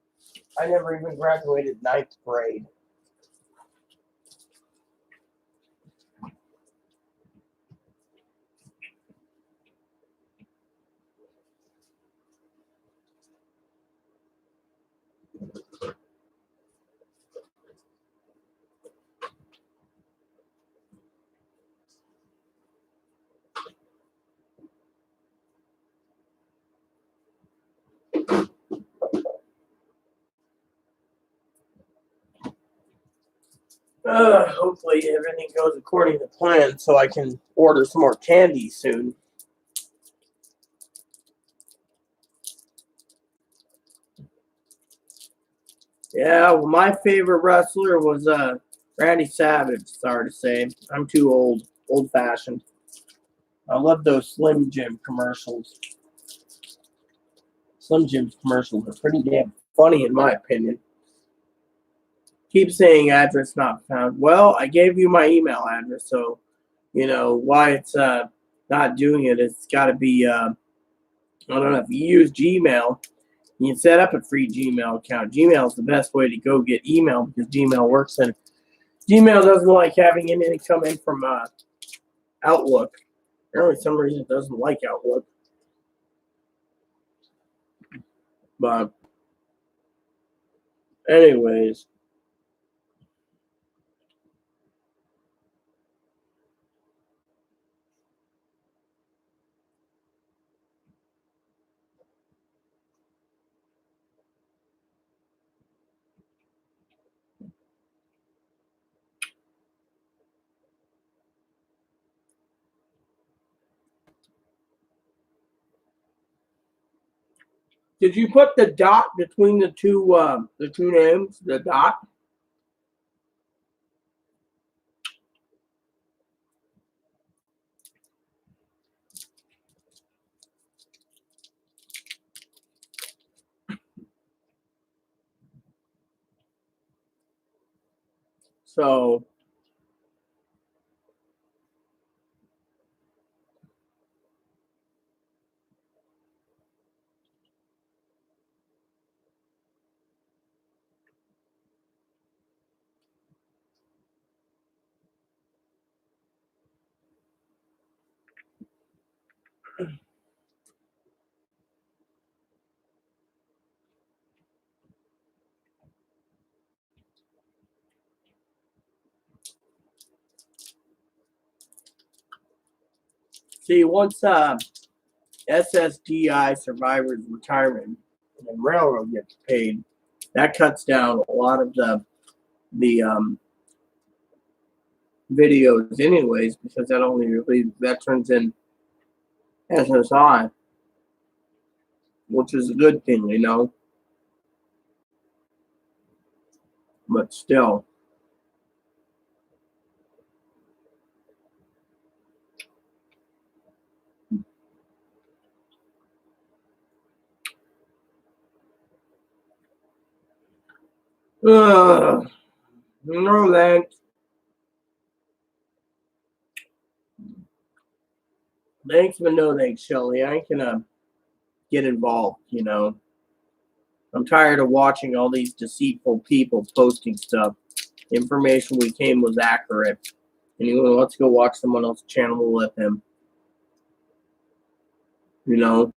I never even graduated ninth grade. Hopefully everything goes according to plan so I can order some more candy soon. Yeah, well, my favorite wrestler was Randy Savage. Sorry to say, I'm too old fashioned. I love those Slim Jim commercials. Slim Jim's commercials are pretty damn funny in my opinion. Keep saying address not found. Well, I gave you my email address, so you know why it's not doing it. It's got to be I don't know if you use Gmail. You can set up a free Gmail account. Gmail is the best way to go get email because Gmail works and Gmail doesn't like having anything come in from Outlook. Apparently, some reason it doesn't like Outlook. But anyways, did you put the dot between the two names? The dot. So see, once SSDI survivors retirement and railroad gets paid, that cuts down a lot of the videos anyways because that only relieves veterans and SSI, which is a good thing, you know. But still, no thanks. Thanks, but no thanks, Shelly. I ain't gonna get involved, you know. I'm tired of watching all these deceitful people posting stuff. Information we came was accurate. Anyway, let's go watch someone else's channel with him. You know,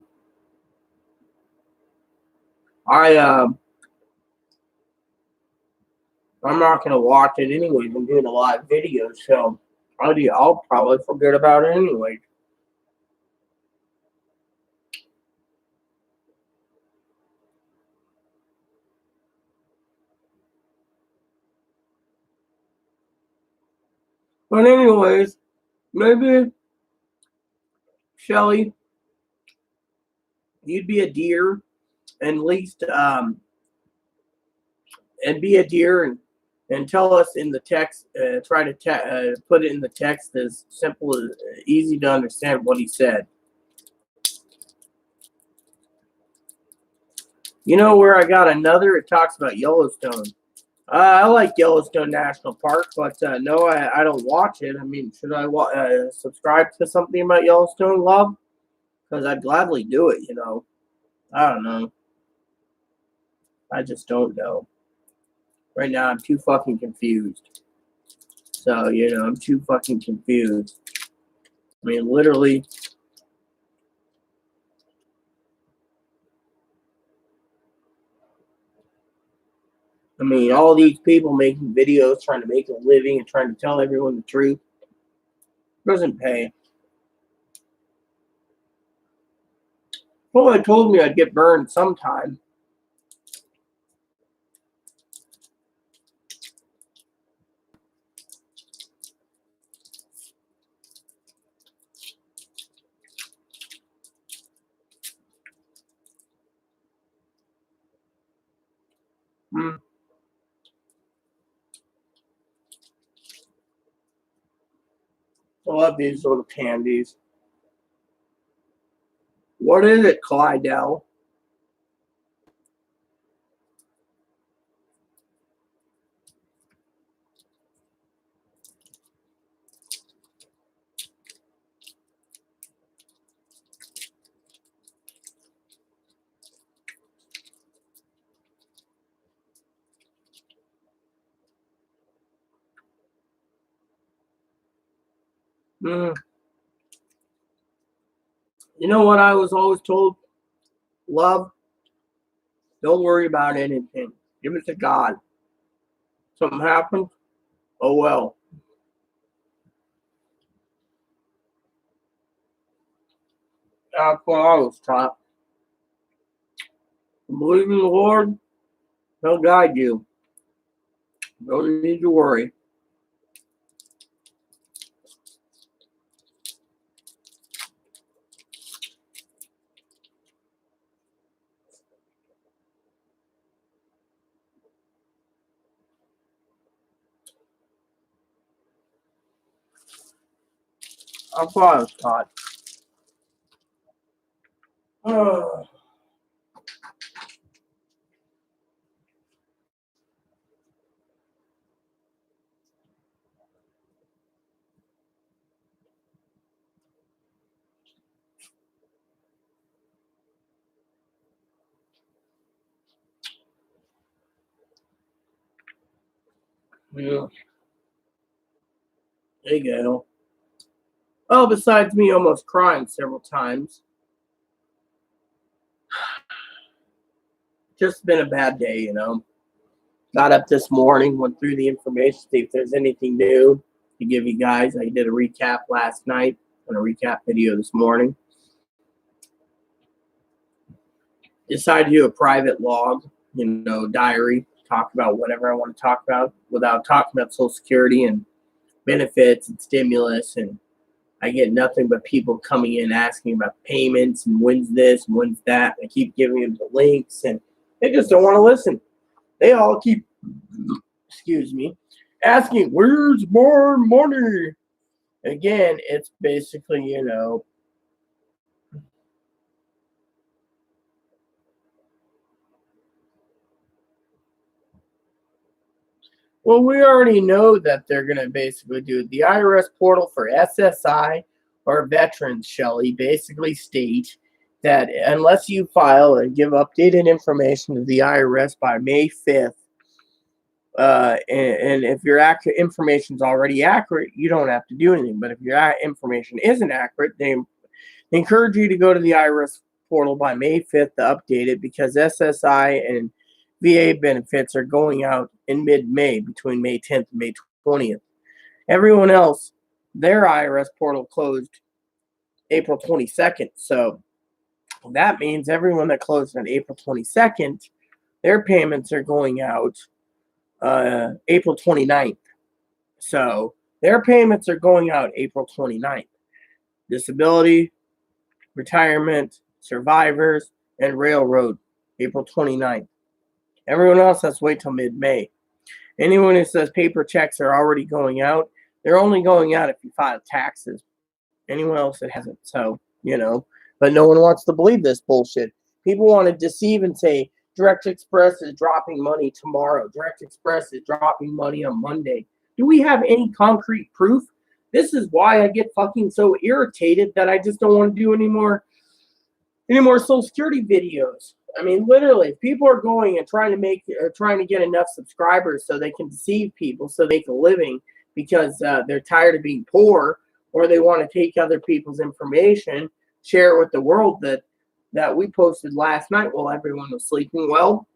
I I'm not gonna watch it anyways. I'm doing a live video, so I'll probably forget about it anyway. But anyways, maybe Shelly, you'd be a deer and at least and be a deer and tell us in the text. Try to put it in the text as simple as easy to understand what he said. You know where I got another? It talks about Yellowstone. I like Yellowstone National Park, but no, I don't watch it. I mean, should I subscribe to something about Yellowstone, love? Because I'd gladly do it, you know. I don't know. I just don't know. Right now, I'm too fucking confused. So, you know, I'm too fucking confused. I mean, literally, I mean, all these people making videos, trying to make a living and trying to tell everyone the truth doesn't pay. Well, they told me I'd get burned sometime. Hmm. I love these little candies. What is it, Clydell? Hmm. You know what I was always told? Love, don't worry about anything. Give it to God. Something happens? Oh well. That's what I was taught. Believe in the Lord, He'll guide you. Don't need to worry. That's what I was taught. Yeah, there you go. Oh, besides me almost crying several times, just been a bad day, you know. Got up this morning, went through the information, see if there's anything new to give you guys. I did a recap last night and a recap video this morning. Decided to do a private log, you know, diary, talk about whatever I want to talk about without talking about Social Security and benefits and stimulus. And I get nothing but people coming in asking about payments and when's this and when's that. I keep giving them the links and they just don't want to listen. They all keep, excuse me, asking, where's more money? Again, it's basically, you know, well, we already know that they're going to basically do the IRS portal for SSI or veterans, Shelley, basically state that unless you file and give updated information to the IRS by May 5th, and if your information is already accurate, you don't have to do anything. But if your information isn't accurate, they encourage you to go to the IRS portal by May 5th to update it because SSI and VA benefits are going out in mid-May, between May 10th and May 20th. Everyone else, their IRS portal closed April 22nd. So that means everyone that closed on April 22nd, their payments are going out April 29th. So their payments are going out April 29th. Disability, retirement, survivors, and railroad, April 29th. Everyone else has to wait till mid-May. Anyone who says paper checks are already going out, they're only going out if you file taxes. Anyone else that hasn't. So, you know, but no one wants to believe this bullshit. People want to deceive and say Direct Express is dropping money tomorrow. Direct Express is dropping money on Monday. Do we have any concrete proof? This is why I get fucking so irritated that I just don't want to do any more Social Security videos. I mean, literally, if people are going and trying to get enough subscribers so they can deceive people so they make a living because they're tired of being poor, or they want to take other people's information, share it with the world that we posted last night while everyone was sleeping. Well,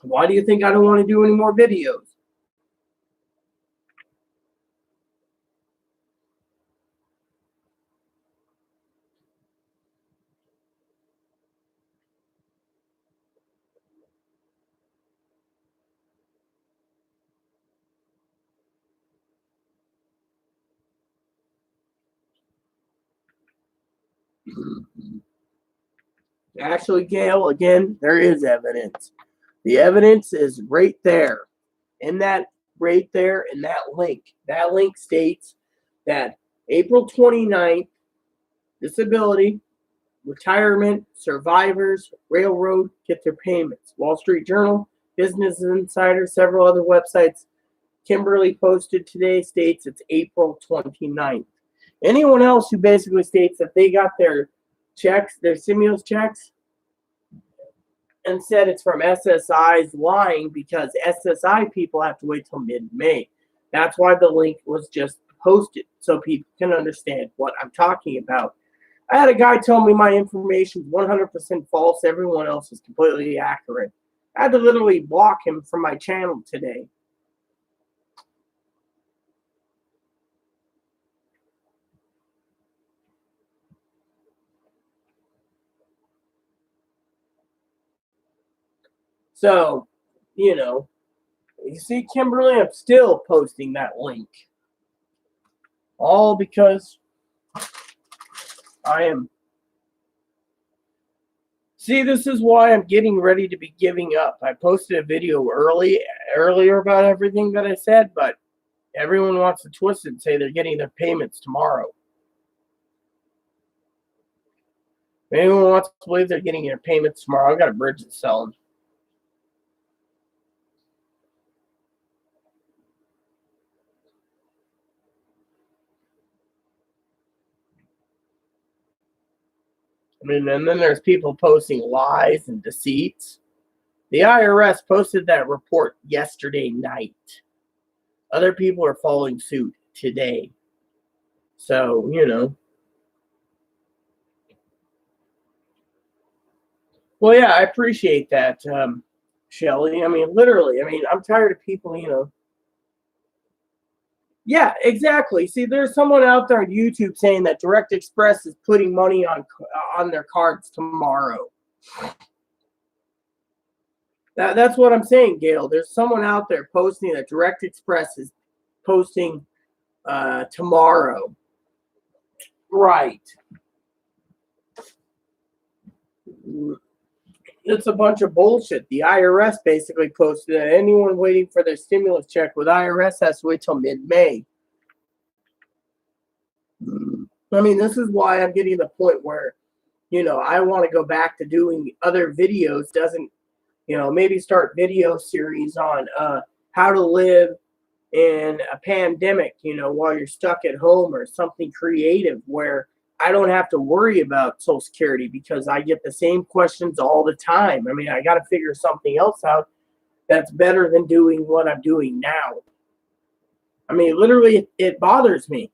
why do you think I don't want to do any more videos? Actually, Gail, again, there is evidence. The evidence is right there. In that link. That link states that April 29th, disability, retirement, survivors, railroad get their payments. Wall Street Journal, Business Insider, several other websites. Kimberly posted today states it's April 29th. Anyone else who basically states that they got their checks, their stimulus checks, and said it's from SSI's lying, because SSI people have to wait till mid-May. That's why the link was just posted, so people can understand what I'm talking about. I had a guy tell me my information is 100% false. Everyone else is completely accurate. I had to literally block him from my channel today. So, you see, Kimberly, I'm still posting that link. All because I am. See, this is why I'm getting ready to be giving up. I posted a video earlier about everything that I said, but everyone wants to twist it and say they're getting their payments tomorrow. If anyone wants to believe they're getting their payments tomorrow, I've got a bridge to sell them. I mean, and then there's people posting lies and deceits. The IRS posted that report yesterday night. Other people are following suit today. So, Well, yeah, I appreciate that, Shelly. I mean, literally, I'm tired of people. Yeah, exactly. See, there's someone out there on YouTube saying that Direct Express is putting money on their cards tomorrow. That's what I'm saying, Gail. There's someone out there posting that Direct Express is posting tomorrow. Right. It's a bunch of bullshit. The IRS basically posted that anyone waiting for their stimulus check with IRS has to wait till mid-May. I mean, this is why I'm getting to the point where, I want to go back to doing other videos. Maybe start video series on how to live in a pandemic, while you're stuck at home, or something creative where I don't have to worry about Social Security, because I get the same questions all the time. I mean, I got to figure something else out that's better than doing what I'm doing now. I mean, literally, it bothers me.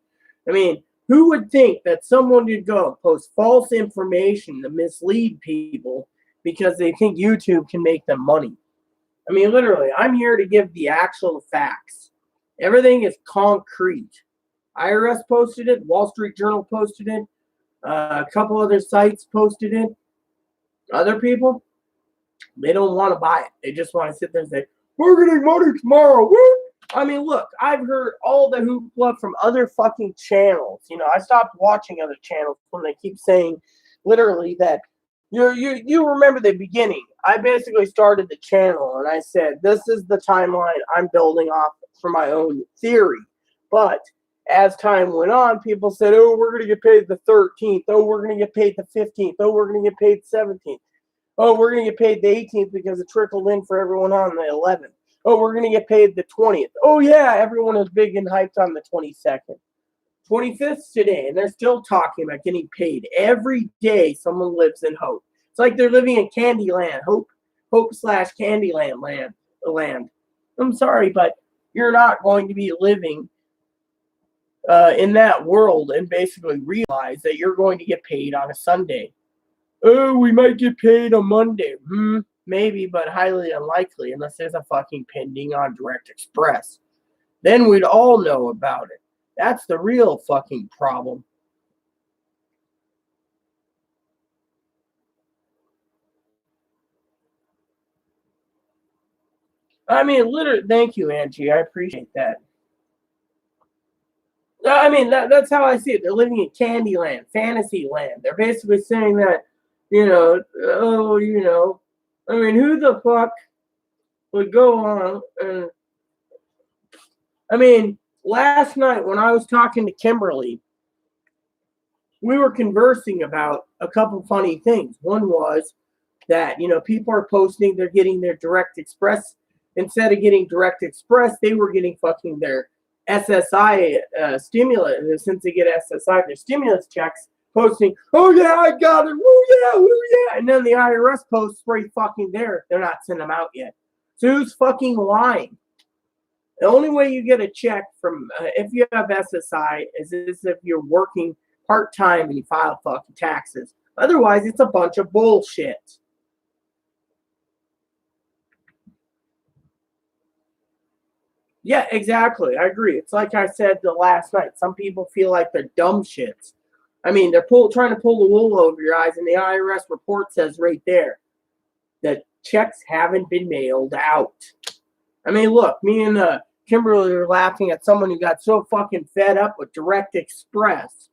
I mean, who would think that someone would go and post false information to mislead people because they think YouTube can make them money? I mean, literally, I'm here to give the actual facts. Everything is concrete. IRS posted it. Wall Street Journal posted it. A couple other sites posted it. Other people, they don't want to buy it. They just want to sit there and say, we're getting money tomorrow. Woo! I mean, look, I've heard all the hoopla from other fucking channels. I stopped watching other channels when they keep saying literally that you remember the beginning. I basically started the channel and I said, this is the timeline I'm building off for my own theory. But as time went on, people said, oh, we're going to get paid the 13th. Oh, we're going to get paid the 15th. Oh, we're going to get paid the 17th. Oh, we're going to get paid the 18th because it trickled in for everyone on the 11th. Oh, we're going to get paid the 20th. Oh, yeah, everyone is big and hyped on the 22nd. 25th today, and they're still talking about getting paid. Every day someone lives in hope. It's like they're living in Candyland, hope slash Candyland land. I'm sorry, but you're not going to be living in that world and basically realize that you're going to get paid on a Sunday. Oh, we might get paid on Monday. Maybe, but highly unlikely unless there's a fucking pending on Direct Express. Then we'd all know about it. That's the real fucking problem. I mean, literally, thank you, Angie. I appreciate that. I mean, that's how I see it. They're living in Candyland, fantasy land. They're basically saying that, I mean, who the fuck would go on and, I mean, last night when I was talking to Kimberly, we were conversing about a couple funny things. One was that, people are posting they're getting their Direct Express. Instead of getting Direct Express, they were getting fucking their SSI stimulus. Since they get SSI, their stimulus checks, posting, oh yeah, I got it, woo yeah. And then the IRS posts right fucking there. They're not sending them out yet. So who's fucking lying? The only way you get a check from, if you have SSI, is if you're working part-time and you file fucking taxes. Otherwise, it's a bunch of bullshit. Yeah, exactly. I agree. It's like I said the last night. Some people feel like they're dumb shits. I mean, they're trying to pull the wool over your eyes, and the IRS report says right there that checks haven't been mailed out. I mean, look, me and Kimberly were laughing at someone who got so fucking fed up with Direct Express.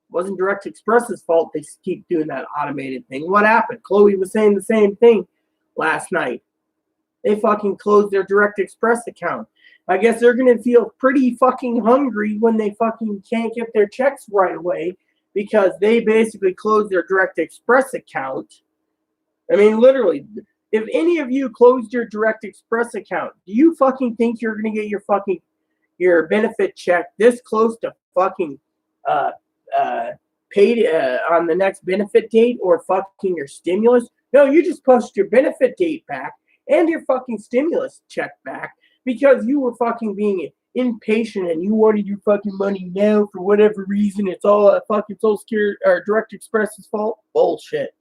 It wasn't Direct Express's fault they keep doing that automated thing. What happened? Chloe was saying the same thing last night. They fucking closed their Direct Express account. I guess they're going to feel pretty fucking hungry when they fucking can't get their checks right away because they basically closed their Direct Express account. I mean, literally, if any of you closed your Direct Express account, do you fucking think you're going to get your benefit check this close to fucking paid on the next benefit date or fucking your stimulus? No, you just pushed your benefit date back and your fucking stimulus check back because you were fucking being impatient and you wanted your fucking money now for whatever reason. It's all fucking Social Security or Direct Express's fault. Bullshit.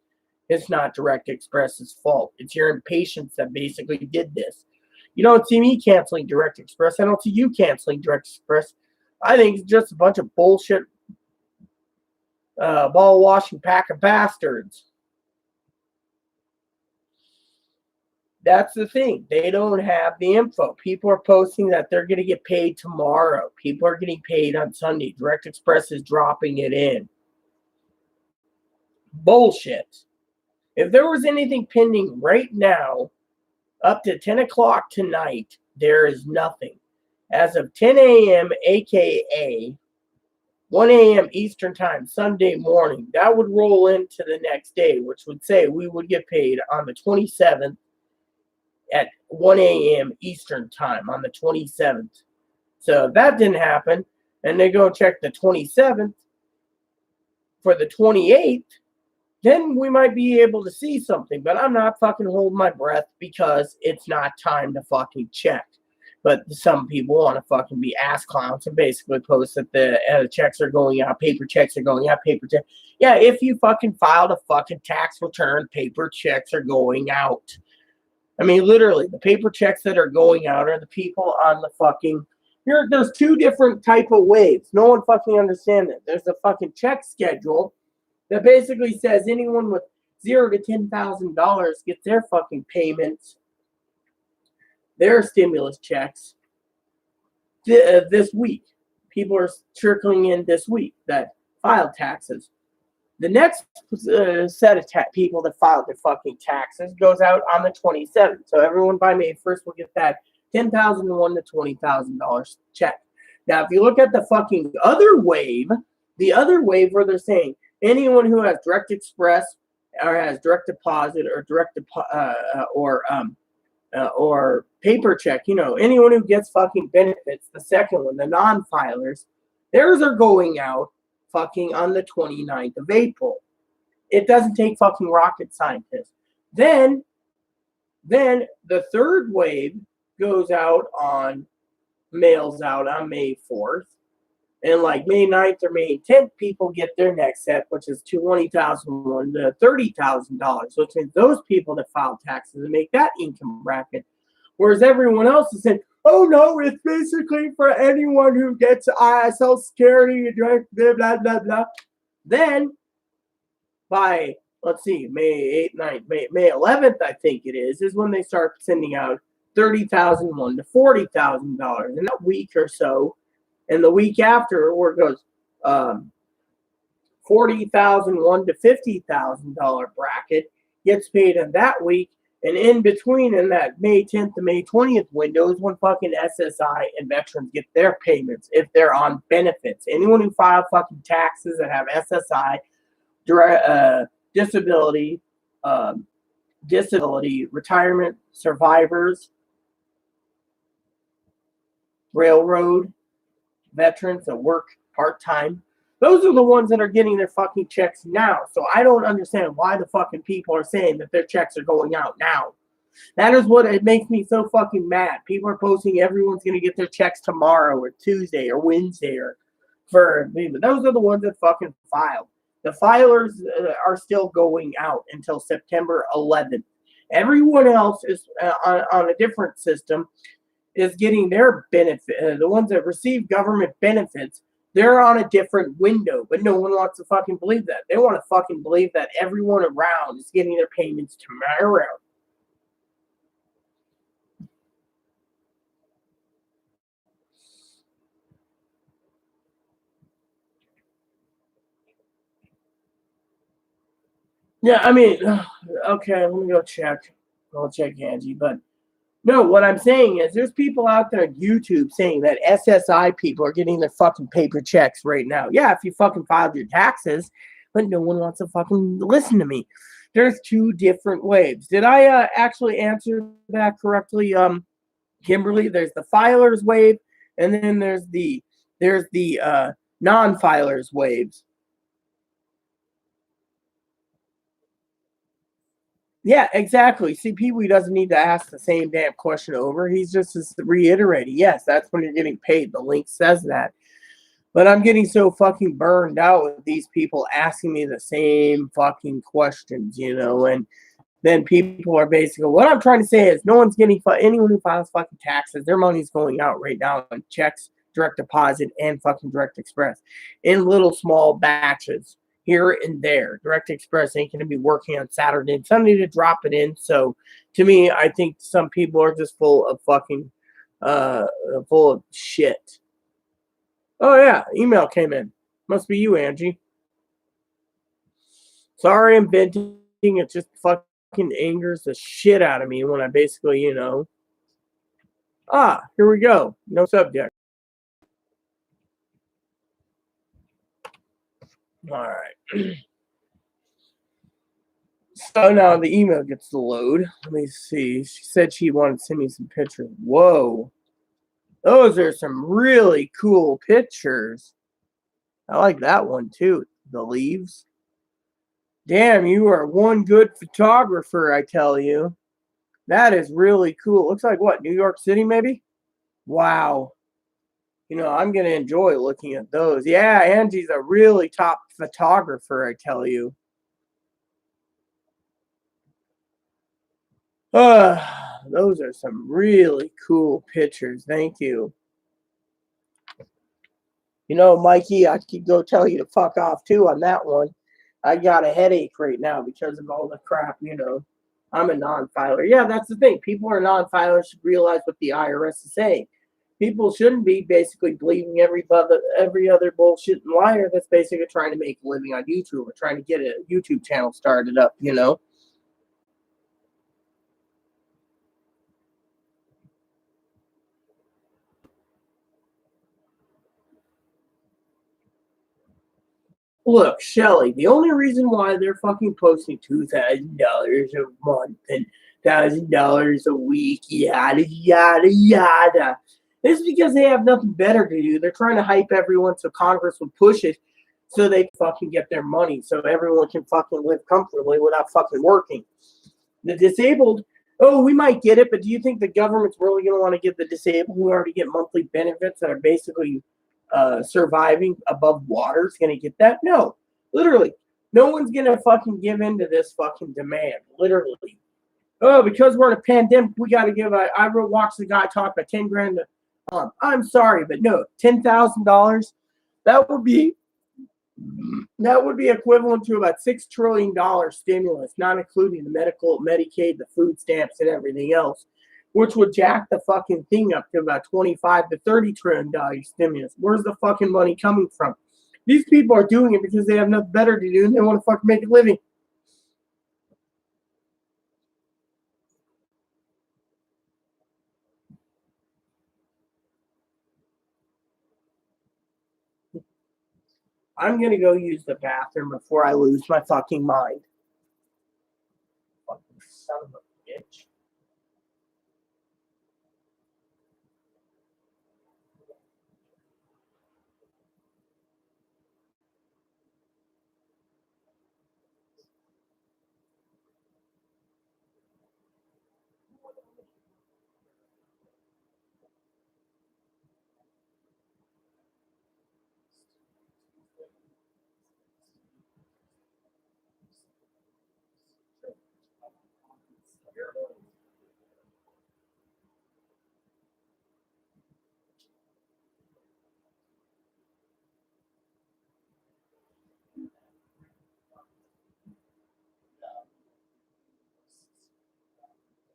It's not Direct Express's fault. It's your impatience that basically did this. You don't see me canceling Direct Express. I don't see you canceling Direct Express. I think it's just a bunch of bullshit ball washing pack of bastards. That's the thing. They don't have the info. People are posting that they're going to get paid tomorrow. People are getting paid on Sunday. Direct Express is dropping it in. Bullshit. If there was anything pending right now, up to 10 o'clock tonight, there is nothing. As of 10 a.m., aka 1 a.m. Eastern Time, Sunday morning, that would roll into the next day, which would say we would get paid on the 27th at 1 a.m. Eastern Time on the 27th. So if that didn't happen, and they go check the 27th for the 28th, then we might be able to see something. But I'm not fucking holding my breath because it's not time to fucking check. But some people want to fucking be ass clowns and basically post that the checks are going out, paper checks are going out, paper checks. Yeah, if you fucking filed a fucking tax return, paper checks are going out. I mean, literally, the paper checks that are going out are the people on the fucking... There's two different type of waves. No one fucking understands it. There's a fucking check schedule that basically says anyone with $0 to $10,000 gets their fucking payments, their stimulus checks this week. People are trickling in this week that filed taxes. The next set of people that filed their fucking taxes goes out on the 27th. So everyone by May 1st will get that $10,001 to $20,000 check. Now, if you look at the fucking other wave where they're saying anyone who has Direct Express or has direct deposit or or paper check. Anyone who gets fucking benefits. The second one, the non-filers, theirs are going out fucking on the 29th of April. It doesn't take fucking rocket scientists. Then the third wave goes out mails out on May 4th. And like May 9th or May 10th, people get their next set, which is $20,001 to $30,000. Which means those people that file taxes and make that income bracket. Whereas everyone else is saying, oh no, it's basically for anyone who gets Social Security, blah, blah, blah, blah. Then by, let's see, May 8th, 9th, May 11th, I think it is when they start sending out $30,001 to $40,000 in a week or so. And the week after, where it goes $40,001 to $50,000 bracket gets paid in that week. And in between, in that May 10th to May 20th window, is when fucking SSI and veterans get their payments if they're on benefits. Anyone who filed fucking taxes that have SSI, disability, retirement, survivors, railroad, veterans that work part-time, those are the ones that are getting their fucking checks now. So I don't understand why the fucking people are saying that their checks are going out now. That is what it makes me so fucking mad. People are posting everyone's going to get their checks tomorrow or Tuesday or Wednesday or those are the ones that fucking filed. The filers are still going out until September 11th. Everyone else is on a different system is getting their benefit. The ones that receive government benefits, they're on a different window, but no one wants to fucking believe that. They want to fucking believe that everyone around is getting their payments tomorrow. Yeah, I mean, okay, let me go check. I'll check Angie, but no, what I'm saying is there's people out there on YouTube saying that SSI people are getting their fucking paper checks right now. Yeah, if you fucking filed your taxes, but no one wants to fucking listen to me. There's two different waves. Did I actually answer that correctly, Kimberly? There's the filers wave, and then there's the non-filers waves. Yeah, exactly. See, Pee Wee doesn't need to ask the same damn question over. He's just reiterating. Yes, that's when you're getting paid. The link says that. But I'm getting so fucking burned out with these people asking me the same fucking questions, and then people are basically, what I'm trying to say is no one's getting, anyone who files fucking taxes, their money's going out right now on checks, direct deposit, and fucking direct express in little small batches here and there. Direct express ain't going to be working on Saturday and Sunday to drop it in. So to me, I think some people are just full of fucking, full of shit. Oh yeah, email came in. Must be you, Angie. Sorry I'm venting. It just fucking angers the shit out of me when I basically, here we go. No subject. All right. So now the email gets to load. Let me see. She said she wanted to send me some pictures. Whoa. Those are some really cool pictures. I like that one too. The leaves. Damn, you are one good photographer, I tell you. That is really cool. Looks like what? New York City, maybe? Wow. I'm going to enjoy looking at those. Yeah, Angie's a really top photographer, I tell you. Those are some really cool pictures. Thank you. Mikey, I could go tell you to fuck off too on that one. I got a headache right now because of all the crap, I'm a non-filer. Yeah, that's the thing. People who are non-filers should realize what the IRS is saying. People shouldn't be basically believing every other bullshit and liar that's basically trying to make a living on YouTube or trying to get a YouTube channel started up, Look, Shelly, the only reason why they're fucking posting $2,000 a month and $1,000 a week, yada yada yada, is because they have nothing better to do. They're trying to hype everyone so Congress will push it so they can fucking get their money, so everyone can fucking live comfortably without fucking working. The disabled, oh, we might get it, but do you think the government's really going to want to give the disabled who already get monthly benefits that are basically surviving above water is going to get that? No, literally, no one's going to fucking give in to this fucking demand. Literally, oh, because we're in a pandemic, we got to give. I watched the guy talk about 10 grand. I'm sorry, but no, $10,000. That would be equivalent to about $6 trillion stimulus, not including the medical, Medicaid, the food stamps, and everything else, which would jack the fucking thing up to about 25 to $30 trillion stimulus. Where's the fucking money coming from? These people are doing it because they have nothing better to do and they want to fucking make a living. I'm gonna go use the bathroom before I lose my fucking mind. Fucking son of a bitch.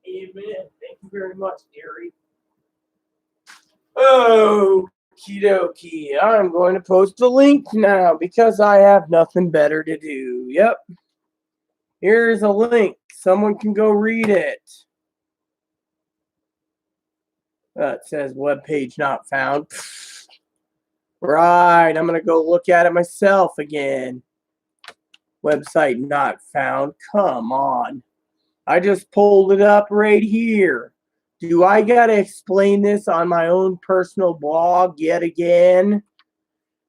Amen. Thank you very much, dearie. Okie dokie. I'm going to post a link now because I have nothing better to do. Yep. Here's a link. Someone can go read it. It says web page not found. Right. I'm going to go look at it myself again. Website not found. Come on. I just pulled it up right here. Do I got to explain this on my own personal blog yet again?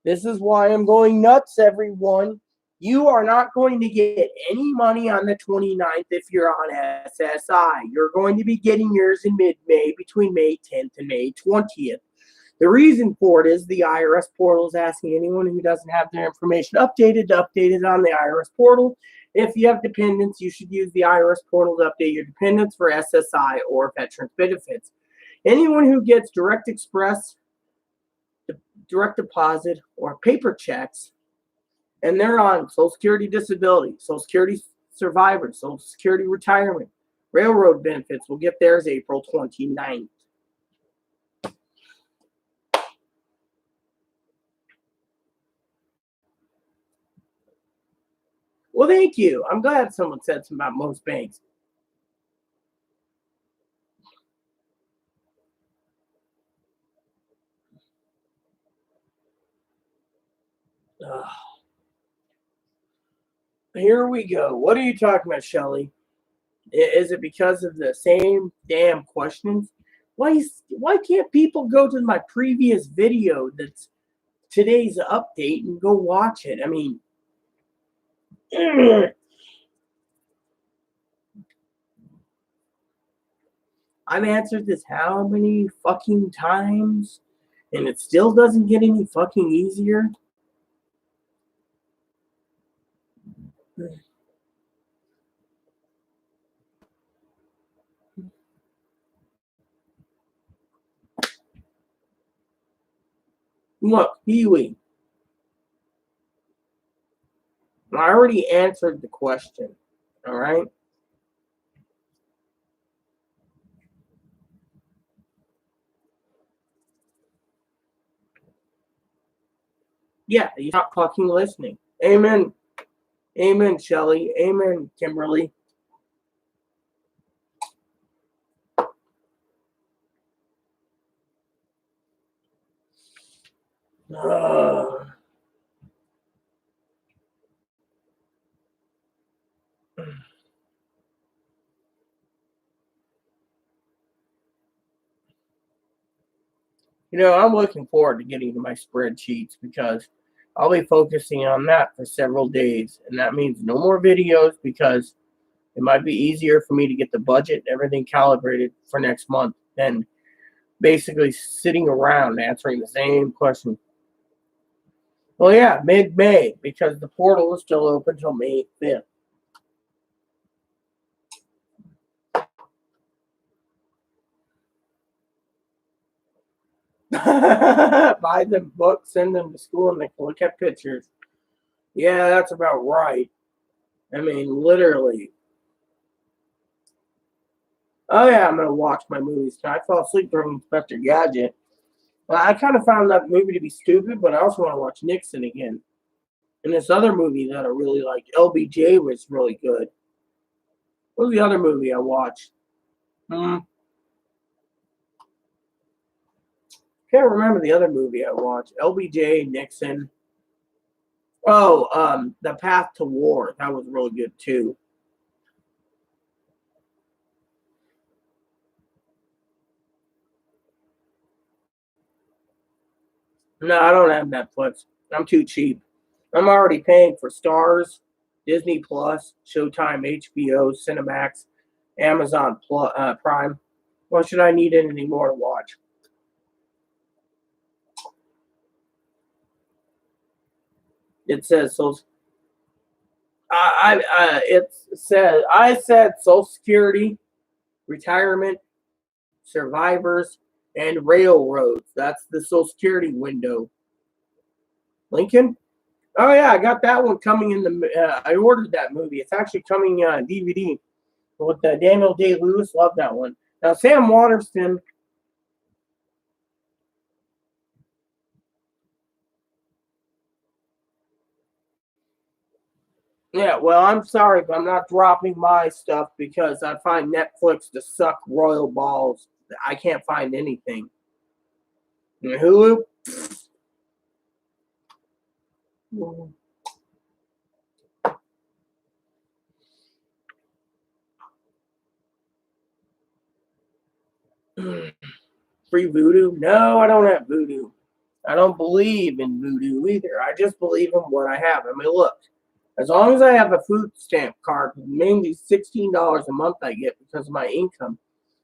This is why I'm going nuts, everyone. You are not going to get any money on the 29th if you're on SSI. You're going to be getting yours in mid-May, between May 10th and May 20th. The reason for it is the IRS portal is asking anyone who doesn't have their information updated to update it on the IRS portal. If you have dependents, you should use the IRS portal to update your dependents for SSI or veterans benefits. Anyone who gets direct express, direct deposit, or paper checks, and they're on Social Security disability, Social Security survivor, Social Security retirement, railroad benefits will get theirs April 29th. Well, thank you. I'm glad someone said something about most banks. Ugh. Here we go. What are you talking about, Shelly? Is it because of the same damn questions? Why can't people go to my previous video that's today's update and go watch it? I mean, I've answered this how many fucking times, and it still doesn't get any fucking easier. Look, Huey, I already answered the question. All right. Yeah, you stop fucking listening. Amen. Amen, Shelly. Amen, Kimberly. Uh, I'm looking forward to getting to my spreadsheets because I'll be focusing on that for several days. And that means no more videos because it might be easier for me to get the budget and everything calibrated for next month than basically sitting around answering the same question. Well, yeah, mid-May because the portal is still open until May 5th. Buy them books, send them to school, and they can look at pictures. Yeah, that's about right. I mean, literally. Oh yeah, I'm gonna watch my movies. I fell asleep during Inspector Gadget. Well, I kind of found that movie to be stupid, but I also want to watch Nixon again. And this other movie that I really liked, LBJ, was really good. What was the other movie I watched? Can't remember the other movie I watched. LBJ, Nixon. Oh, The Path to War. That was really good too. No, I don't have Netflix. I'm too cheap. I'm already paying for Stars, Disney Plus, Showtime, HBO, Cinemax, Amazon Prime. Why should I need any more to watch? It says so. I said Social Security, retirement, survivors, and railroads. That's the Social Security window. Lincoln. Oh yeah, I got that one coming in the. I ordered that movie. It's actually coming DVD with Daniel Day Lewis. Love that one. Now Sam Waterston. Yeah, well, I'm sorry, but I'm not dropping my stuff because I find Netflix to suck royal balls. I can't find anything. And Hulu. Free voodoo? No, I don't have voodoo. I don't believe in voodoo either. I just believe in what I have. I mean, look, as long as I have a food stamp card, mainly $16 a month I get because of my income,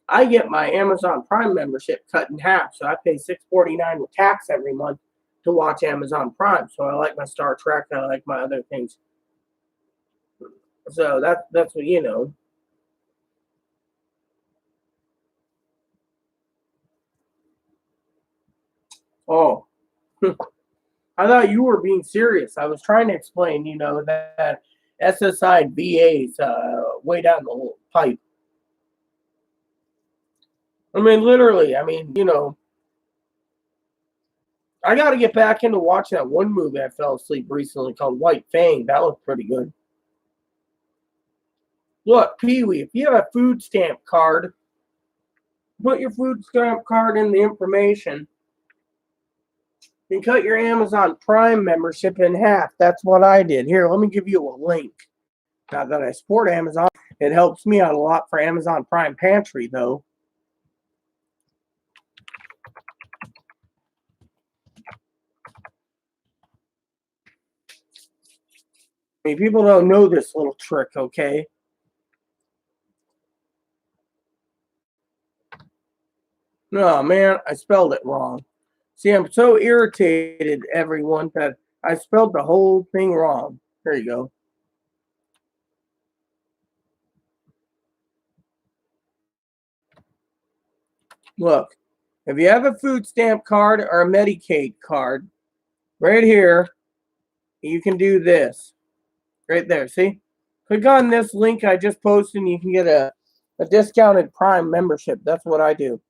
I get my Amazon Prime membership cut in half. So I pay $6.49 with tax every month to watch Amazon Prime. So I like my Star Trek. I like my other things. So that's what you know. Oh, I thought you were being serious. I was trying to explain, that SSI and VAs way down the pipe. I mean, literally. I mean, I got to get back into watching that one movie I fell asleep recently called White Fang. That looked pretty good. Look, Pee Wee, if you have a food stamp card, put your food stamp card in the information and cut your Amazon Prime membership in half. That's what I did. Here, let me give you a link. Not that I support Amazon. It helps me out a lot for Amazon Prime Pantry, though. I mean, people don't know this little trick, okay? No, man, I spelled it wrong. See, I'm so irritated, everyone, that I spelled the whole thing wrong. There you go. Look, if you have a food stamp card or a Medicaid card, right here, you can do this. Right there, see? Click on this link I just posted and you can get a discounted Prime membership. That's what I do.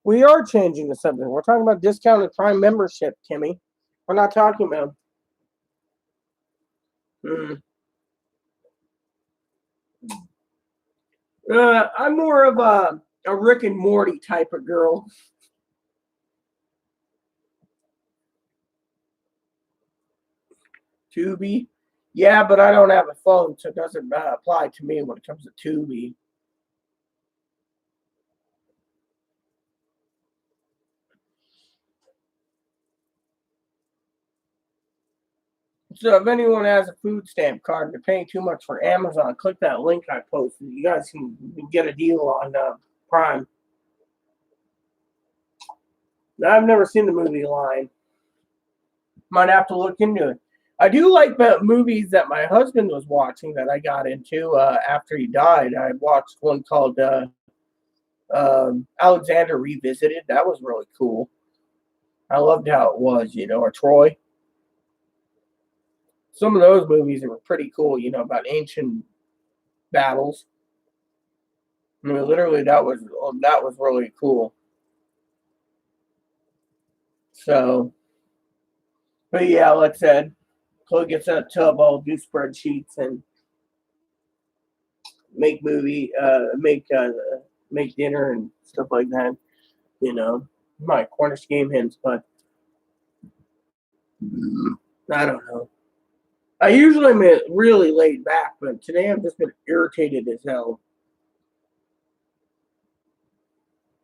We are changing the subject. We're talking about discounted Prime membership, Kimmy. We're not talking about. Mm. I'm more of a Rick and Morty type of girl. Tubi. Yeah, but I don't have a phone, so it doesn't apply to me when it comes to Tubi. So if anyone has a food stamp card and they're paying too much for Amazon, click that link I posted. You guys can get a deal on Prime. Now, I've never seen the movie Line. Might have to look into it. I do like the movies that my husband was watching that I got into after he died. I watched one called Alexander Revisited. That was really cool. I loved how it was, or Troy. Some of those movies were pretty cool, about ancient battles. I mean, literally, that was really cool. So, but yeah, like I said, Chloe gets in a tub, I'll do spreadsheets and make make dinner and stuff like that. My Cornish game hens, but I don't know. I usually am really laid back, but today I've just been irritated as hell.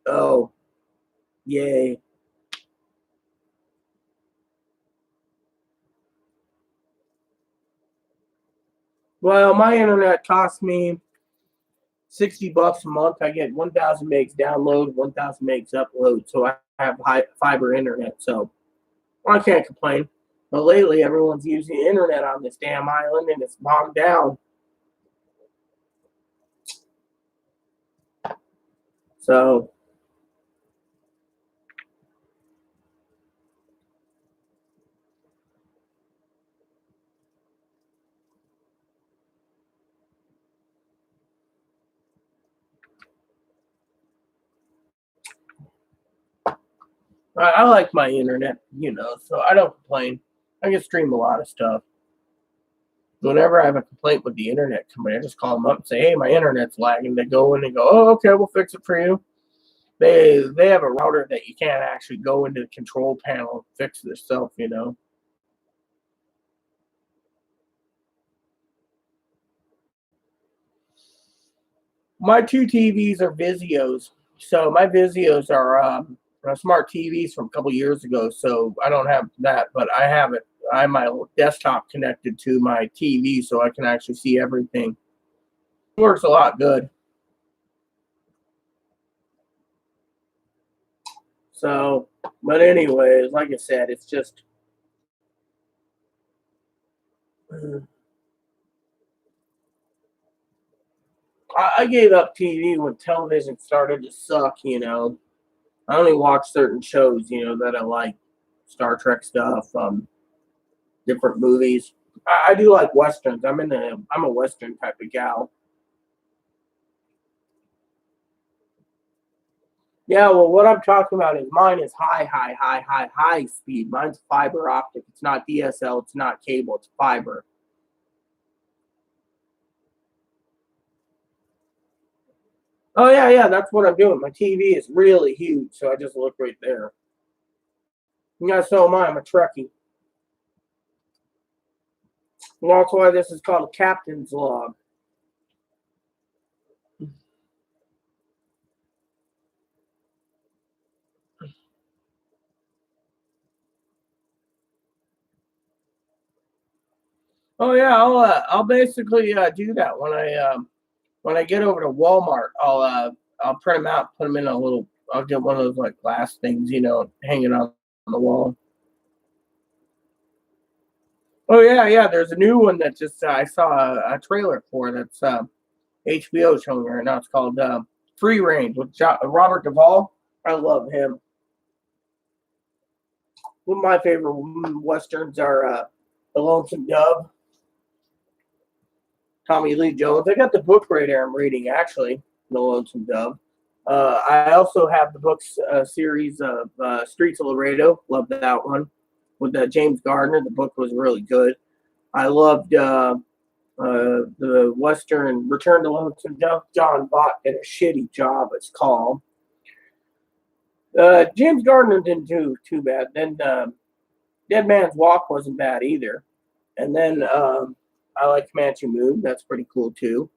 Oh, yay. Well, my internet costs me $60 a month. I get 1,000 megs download, 1,000 megs upload. So I have high fiber internet. So I can't complain. But lately, everyone's using the internet on this damn island and it's bogged down. So I like my internet, so I don't complain. I can stream a lot of stuff. Whenever I have a complaint with the internet company, I just call them up and say, "Hey, my internet's lagging." They go in and go, "Oh, okay, we'll fix it for you." They have a router that you can't actually go into the control panel and fix it yourself. My two TVs are Vizios, so my Vizios are smart TVs from a couple years ago. So I don't have that, but I have it. I have my desktop connected to my TV, so I can actually see everything. It works a lot good. So, but anyways, like I said, it's just I gave up TV when television started to suck. I only watch certain shows that I like, Star Trek stuff, different movies. I do like westerns. I'm a western type of gal. Yeah, well, what I'm talking about is mine is high speed. Mine's fiber optic. It's not DSL. It's not cable. It's fiber. Oh yeah, yeah. That's what I'm doing. My TV is really huge, so I just look right there. Yeah, so am I. I'm a Trekkie. And that's why this is called a captain's log. Oh yeah, I'll basically do that when I get over to Walmart. I'll print them out, put them in a little. I'll get one of those like glass things, hanging on the wall. Oh yeah, yeah. There's a new one that just I saw a trailer for that's HBO showing right now. It's called Free Range with Robert Duvall. I love him. One of my favorite westerns are The Lonesome Dove, Tommy Lee Jones. I got the book right here. I'm reading actually, The Lonesome Dove. I also have the books series of Streets of Laredo. Love that one with James Gardner. The book was really good. I loved the Western Return to Lonesome Dove. John Bott did a shitty job. It's called. James Gardner didn't do too bad. Then Dead Man's Walk wasn't bad either. And then I like Comanche Moon. That's pretty cool too.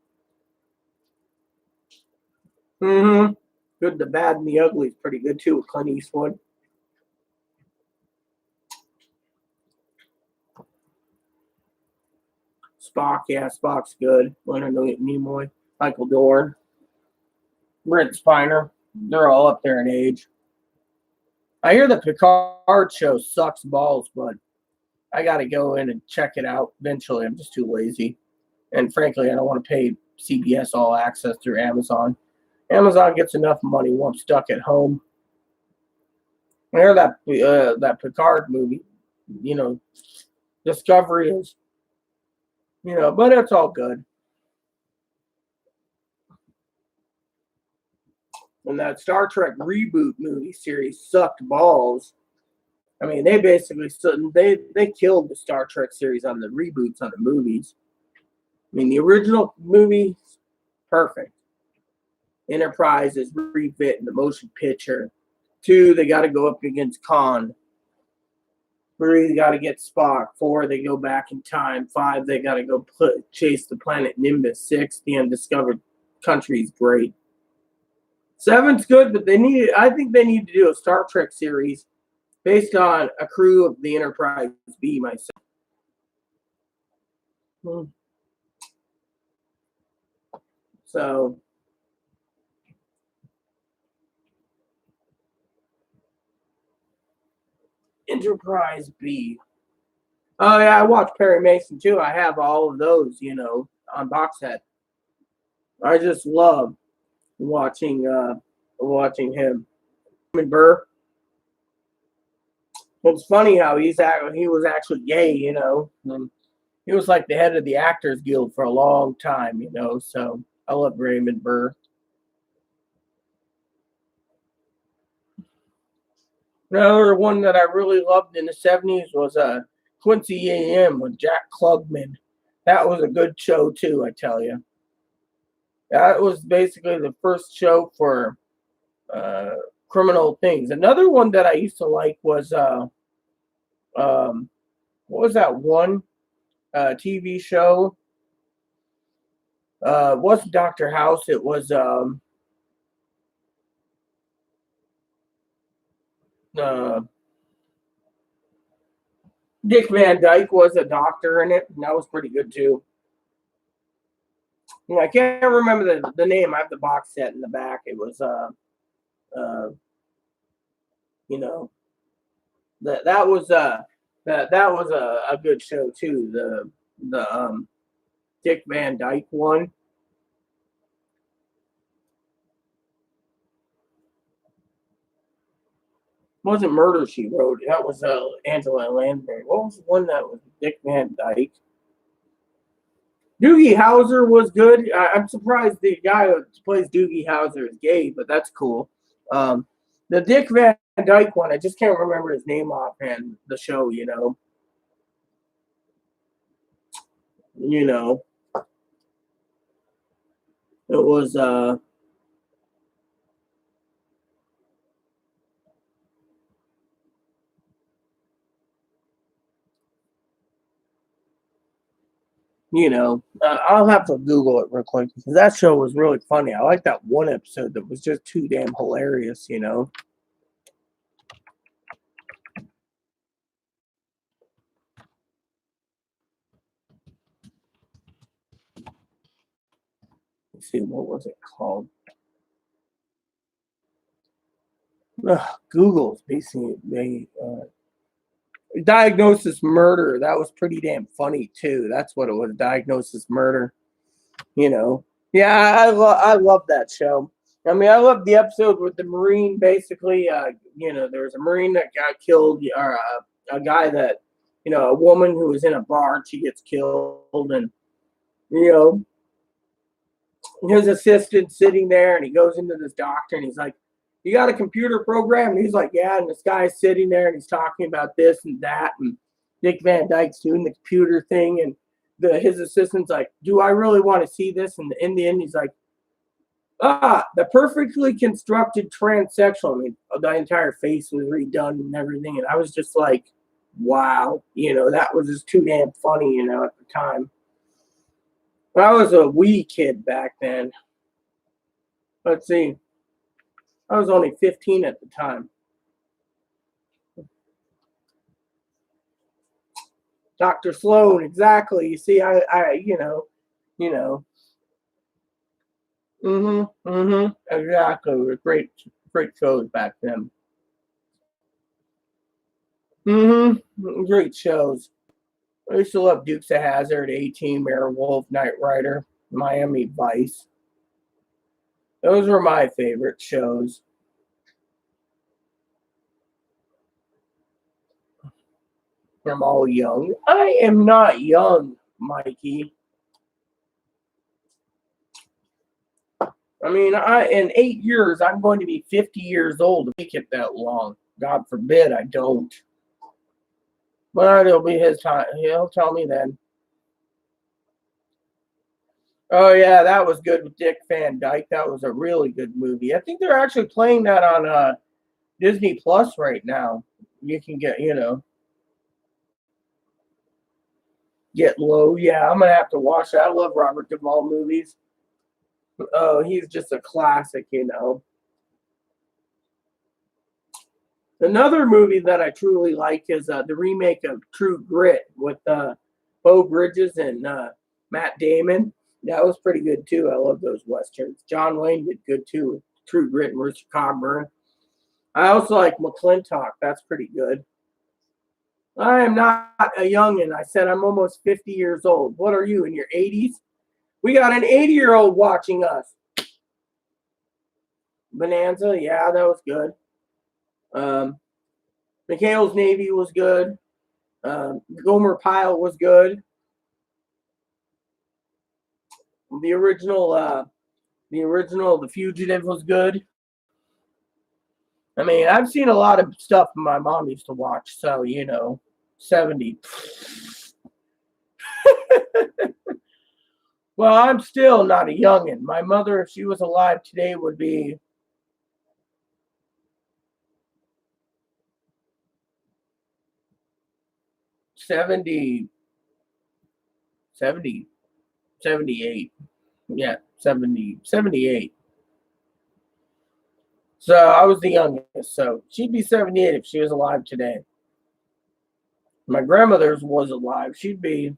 Good, the Bad, and the Ugly is pretty good too with Clint Eastwood. Spock, yeah, Spock's good. Leonard Nimoy, Michael Dorn, Brent Spiner. They're all up there in age. I hear the Picard show sucks balls, but I got to go in and check it out eventually. I'm just too lazy. And frankly, I don't want to pay CBS All Access through Amazon. Amazon gets enough money once stuck at home. I hear that Picard movie, Discovery is, but it's all good. And that Star Trek reboot movie series sucked balls. I mean, they basically they killed the Star Trek series on the reboots on the movies. I mean, the original movie, perfect. Enterprise is refit in the motion picture. 2, they got to go up against Khan. 3, they got to get Spock. 4, they go back in time. 5, they got to go chase the planet Nimbus. 6, the undiscovered country is great. 7's good, but I think they need to do a Star Trek series based on a crew of the Enterprise B myself. So Enterprise B. Oh yeah, I watched Perry Mason too. I have all of those, on box set. I just love watching him. Burr. It's funny how he was actually gay, And he was like the head of the Actors Guild for a long time, So I love Raymond Burr. Another one that I really loved in the 70s was Quincy A.M. with Jack Klugman. That was a good show too, I tell you. That was basically the first show for criminal things. Another one that I used to like was what was that one TV show? It wasn't Dr. House. It was Dick Van Dyke was a doctor in it, and that was pretty good too. I can't remember the name. I have the box set in the back. It was that was a good show too. The Dick Van Dyke one. It wasn't Murder She Wrote. That was Angela Lansbury. What was the one that was Dick Van Dyke? Doogie Howser was good. I'm surprised the guy who plays Doogie Howser is gay, but that's cool. The Dick Van Dyke one, I just can't remember his name offhand. The show, It was I'll have to Google it real quick because that show was really funny. I like that one episode that was just too damn hilarious, Let's see, what was it called? Google's basically Diagnosis Murder. That was pretty damn funny too. That's what it was. Diagnosis Murder. Yeah, I love that show. I mean, I love the episode with the Marine. Basically, there was a Marine that got killed, or a guy that, a woman who was in a bar and she gets killed, and his assistant sitting there, and he goes into this doctor, and he's like, "You got a computer program?" And he's like, "Yeah." And this guy's sitting there, and he's talking about this and that, and Dick Van Dyke's doing the computer thing, and his assistant's like, "Do I really want to see this?" And in the end, he's like, the perfectly constructed transsexual. I mean, the entire face was redone and everything, and I was just like, wow, that was just too damn funny, at the time. I was a wee kid back then. Let's see. I was only 15 at the time. Dr. Sloan, exactly. You see, you know. Exactly. It was great shows back then. Great shows. I used to love Dukes of Hazzard, 18, Werewolf, Knight Rider, Miami Vice. Those were my favorite shows. I'm all young. I am not young, Mikey. I mean, in 8 years, I'm going to be 50 years old to make it that long. God forbid I don't. But it'll be his time. He'll tell me then. Oh yeah, that was good with Dick Van Dyke. That was a really good movie. I think they're actually playing that on Disney Plus right now. You can get low. Yeah, I'm gonna have to watch that. I love Robert Duvall movies. Oh, he's just a classic. Another movie that I truly like is the remake of True Grit with Beau Bridges and Matt Damon. That was pretty good too. I love those westerns. John Wayne did good too with True Grit and Richard Cogburn. I also like McClintock. That's pretty good. I am not a youngin'. I said I'm almost 50 years old. What are you, in your 80s? We got an 80-year-old watching us. Bonanza, yeah, that was good. McHale's Navy was good. Gomer Pyle was good. The original, The Fugitive was good. I mean, I've seen a lot of stuff my mom used to watch, so 70. Well, I'm still not a youngin'. My mother, if she was alive today, would be 70, 70, 78. Yeah, 70, 78. So I was the youngest. So she'd be 78 if she was alive today. My grandmother's was alive. She'd be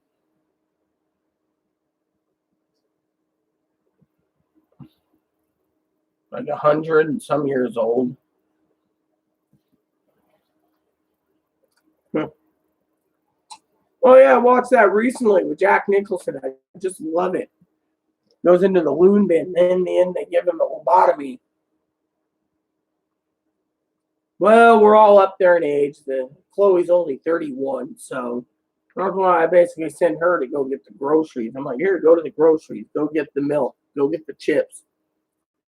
like 100 and some years old. Oh yeah, I watched that recently with Jack Nicholson. I just love it. Goes into the loon bin, and in the end they give him a lobotomy. Well, we're all up there in age. The Chloe's only 31, so that's why I basically send her to go get the groceries. I'm like, here, go to the groceries, go get the milk, go get the chips,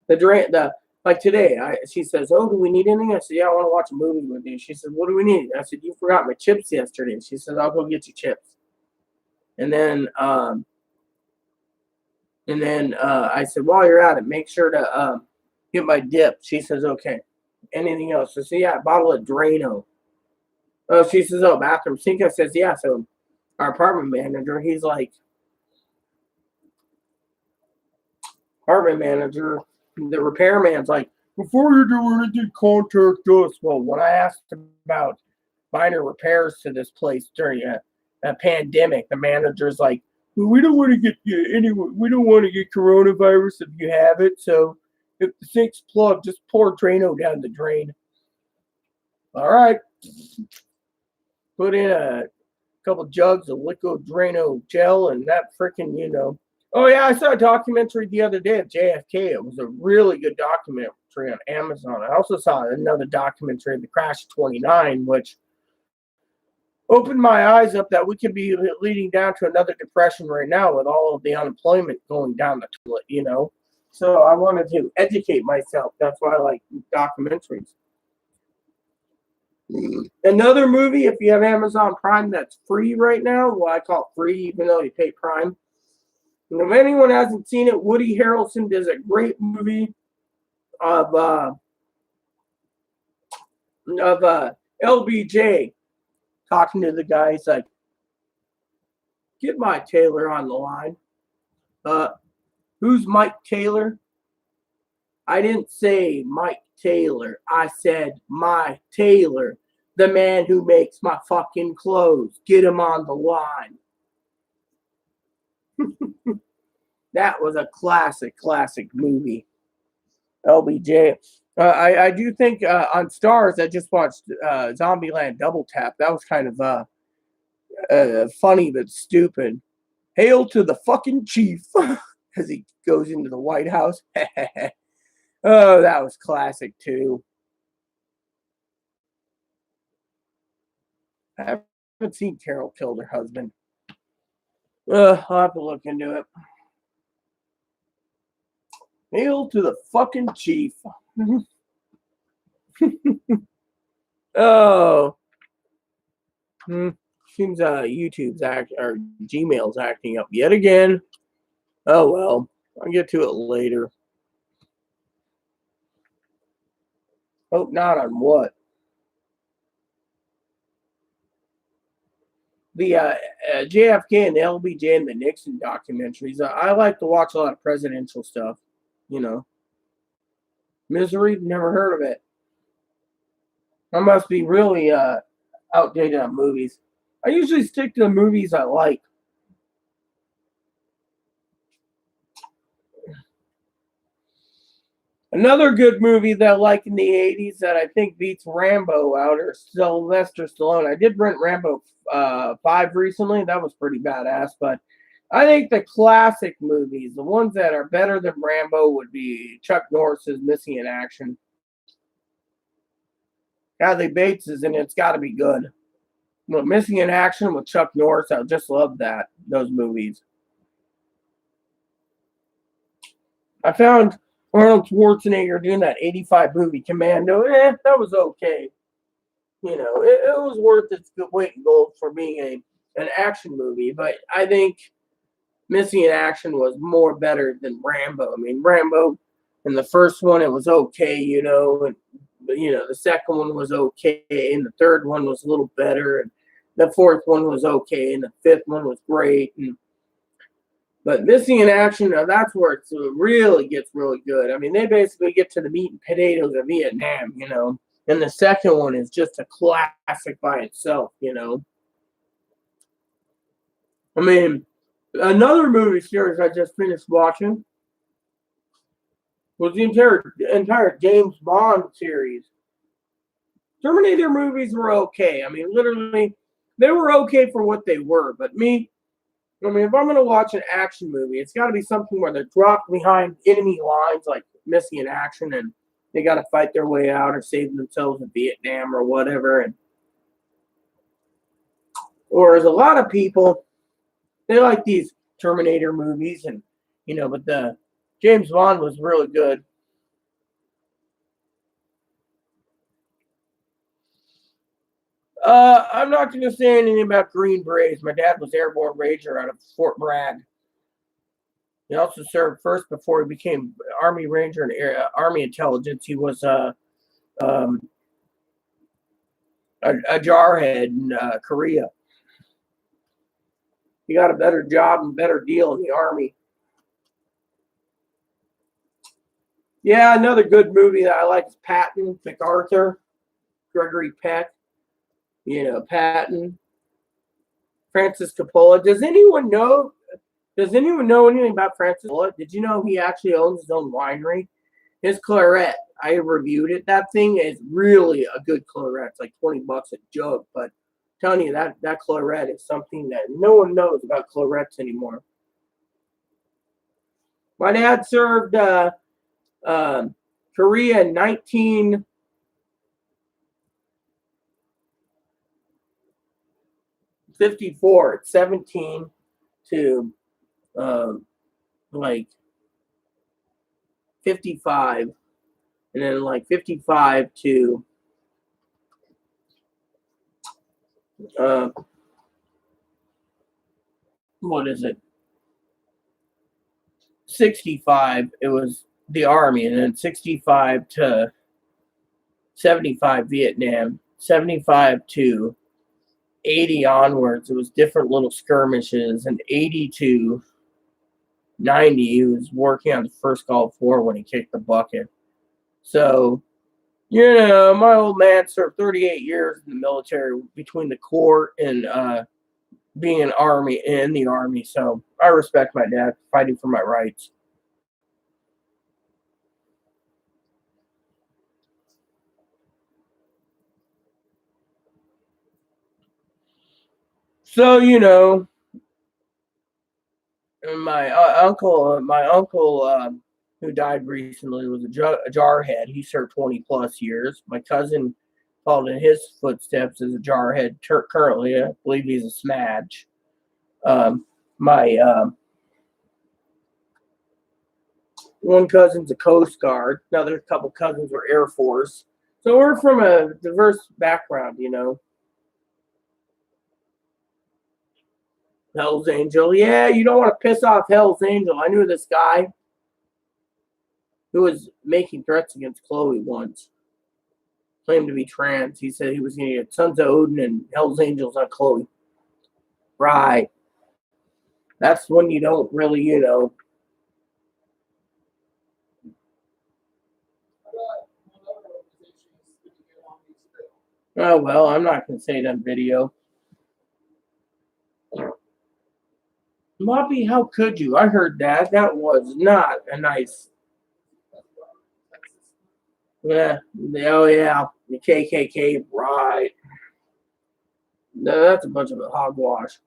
the like today. She says, oh, do we need anything? I said, yeah, I want to watch a movie with you. She said, what do we need? I said, you forgot my chips yesterday. She says, I'll go get you chips. And then I said, while you're at it, make sure to get my dip. She says, okay. Anything else? I said, yeah, a bottle of Drano. Oh, she says, oh, bathroom sink. I says, yeah. So our apartment manager, he's like, apartment manager, the repairman's like, before you do anything, contact us. Well, when I asked about minor repairs to this place during a pandemic, the manager's like, well, we don't want to get we don't want to get coronavirus if you have it. So if the sink's plugged, just pour Drano down the drain. All right. Put in a couple jugs of liquid Drano gel and that freaking. Oh yeah, I saw a documentary the other day of JFK. It was a really good documentary on Amazon. I also saw another documentary of the crash of 29, which opened my eyes up that we could be leading down to another depression right now with all of the unemployment going down the toilet. So I wanted to educate myself. That's why I like documentaries. Another movie, if you have Amazon Prime, that's free right now. Well, I call it free, even though you pay Prime. And if anyone hasn't seen it, Woody Harrelson does a great movie of LBJ talking to the guy. He's like, get my Taylor on the line. Who's Mike Taylor? I didn't say Mike Taylor. I said my tailor, the man who makes my fucking clothes. Get him on the line. That was a classic movie. LBJ. I do think on Stars, I just watched Zombieland Double Tap. That was kind of funny but stupid. Hail to the fucking chief as he goes into the White House. Oh, that was classic too. I haven't seen Carol killed her husband. I'll have to look into it. Hail to the fucking chief. Oh. Seems YouTube's or Gmail's acting up yet again. Oh well. I'll get to it later. Hope not on what? The JFK and the LBJ and the Nixon documentaries. I like to watch a lot of presidential stuff. You know. Misery? Never heard of it. I must be really outdated on movies. I usually stick to the movies I like. Another good movie that I like in the 80s that I think beats Rambo out or Sylvester Stallone. I did rent Rambo 5 recently. That was pretty badass. But I think the classic movies, the ones that are better than Rambo, would be Chuck Norris's Missing in Action. Kathy Bates is in it. It's got to be good. Well, Missing in Action with Chuck Norris, I just love those movies. I found Arnold Schwarzenegger doing that 85 movie Commando. That was okay. You know, it was worth its good weight in gold for being an action movie. But I think Missing in Action was more better than Rambo. I mean, Rambo in the first one, it was okay, you know, and the second one was okay, and the third one was a little better, and the fourth one was okay, and the fifth one was great. But Missing in Action, now that's where it really gets really good. I mean, they basically get to the meat and potatoes of Vietnam, you know. And the second one is just a classic by itself, you know. I mean, another movie series I just finished watching was the entire James Bond series. Terminator movies were okay. I mean, literally, they were okay for what they were. But if I'm going to watch an action movie, it's got to be something where they're dropped behind enemy lines, like Missing in Action, and they got to fight their way out or save themselves in Vietnam or whatever. Or as a lot of people, they like these Terminator movies, but the James Bond was really good. I'm not going to say anything about Green Berets. My dad was Airborne Ranger out of Fort Bragg. He also served first before he became Army Ranger and Army Intelligence. He was a jarhead in Korea. He got a better job and better deal in the Army. Yeah, another good movie that I like is Patton, MacArthur, Gregory Peck. Patton, Francis Coppola. Does anyone know anything about Francis Coppola? Did you know he actually owns his own winery? His claret, I reviewed it. That thing is really a good claret. It's like $20 a jug, but I'm telling you that claret is something that no one knows about clarets anymore. My dad served Korea in 1954, 17 to like 55, and then like 55 to what is it? 65. It was the Army, and then 65 to 75 Vietnam, 75 to 80 onwards. It was different little skirmishes, and 80 to 90, he was working on the first Gulf War when he kicked the bucket. So, my old man served 38 years in the military between the Corps and being in the army. So I respect my dad fighting for my rights. So my uncle who died recently was a jarhead. He served 20 plus years. My cousin followed in his footsteps as a jarhead currently. I believe he's a smudge. My one cousin's a Coast Guard. Another couple cousins were Air Force. So we're from a diverse background. Hell's Angel. Yeah, you don't want to piss off Hell's Angel. I knew this guy who was making threats against Chloe once. Claimed to be trans. He said he was going to get Sons of Odin and Hell's Angels on Chloe. Right. That's when you don't really. Oh, well, I'm not going to say it on video. Moppy, how could you? I heard that. That was not a nice. Yeah. Oh, yeah. The KKK. Right. No, that's a bunch of hogwash.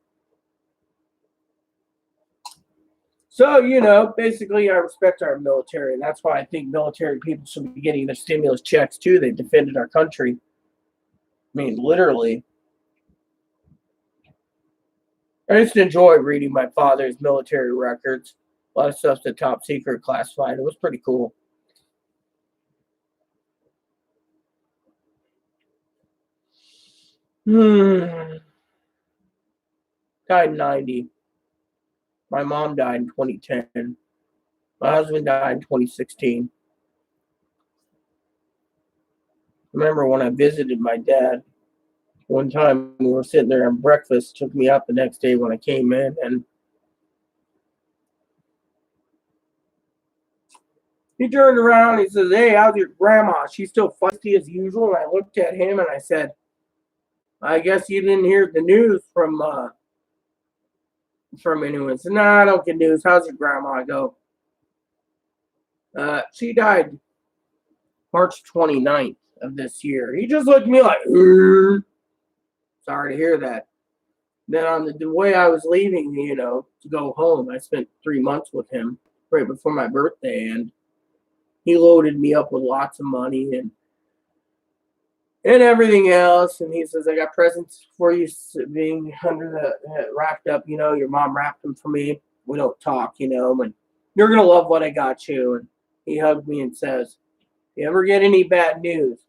So, basically, I respect our military, and that's why I think military people should be getting their stimulus checks too. They defended our country. I mean, literally. I used to enjoy reading my father's military records. A lot of stuff's the top secret classified. It was pretty cool. Hmm. Died in 90. My mom died in 2010. My husband died in 2016. I remember when I visited my dad. One time we were sitting there having breakfast, took me out the next day when I came in, and he turned around and he says, "Hey, how's your grandma? She's still feisty as usual." And I looked at him and I said, "I guess you didn't hear the news from anyone." He said, "Nah, I don't get news. How's your grandma?" I go, "She died March 29th of this year." He just looked at me like, "Sorry to hear that." Then on the way I was leaving, to go home, I spent 3 months with him right before my birthday, and he loaded me up with lots of money and everything else. And he says, "I got presents for you being under the wrapped up. Your mom wrapped them for me. We don't talk, and you're going to love what I got you." And he hugged me and says, "If you ever get any bad news,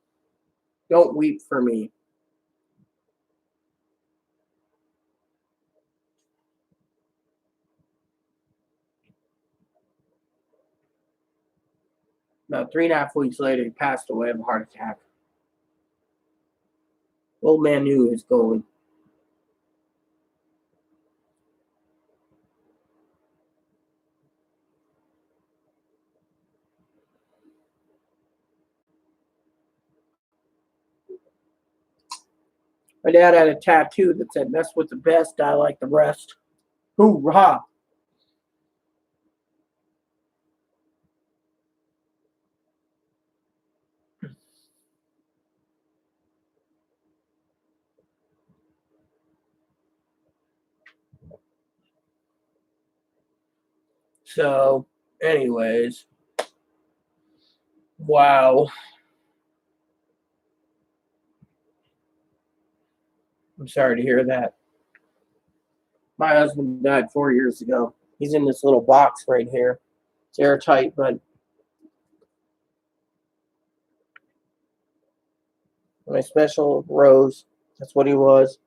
don't weep for me." About 3.5 weeks later, he passed away of a heart attack. Old man knew he was going. My dad had a tattoo that said, "Mess with the best, die like the rest." Hoorah! So, anyways, wow. I'm sorry to hear that. My husband died 4 years ago. He's in this little box right here. It's airtight, but my special rose. That's what he was.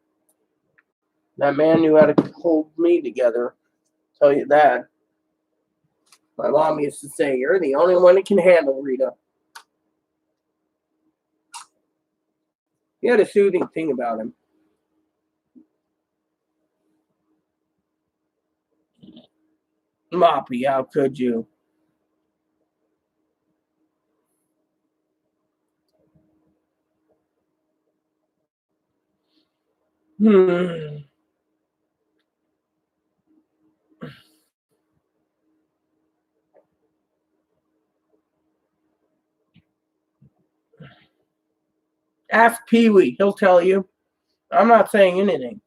That man knew how to hold me together. Tell you that. My mom used to say, "You're the only one that can handle Rita." He had a soothing thing about him. Moppy, how could you? Hmm. Ask Pee Wee. He'll tell you. I'm not saying anything.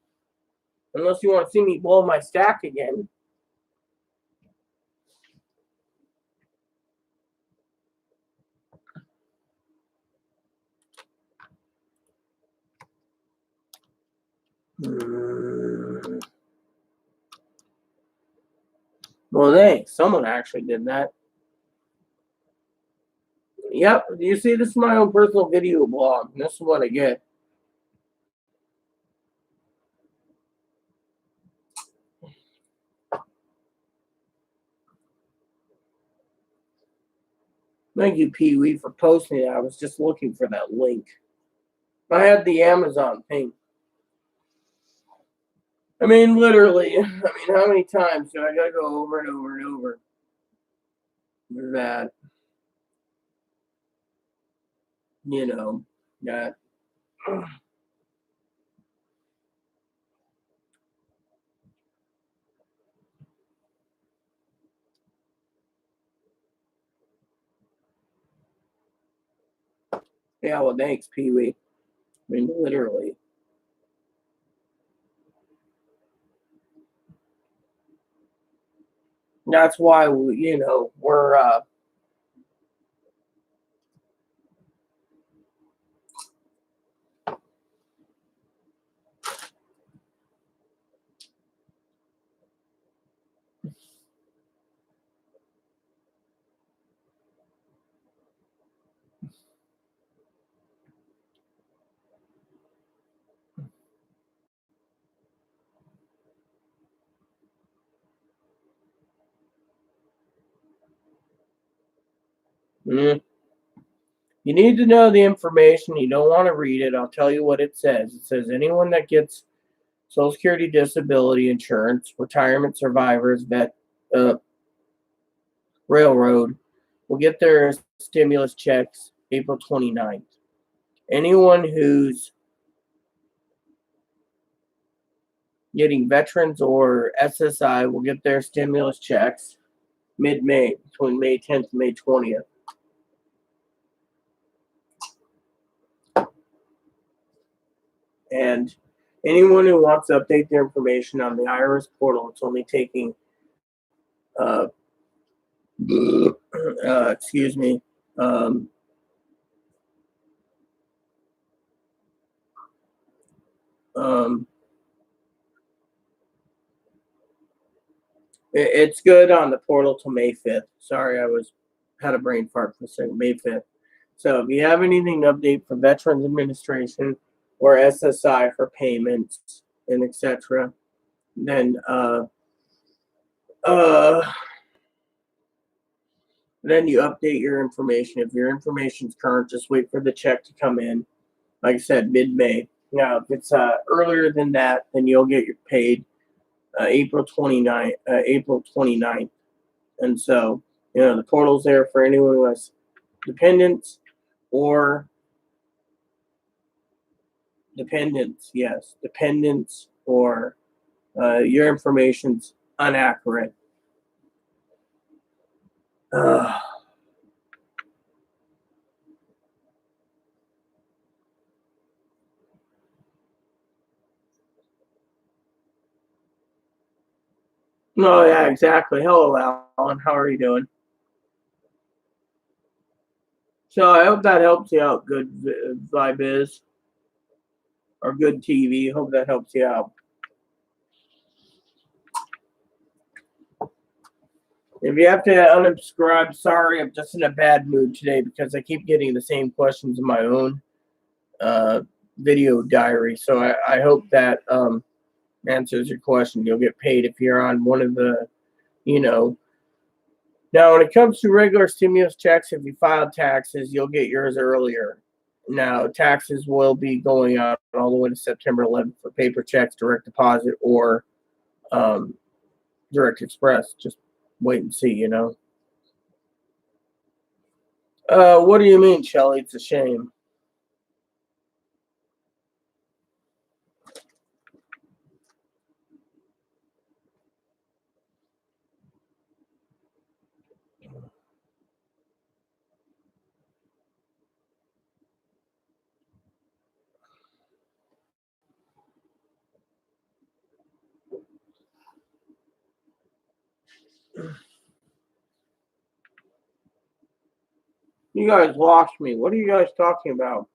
Unless you want to see me blow my stack again. Hmm. Well, thanks. Someone actually did that. Yep. You see, this is my own personal video blog. This is what I get. Thank you, Pee Wee, for posting it. I was just looking for that link. I had the Amazon thing. I mean, literally. I mean, how many times do I gotta go over and over and over that, that. Yeah, well, thanks, Pee Wee. I mean, literally. That's why we're mm, you need to know the information. You don't want to read it. I'll tell you what it says. It says anyone that gets Social Security disability insurance, retirement survivors, uh, railroad will get their stimulus checks April 29th. Anyone who's getting veterans or SSI will get their stimulus checks mid-May, between May 10th and May 20th. And anyone who wants to update their information on the IRS portal, it's only taking, uh, excuse me, um, um, it's good on the portal till May 5th. Sorry, had a brain fart for a second. May 5th. So if you have anything to update for Veterans Administration or SSI for payments and etc., then uh, then you update your information. If your information's current, just wait for the check to come in. Like I said, mid-May. Now, if it's earlier than that, then you'll get your paid April 29th. April 29th. And so, the portal's there for anyone who has dependents or dependents or your information's inaccurate. Uh, no, yeah, exactly. Hello, Alan. How are you doing? So I hope that helps you out. Good vibe is or good TV. Hope that helps you out. If you have to unsubscribe, sorry, I'm just in a bad mood today because I keep getting the same questions in my own uh, video diary. So I hope that answers your question. You'll get paid if you're on one of the, you know. Now, when it comes to regular stimulus checks, if you filed taxes, you'll get yours earlier. Now, taxes will be going out all the way to September 11th for paper checks, direct deposit, or direct express. Just wait and see, What do you mean, Shelley? It's a shame. You guys lost me. What are you guys talking about?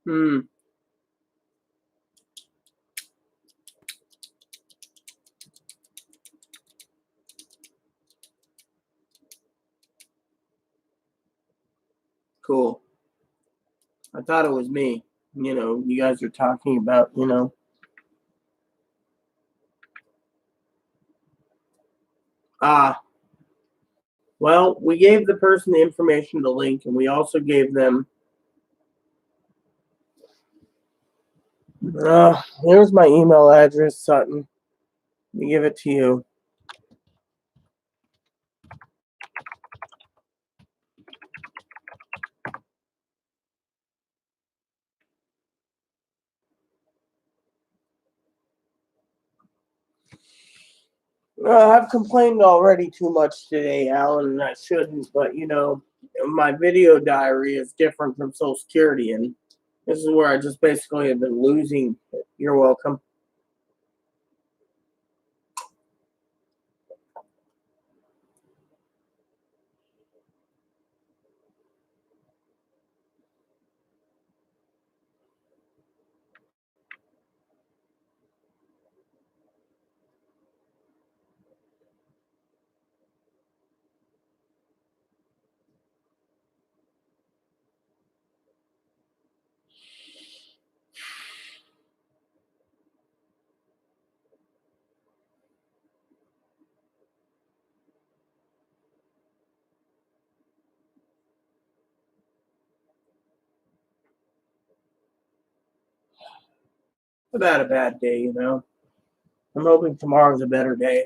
Hmm. Cool. I thought it was me. You guys are talking about, Ah, well, we gave the person the information, the link, and we also gave them. Here's my email address, Sutton. Let me give it to you. I've complained already too much today, Alan, and I shouldn't, but my video diary is different from Social Security, and this is where I just basically have been losing. You're welcome. I've had a bad day, I'm hoping tomorrow's a better day.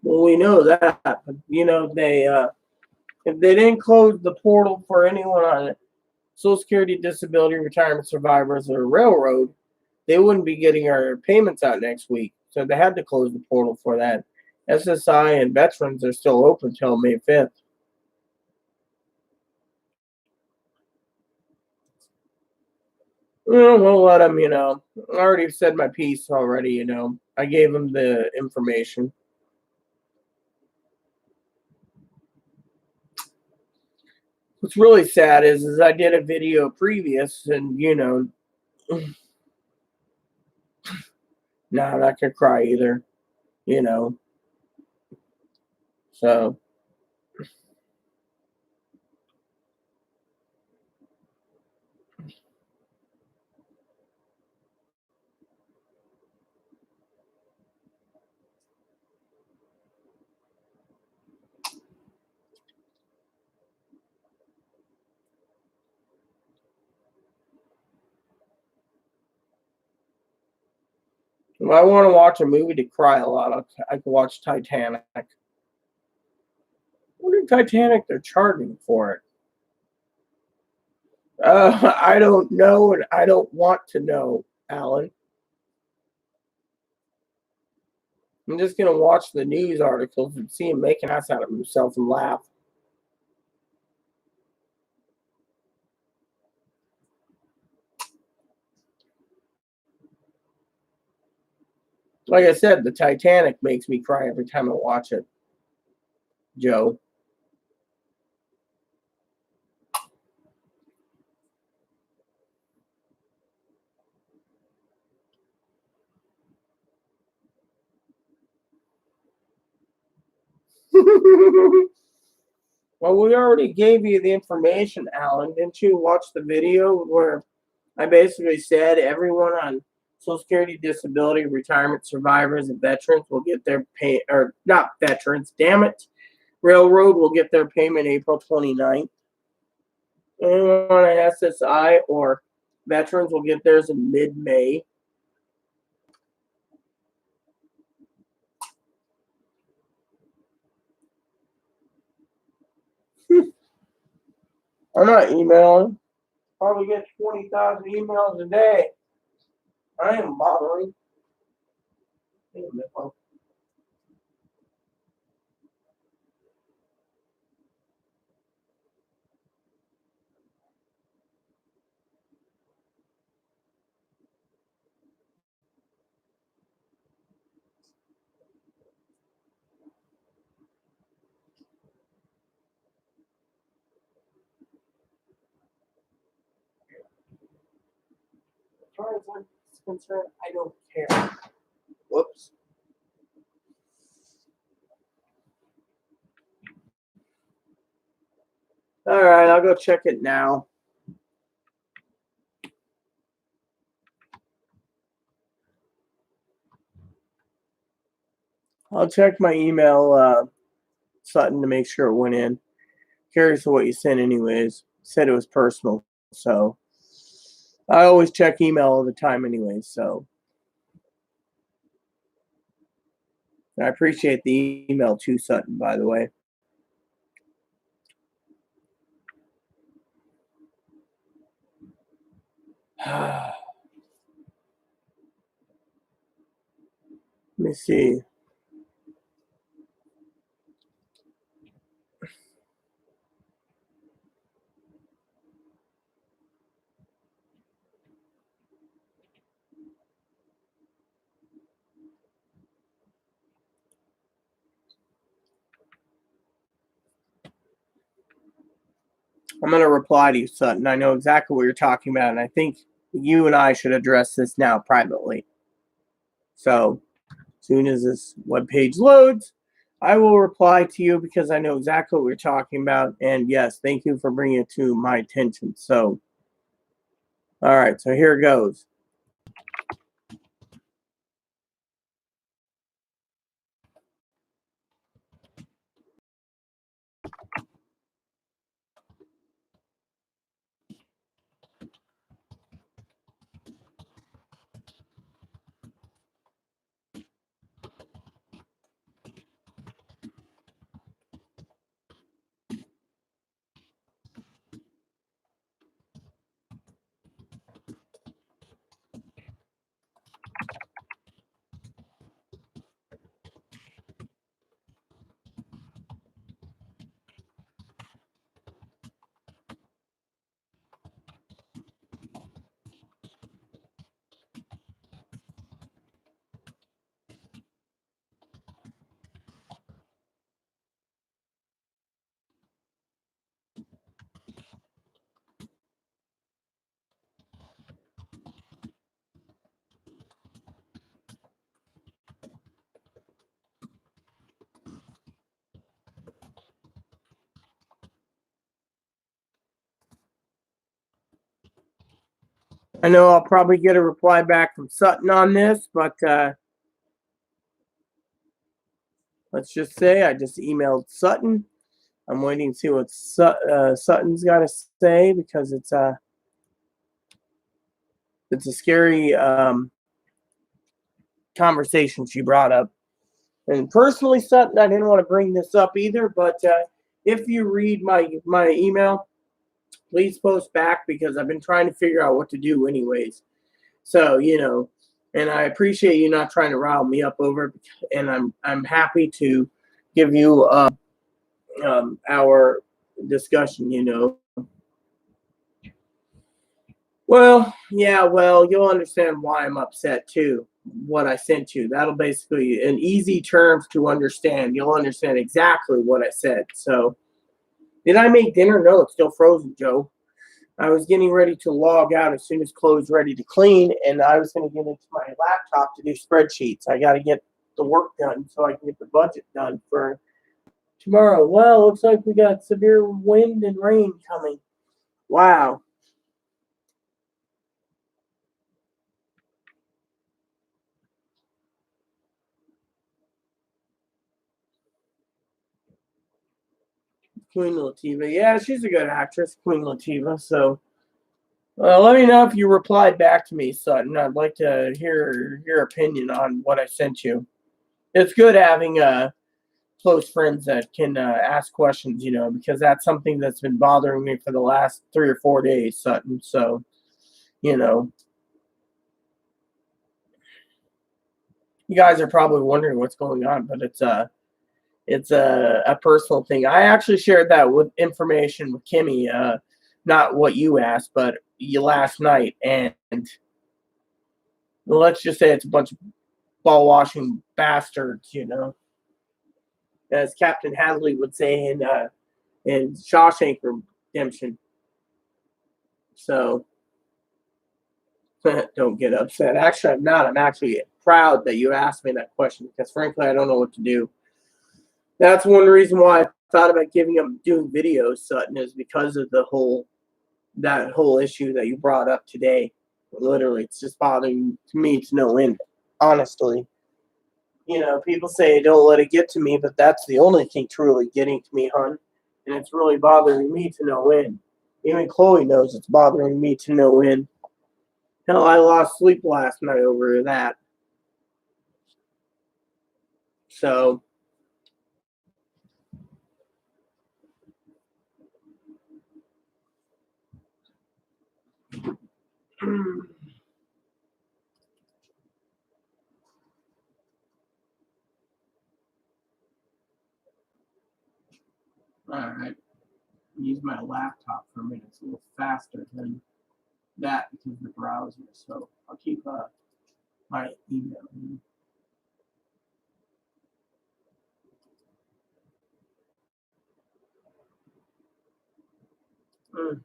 Well, we know that, but they if they didn't close the portal for anyone on Social Security, disability, retirement survivors, or railroad, they wouldn't be getting our payments out next week. So they had to close the portal for that. SSI and veterans are still open till May 5th. We'll let them, I already said my piece already, I gave them the information. What's really sad is I did a video previous and, nah, I'm not going to cry either, so. If I want to watch a movie to cry a lot, I can watch Titanic. What is Titanic? They're charging for it. I don't know, and I don't want to know, Alan. I'm just gonna watch the news articles and see him make an ass out of himself and laugh. Like I said, the Titanic makes me cry every time I watch it. Joe. Well, we already gave you the information, Alan. Didn't you watch the video where I basically said everyone on Social Security, disability, retirement, survivors, and veterans will get their pay, or not veterans, damn it. Railroad will get their payment April 29th. Anyone on SSI or veterans will get theirs in mid-May. I'm not emailing. Probably get 20,000 emails a day. I ain't bothering. As far as I'm concerned, I don't care. Whoops. All right, I'll go check it now. I'll check my email, Sutton, to make sure it went in. Curious what you sent, anyways. Said it was personal, so I always check email all the time, anyways. So I appreciate the email too, Sutton. By the way. Let me see. I'm going to reply to you, Sutton. I know exactly what you're talking about, and I think you and I should address this now privately. So, as soon as this web page loads, I will reply to you because I know exactly what you're talking about. And yes, thank you for bringing it to my attention. So, all right, so here goes. I know I'll probably get a reply back from Sutton on this, but let's just say I just emailed Sutton. I'm waiting to see what Sutton's got to say because it's a scary conversation she brought up. And personally, Sutton, I didn't want to bring this up either, but if you read my email, please post back because I've been trying to figure out what to do anyways. So, and I appreciate you not trying to rile me up over it, and I'm happy to give you our discussion. Well, yeah, well, you'll understand why I'm upset too. what I sent you. That'll basically, in easy terms to understand, you'll understand exactly what I said. So, did I make dinner? No, it's still frozen, Joe. I was getting ready to log out as soon as clothes ready to clean, and I was going to get into my laptop to do spreadsheets. I got to get the work done so I can get the budget done for tomorrow. Well, looks like we got severe wind and rain coming. Wow. Queen Latifah. Yeah, she's a good actress, Queen Latifah. So let me know if you replied back to me, Sutton. I'd like to hear your opinion on what I sent you. It's good having close friends that can ask questions, because that's something that's been bothering me for the last 3 or 4 days, Sutton. So, you know, you guys are probably wondering what's going on, but it's a personal thing. I actually shared that with information with Kimmy, not what you asked, but you last night, and let's just say it's a bunch of ball washing bastards, as Captain Hadley would say in Shawshank Redemption. So don't get upset. Actually, I'm not. I'm actually proud that you asked me that question because, frankly, I don't know what to do. That's one reason why I thought about giving up doing videos, Sutton, is because of that whole issue that you brought up today. Literally, it's just bothering me to no end. Honestly, people say don't let it get to me, but that's the only thing truly getting to me, hon. And it's really bothering me to no end. Even Chloe knows it's bothering me to no end. Hell, I lost sleep last night over that. So, all right. Use my laptop for a minute. It's a little faster than that because of the browser. So I'll keep my email. Mm.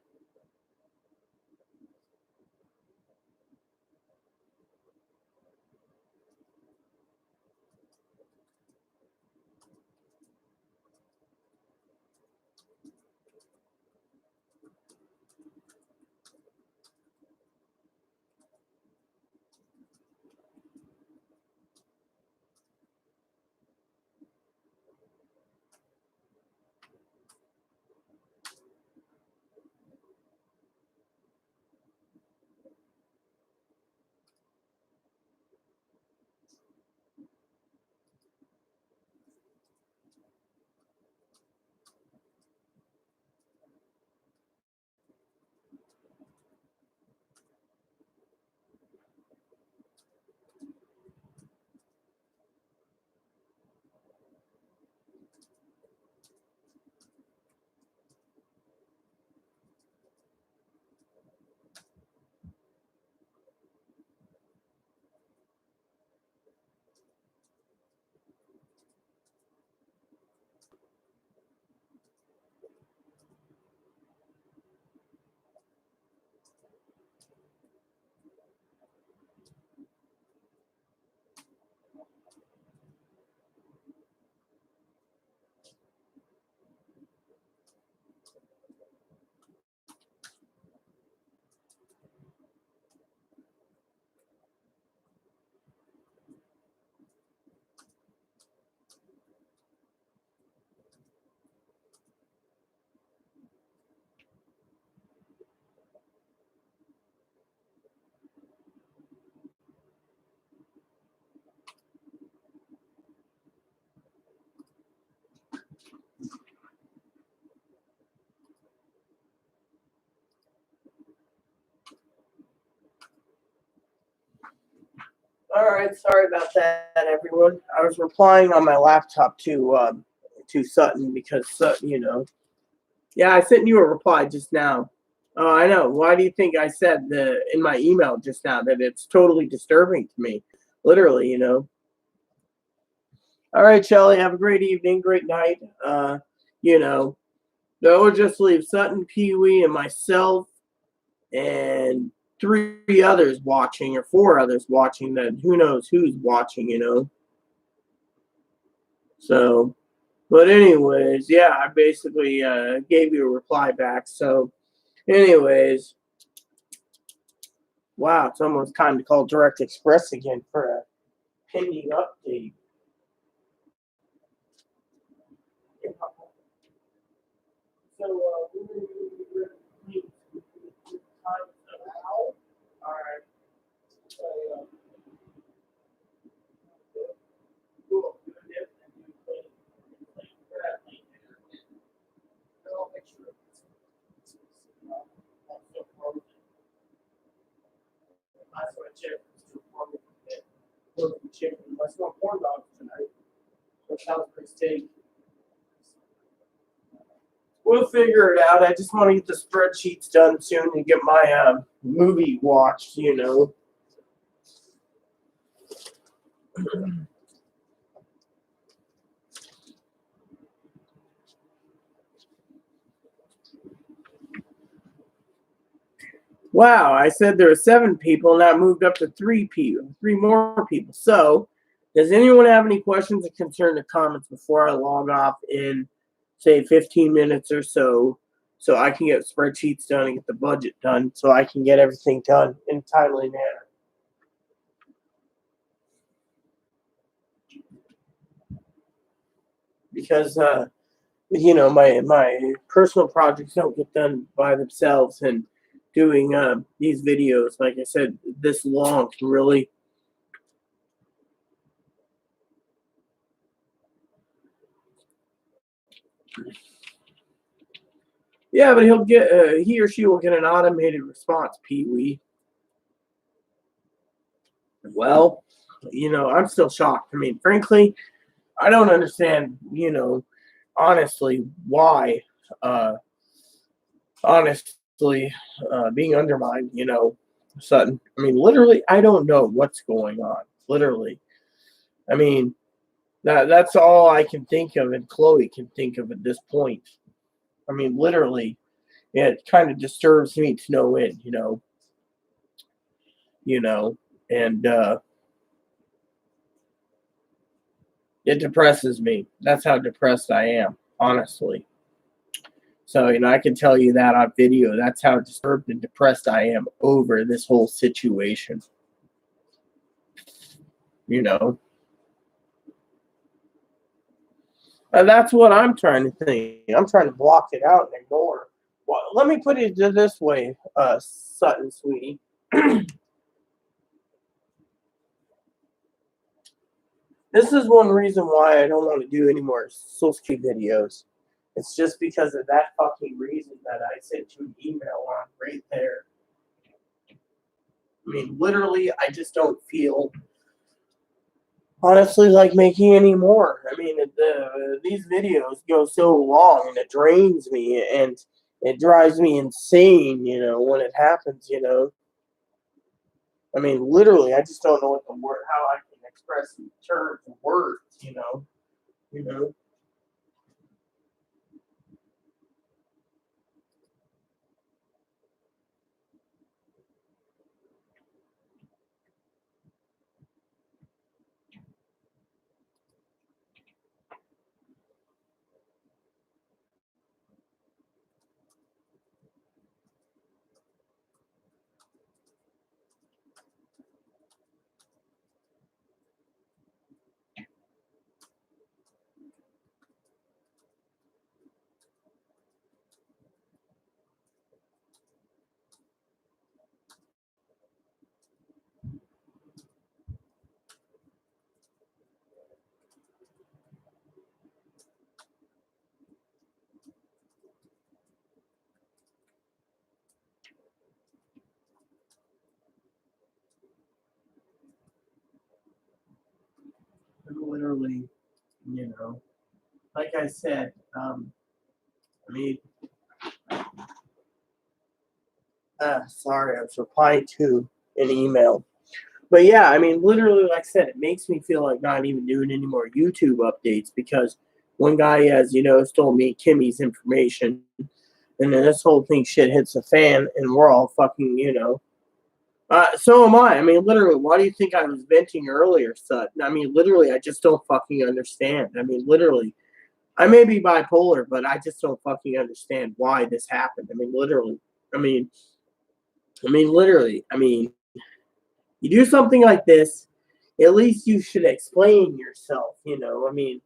All right, sorry about that, everyone. I was replying on my laptop to Sutton because Sutton. Yeah, I sent you a reply just now. Oh, I know. Why do you think I said in my email just now that it's totally disturbing to me? Literally, you know. All right, Shelly, have a great evening, great night. You know, I will just leave Sutton, Pee Wee, and myself, and three others watching, or four others watching. That who knows who's watching, you know. So, but anyways, yeah, I basically gave you a reply back. So, anyways, wow, it's almost time to call Direct Express again for a pending update. So, all right. So, cool. That's what chicken. Let's go corn dogs tonight. Or Salisbury steak. We'll figure it out. I just want to get the spreadsheets done soon and get my movie watched, you know. Wow, I said there were 7 people, now it moved up to 3 people, 3 more people. So, does anyone have any questions or concerns or comments before I log off in, say, 15 minutes or so, so I can get spreadsheets done and get the budget done, so I can get everything done in a timely manner? Because you know, my personal projects don't get done by themselves, and doing these videos, like I said, this long can really. Yeah, but he or she will get an automated response, Pee Wee. Well, you know, I'm still shocked. I mean, frankly, I don't understand, you know, honestly, why, uh, honestly, being undermined, you know, Sutton. I mean, literally, I don't know what's going on. Literally. I mean, that's all I can think of, and Chloe can think of at this point. I mean, literally, yeah, it kind of disturbs me to no end, you know, and it depresses me. That's how depressed I am, honestly. So, you know, I can tell you that on video. That's how disturbed and depressed I am over this whole situation, you know. And that's what I'm trying to think. I'm trying to block it out and ignore. Well, let me put it this way, Sutton, sweetie. This is one reason why I don't want to do any more social security videos. It's just because of that fucking reason that I sent you an email on right there. I mean, literally, I just don't feel, honestly, like making any more. I mean, these videos go so long and it drains me and it drives me insane, you know, when it happens, you know. I mean, literally, I just don't know what the word, how I can express in terms of words, you know. You know. Literally, you know, like I said, I mean, sorry, I was replying to an email. But yeah, I mean, literally, like I said, it makes me feel like not even doing any more YouTube updates because one guy has, stole me Kimmy's information, and then this whole thing shit hits the fan, and we're all fucking. So am I. I mean, literally, why do you think I was venting earlier, Sutton? I mean, literally, I just don't fucking understand. I mean, literally, I may be bipolar, but I just don't fucking understand why this happened. I mean, literally. I mean, literally. I mean, you do something like this, at least you should explain yourself. I mean,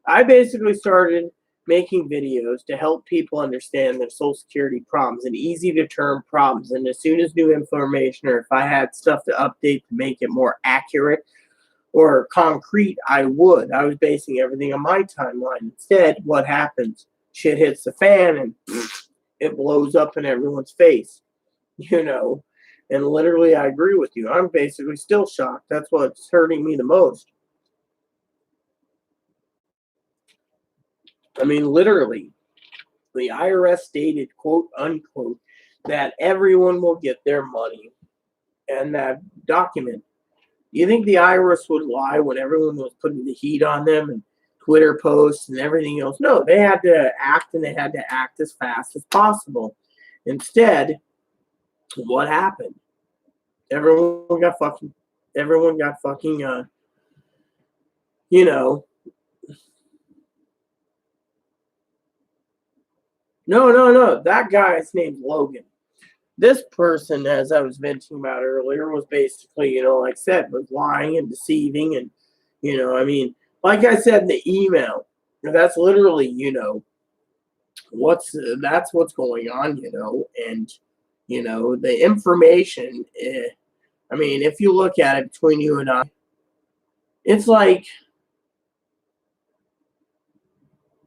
I basically started making videos to help people understand their social security problems and easy to term problems. And as soon as new information or if I had stuff to update to make it more accurate or concrete, I would. I was basing everything on my timeline. Instead, what happens? Shit hits the fan and it blows up in everyone's face, you know. And literally, I agree with you. I'm basically still shocked. That's what's hurting me the most. I mean, literally, the IRS stated, quote unquote, that everyone will get their money and that document. Do you think the IRS would lie when everyone was putting the heat on them and Twitter posts and everything else? No, they had to act and they had to act as fast as possible. Instead, what happened? Everyone got fucking, you know, no. That guy's name's Logan. This person, as I was mentioning about earlier, was basically, like I said, was lying and deceiving. And, I mean, like I said in the email, that's literally, that's what's going on. And, the information, I mean, if you look at it between you and I, it's like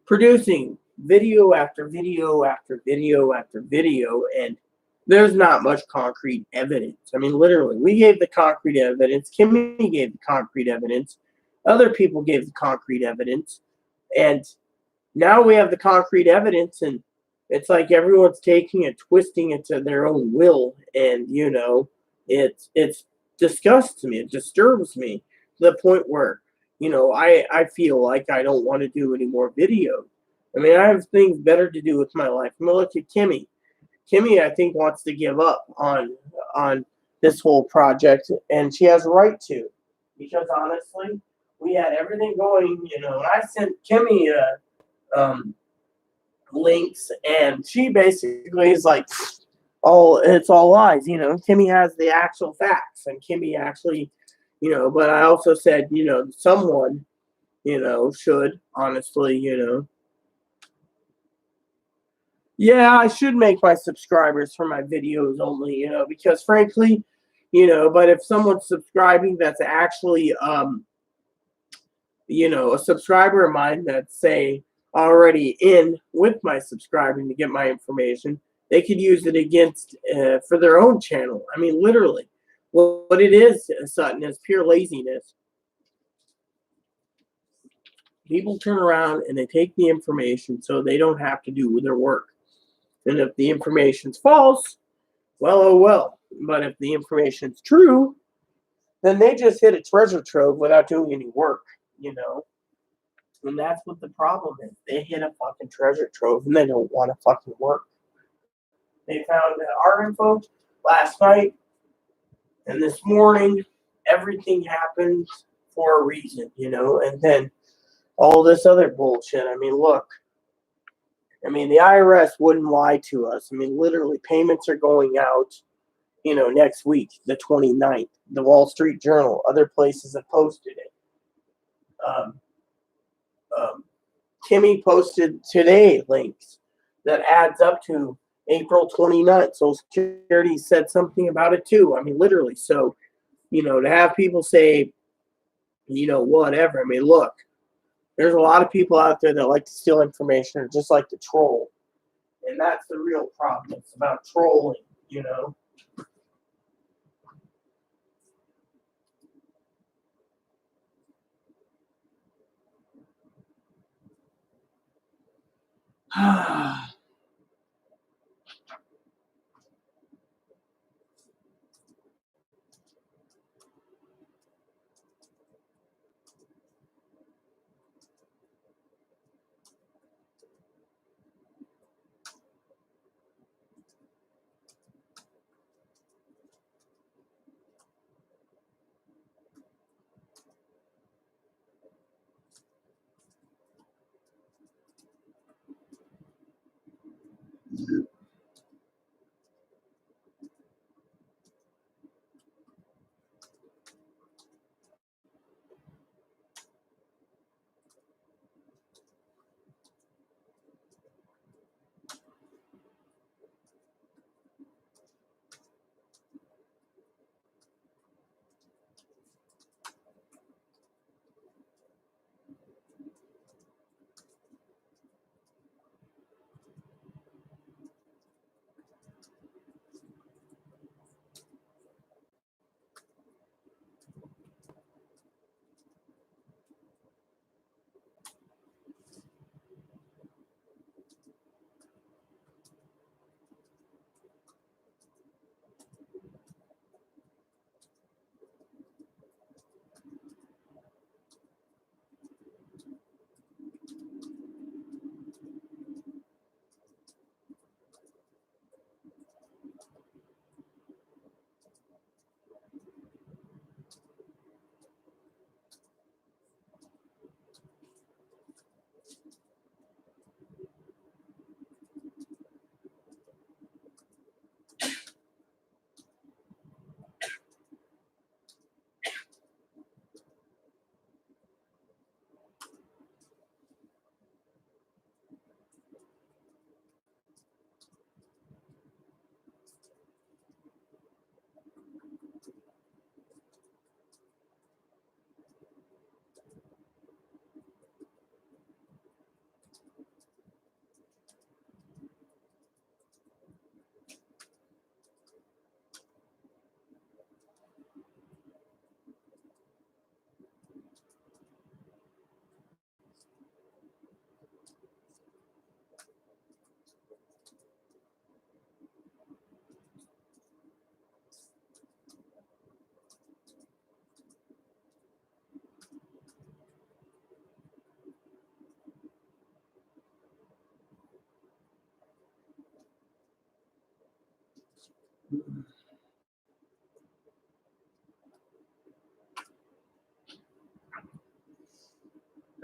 producing video after video after video after video, and there's not much concrete evidence. I mean, literally, we gave the concrete evidence. Kimmy gave the concrete evidence. Other people gave the concrete evidence. And now we have the concrete evidence, and it's like everyone's taking it, twisting it to their own will. And, it's disgusts me. It disturbs me to the point where, I feel like I don't want to do any more videos. I mean, I have things better to do with my life. I'm gonna look at Kimmy. Kimmy, I think, wants to give up on this whole project, and she has a right to, because honestly, we had everything going. And I sent Kimmy links, and she basically is like, it's all lies. Kimmy has the actual facts, and Kimmy actually, But I also said, someone, should honestly, Yeah, I should make my subscribers for my videos only, because frankly, but if someone's subscribing that's actually, a subscriber of mine that's, say, already in with my subscribing to get my information, they could use it against, for their own channel. I mean, literally. What it is, Sutton, is pure laziness. People turn around and they take the information so they don't have to do their work. And if the information's false, well, oh well. But if the information's true, then they just hit a treasure trove without doing any work, you know? And that's what the problem is. They hit a fucking treasure trove and they don't want to fucking work. They found our info last night and this morning. Everything happens for a reason, and then all this other bullshit. I mean, look, the IRS wouldn't lie to us. I mean, literally, payments are going out, next week, the 29th. The Wall Street Journal, other places have posted it. Um, Kimmy posted today links that adds up to April 29th. Social Security said something about it too. I mean, literally. So, to have people say, whatever. I mean, look, there's a lot of people out there that like to steal information or just like to troll. And that's the real problem. It's about trolling.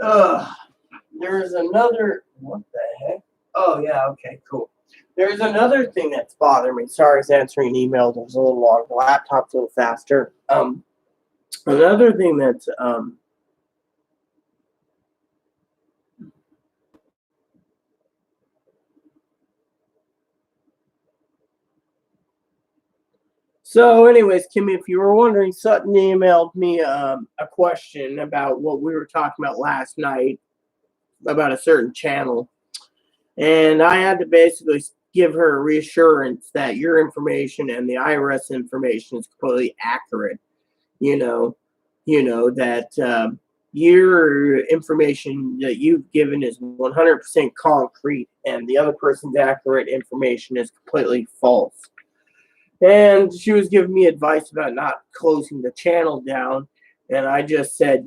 Ugh. There's another. What the heck? Oh yeah. Okay. Cool. There's another thing that's bothering me. Sorry, I was answering an email that was a little long. The laptop's a little faster. Another thing that's So, anyways, Kimmy, if you were wondering, Sutton emailed me a question about what we were talking about last night about a certain channel, and I had to basically give her a reassurance that your information and the IRS information is completely accurate. You know, that your information that you've given is 100% concrete, and the other person's accurate information is completely false. And she was giving me advice about not closing the channel down. And I just said,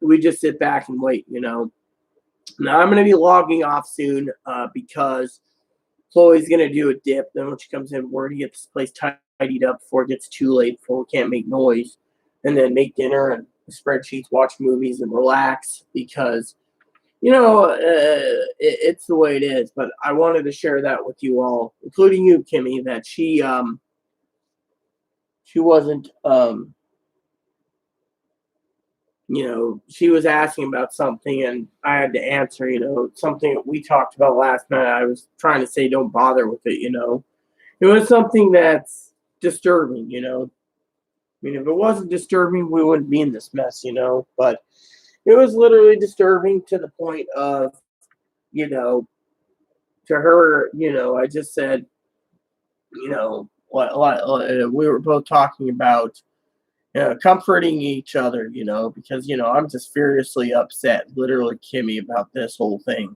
we just sit back and wait. Now I'm going to be logging off soon because Chloe's going to do a dip. Then when she comes in, we're going to get this place tidied up before it gets too late, before we can't make noise. And then make dinner and spreadsheets, watch movies, and relax because, it's the way it is. But I wanted to share that with you all, including you, Kimmy, that she wasn't she was asking about something and I had to answer, something that we talked about last night. I was trying to say don't bother with it. It was something that's disturbing. If it wasn't disturbing, we wouldn't be in this mess. But it was literally disturbing to the point of, to her, I just said, we were both talking about comforting each other, because, I'm just furiously upset, literally, Kimmy, about this whole thing.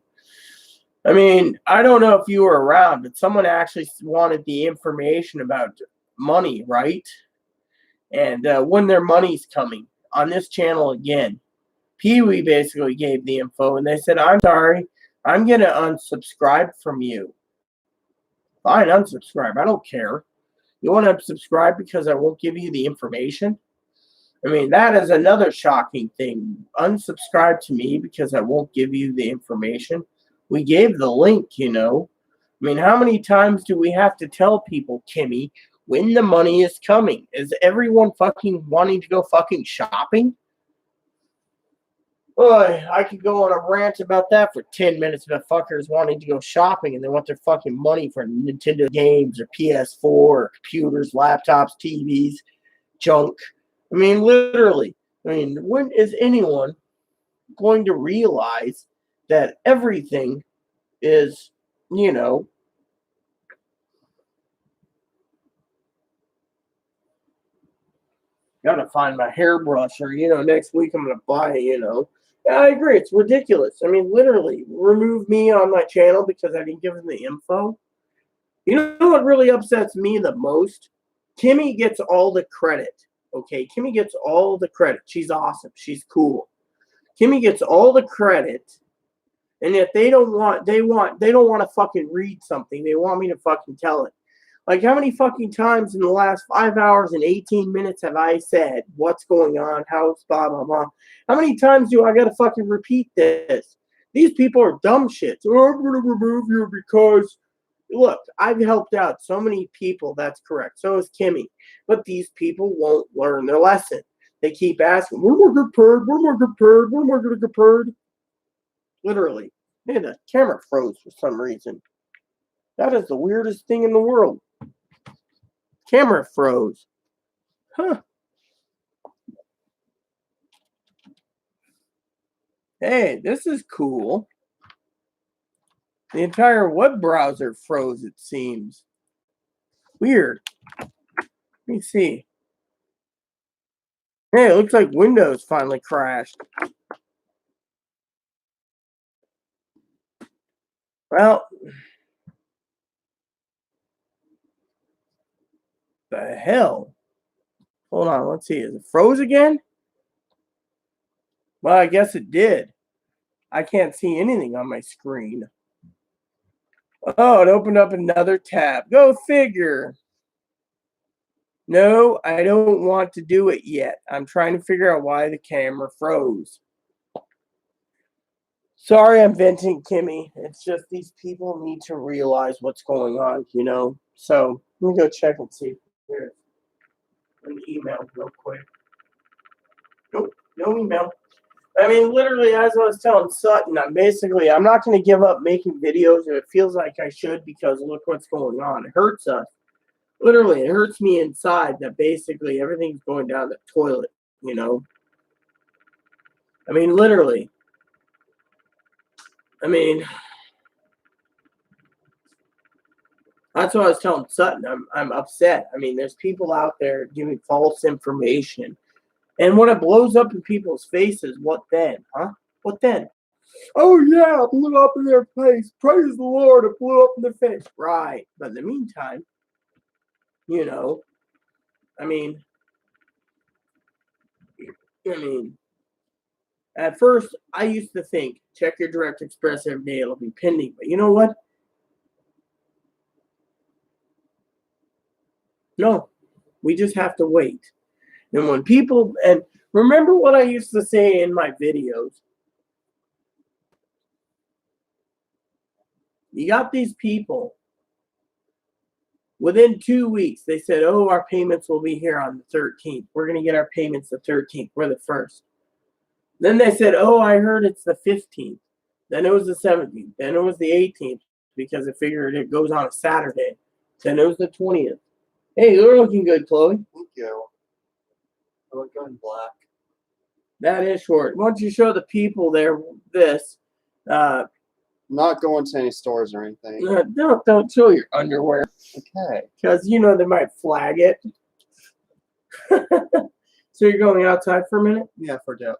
I mean, I don't know if you were around, but someone actually wanted the information about money, right? And when their money's coming on this channel again. Pee Wee basically gave the info, and they said, I'm sorry, I'm going to unsubscribe from you. Fine, unsubscribe. I don't care. You want to unsubscribe because I won't give you the information? I mean, that is another shocking thing. Unsubscribe to me because I won't give you the information. We gave the link, I mean, how many times do we have to tell people, Kimmy, when the money is coming? Is everyone fucking wanting to go fucking shopping? Boy, I could go on a rant about that for 10 minutes about fuckers wanting to go shopping and they want their fucking money for Nintendo games or PS4 or computers, laptops, TVs, junk. I mean, literally. I mean, when is anyone going to realize that everything is, you know, gotta find my hairbrush or, next week I'm gonna buy, Yeah, I agree. It's ridiculous. I mean, literally, remove me on my channel because I didn't give them the info. You know what really upsets me the most? Kimmy gets all the credit. Okay, Kimmy gets all the credit. She's awesome. She's cool. Kimmy gets all the credit. And if they don't want to fucking read something. They want me to fucking tell it. Like, how many fucking times in the last 5 hours and 18 minutes have I said what's going on, how's blah, blah, blah? How many times do I got to fucking repeat this? These people are dumb shits. Oh, I'm going to remove you because, look, I've helped out so many people. That's correct. So is Kimmy. But these people won't learn their lesson. They keep asking, where am I going to purge? Where am I going to purge? Where am I going to purge? Literally. Man, the camera froze for some reason. That is the weirdest thing in the world. Camera froze. Huh. Hey, this is cool. The entire web browser froze, it seems. Weird. Let me see. Hey, it looks like Windows finally crashed. Well, the hell? Hold on, let's see. Is it froze again? Well, I guess it did. I can't see anything on my screen. Oh, it opened up another tab. Go figure. No, I don't want to do it yet. I'm trying to figure out why the camera froze. Sorry, I'm venting, Kimmy. It's just these people need to realize what's going on, So let me go check and see. Here, an email real quick. Nope, no email. I mean, literally, as I was telling Sutton, I'm not going to give up making videos if it feels like I should because look what's going on. It hurts us. Literally, it hurts me inside that basically everything's going down the toilet, I mean, literally. I mean, that's what I was telling Sutton. I'm upset. I mean, there's people out there giving false information. And when it blows up in people's faces, what then? Huh? What then? Oh, yeah, it blew up in their face. Praise the Lord, it blew up in their face. Right. But in the meantime, I mean, at first, I used to think, check your direct express every day, it'll be pending. But you know what? No, we just have to wait. And when people, and remember what I used to say in my videos, you got these people, within 2 weeks, they said, oh, our payments will be here on the 13th. We're going to get our payments the 13th. We're the 1st. Then they said, oh, I heard it's the 15th. Then it was the 17th. Then it was the 18th because I figured it goes on a Saturday. Then it was the 20th. Hey, you're looking good, Chloe. Thank you. I look good in black. That is short. Why don't you show the people there this? I'm not going to any stores or anything. Don't show your underwear. Okay. Because, they might flag it. So you're going outside for a minute? Yeah, for dope.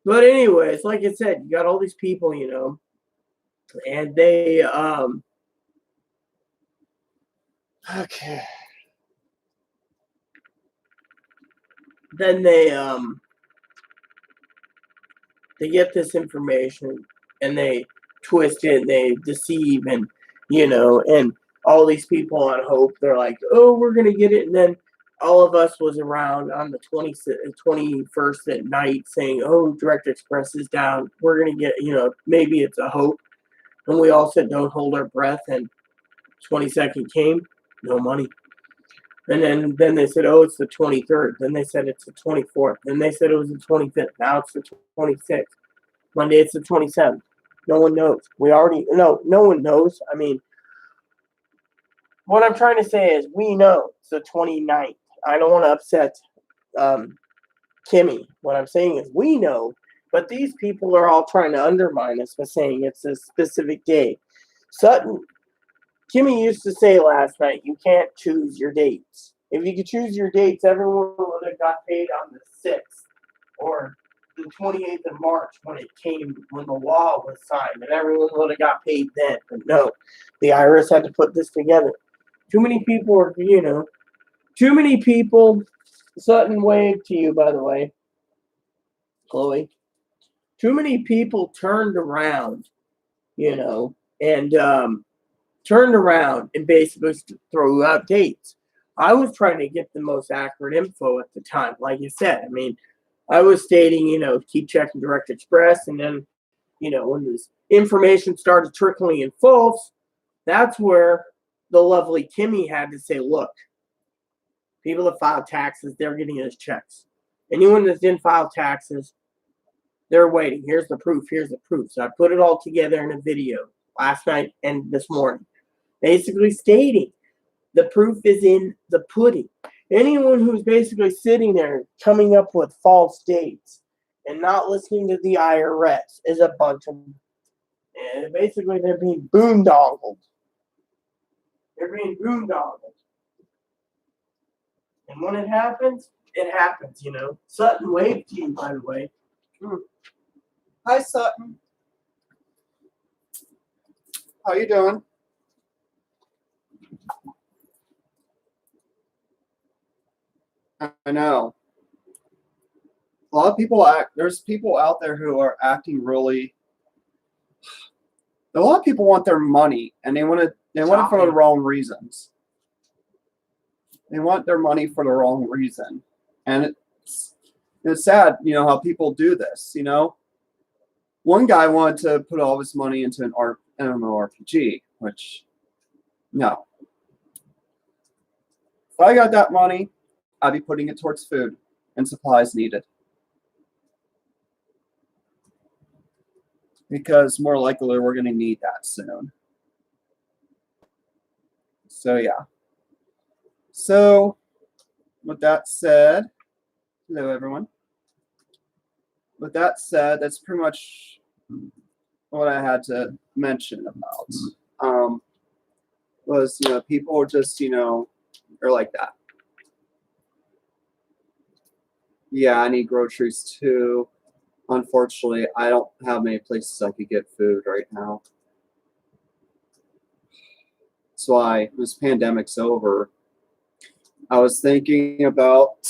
But anyways, like I said, you got all these people, and they, Okay. then they get this information and they twist it and they deceive and, and all these people on hope, they're like, oh, we're going to get it. And then all of us was around on the 21st at night saying, oh, Direct Express is down. We're going to get, maybe it's a hope. And we all said, don't hold our breath. And 22nd came, no money. And then they said, oh, it's the 23rd. Then they said it's the 24th. Then they said it was the 25th. Now it's the 26th. Monday it's the 27th. No one knows. No one knows. I mean, what I'm trying to say is we know it's the 29th. I don't want to upset Kimmy. What I'm saying is we know, but these people are all trying to undermine us by saying it's a specific day. Kimmy used to say last night, you can't choose your dates. If you could choose your dates, everyone would have got paid on the 6th or the 28th of March when the law was signed, and everyone would have got paid then. But no, the IRS had to put this together. Too many people are, too many people. Sutton waved to you, by the way, Chloe. Too many people turned around, and turned around and basically threw out dates. I was trying to get the most accurate info at the time. Like you said, I mean, I was stating, keep checking Direct Express. And then, when this information started trickling in false, that's where the lovely Kimmy had to say, look, people that file taxes, they're getting those checks. Anyone that didn't file taxes, they're waiting. Here's the proof. Here's the proof. So I put it all together in a video last night and this morning, basically stating the proof is in the pudding. Anyone who's basically sitting there coming up with false dates and not listening to the IRS is a bunch of, and basically they're being boondoggled. They're being boondoggled. And when it happens, Sutton waved to you, by the way. Hi, Sutton. How you doing? I know. A lot of people there's people out there who are acting really. A lot of people want their money, and they want it for the wrong reasons. They want their money for the wrong reason, and it's sad, how people do this. One guy wanted to put all of his money into an MMORPG, which, no. If I got that money, I'd be putting it towards food and supplies needed. Because more likely we're going to need that soon. So, yeah. So, with that said, hello everyone. With that said, that's pretty much what I had to mention about. Was, people are just, are like that. Yeah, I need groceries too. Unfortunately, I don't have many places I could get food right now. That's why this pandemic's over. I was thinking about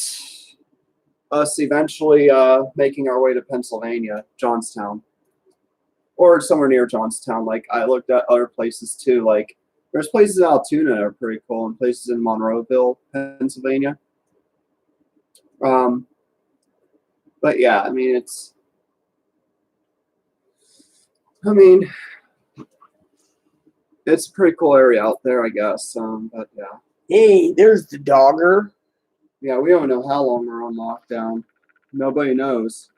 us eventually making our way to Pennsylvania, Johnstown, or somewhere near Johnstown. Like, I looked at other places too. Like, there's places in Altoona that are pretty cool, and places in Monroeville, Pennsylvania. But yeah, I mean, it's a pretty cool area out there, I guess. But yeah. Hey, there's the dogger. Yeah, we don't know how long we're on lockdown. Nobody knows.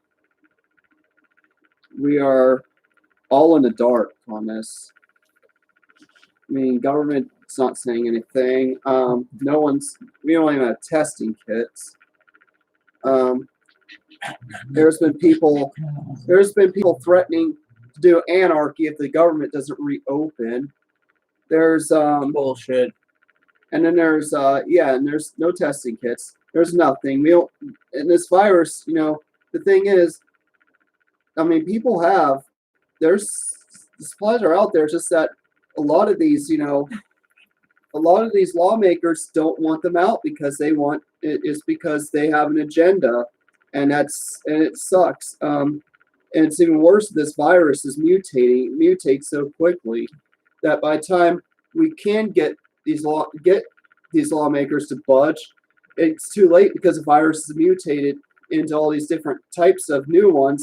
We are all in the dark on this. I mean, government's not saying anything. We don't even have testing kits. There's been people threatening to do anarchy if the government doesn't reopen. There's bullshit. And then there's and there's no testing kits. There's nothing. And this virus, the thing is, I mean, there's the supplies are out there. It's just that a lot of these lawmakers don't want them out because because they have an agenda, and it sucks. And it's even worse. This virus is mutates so quickly that by the time we can get these lawmakers to budge, it's too late because the virus is mutated into all these different types of new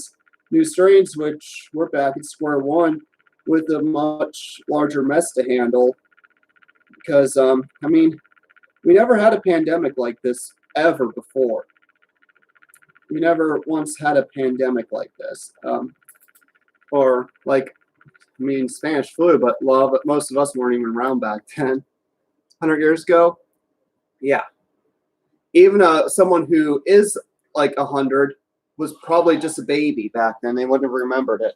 strains, which we're back at square one. with a much larger mess to handle. Because, I mean, we never had a pandemic like this ever before. We never once had a pandemic like this. Or, like, I mean, Spanish flu, but most of us weren't even around back then. 100 years ago? Yeah. Even someone who is like 100 was probably just a baby back then. They wouldn't have remembered it.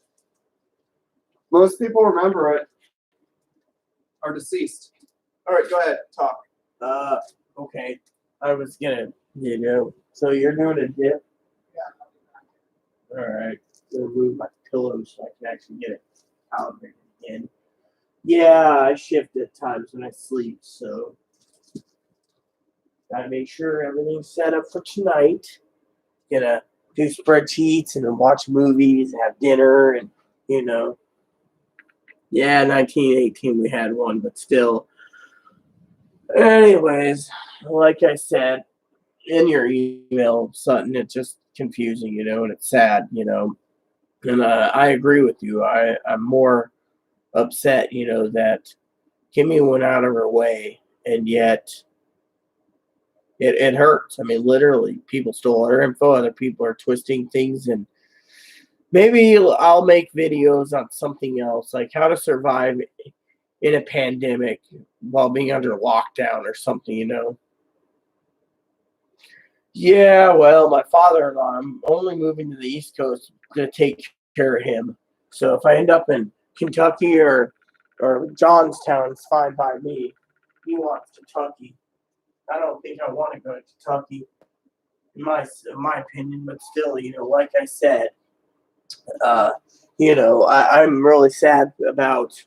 Most people remember it are deceased. All right, go ahead, talk. Okay. I was gonna, so you're doing a dip? Yeah. All right. I'm gonna move my pillow so I can actually get it calibrated again. Yeah, I shift at times when I sleep, so gotta make sure everything's set up for tonight. Gonna do spreadsheets and then watch movies and have dinner and Yeah, 1918 we had one, but still. Anyways, like I said in your email, Sutton, it's just confusing, and it's sad, And I agree with you. I'm more upset, that Kimmy went out of her way, and yet it hurts. I mean, literally, people stole her info. Other people are twisting things, and maybe I'll make videos on something else, like how to survive in a pandemic while being under lockdown or something. Yeah, well, my father-in-law, I'm only moving to the East Coast to take care of him. So if I end up in Kentucky or Johnstown, it's fine by me. He wants Kentucky. I don't think I want to go to Kentucky, in my opinion, but still, like I said, uh, I'm really sad about,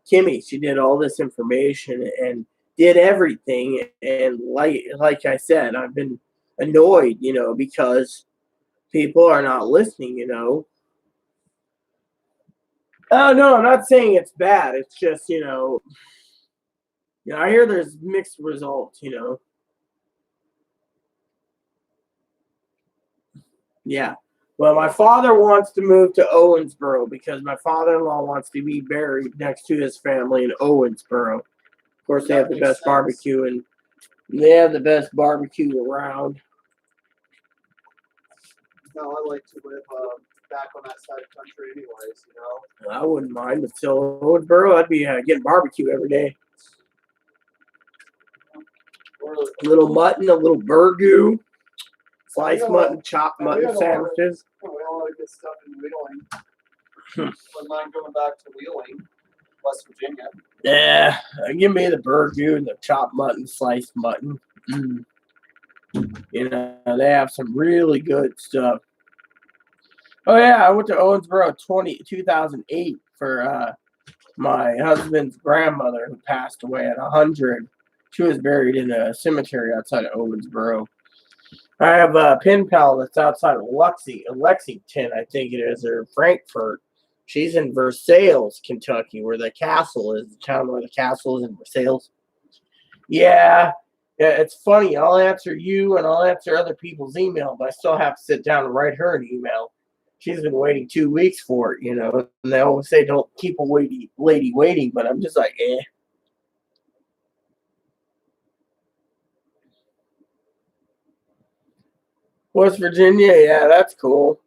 Kimmy. She did all this information and did everything, and like I said, I've been annoyed, because people are not listening. Oh no, I'm not saying it's bad. It's just, I hear there's mixed results. Yeah. Well, my father wants to move to Owensboro because my father-in-law wants to be buried next to his family in Owensboro. Of course, they have the best barbecue, and they have the best barbecue around. No, I like to live back on that side of the country, anyways. I wouldn't mind, but still, Owensboro, I'd be getting barbecue every day. A little mutton, a little burgoo, sliced mutton, chopped mutton sandwiches. We all good stuff in Wheeling. Wouldn't mind going back to Wheeling, West Virginia. Yeah, give me the burgoo and the chopped mutton, sliced mutton. They have some really good stuff. Oh yeah, I went to Owensboro 2008 for my husband's grandmother who passed away at 100. She was buried in a cemetery outside of Owensboro. I have a pen pal that's outside of Lexington, I think it is, or Frankfort. She's in Versailles, Kentucky, where the castle is, the town where the castle is in Versailles. Yeah, it's funny. I'll answer you and I'll answer other people's email, but I still have to sit down and write her an email. She's been waiting 2 weeks for it, and they always say don't keep a lady waiting, but I'm just like, eh. West Virginia, yeah, that's cool.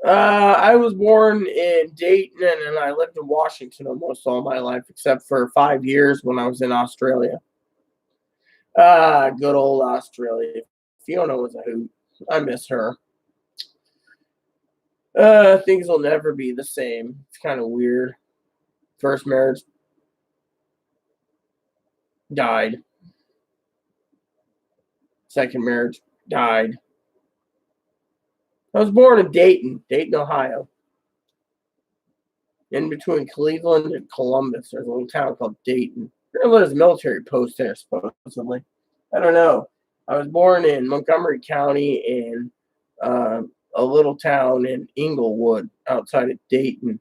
I was born in Dayton, and I lived in Washington almost all my life, except for 5 years when I was in Australia. Good old Australia. Fiona was a hoot. I miss her. Things will never be the same. It's kind of weird. First marriage died. Second marriage died. I was born in Dayton, Ohio. In between Cleveland and Columbus, there's a little town called Dayton. There's a military post there, supposedly. I don't know. I was born in Montgomery County in a little town in Inglewood outside of Dayton.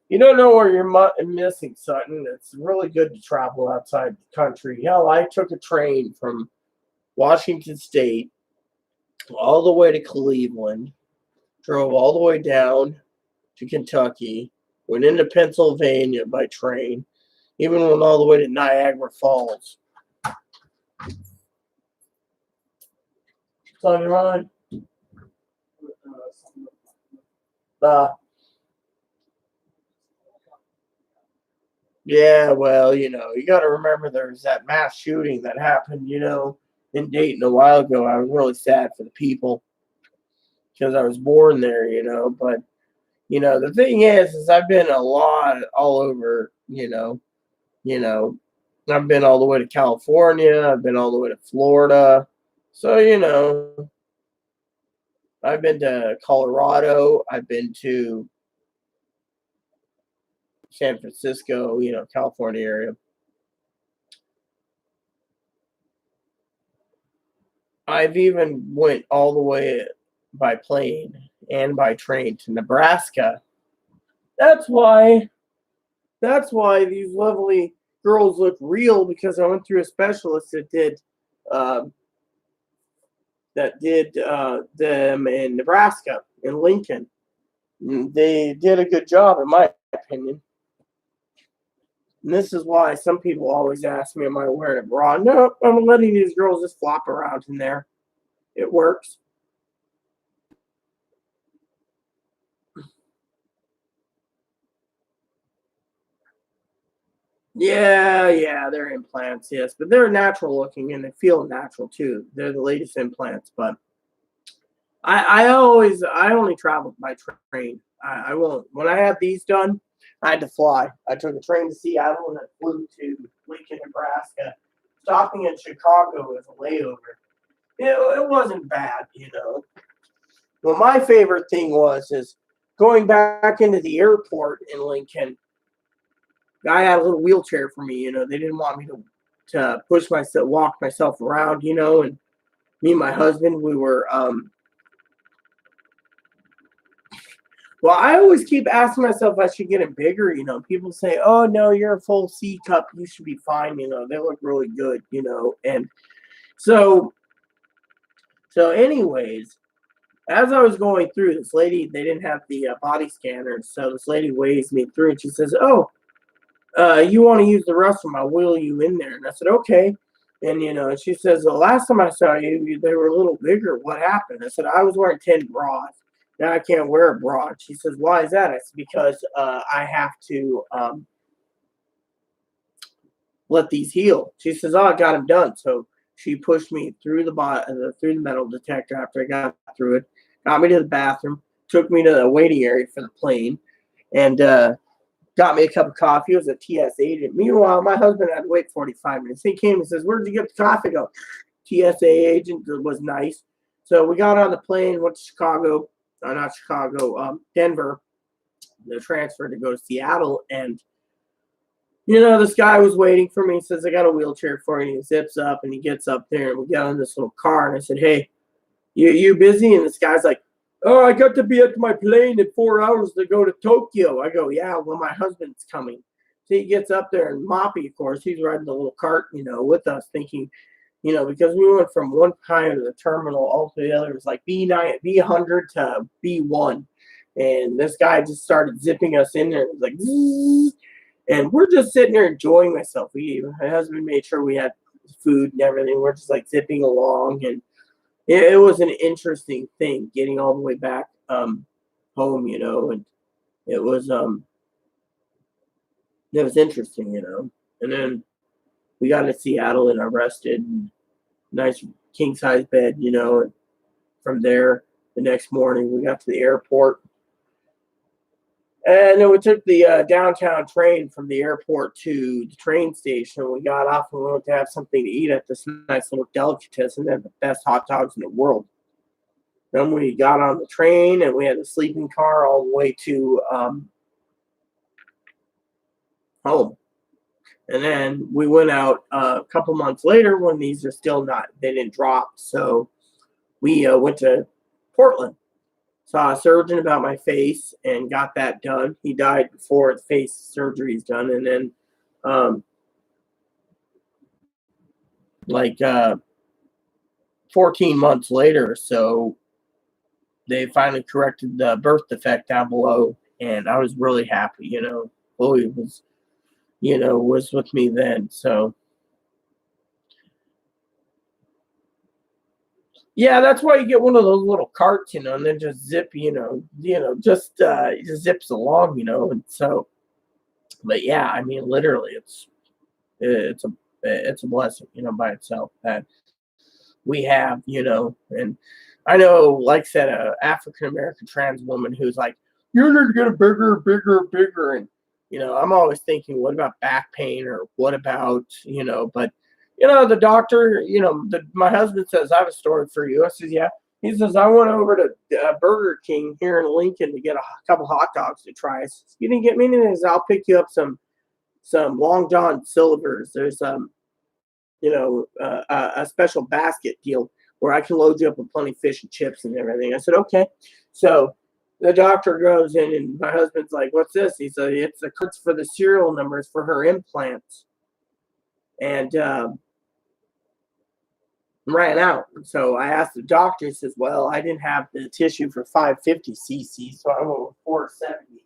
You don't know where you're missing, Sutton. It's really good to travel outside the country. Hell, I took a train from Washington State, all the way to Cleveland, drove all the way down to Kentucky, went into Pennsylvania by train, even went all the way to Niagara Falls. What's on your mind? Yeah, well, you got to remember there's that mass shooting that happened, in Dayton a while ago. I was really sad for the people because I was born there, but, the thing is I've been a lot all over, I've been all the way to California. I've been all the way to Florida. So, I've been to Colorado. I've been to San Francisco, California area. I've even went all the way by plane and by train to Nebraska. That's why these lovely girls look real, because I went through a specialist that did them in Nebraska, in Lincoln. They did a good job, in my opinion. And this is why some people always ask me, am I wearing a bra? No, I'm letting these girls just flop around in there. It works. Yeah, they're implants, yes. But they're natural looking and they feel natural too. They're the latest implants. But I only traveled by train. I won't. When I had these done, I had to fly. I took a train to Seattle and I flew to Lincoln, Nebraska, stopping in Chicago as a layover. It wasn't bad, Well, my favorite thing is going back into the airport in Lincoln. Guy had a little wheelchair for me, They didn't want me to push myself, walk myself around, And me and my husband, we were well, I always keep asking myself if I should get it bigger, People say, oh, no, you're a full C cup. You should be fine, They look really good, And so anyways, as I was going through, this lady, they didn't have the body scanner. So this lady weighs me through and she says, oh, you want to use the restroom? I'll wheel you in there. And I said, okay. And, she says, the last time I saw you, they were a little bigger. What happened? I said, I was wearing 10 bras. Now I can't wear a bra. She says, why is that? I said, because I have to let these heal. She says, oh, I got them done. So she pushed me through the metal detector after I got through it, got me to the bathroom, took me to the waiting area for the plane, and got me a cup of coffee. It was a TS agent. Meanwhile, my husband had to wait 45 minutes. He came and says, where did you get the coffee? I go, TSA agent was nice. So we got on the plane, went to Chicago. Not Chicago, Denver, the transfer to go to Seattle. And, this guy was waiting for me. He says, I got a wheelchair for you. And he zips up and he gets up there and we get on this little car. And I said, hey, you busy? And this guy's like, oh, I got to be at my plane in 4 hours to go to Tokyo. I go, yeah, well, my husband's coming. So he gets up there and Moppy, of course, he's riding the little cart, with us thinking, because we went from one kind of the terminal all to the other. It was like B100 to B1. And this guy just started zipping us in there. It was like, zzz, and we're just sitting there enjoying myself. My husband made sure we had food and everything. We're just like zipping along. And it was an interesting thing getting all the way back home, and it was interesting, And then we got to Seattle and I rested. And nice king size bed, and from there the next morning we got to the airport. And then we took the downtown train from the airport to the train station. We got off and we went to have something to eat at this nice little delicatessen. They have the best hot dogs in the world. Then we got on the train and we had a sleeping car all the way to home. And then we went out a couple months later when these are still they didn't drop. So we went to Portland. Saw a surgeon about my face and got that done. He died before the face surgery is done. And then, 14 months later or so, they finally corrected the birth defect down below, and I was really happy. Chloe was with me then. So yeah, that's why you get one of those little carts, and then just zip, just just zips along, and so. But yeah, I mean, literally, it's a it's a blessing, by itself that we have, and I know, like I said, a African American trans woman who's like, you're going to get a bigger, bigger, bigger, and I'm always thinking, what about back pain, or what about, but the doctor, my husband says, I have a story for you. I says, yeah. He says, I went over to Burger King here in Lincoln to get a couple hot dogs to try. I says, you didn't get me anything. I'll pick you up some Long John Silvers. There's a special basket deal where I can load you up with plenty of fish and chips and everything. I said, okay. So the doctor goes in, and my husband's like, what's this? He said, it's the cards for the serial numbers for her implants. And ran out. So I asked the doctor, he says, well, I didn't have the tissue for 550 cc, so I went with 470.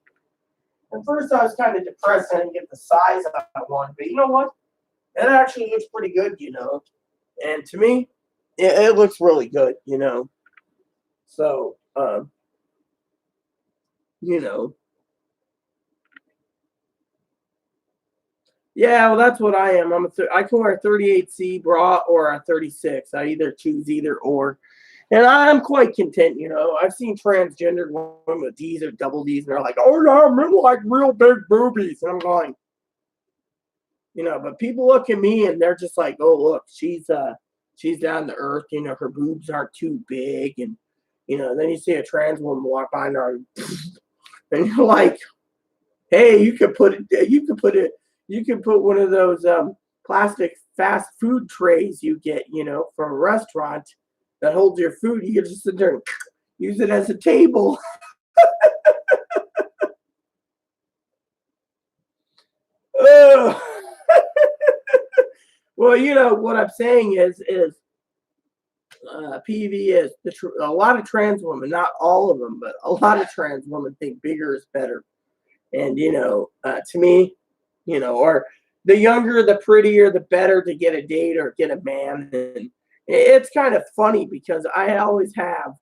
At first I was kind of depressed. I didn't get the size I wanted, but you know what? It actually looks pretty good, And to me, it looks really good, So, yeah, well, that's what I am. I can wear a 38C bra or a 36. I either choose either or. And I'm quite content, I've seen transgendered women with D's or double D's, and they're like, oh, no, I'm like real big boobies. And I'm going, but people look at me and they're just like, oh, look, she's down to earth, her boobs aren't too big. And, then you see a trans woman walk by and and you're like, hey, you could put one of those plastic fast food trays you get, from a restaurant that holds your food. You can just sit there and use it as a table. Well, what I'm saying is PV is a lot of trans women, not all of them, but a lot of trans women think bigger is better. And to me, or the younger, the prettier, the better to get a date or get a man. And it's kind of funny because I always have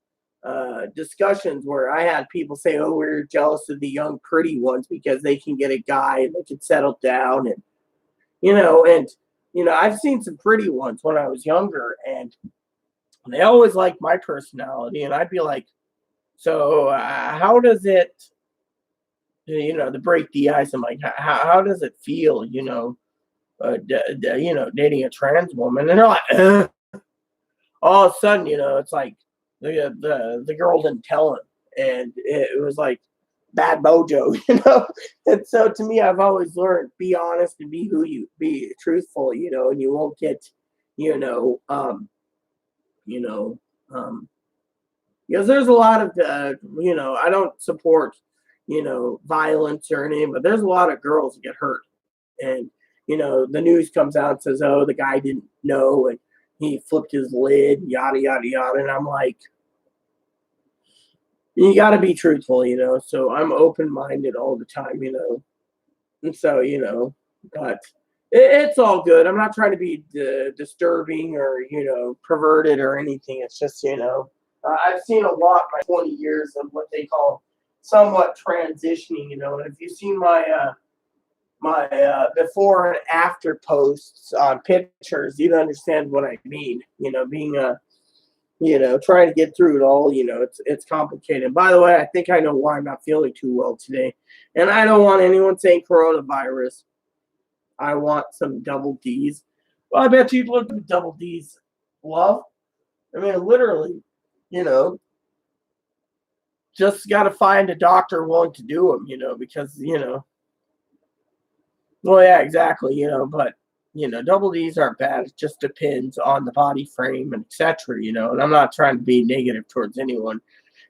discussions where I had people say, oh, we're jealous of the young pretty ones because they can get a guy and they can settle down. And I've seen some pretty ones when I was younger, and they always liked my personality, and I'd be like, so how does it, to break the ice? I'm like, how does it feel, dating a trans woman? And they're like, all of a sudden, it's like the girl didn't tell him, and it was like bad mojo, And so to me, I've always learned, be honest and be truthful, and you won't get, because there's a lot of, I don't support, violence or anything, but there's a lot of girls that get hurt. And, the news comes out and says, oh, the guy didn't know, and he flipped his lid, yada, yada, yada. And I'm like, you got to be truthful, So I'm open-minded all the time, And so, but it's all good. I'm not trying to be disturbing or, perverted or anything. It's just, I've seen a lot in my 20 years of what they call somewhat transitioning, And if you've seen my before and after posts on pictures, you'd understand what I mean. Being trying to get through it all, it's complicated. By the way, I think I know why I'm not feeling too well today. And I don't want anyone saying coronavirus. I want some double D's. Well, I bet you'd look at double D's love. I mean, literally, just got to find a doctor willing to do them, because, well, yeah, exactly, but, double D's aren't bad. It just depends on the body frame and etc., and I'm not trying to be negative towards anyone.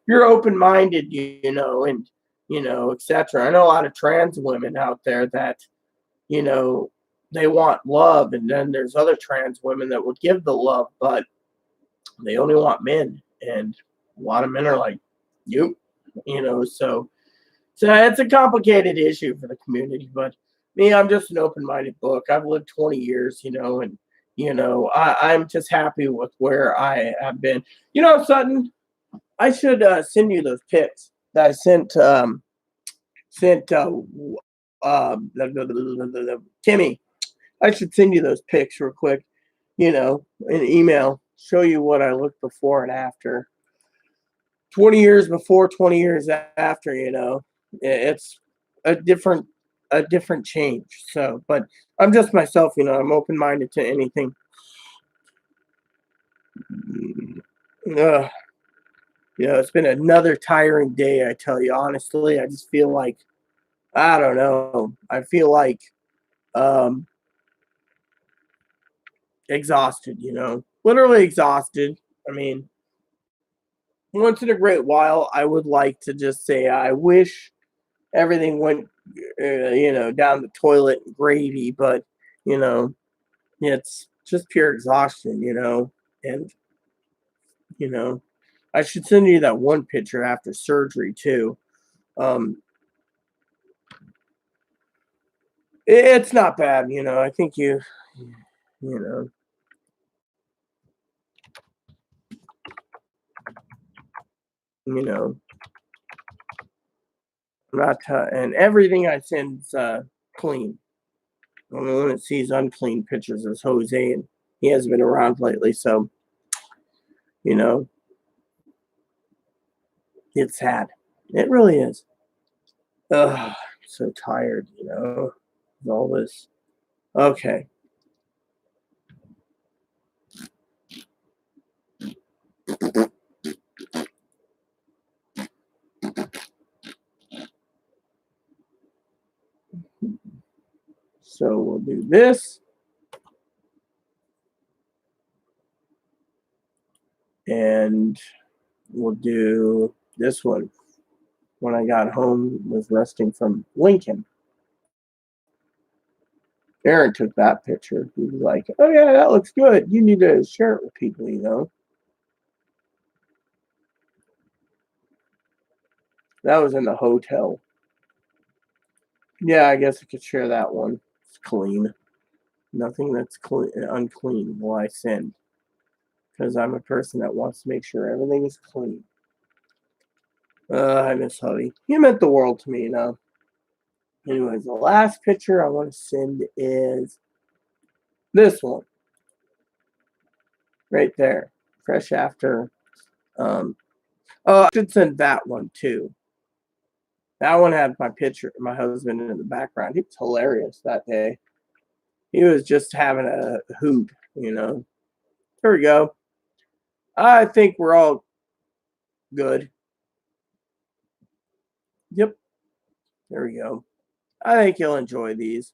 You're open-minded, and, etc. I know a lot of trans women out there that, they want love, and then there's other trans women that would give the love, but They only want men, and a lot of men are like, "Yep," So it's a complicated issue for the community. But me, I'm just an open-minded book. I've lived 20 years, and I'm just happy with where I have been. Sutton, I should send you those pics that I sent Timmy. I should send you those pics real quick, an email, show you what I looked before and after. 20 years before, 20 years after, it's a different change. So, but I'm just myself, I'm open-minded to anything. It's been another tiring day, I tell you. Honestly, I just feel like, I don't know. I feel like um exhausted, literally exhausted. I mean, once in a great while, I would like to just say, I wish everything went, down the toilet gravy, but, you know, it's just pure exhaustion, and, you know, I should send you that one picture after surgery too. Um, it's not bad, I think you know, you know, not, and everything I send's clean. The only one that sees unclean pictures is Jose, and he hasn't been around lately, so you know, it's sad. It really is. Ugh, I'm so tired, with all this. Okay, so we'll do this, and we'll do this one. When I got home, was resting from Lincoln. Aaron took that picture. He was like, "Oh yeah, that looks good. You need to share it with people." That was in the hotel. Yeah, I guess I could share that one. It's clean. Nothing that's unclean will I send, because I'm a person that wants to make sure everything is clean. I miss Hubby. He meant the world to me, Anyways, the last picture I want to send is this one right there. Fresh after. Um, oh, I should send that one too. That one had my picture, my husband in the background. He was hilarious that day. He was just having a hoot, There we go. I think we're all good. Yep. There we go. I think you'll enjoy these,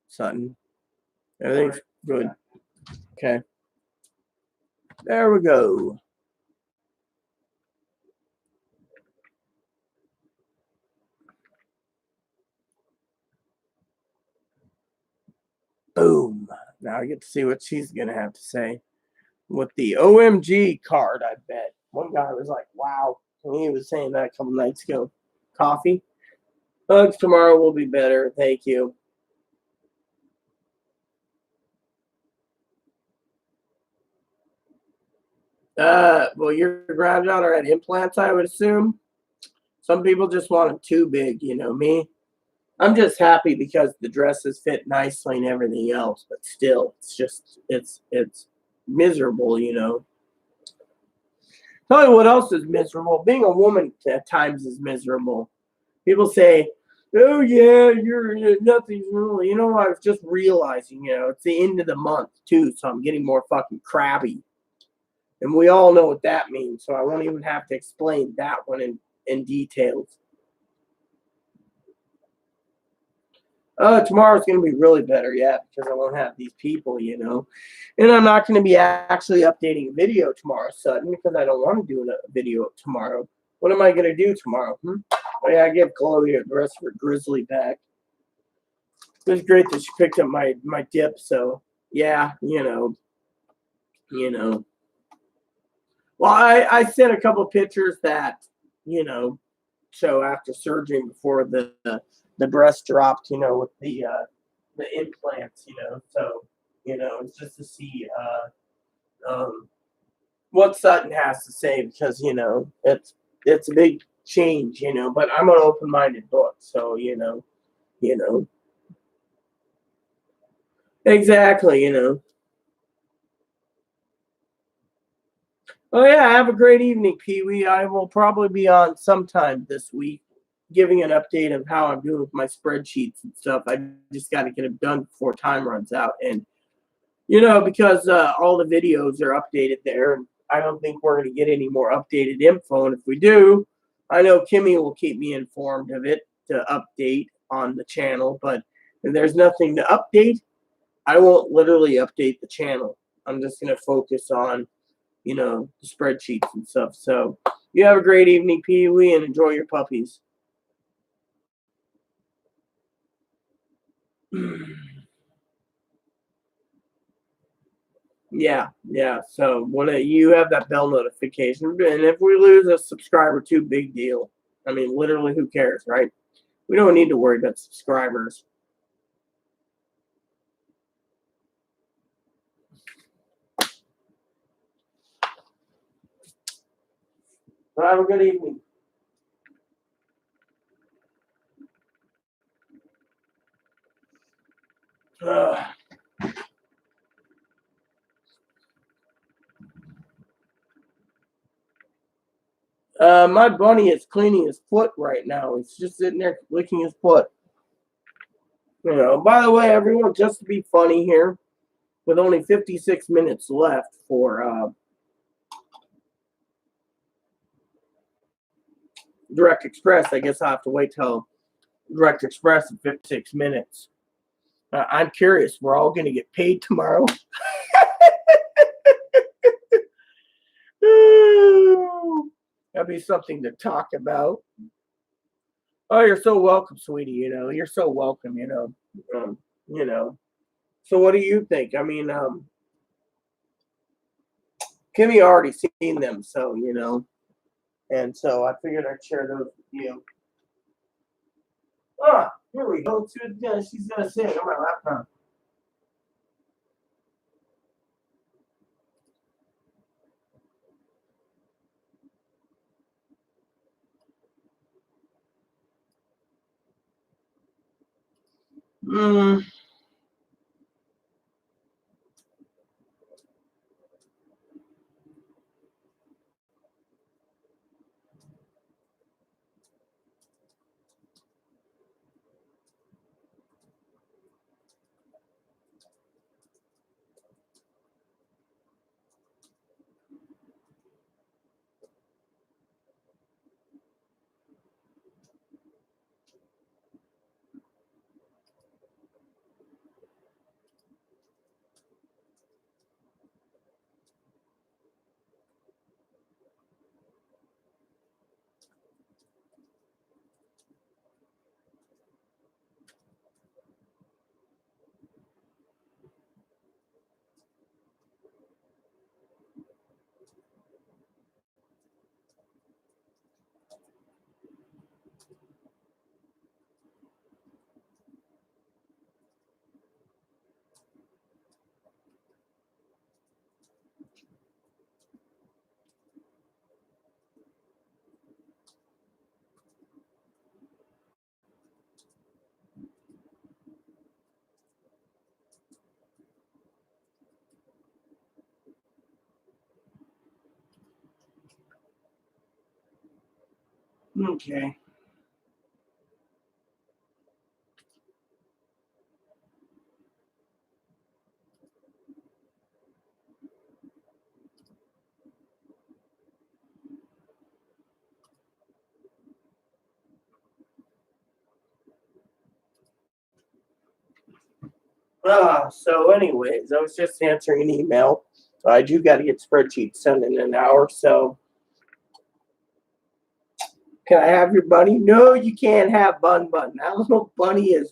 Sutton. Everything's good. Okay. There we go. Boom. Now I get to see what she's going to have to say. With the OMG card, I bet. One guy was like, wow. And he was saying that a couple nights ago. Coffee. Hugs tomorrow will be better. Thank you. Well, your granddaughter had implants, I would assume. Some people just want them too big, me. I'm just happy because the dresses fit nicely and everything else, but still, it's miserable, Tell you what else is miserable. Being a woman at times is miserable. People say, "Oh yeah, you're nothing's really." I was just realizing, it's the end of the month too, so I'm getting more fucking crabby, and we all know what that means. So I won't even have to explain that one in details. Tomorrow's going to be really better, yeah, because I won't have these people, And I'm not going to be actually updating a video tomorrow, Sutton, because I don't want to do a video tomorrow. What am I going to do tomorrow? Oh, yeah, I give Chloe the rest of her grizzly back. It was great that she picked up my dip, so, yeah, you know. Well, I sent a couple pictures that, you know, show after surgery before the breast dropped, you know, with the implants, you know. So, you know, it's just to see what Sutton has to say because, you know, it's a big change, you know, but I'm an open-minded book, so, you know. Exactly, you know. Oh yeah, have a great evening, Pee Wee. I will probably be on sometime this week, giving an update of how I'm doing with my spreadsheets and stuff. I just got to get them done before time runs out, and you know, because all the videos are updated there, and I don't think we're going to get any more updated info. And if we do, I know Kimmy will keep me informed of it to update on the channel. But if there's nothing to update, I won't literally update the channel. I'm just going to focus on, you know, the spreadsheets and stuff. So you have a great evening, Pee Wee, and enjoy your puppies. Yeah, yeah. So when you have that bell notification, and if we lose a subscriber, too, big deal. I mean, literally, who cares, right? We don't need to worry about subscribers. But have a good evening. Uh, my bunny is cleaning his foot right now. He's just sitting there licking his foot. You know. By the way, everyone, just to be funny here, with only 56 minutes left for Direct Express, I guess I'll have to wait till Direct Express in 56 minutes. I'm curious. We're all going to get paid tomorrow. That'd be something to talk about. Oh, you're so welcome, sweetie. You know, you're so welcome. You know. So, what do you think? I mean, Kimmy already seen them, so you know, and so I figured I'd share those with you. Ah, here we go. She's gonna say it on my laptop. Mm. Okay. So anyways, I was just answering an email. So I do got to get spreadsheets done in an hour. So can I have your bunny? No, you can't have Bun Bun. That little bunny is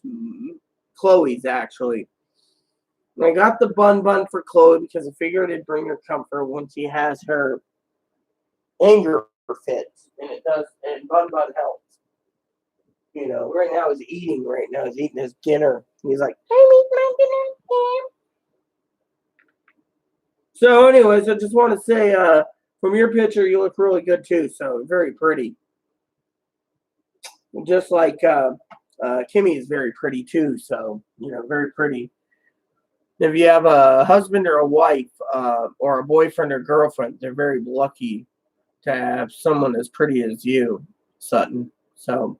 Chloe's actually. I got the Bun Bun for Chloe because I figured it'd bring her comfort when she has her anger fits, and it does, and Bun Bun helps. You know, right now he's eating. Right now he's eating his dinner. He's like, "I eat my dinner." So, anyways, I just want to say, from your picture, you look really good too. So very pretty. Just like Kimmy is very pretty too. So very pretty. If you have a husband or a wife, or a boyfriend or girlfriend, they're very lucky to have someone as pretty as you, Sutton. So,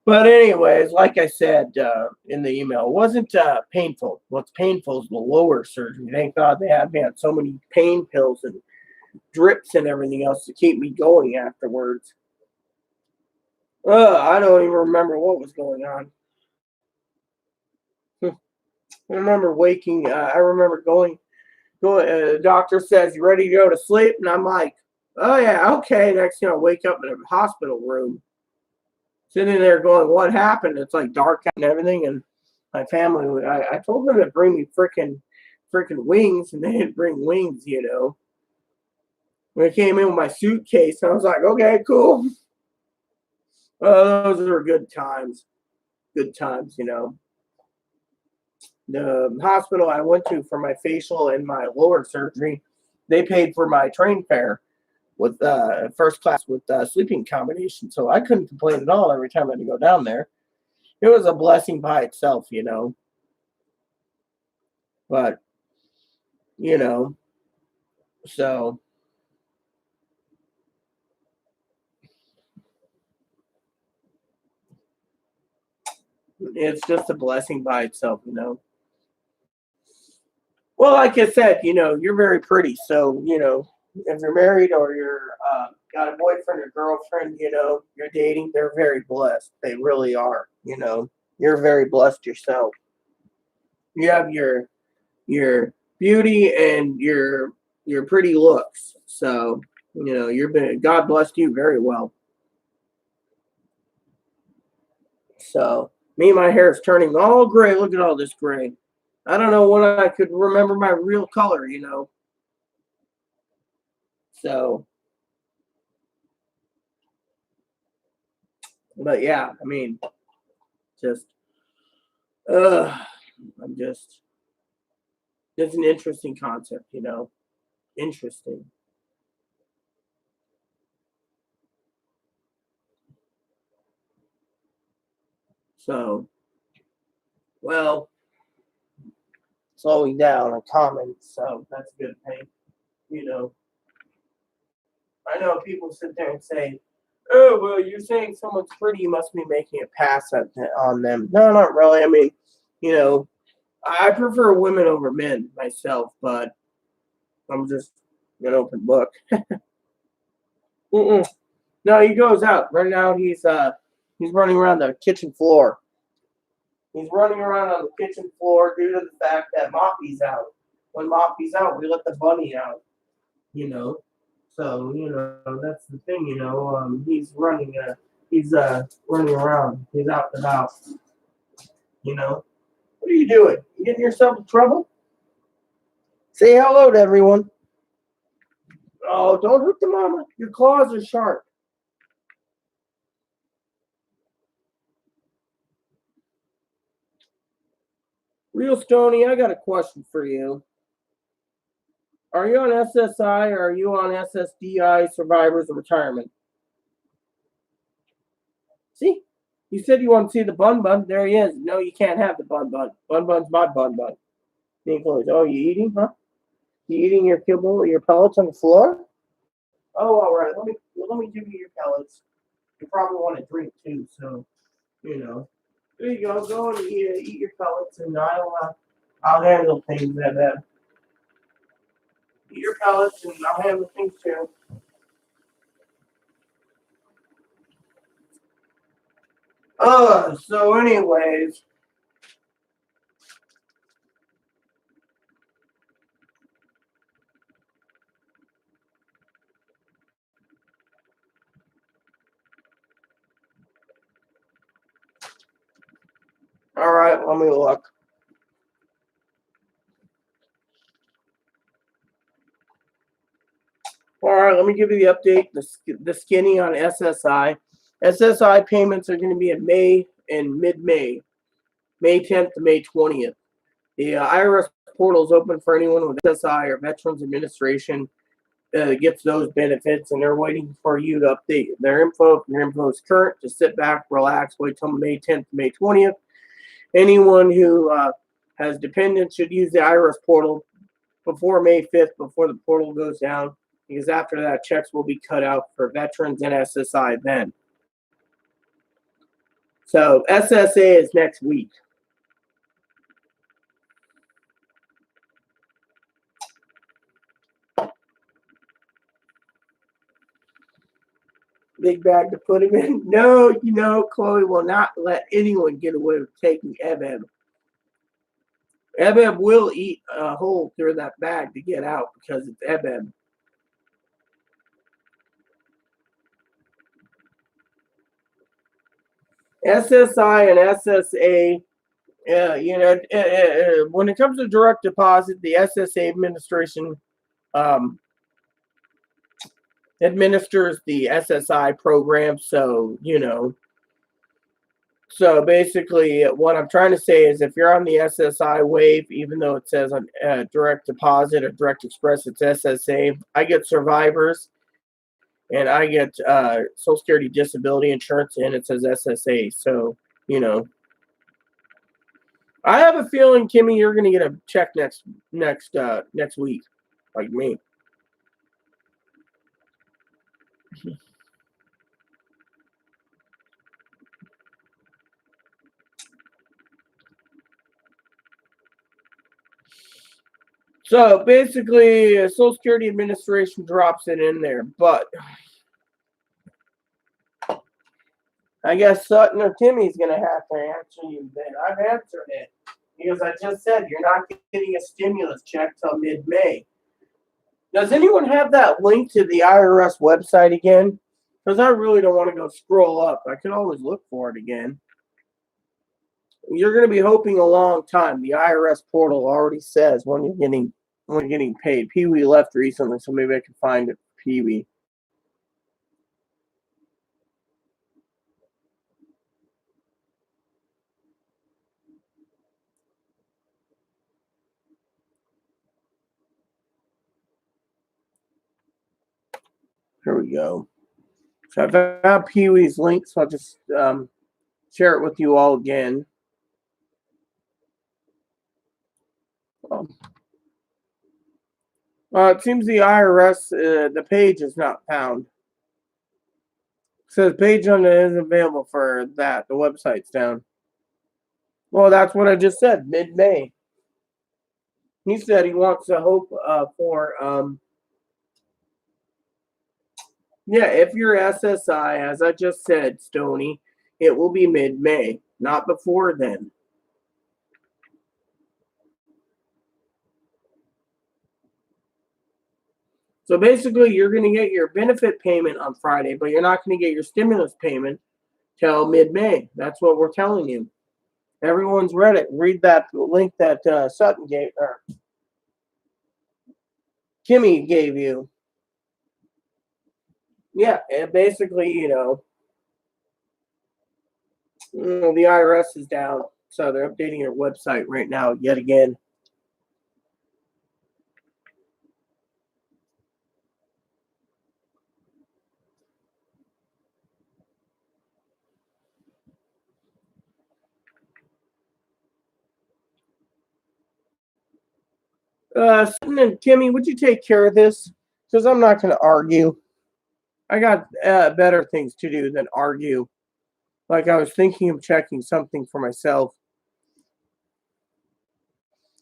but anyways, like I said in the email, it wasn't painful. What's painful is the lower surgery. Thank God they had me on so many pain pills and drips and everything else to keep me going afterwards. I don't even remember what was going on. I remember waking. I remember going. The doctor says, "You ready to go to sleep?" And I'm like, "Oh yeah, okay." Next thing I wake up in a hospital room, sitting there going, "What happened?" It's like dark and everything, and my family. I told them to bring me freaking wings, and they didn't bring wings. When I came in with my suitcase, I was like, "Okay, cool." Those are good times. Good times. The hospital I went to for my facial and my lower surgery, they paid for my train fare with first class with sleeping combination. So I couldn't complain at all every time I had to go down there. It was a blessing by itself. But, you know, so it's just a blessing by itself. Well, like I said, you're very pretty. So, if you're married or you're got a boyfriend or girlfriend, you're dating, they're very blessed. They really are. You're very blessed yourself. You have your beauty and your pretty looks. So, God blessed you very well. So, me, my hair is turning all gray. Look at all this gray. I don't know when I could remember my real color. So, but yeah, I mean, just, I'm just, it's an interesting concept. Interesting. So, well, slowing down on comments, so that's a good thing. You know, I know people sit there and say, "Oh, well, you're saying someone's pretty, you must be making a pass on them." No, not really. I mean, you know, I prefer women over men myself, but I'm just an open book. Mm-mm. No, he goes out right now. He's running around the kitchen floor. He's running around on the kitchen floor due to the fact that Moppy's out. When Moppy's out, we let the bunny out. You know, so that's the thing. He's running around. He's out and about. You know, what are you doing? You getting yourself in trouble? Say hello to everyone. Oh, don't hurt the mama. Your claws are sharp. Real Stony, I got a question for you. Are you on SSI or are you on SSDI, Survivors of Retirement? See? You said you want to see the bun bun. There he is. No, you can't have the bun bun. Bun bun's my bun bun. Nicholas, oh, you eating, huh? You eating your kibble, your pellets on the floor? Oh, all right. Let me give you your pellets. You probably want to drink too, so you know. There you go. Go and eat your pellets, and I'll handle things. Eat your pellets, and I'll handle things too. So anyways, all right. Let me look. All right. Let me me give you the update. The skinny on SSI. SSI payments are going to be in May and mid-May, May 10th to May 20th. The IRS portal is open for anyone with SSI or Veterans Administration gets those benefits, and they're waiting for you to update their info. If your info is current, just sit back, relax, wait till May 10th to May 20th. Anyone who has dependents should use the IRS portal before May 5th, before the portal goes down, because after that, checks will be cut out for veterans and SSI then. So SSA is next week. Big bag to put him in. No, Chloe will not let anyone get away with taking EBEB. EBEB will eat a hole through that bag to get out because it's EBEB. SSI and SSA, when it comes to direct deposit, the SSA administration administers the SSI program. So, so basically what I'm trying to say is if you're on the SSI wave, even though it says on direct deposit or direct express, it's SSA. I get survivors and I get Social Security disability insurance and it says SSA. So, I have a feeling, Kimmy, you're going to get a check next week, like me. So basically, Social Security Administration drops it in there, but I guess Sutton or Timmy's going to have to answer you then. I've answered it because I just said you're not getting a stimulus check till mid-May. Does anyone have that link to the IRS website again? Because I really don't want to go scroll up. I can always look for it again. You're going to be hoping a long time. The IRS portal already says when you're getting paid. Pee-wee left recently, so maybe I can find it. Pee-wee. Here we go. So I found Pee-wee's link, so I'll just share it with you all again. It seems the IRS, the page is not found. It says page on it isn't available for that. The website's down. Well, that's what I just said, mid-May. He said he wants to hope for, if you're SSI, as I just said, Stony, it will be mid-May, not before then. So basically, you're going to get your benefit payment on Friday, but you're not going to get your stimulus payment till mid-May. That's what we're telling you. Everyone's read it. Read that link that Sutton gave, or Kimmy gave you. Yeah, and basically, the IRS is down, so they're updating their website right now yet again. Sutton and Kimmy, would you take care of this? Because I'm not going to argue. I got better things to do than argue. Like I was thinking of checking something for myself.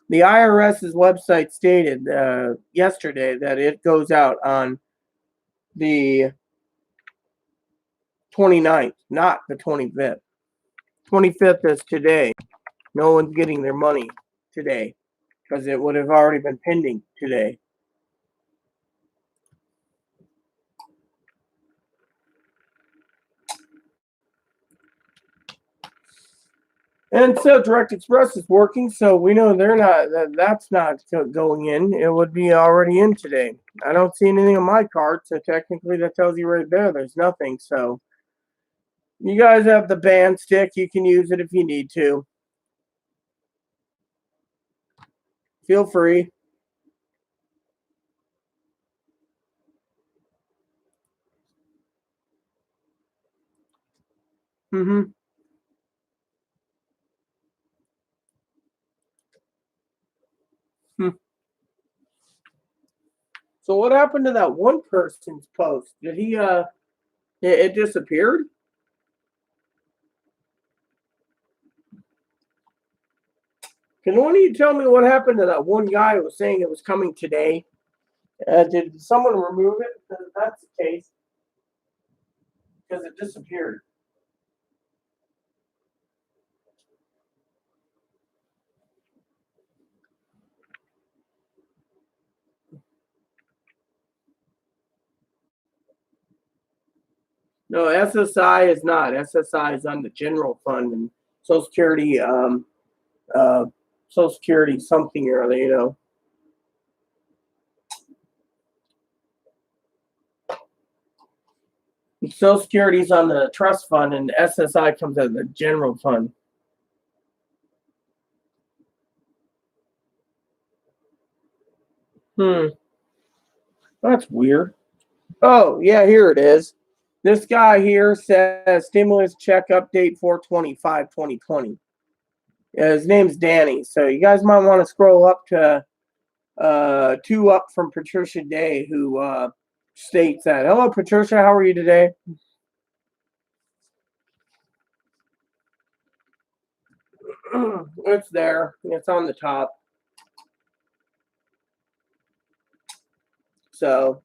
The IRS's website stated yesterday that it goes out on the 29th, not the 25th. 25th is today. No one's getting their money today because it would have already been pending today. And so Direct Express is working, so we know that's not going in. It would be already in today. I don't see anything on my card, so technically that tells you right there there's nothing. So you guys have the band stick. You can use it if you need to. Feel free. Mm-hmm. Hmm. So what happened to that one person's post? Did he it disappeared? Can one of you tell me what happened to that one guy who was saying it was coming today? Did someone remove it? Because if that's the case, because it disappeared. No, SSI is not. SSI is on the general fund and Social Security, uh, Social Security something or other, Social Security's on the trust fund and SSI comes out of the general fund. That's weird. Oh, yeah, here it is. This guy here says stimulus check update 4/25/2020. His name's Danny. So you guys might want to scroll up to two up from Patricia Day, who states that. Hello, Patricia. How are you today? It's there. It's on the top. So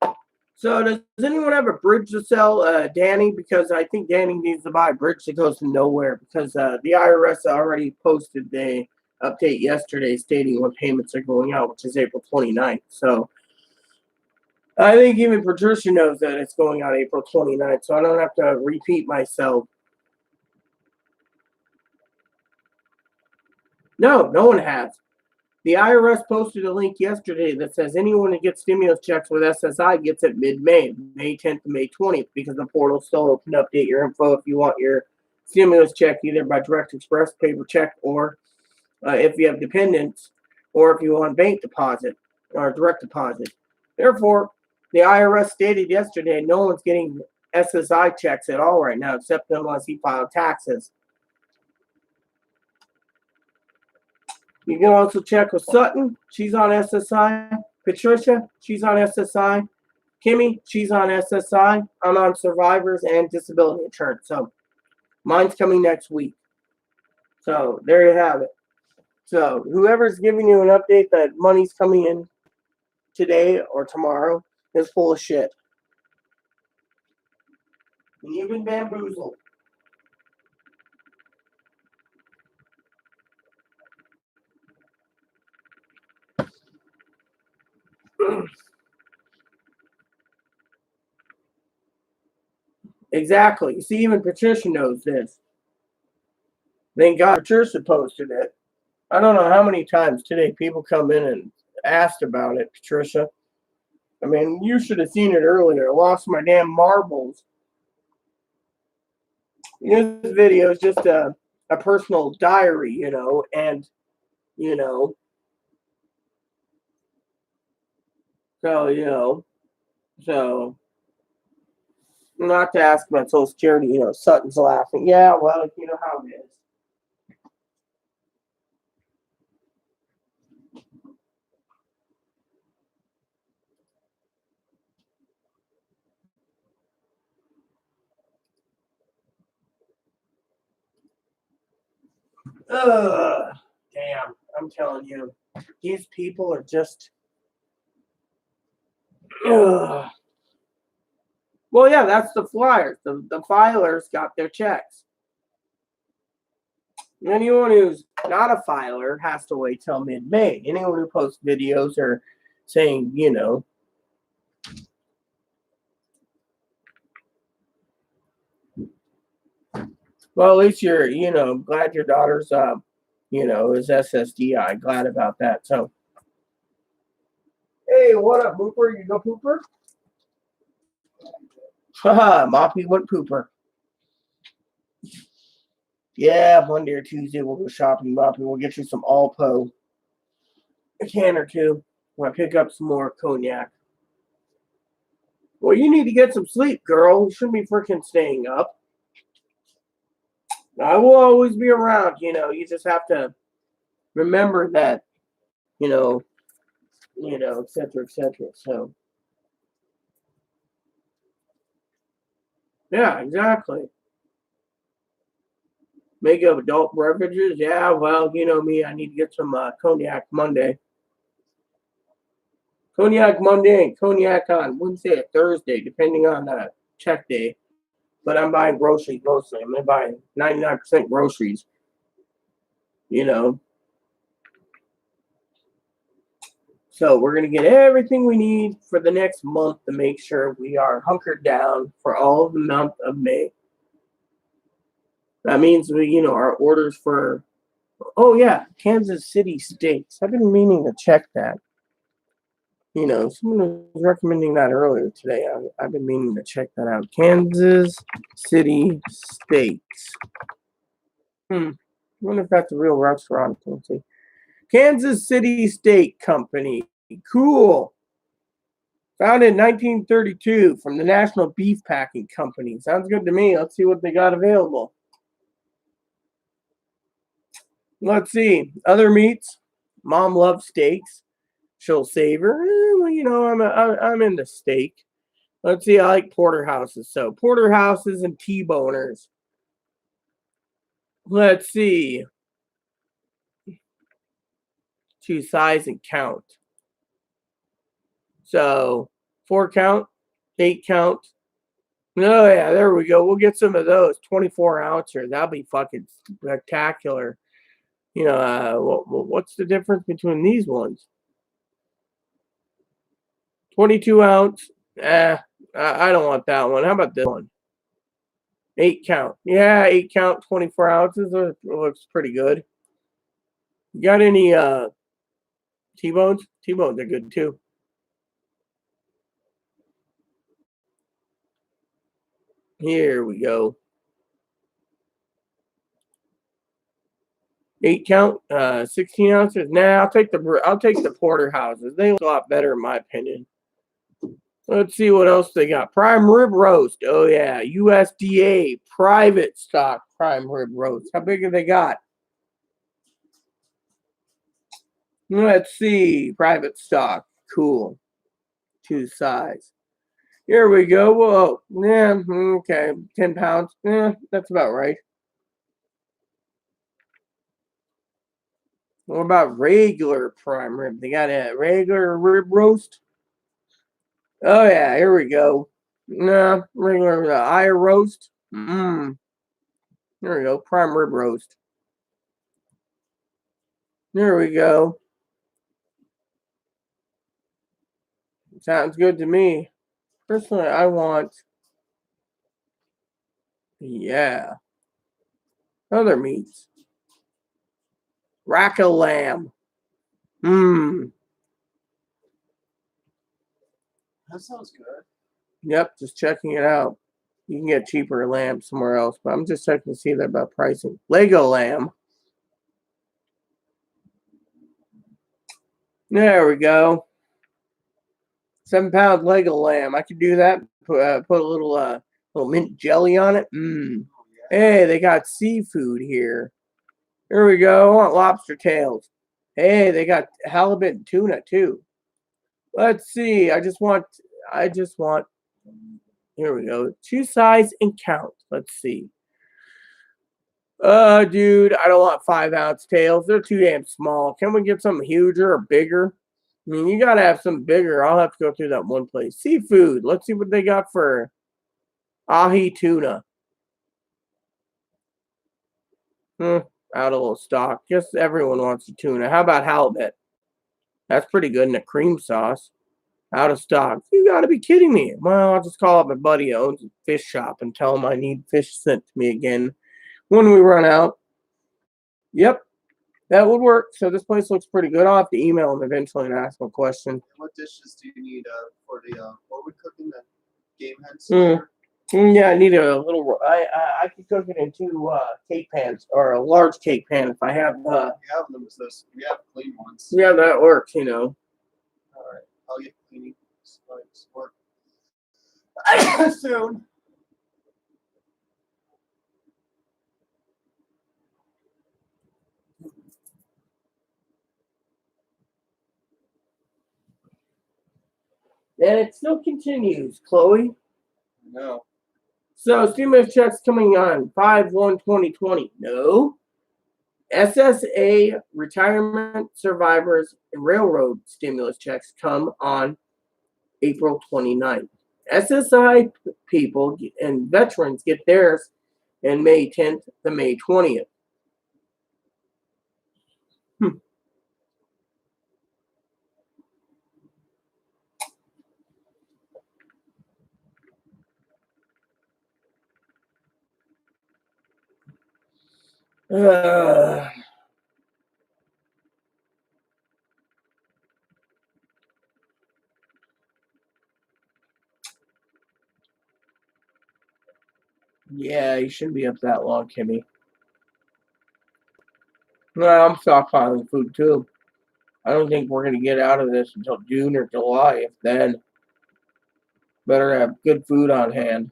does anyone have a bridge to sell, Danny? Because I think Danny needs to buy a bridge that goes to nowhere because the IRS already posted the update yesterday stating when payments are going out, which is April 29th. So I think even Patricia knows that it's going out April 29th, so I don't have to repeat myself. No one has. The IRS posted a link yesterday that says anyone who gets stimulus checks with SSI gets it mid-May, May 10th to May 20th, because the portal's still open to update your info if you want your stimulus check either by Direct Express, paper check, or if you have dependents, or if you want bank deposit or direct deposit. Therefore, the IRS stated yesterday no one's getting SSI checks at all right now, except unless he filed taxes. You can also check with Sutton. She's on SSI. Patricia, she's on SSI. Kimmy, she's on SSI. I'm on survivors and disability insurance. So mine's coming next week. So there you have it. So whoever's giving you an update that money's coming in today or tomorrow is full of shit. And you've been bamboozled. Exactly. You see, even Patricia knows this. Thank God Patricia posted it. I don't know how many times today people come in and asked about it, Patricia. I mean, you should have seen it earlier. I lost my damn marbles. This video is just a personal diary, and, you know, so, so not to ask about Social Security, Sutton's laughing. Yeah, well, you know how it is. Ugh, damn, I'm telling you, these people are just. Ugh. Well, yeah, that's the flyers. The filers got their checks. Anyone who's not a filer has to wait till mid-May. Anyone who posts videos or saying, Well, at least you're, glad your daughter's, is SSDI. Glad about that. So, hey, what up, Pooper? You go Pooper? Haha, Moppy went Pooper. Yeah, Monday or Tuesday we'll go shopping, Moppy. We'll get you some Alpo. A can or two. When I pick up some more cognac. Well, you need to get some sleep, girl. You shouldn't be freaking staying up. I will always be around, you just have to remember that, et cetera, et cetera. So, yeah, exactly. Make up adult beverages. Yeah, well, you know me. I need to get some cognac Monday. Cognac Monday and cognac on Wednesday or Thursday, depending on check day. But I'm buying groceries mostly. I'm buying 99% groceries. You know, So we're going to get everything we need for the next month to make sure we are hunkered down for all of the month of May. That means our orders for, oh yeah, Kansas City steaks. I've been meaning to check that. Someone was recommending that earlier today. I've been meaning to check that out. Kansas City steaks. I wonder if that's a real restaurant. Let's see. Kansas City Steak Company. Cool. Founded in 1932 from the National Beef Packing Company. Sounds good to me. Let's see what they got available. Let's see. Other meats. Mom loves steaks. She'll savor. I'm into steak. Let's see. I like porterhouses. So porterhouses and T-boners. Let's see. Choose size and count. So 4 count, 8 count. Oh yeah, there we go. We'll get some of those 24 ouncer. That'll be fucking spectacular. What's the difference between these ones? 22 ounce. I don't want that one. How about this one? 8 count. Yeah, 8 count, 24 ounces. Looks pretty good. You got any T-bones? T-bones are good too. Here we go. 8 count, 16 ounces. Nah, I'll take the porterhouses. They look a lot better in my opinion. Let's see what else they got. Prime rib roast. Oh yeah, USDA private stock prime rib roast. How big have they got? Let's see. Private stock. Cool. 2 size. Here we go. Whoa. Yeah. Okay. 10 pounds. Yeah, that's about right. What about regular prime rib? They got a regular rib roast. Oh yeah, here we go. No, regular eye roast. There we go. Prime rib roast. There we go. Sounds good to me. Personally, I want. Yeah. Other meats. Rack of lamb. That sounds good. Yep, just checking it out. You can get cheaper lamb somewhere else, but I'm just checking to see that about pricing. Lego lamb. There we go. 7-pound Lego lamb. I could do that. Put a little mint jelly on it. Hey, they got seafood here. Here we go. I want lobster tails. Hey, they got halibut and tuna too. Let's see. I just want. Here we go. 2 size and count. Let's see. Dude, I don't want 5-ounce tails. They're too damn small. Can we get something huger or bigger? I mean, you gotta have some bigger. I'll have to go through that one place. Seafood. Let's see what they got for ahi tuna. Out of stock. Guess everyone wants a tuna. How about halibut? That's pretty good in a cream sauce. Out of stock. You gotta be kidding me. Well, I'll just call up my buddy who owns a fish shop and tell him I need fish sent to me again when we run out. Yep, that would work. So this place looks pretty good. I'll have to email them eventually and ask them a question. What dishes do you need for the what are we cooking? The game hens? Yeah, I need a little. I could cook it in two cake pans or a large cake pan if I have. We have them as those. We have clean ones. Yeah, that works. You know. All right, I'll get cleaning supplies work soon. And it still continues, Chloe. No. So stimulus checks coming on 5/1/2020. No. SSA retirement survivors and railroad stimulus checks come on April 29th. SSI people and veterans get theirs in May 10th to May 20th. Uh, yeah, you shouldn't be up that long, Kimmy. No, I'm stockpiling food too. I don't think we're going to get out of this until June or July. If then, better have good food on hand.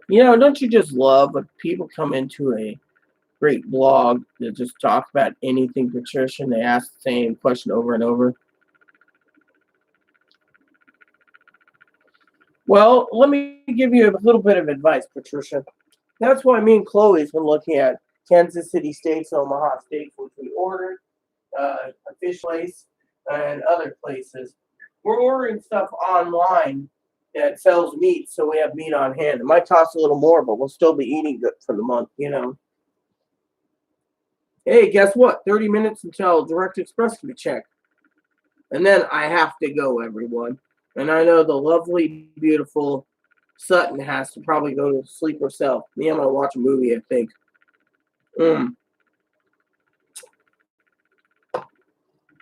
You know, don't you just love when people come into a great blog that just talk about anything, Patricia, and they ask the same question over and over? Well, let me give you a little bit of advice, Patricia. That's why me and Chloe's been looking at Kansas City Steaks, Omaha Steaks, which we ordered, a fish place, and other places. We're ordering stuff online that sells meat, so we have meat on hand. It might cost a little more, but we'll still be eating good for the month, you know. Hey, guess what? 30 minutes until Direct Express can be checked. And then I have to go, everyone. And I know the lovely, beautiful Sutton has to probably go to sleep herself. Me, I'm going to watch a movie, I think.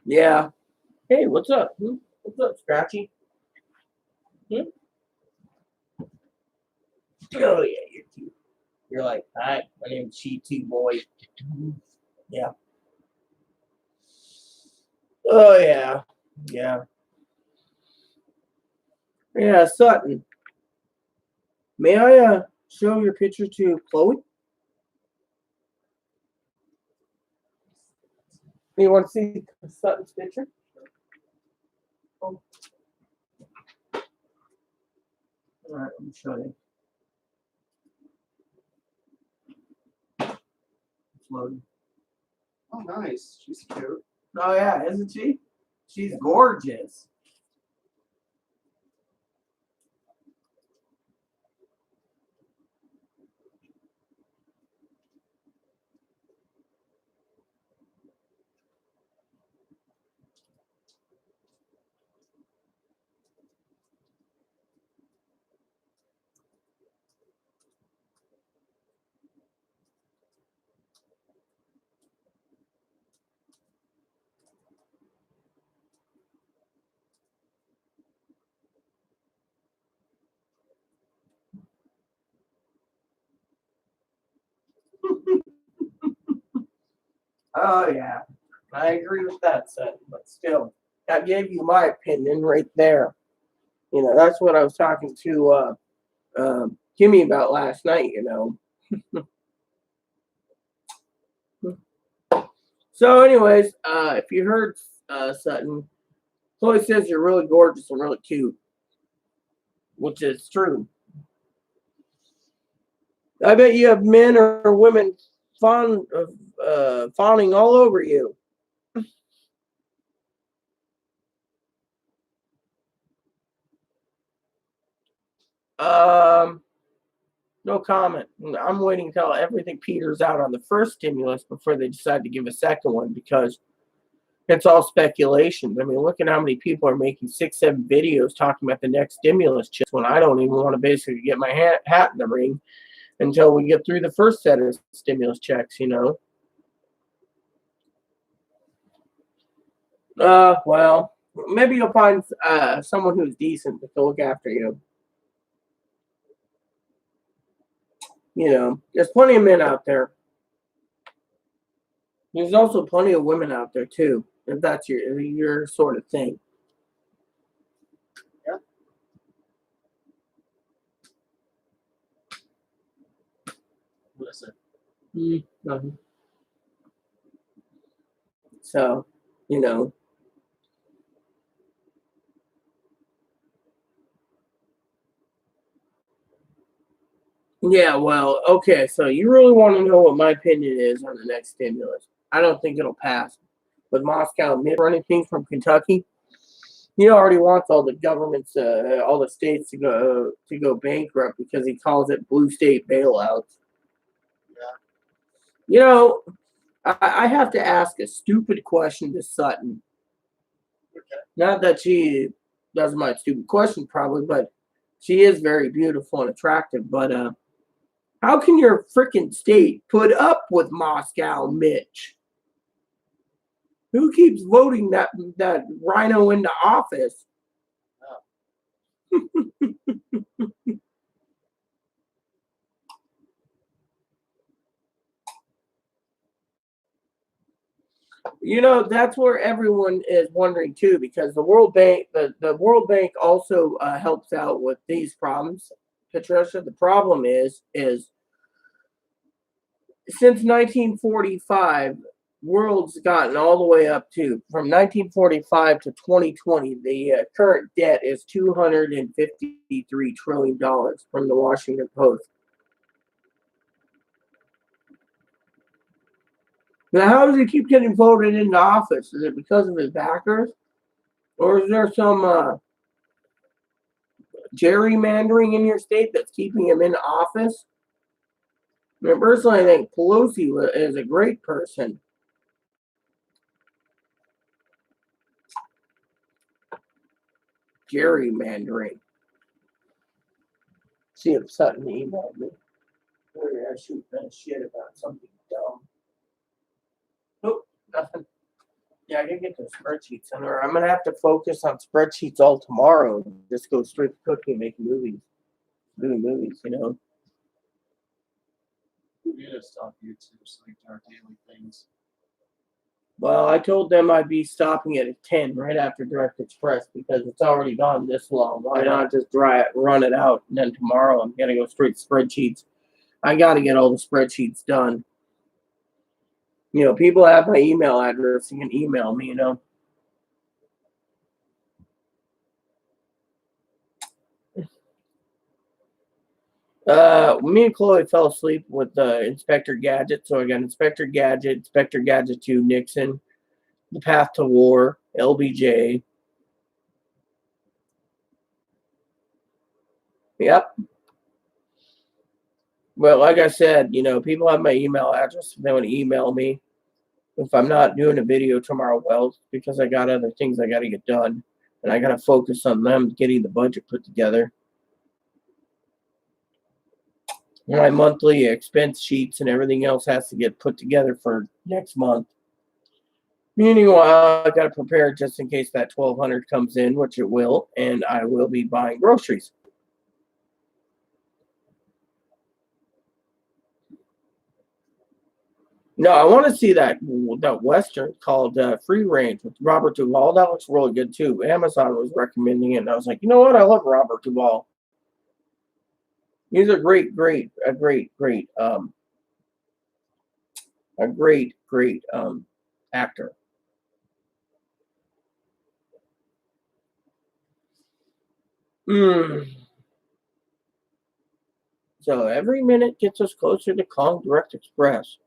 Yeah. Hey, what's up? What's up, Scratchy? Oh, yeah, you're cute. You're like, hi, my name's Chi2 Boy. Yeah. Oh, yeah. Yeah. Yeah, Sutton. May I show your picture to Chloe? You want to see Sutton's picture? Oh. All right, let me show you. It's loading. Oh, nice. She's cute. Oh, yeah, isn't she? She's gorgeous. Oh, yeah. I agree with that, Sutton. But still, I gave you my opinion right there. You know, that's what I was talking to Kimmy about last night, you know. So, anyways, if you heard Sutton, Chloe says you're really gorgeous and really cute, which is true. I bet you have men or women fawning all over you. No comment. I'm waiting until everything peters out on the first stimulus before they decide to give a second one, because it's all speculation. I mean, look at how many people are making 6, 7 videos talking about the next stimulus checks when I don't even want to basically get my hat in the ring until we get through the first set of stimulus checks, Well, maybe you'll find someone who's decent to look after you. There's plenty of men out there. There's also plenty of women out there too, if that's your sort of thing. Yeah. What is it? Nothing. So, Yeah, well, okay, so you really want to know what my opinion is on the next stimulus. I don't think it'll pass. With Moscow running things from Kentucky, he already wants all the governments, all the states to go bankrupt because he calls it blue state bailouts. Yeah. I have to ask a stupid question to Sutton. Okay. Not that she doesn't mind stupid questions, probably, but she is very beautiful and attractive. But how can your freaking state put up with Moscow Mitch? Who keeps voting that rhino into office? That's where everyone is wondering too, because the World Bank, the World Bank also helps out with these problems. Patricia, the problem is since 1945, world's gotten all the way up to, from 1945 to 2020, the current debt is $253 trillion from the Washington Post. Now, how does he keep getting voted into office? Is it because of his backers? Or is there some gerrymandering in your state that's keeping him in office? I mean, personally, I think Pelosi is a great person. Gerrymandering. See if Sutton emailed me. Maybe I shoot that shit about something dumb. Nope, nothing. Yeah, I can get the spreadsheets in there. I'm gonna have to focus on spreadsheets all tomorrow and just go straight to cooking, making movies, doing movies. We need to stop YouTube so we can do our daily things. Well, I told them I'd be stopping it at 10 right after Direct Express because it's already gone this long. Why not just run it out, and then tomorrow I'm gonna go straight to spreadsheets. I got to get all the spreadsheets done. People have my email address. You can email me. Me and Chloe fell asleep with Inspector Gadget, so I got Inspector Gadget 2, Nixon, The Path to War, LBJ. Yep. Well, like I said, people have my email address. If they want to email me. If I'm not doing a video tomorrow, well, because I got other things I got to get done, and I got to focus on them getting the budget put together. My monthly expense sheets and everything else has to get put together for next month. Meanwhile, I got to prepare just in case that 1,200 comes in, which it will, and I will be buying groceries. No, I want to see that Western called Free Range with Robert Duvall. That looks really good too. Amazon was recommending it, and I was like, you know what? I love Robert Duvall. He's a great actor. So every minute gets us closer to calling Direct Express.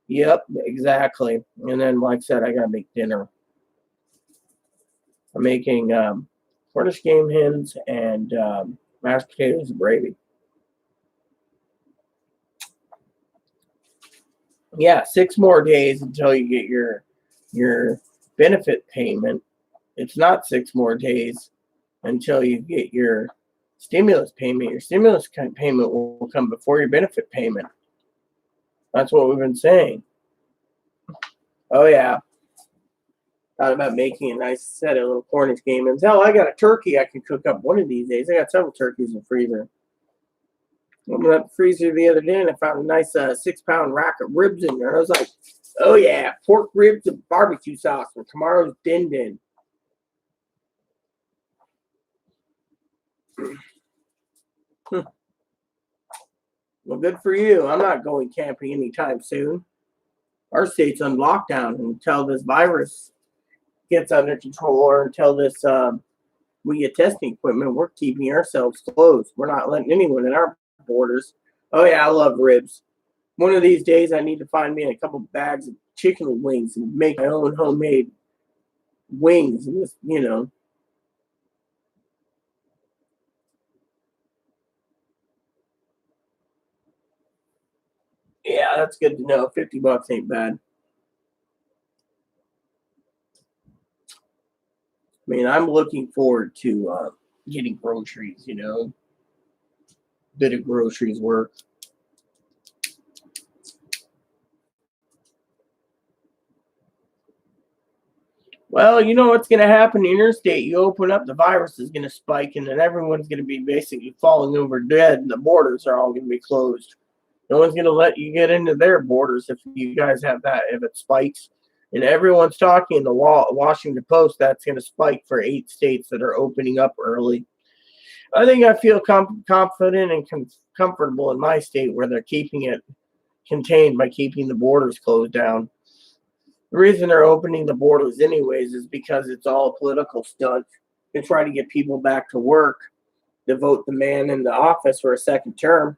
Yep, exactly. And then, like I said, I gotta make dinner. I'm making Cornish game hens and mashed potatoes and gravy. Yeah, 6 more days until you get your benefit payment. It's not 6 more days until you get your stimulus payment. Your stimulus payment will come before your benefit payment. That's what we've been saying. Oh yeah, thought about making a nice set of little Cornish game hens. Hell, I got a turkey I can cook up one of these days. I got several turkeys in the freezer. Opened up the freezer the other day and I found a nice 6-pound rack of ribs in there. I was like, oh yeah, pork ribs and barbecue sauce for tomorrow's din din. Well, good for you. I'm not going camping anytime soon. Our state's on lockdown until this virus gets under control or until this we get testing equipment. We're keeping ourselves closed. We're not letting anyone in our borders. Oh yeah, I love ribs. One of these days, I need to find me a couple bags of chicken wings and make my own homemade wings. And just, yeah, that's good to know. $50 ain't bad. I mean, I'm looking forward to getting groceries. Bit of groceries work. Well, you know what's going to happen interstate? You open up, the virus is going to spike, and then everyone's going to be basically falling over dead, and the borders are all going to be closed. No one's going to let you get into their borders if you guys have that, if it spikes. And everyone's talking in the Washington Post that's going to spike for 8 states that are opening up early. I think I feel confident and comfortable in my state where they're keeping it contained by keeping the borders closed down. The reason they're opening the borders anyways is because it's all a political stunt to try to get people back to work to vote the man in the office for a second term.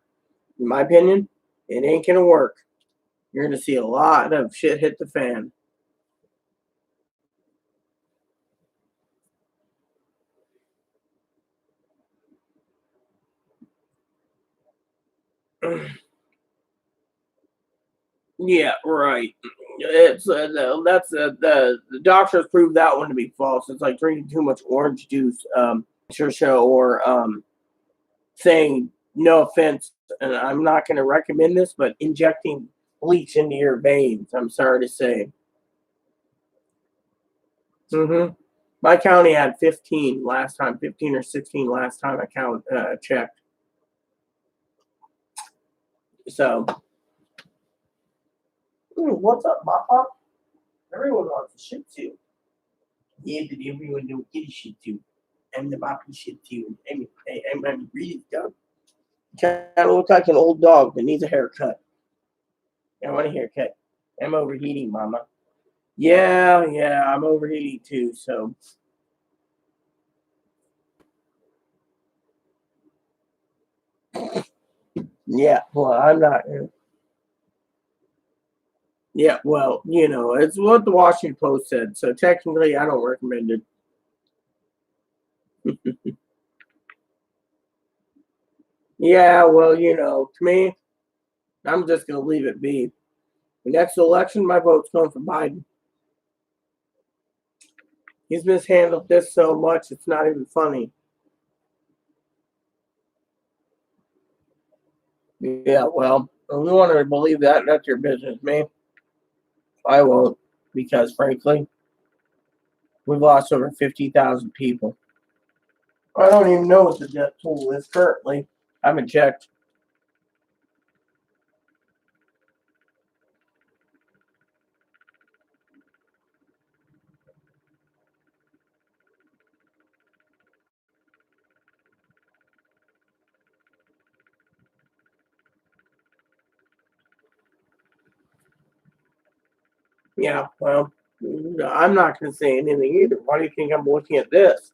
In my opinion, it ain't gonna work. You're gonna see a lot of shit hit the fan. Yeah, right. It's that's the doctors proved that one to be false. It's like drinking too much orange juice, show or saying no offense, and I'm not going to recommend this, but injecting bleach into your veins. I'm sorry to say. My county had 15 last time, 15 or 16 last time I checked. So, what's up, Papa? Everyone wants a Shih Tzu. Yeah, but everyone don't get a Shih Tzu. I'm the Bobby Shih Tzu. I'm really dumb. Kind of look like an old dog that needs a haircut. I want a haircut. I'm overheating, Mama. Yeah, I'm overheating too. So, yeah, well, I'm not. Yeah, well, it's what the Washington Post said. So technically, I don't recommend it. Yeah, well, to me, I'm just going to leave it be. The next election, my vote's going for Biden. He's mishandled this so much, it's not even funny. Yeah, well, if you want to believe that, that's your business, man. I won't. because, frankly, we've lost over 50,000 people. I don't even know what the death toll is currently. I haven't checked. Yeah, well, I'm not going to say anything either. Why do you think I'm looking at this?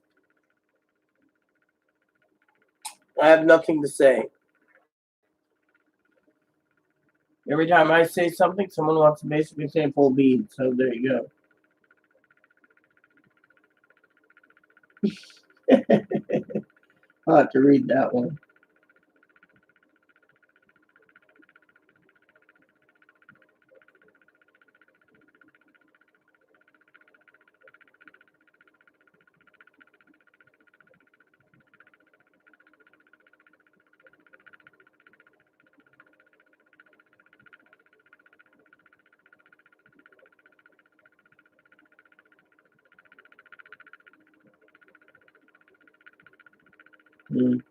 I have nothing to say. Every time I say something, someone wants to basically say full bead. So there you go. I'll have to read that one. Mm.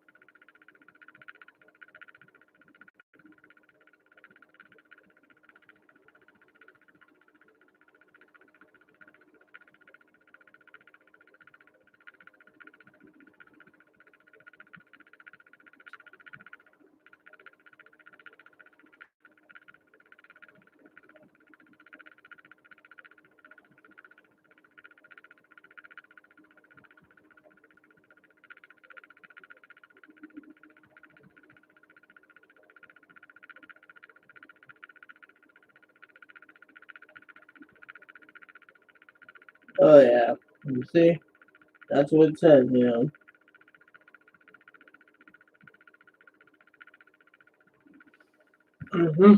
Oh yeah, you see, that's what it says. Mm-hmm.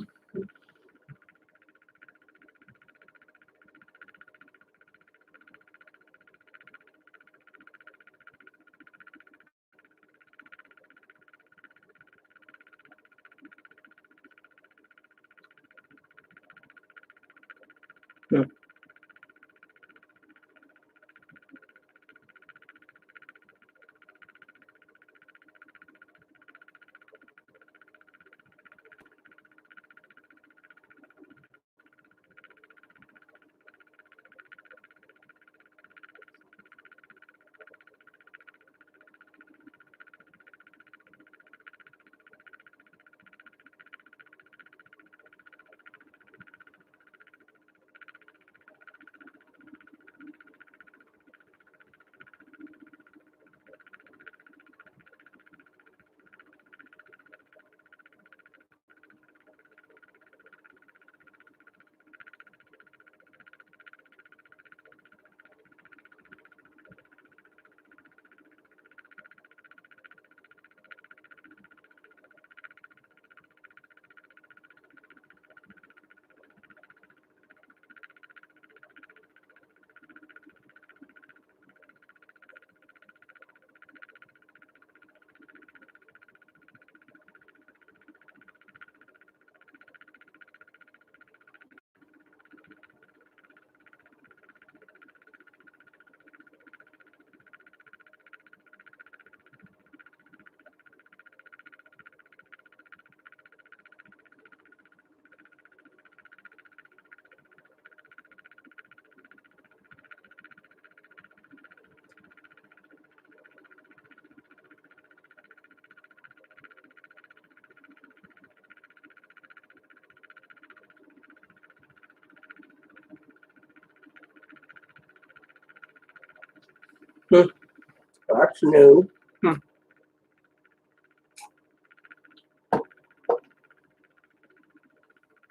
That's new. Hmm.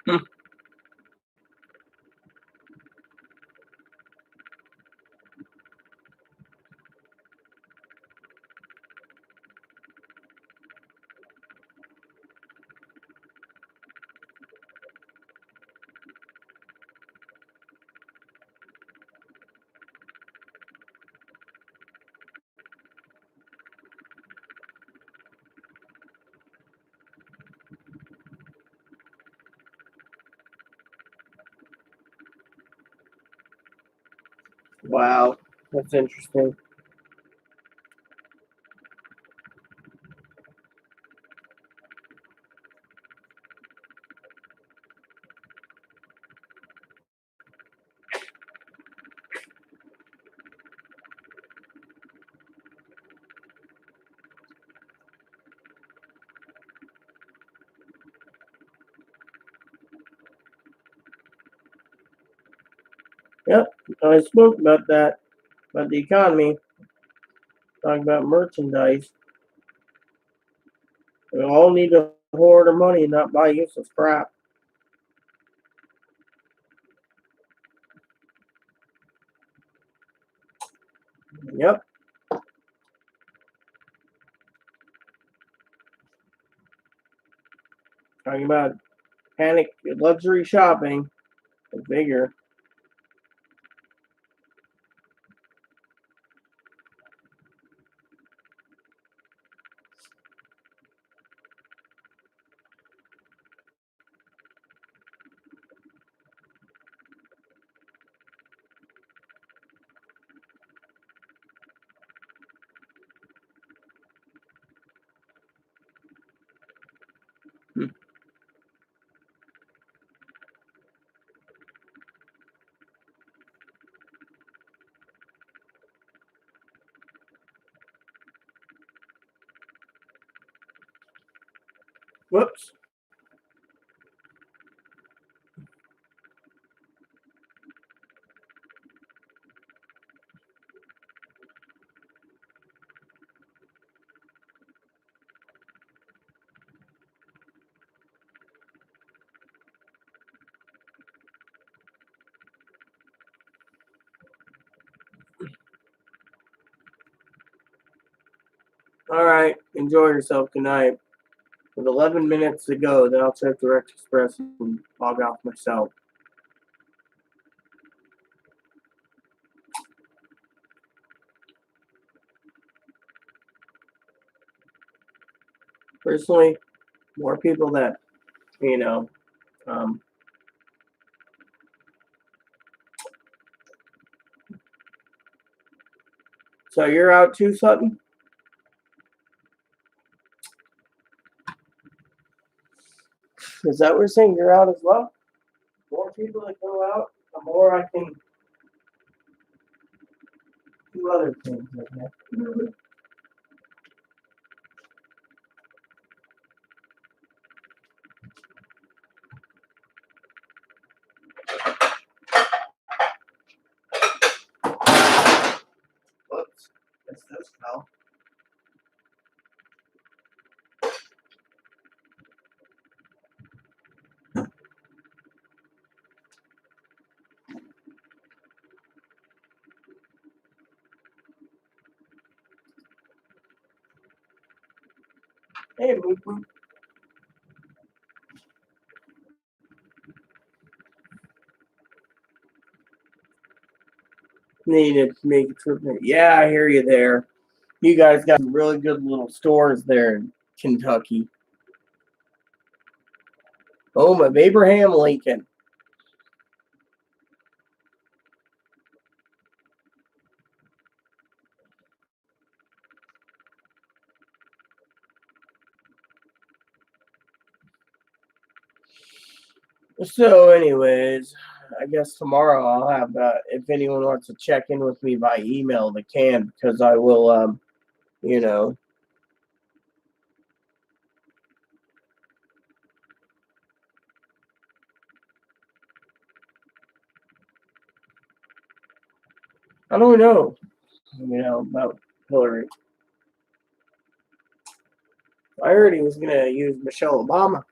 Hmm. Wow, that's interesting. Yep, I spoke about that, about the economy, talking about merchandise. We all need to hoard our money and not buy useless crap. Yep, talking about panic luxury shopping. Go figure. Hmm. Whoops. All right, enjoy yourself tonight. With 11 minutes to go, then I'll check Direct Express and log off myself. Personally, more people that, you know, um, so you're out too, Sutton? Is that what you're saying? You're out as well? More people that go out, the more I can do other things. Okay? Whoops. That's this fell. Hey, boop, boop. Needed to make a trip. Yeah, I hear you there. You guys got some really good little stores there in Kentucky. Home of Abraham Lincoln. So, anyways, I guess tomorrow I'll have, if anyone wants to check in with me by email, they can, because I will, you know, I don't know, about Hillary. I heard he was going to use Michelle Obama.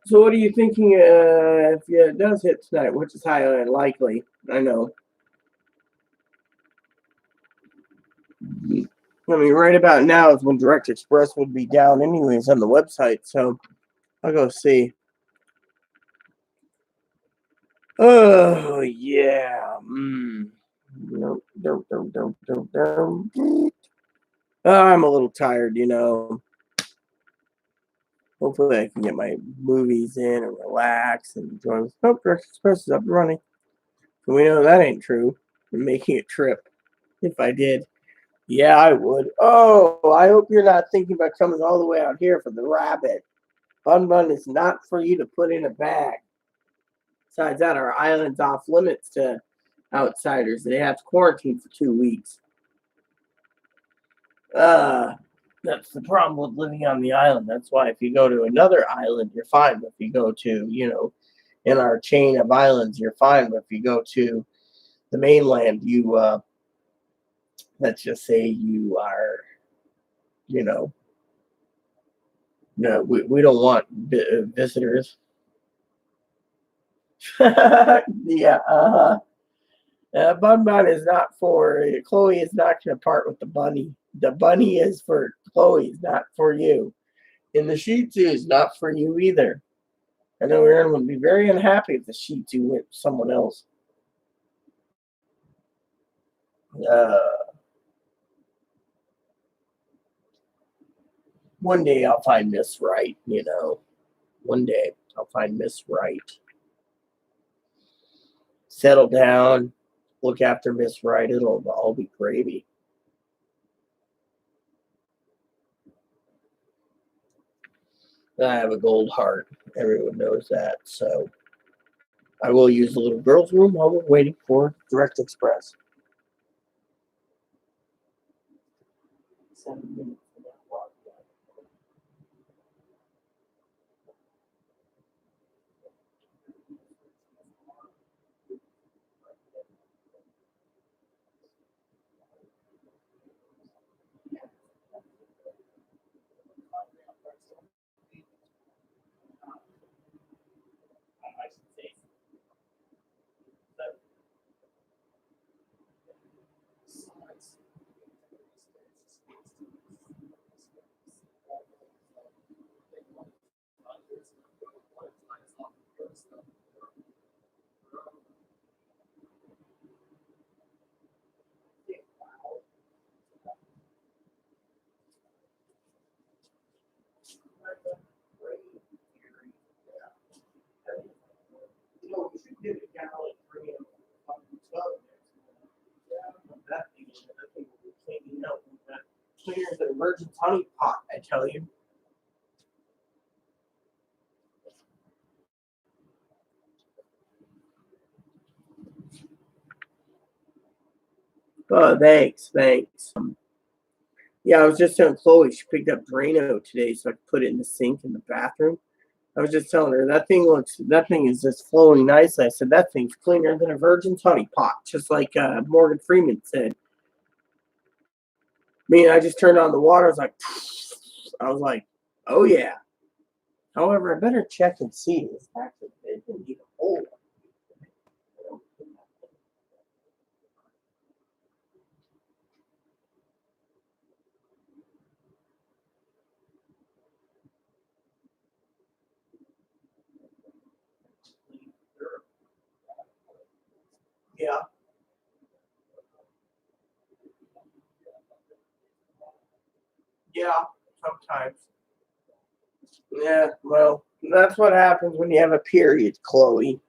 So, what are you thinking if it does hit tonight, which is highly unlikely? I know. I mean, right about now is when Direct Express would be down, anyways, on the website. So, I'll go see. Oh, yeah. I'm a little tired. Hopefully I can get my movies in and relax and enjoy. Oh, Direct Express is up and running. But we know that ain't true. I'm making a trip. If I did, yeah, I would. Oh, I hope you're not thinking about coming all the way out here for the rabbit. Bun Bun is not for you to put in a bag. Besides that, our island's off limits to outsiders. They have to quarantine for 2 weeks. That's the problem with living on the island. That's why if you go to another island, you're fine. But if you go to, in our chain of islands, you're fine. But if you go to the mainland, let's just say you are, you know, no, we don't want visitors. Yeah, Bun Bun is not for Chloe. Is not going to part with the bunny. The bunny is for Chloe, not for you. And the Shih Tzu is not for you either. I know Aaron would be very unhappy if the Shih Tzu went with someone else. Uh, One day I'll find Miss Right. One day I'll find Miss Right. Settle down, look after Miss Right. It'll all be gravy. I have a gold heart. Everyone knows that. So I will use the little girl's room while we're waiting for Direct Express. 7 minutes. We should get a gallon free of tub. That thing will be cleaning out with that cleaner than emergent honey pot, I tell you. Oh, thanks. Yeah, I was just telling Chloe she picked up Drano today, so I could put it in the sink in the bathroom. I was just telling her that thing is just flowing nicely. I said that thing's cleaner than a virgin's honey pot, just like Morgan Freeman said. I just turned on the water. I was like, oh yeah. However, I better check and see. It's actually it didn't need a hole. Yeah, yeah, sometimes. Yeah, well, that's what happens when you have a period, Chloe.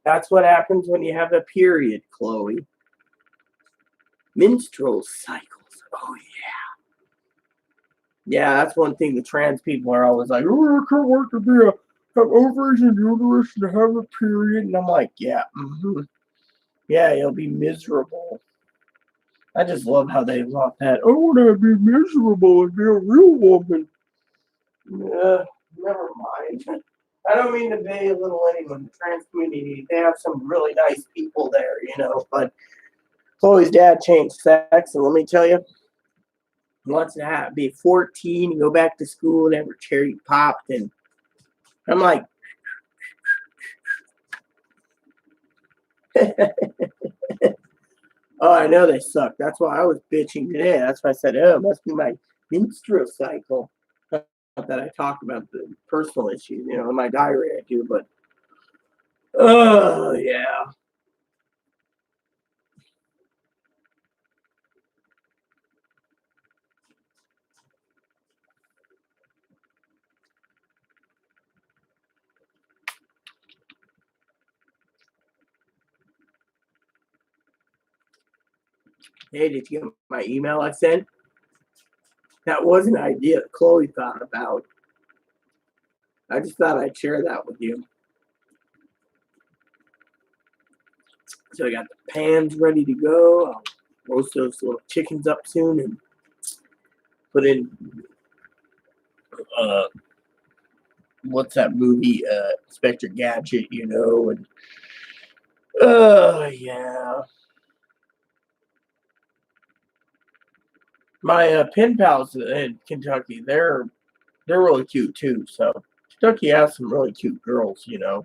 That's what happens when you have a period, Chloe. Menstrual cycles. Oh yeah, that's one thing the trans people are always like, oh, I can't wait to have ovaries and uterus and have a period. And I'm like, yeah, yeah, you'll be miserable. I just love how they want that. I want to be miserable and be a real woman. Yeah, never mind. I don't mean to belittle anyone. The trans community, they have some really nice people there, but Chloe's dad changed sex, and let me tell you, he wants to be 14 and go back to school and have her cherry popped. And I'm like, oh, I know they suck. That's why I was bitching today. That's why I said, oh, it must be my menstrual cycle. Not that I talk about the personal issues, in my diary I do, but oh, yeah. Hey, did you get my email I sent? That was an idea that Chloe thought about. I just thought I'd share that with you. So I got the pans ready to go. I'll roast those little chickens up soon and put in uh what's that movie? Inspector Gadget, and yeah. My pen pals in Kentucky, they're really cute too. So Kentucky has some really cute girls. Yeah.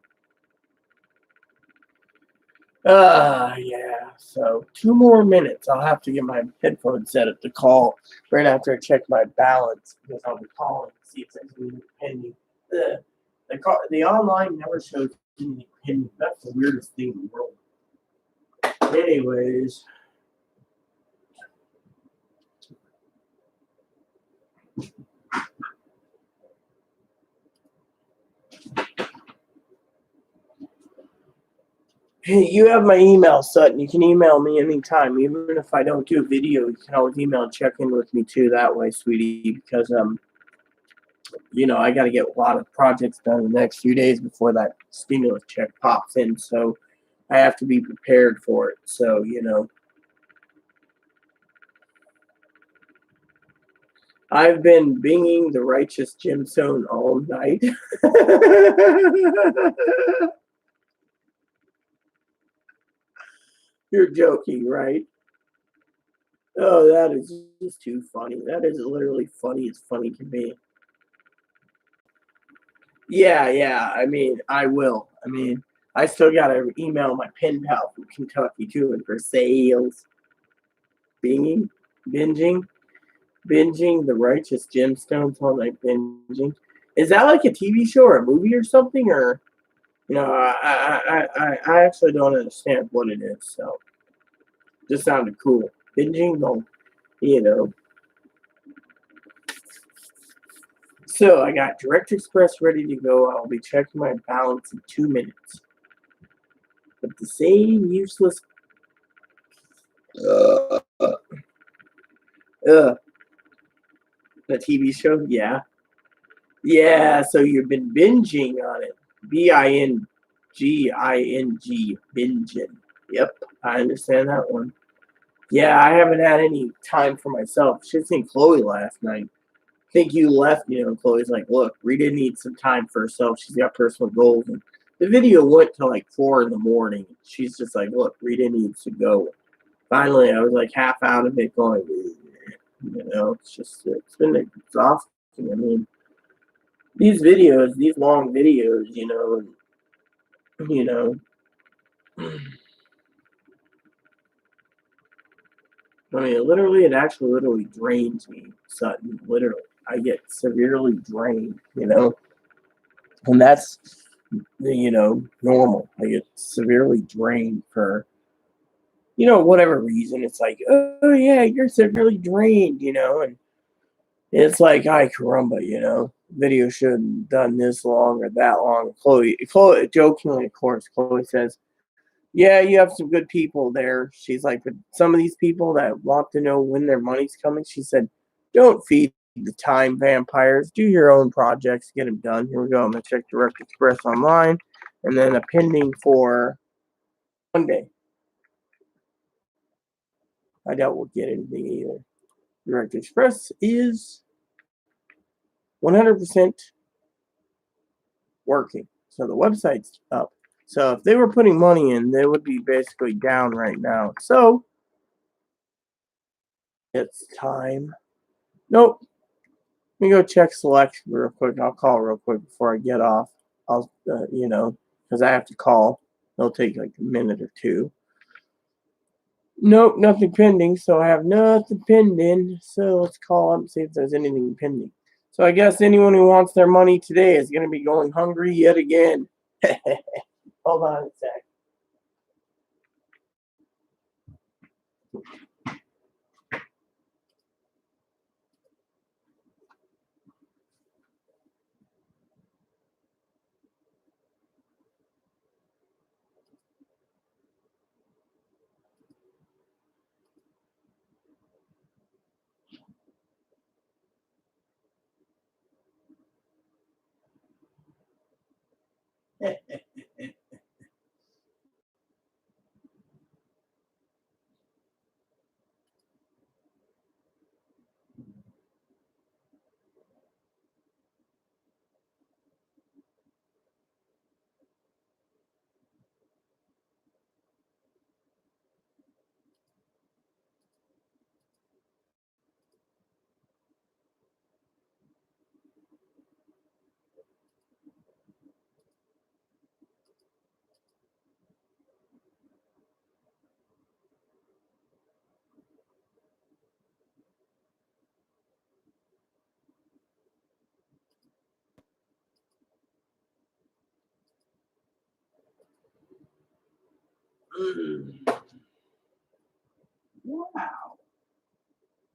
So 2 more minutes. I'll have to get my headphones set up to call right after I check my balance because I'll be calling to see if there's anything pending. The online never shows anything pending. That's the weirdest thing in the world. Anyways, hey, you have my email, Sutton. You can email me anytime, even if I don't do video. You can always email and check in with me too that way, sweetie. Because I got to get a lot of projects done in the next few days before that stimulus check pops in. So I have to be prepared for it. So I've been binging the righteous gemstone all night. You're joking, right? Oh, that is just too funny. That is literally funny as funny can be. Yeah, yeah. I mean, I will. I mean, I still gotta email my pen pal from Kentucky too, and for sales. Binging, binging, binging the righteous gemstones all night binging. Is that like a TV show or a movie or something? Or I actually don't understand what it is. So just sounded cool. Binging, no, you know. So I got Direct Express ready to go. I'll be checking my balance in 2 minutes. But the same useless uh, uh, the TV show, yeah. Yeah, so you've been binging on it. Binging, binging. Yep, I understand that one. Yeah, I haven't had any time for myself. Should have seen Chloe last night. I think you left, Chloe's like, look, Rita needs some time for herself. She's got personal goals. And the video went to like 4 in the morning. She's just like, look, Rita needs to go. Finally, I was like half out of it going, it's been exhausting. I mean, these long videos, you know, I mean, it actually literally drains me, Sutton. Literally, I get severely drained. And that's, normal. I get severely drained for, whatever reason. It's like, oh, yeah, you're severely drained. And it's like, ay, caramba. Video shouldn't have done this long or that long. Chloe, jokingly, of course, Chloe says, yeah, you have some good people there. She's like, but some of these people that want to know when their money's coming, she said, don't feed the time vampires. Do your own projects. Get them done. Here we go. I'm going to check Direct Express online. And then a pending for Monday. I doubt we'll get anything either. Direct Express is 100% working. So the website's up. So if they were putting money in, they would be basically down right now. So it's time. Nope. Let me go check select real quick. I'll call real quick before I get off. I'll, because I have to call. It'll take like a minute or two. Nope, nothing pending. So I have nothing pending. So let's call up and see if there's anything pending. So I guess anyone who wants their money today is going to be going hungry yet again. Hold on a sec. Wow.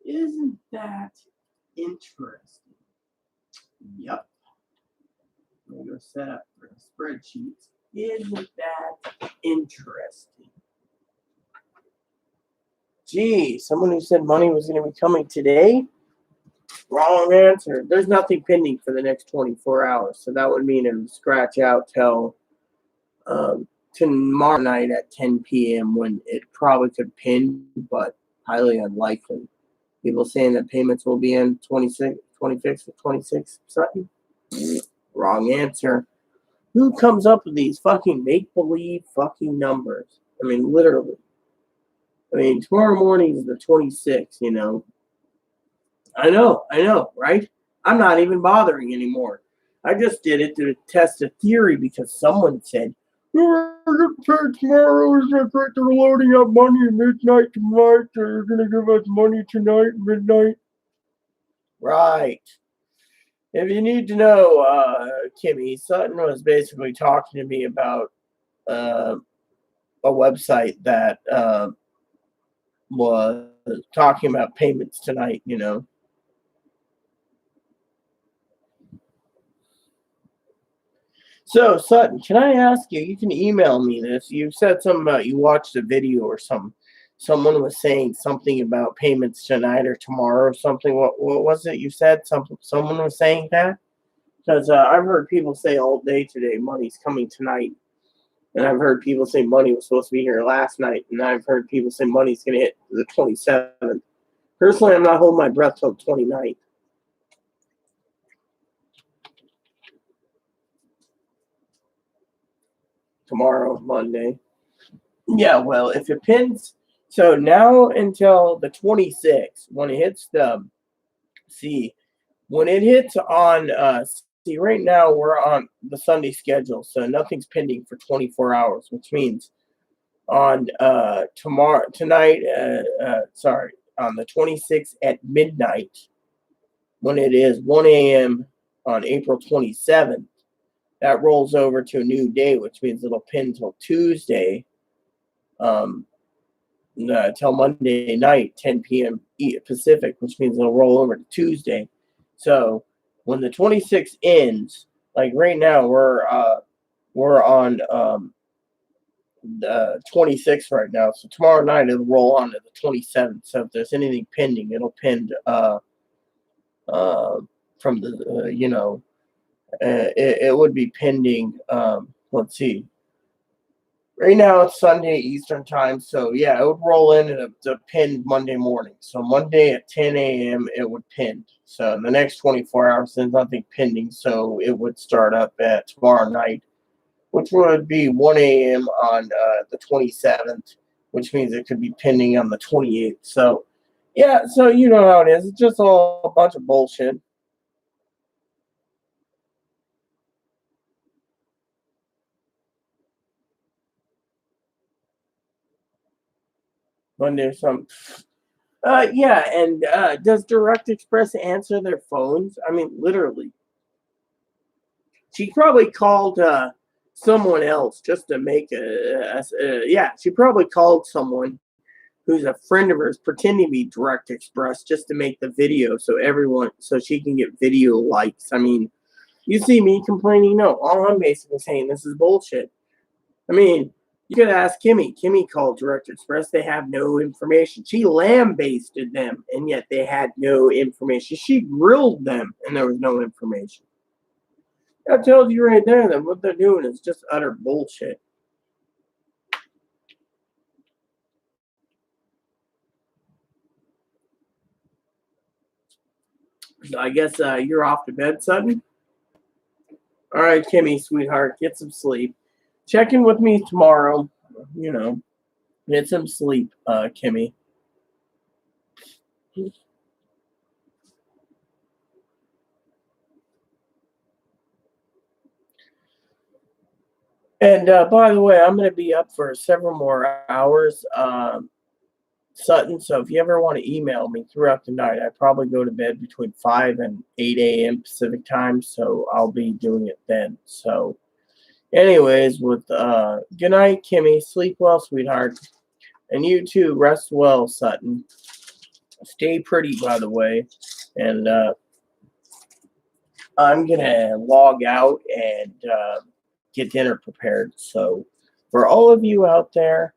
Isn't that interesting? Yep. I'm going to set up for a spreadsheet. Isn't that interesting? Gee, someone who said money was going to be coming today? Wrong answer. There's nothing pending for the next 24 hours. So that would mean it would scratch out till tomorrow night at 10 p.m. when it probably could pin, but highly unlikely. People saying that payments will be in 26th or 26th. Something. Wrong answer. Who comes up with these fucking make-believe fucking numbers? I mean, literally. I mean, tomorrow morning is the 26th, you know. I know, right? I'm not even bothering anymore. I just did it to test a theory because someone said, "We're going to pay tomorrow. They're loading up money at midnight tonight. They're going to give us money tonight, midnight." Right. If you need to know, Kimmy, Sutton was basically talking to me about a website that was talking about payments tonight, you know. So, Sutton, can I ask you? You can email me this. You said something about you watched a video or something. Someone was saying something about payments tonight or tomorrow or something. What was it you said? Someone was saying that? Because I've heard people say all day today money's coming tonight. And I've heard people say money was supposed to be here last night. And I've heard people say money's going to hit the 27th. Personally, I'm not holding my breath till the 29th. Tomorrow, Monday. Yeah, well, if it pins, so now until the 26th, when it hits when it hits on, right now we're on the Sunday schedule, so nothing's pending for 24 hours, which means on on the 26th at midnight, when it is 1 a.m. on April 27th, that rolls over to a new day, which means it'll pin till Tuesday, till Monday night, 10 p.m. Pacific, which means it'll roll over to Tuesday. So when the 26th ends, like right now, we're on the 26th right now. So tomorrow night it'll roll on to the 27th. So if there's anything pending, it'll pin from the it would be pending. Let's see. Right now it's Sunday Eastern time, so yeah, it would roll in and it's pinned Monday morning. So Monday at 10 a.m. it would pin. So in the next 24 hours, there's nothing pending, so it would start up at tomorrow night, which would be 1 a.m. on the 27th, which means it could be pending on the 28th. So yeah, so you know how it is. It's just all a bunch of bullshit. Monday or something. Yeah, and does Direct Express answer their phones? I mean, literally. She probably called someone else just to make yeah, she probably called someone who's a friend of hers pretending to be Direct Express just to make the video so she can get video likes. I mean, you see me complaining? No, all I'm basically saying this is bullshit. I mean, you could ask Kimmy. Kimmy called Direct Express. They have no information. She lambasted them, and yet they had no information. She grilled them, and there was no information. That tells you right there that what they're doing is just utter bullshit. So I guess you're off to bed, Sutton? All right, Kimmy, sweetheart, get some sleep. Check in with me tomorrow. You know, get some sleep, Kimmy. And by the way, I'm going to be up for several more hours, Sutton. So if you ever want to email me throughout the night, I probably go to bed between 5 and 8 a.m. Pacific time. So I'll be doing it then. So Anyways, with good night, Kimmy. Sleep well, sweetheart. And you too. Rest well, Sutton. Stay pretty, by the way. And I'm gonna log out and get dinner prepared. So, for all of you out there,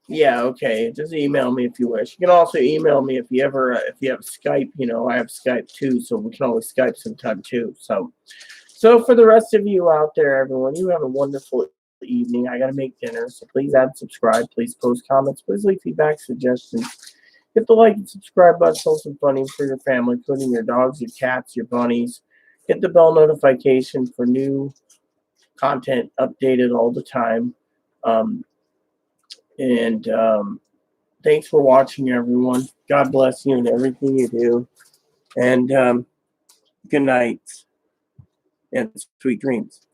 yeah, okay. Just email me if you wish. You can also email me if you ever if you have Skype. You know, I have Skype too, so we can always Skype sometime too. So for the rest of you out there, everyone, you have a wonderful evening. I gotta make dinner, so please add, subscribe, please post comments, please leave feedback, suggestions. Hit the like and subscribe button, tell some funny for your family, including your dogs, your cats, your bunnies. Hit the bell notification for new content updated all the time. Um, and thanks for watching, everyone. God bless you and everything you do. And good night and sweet dreams.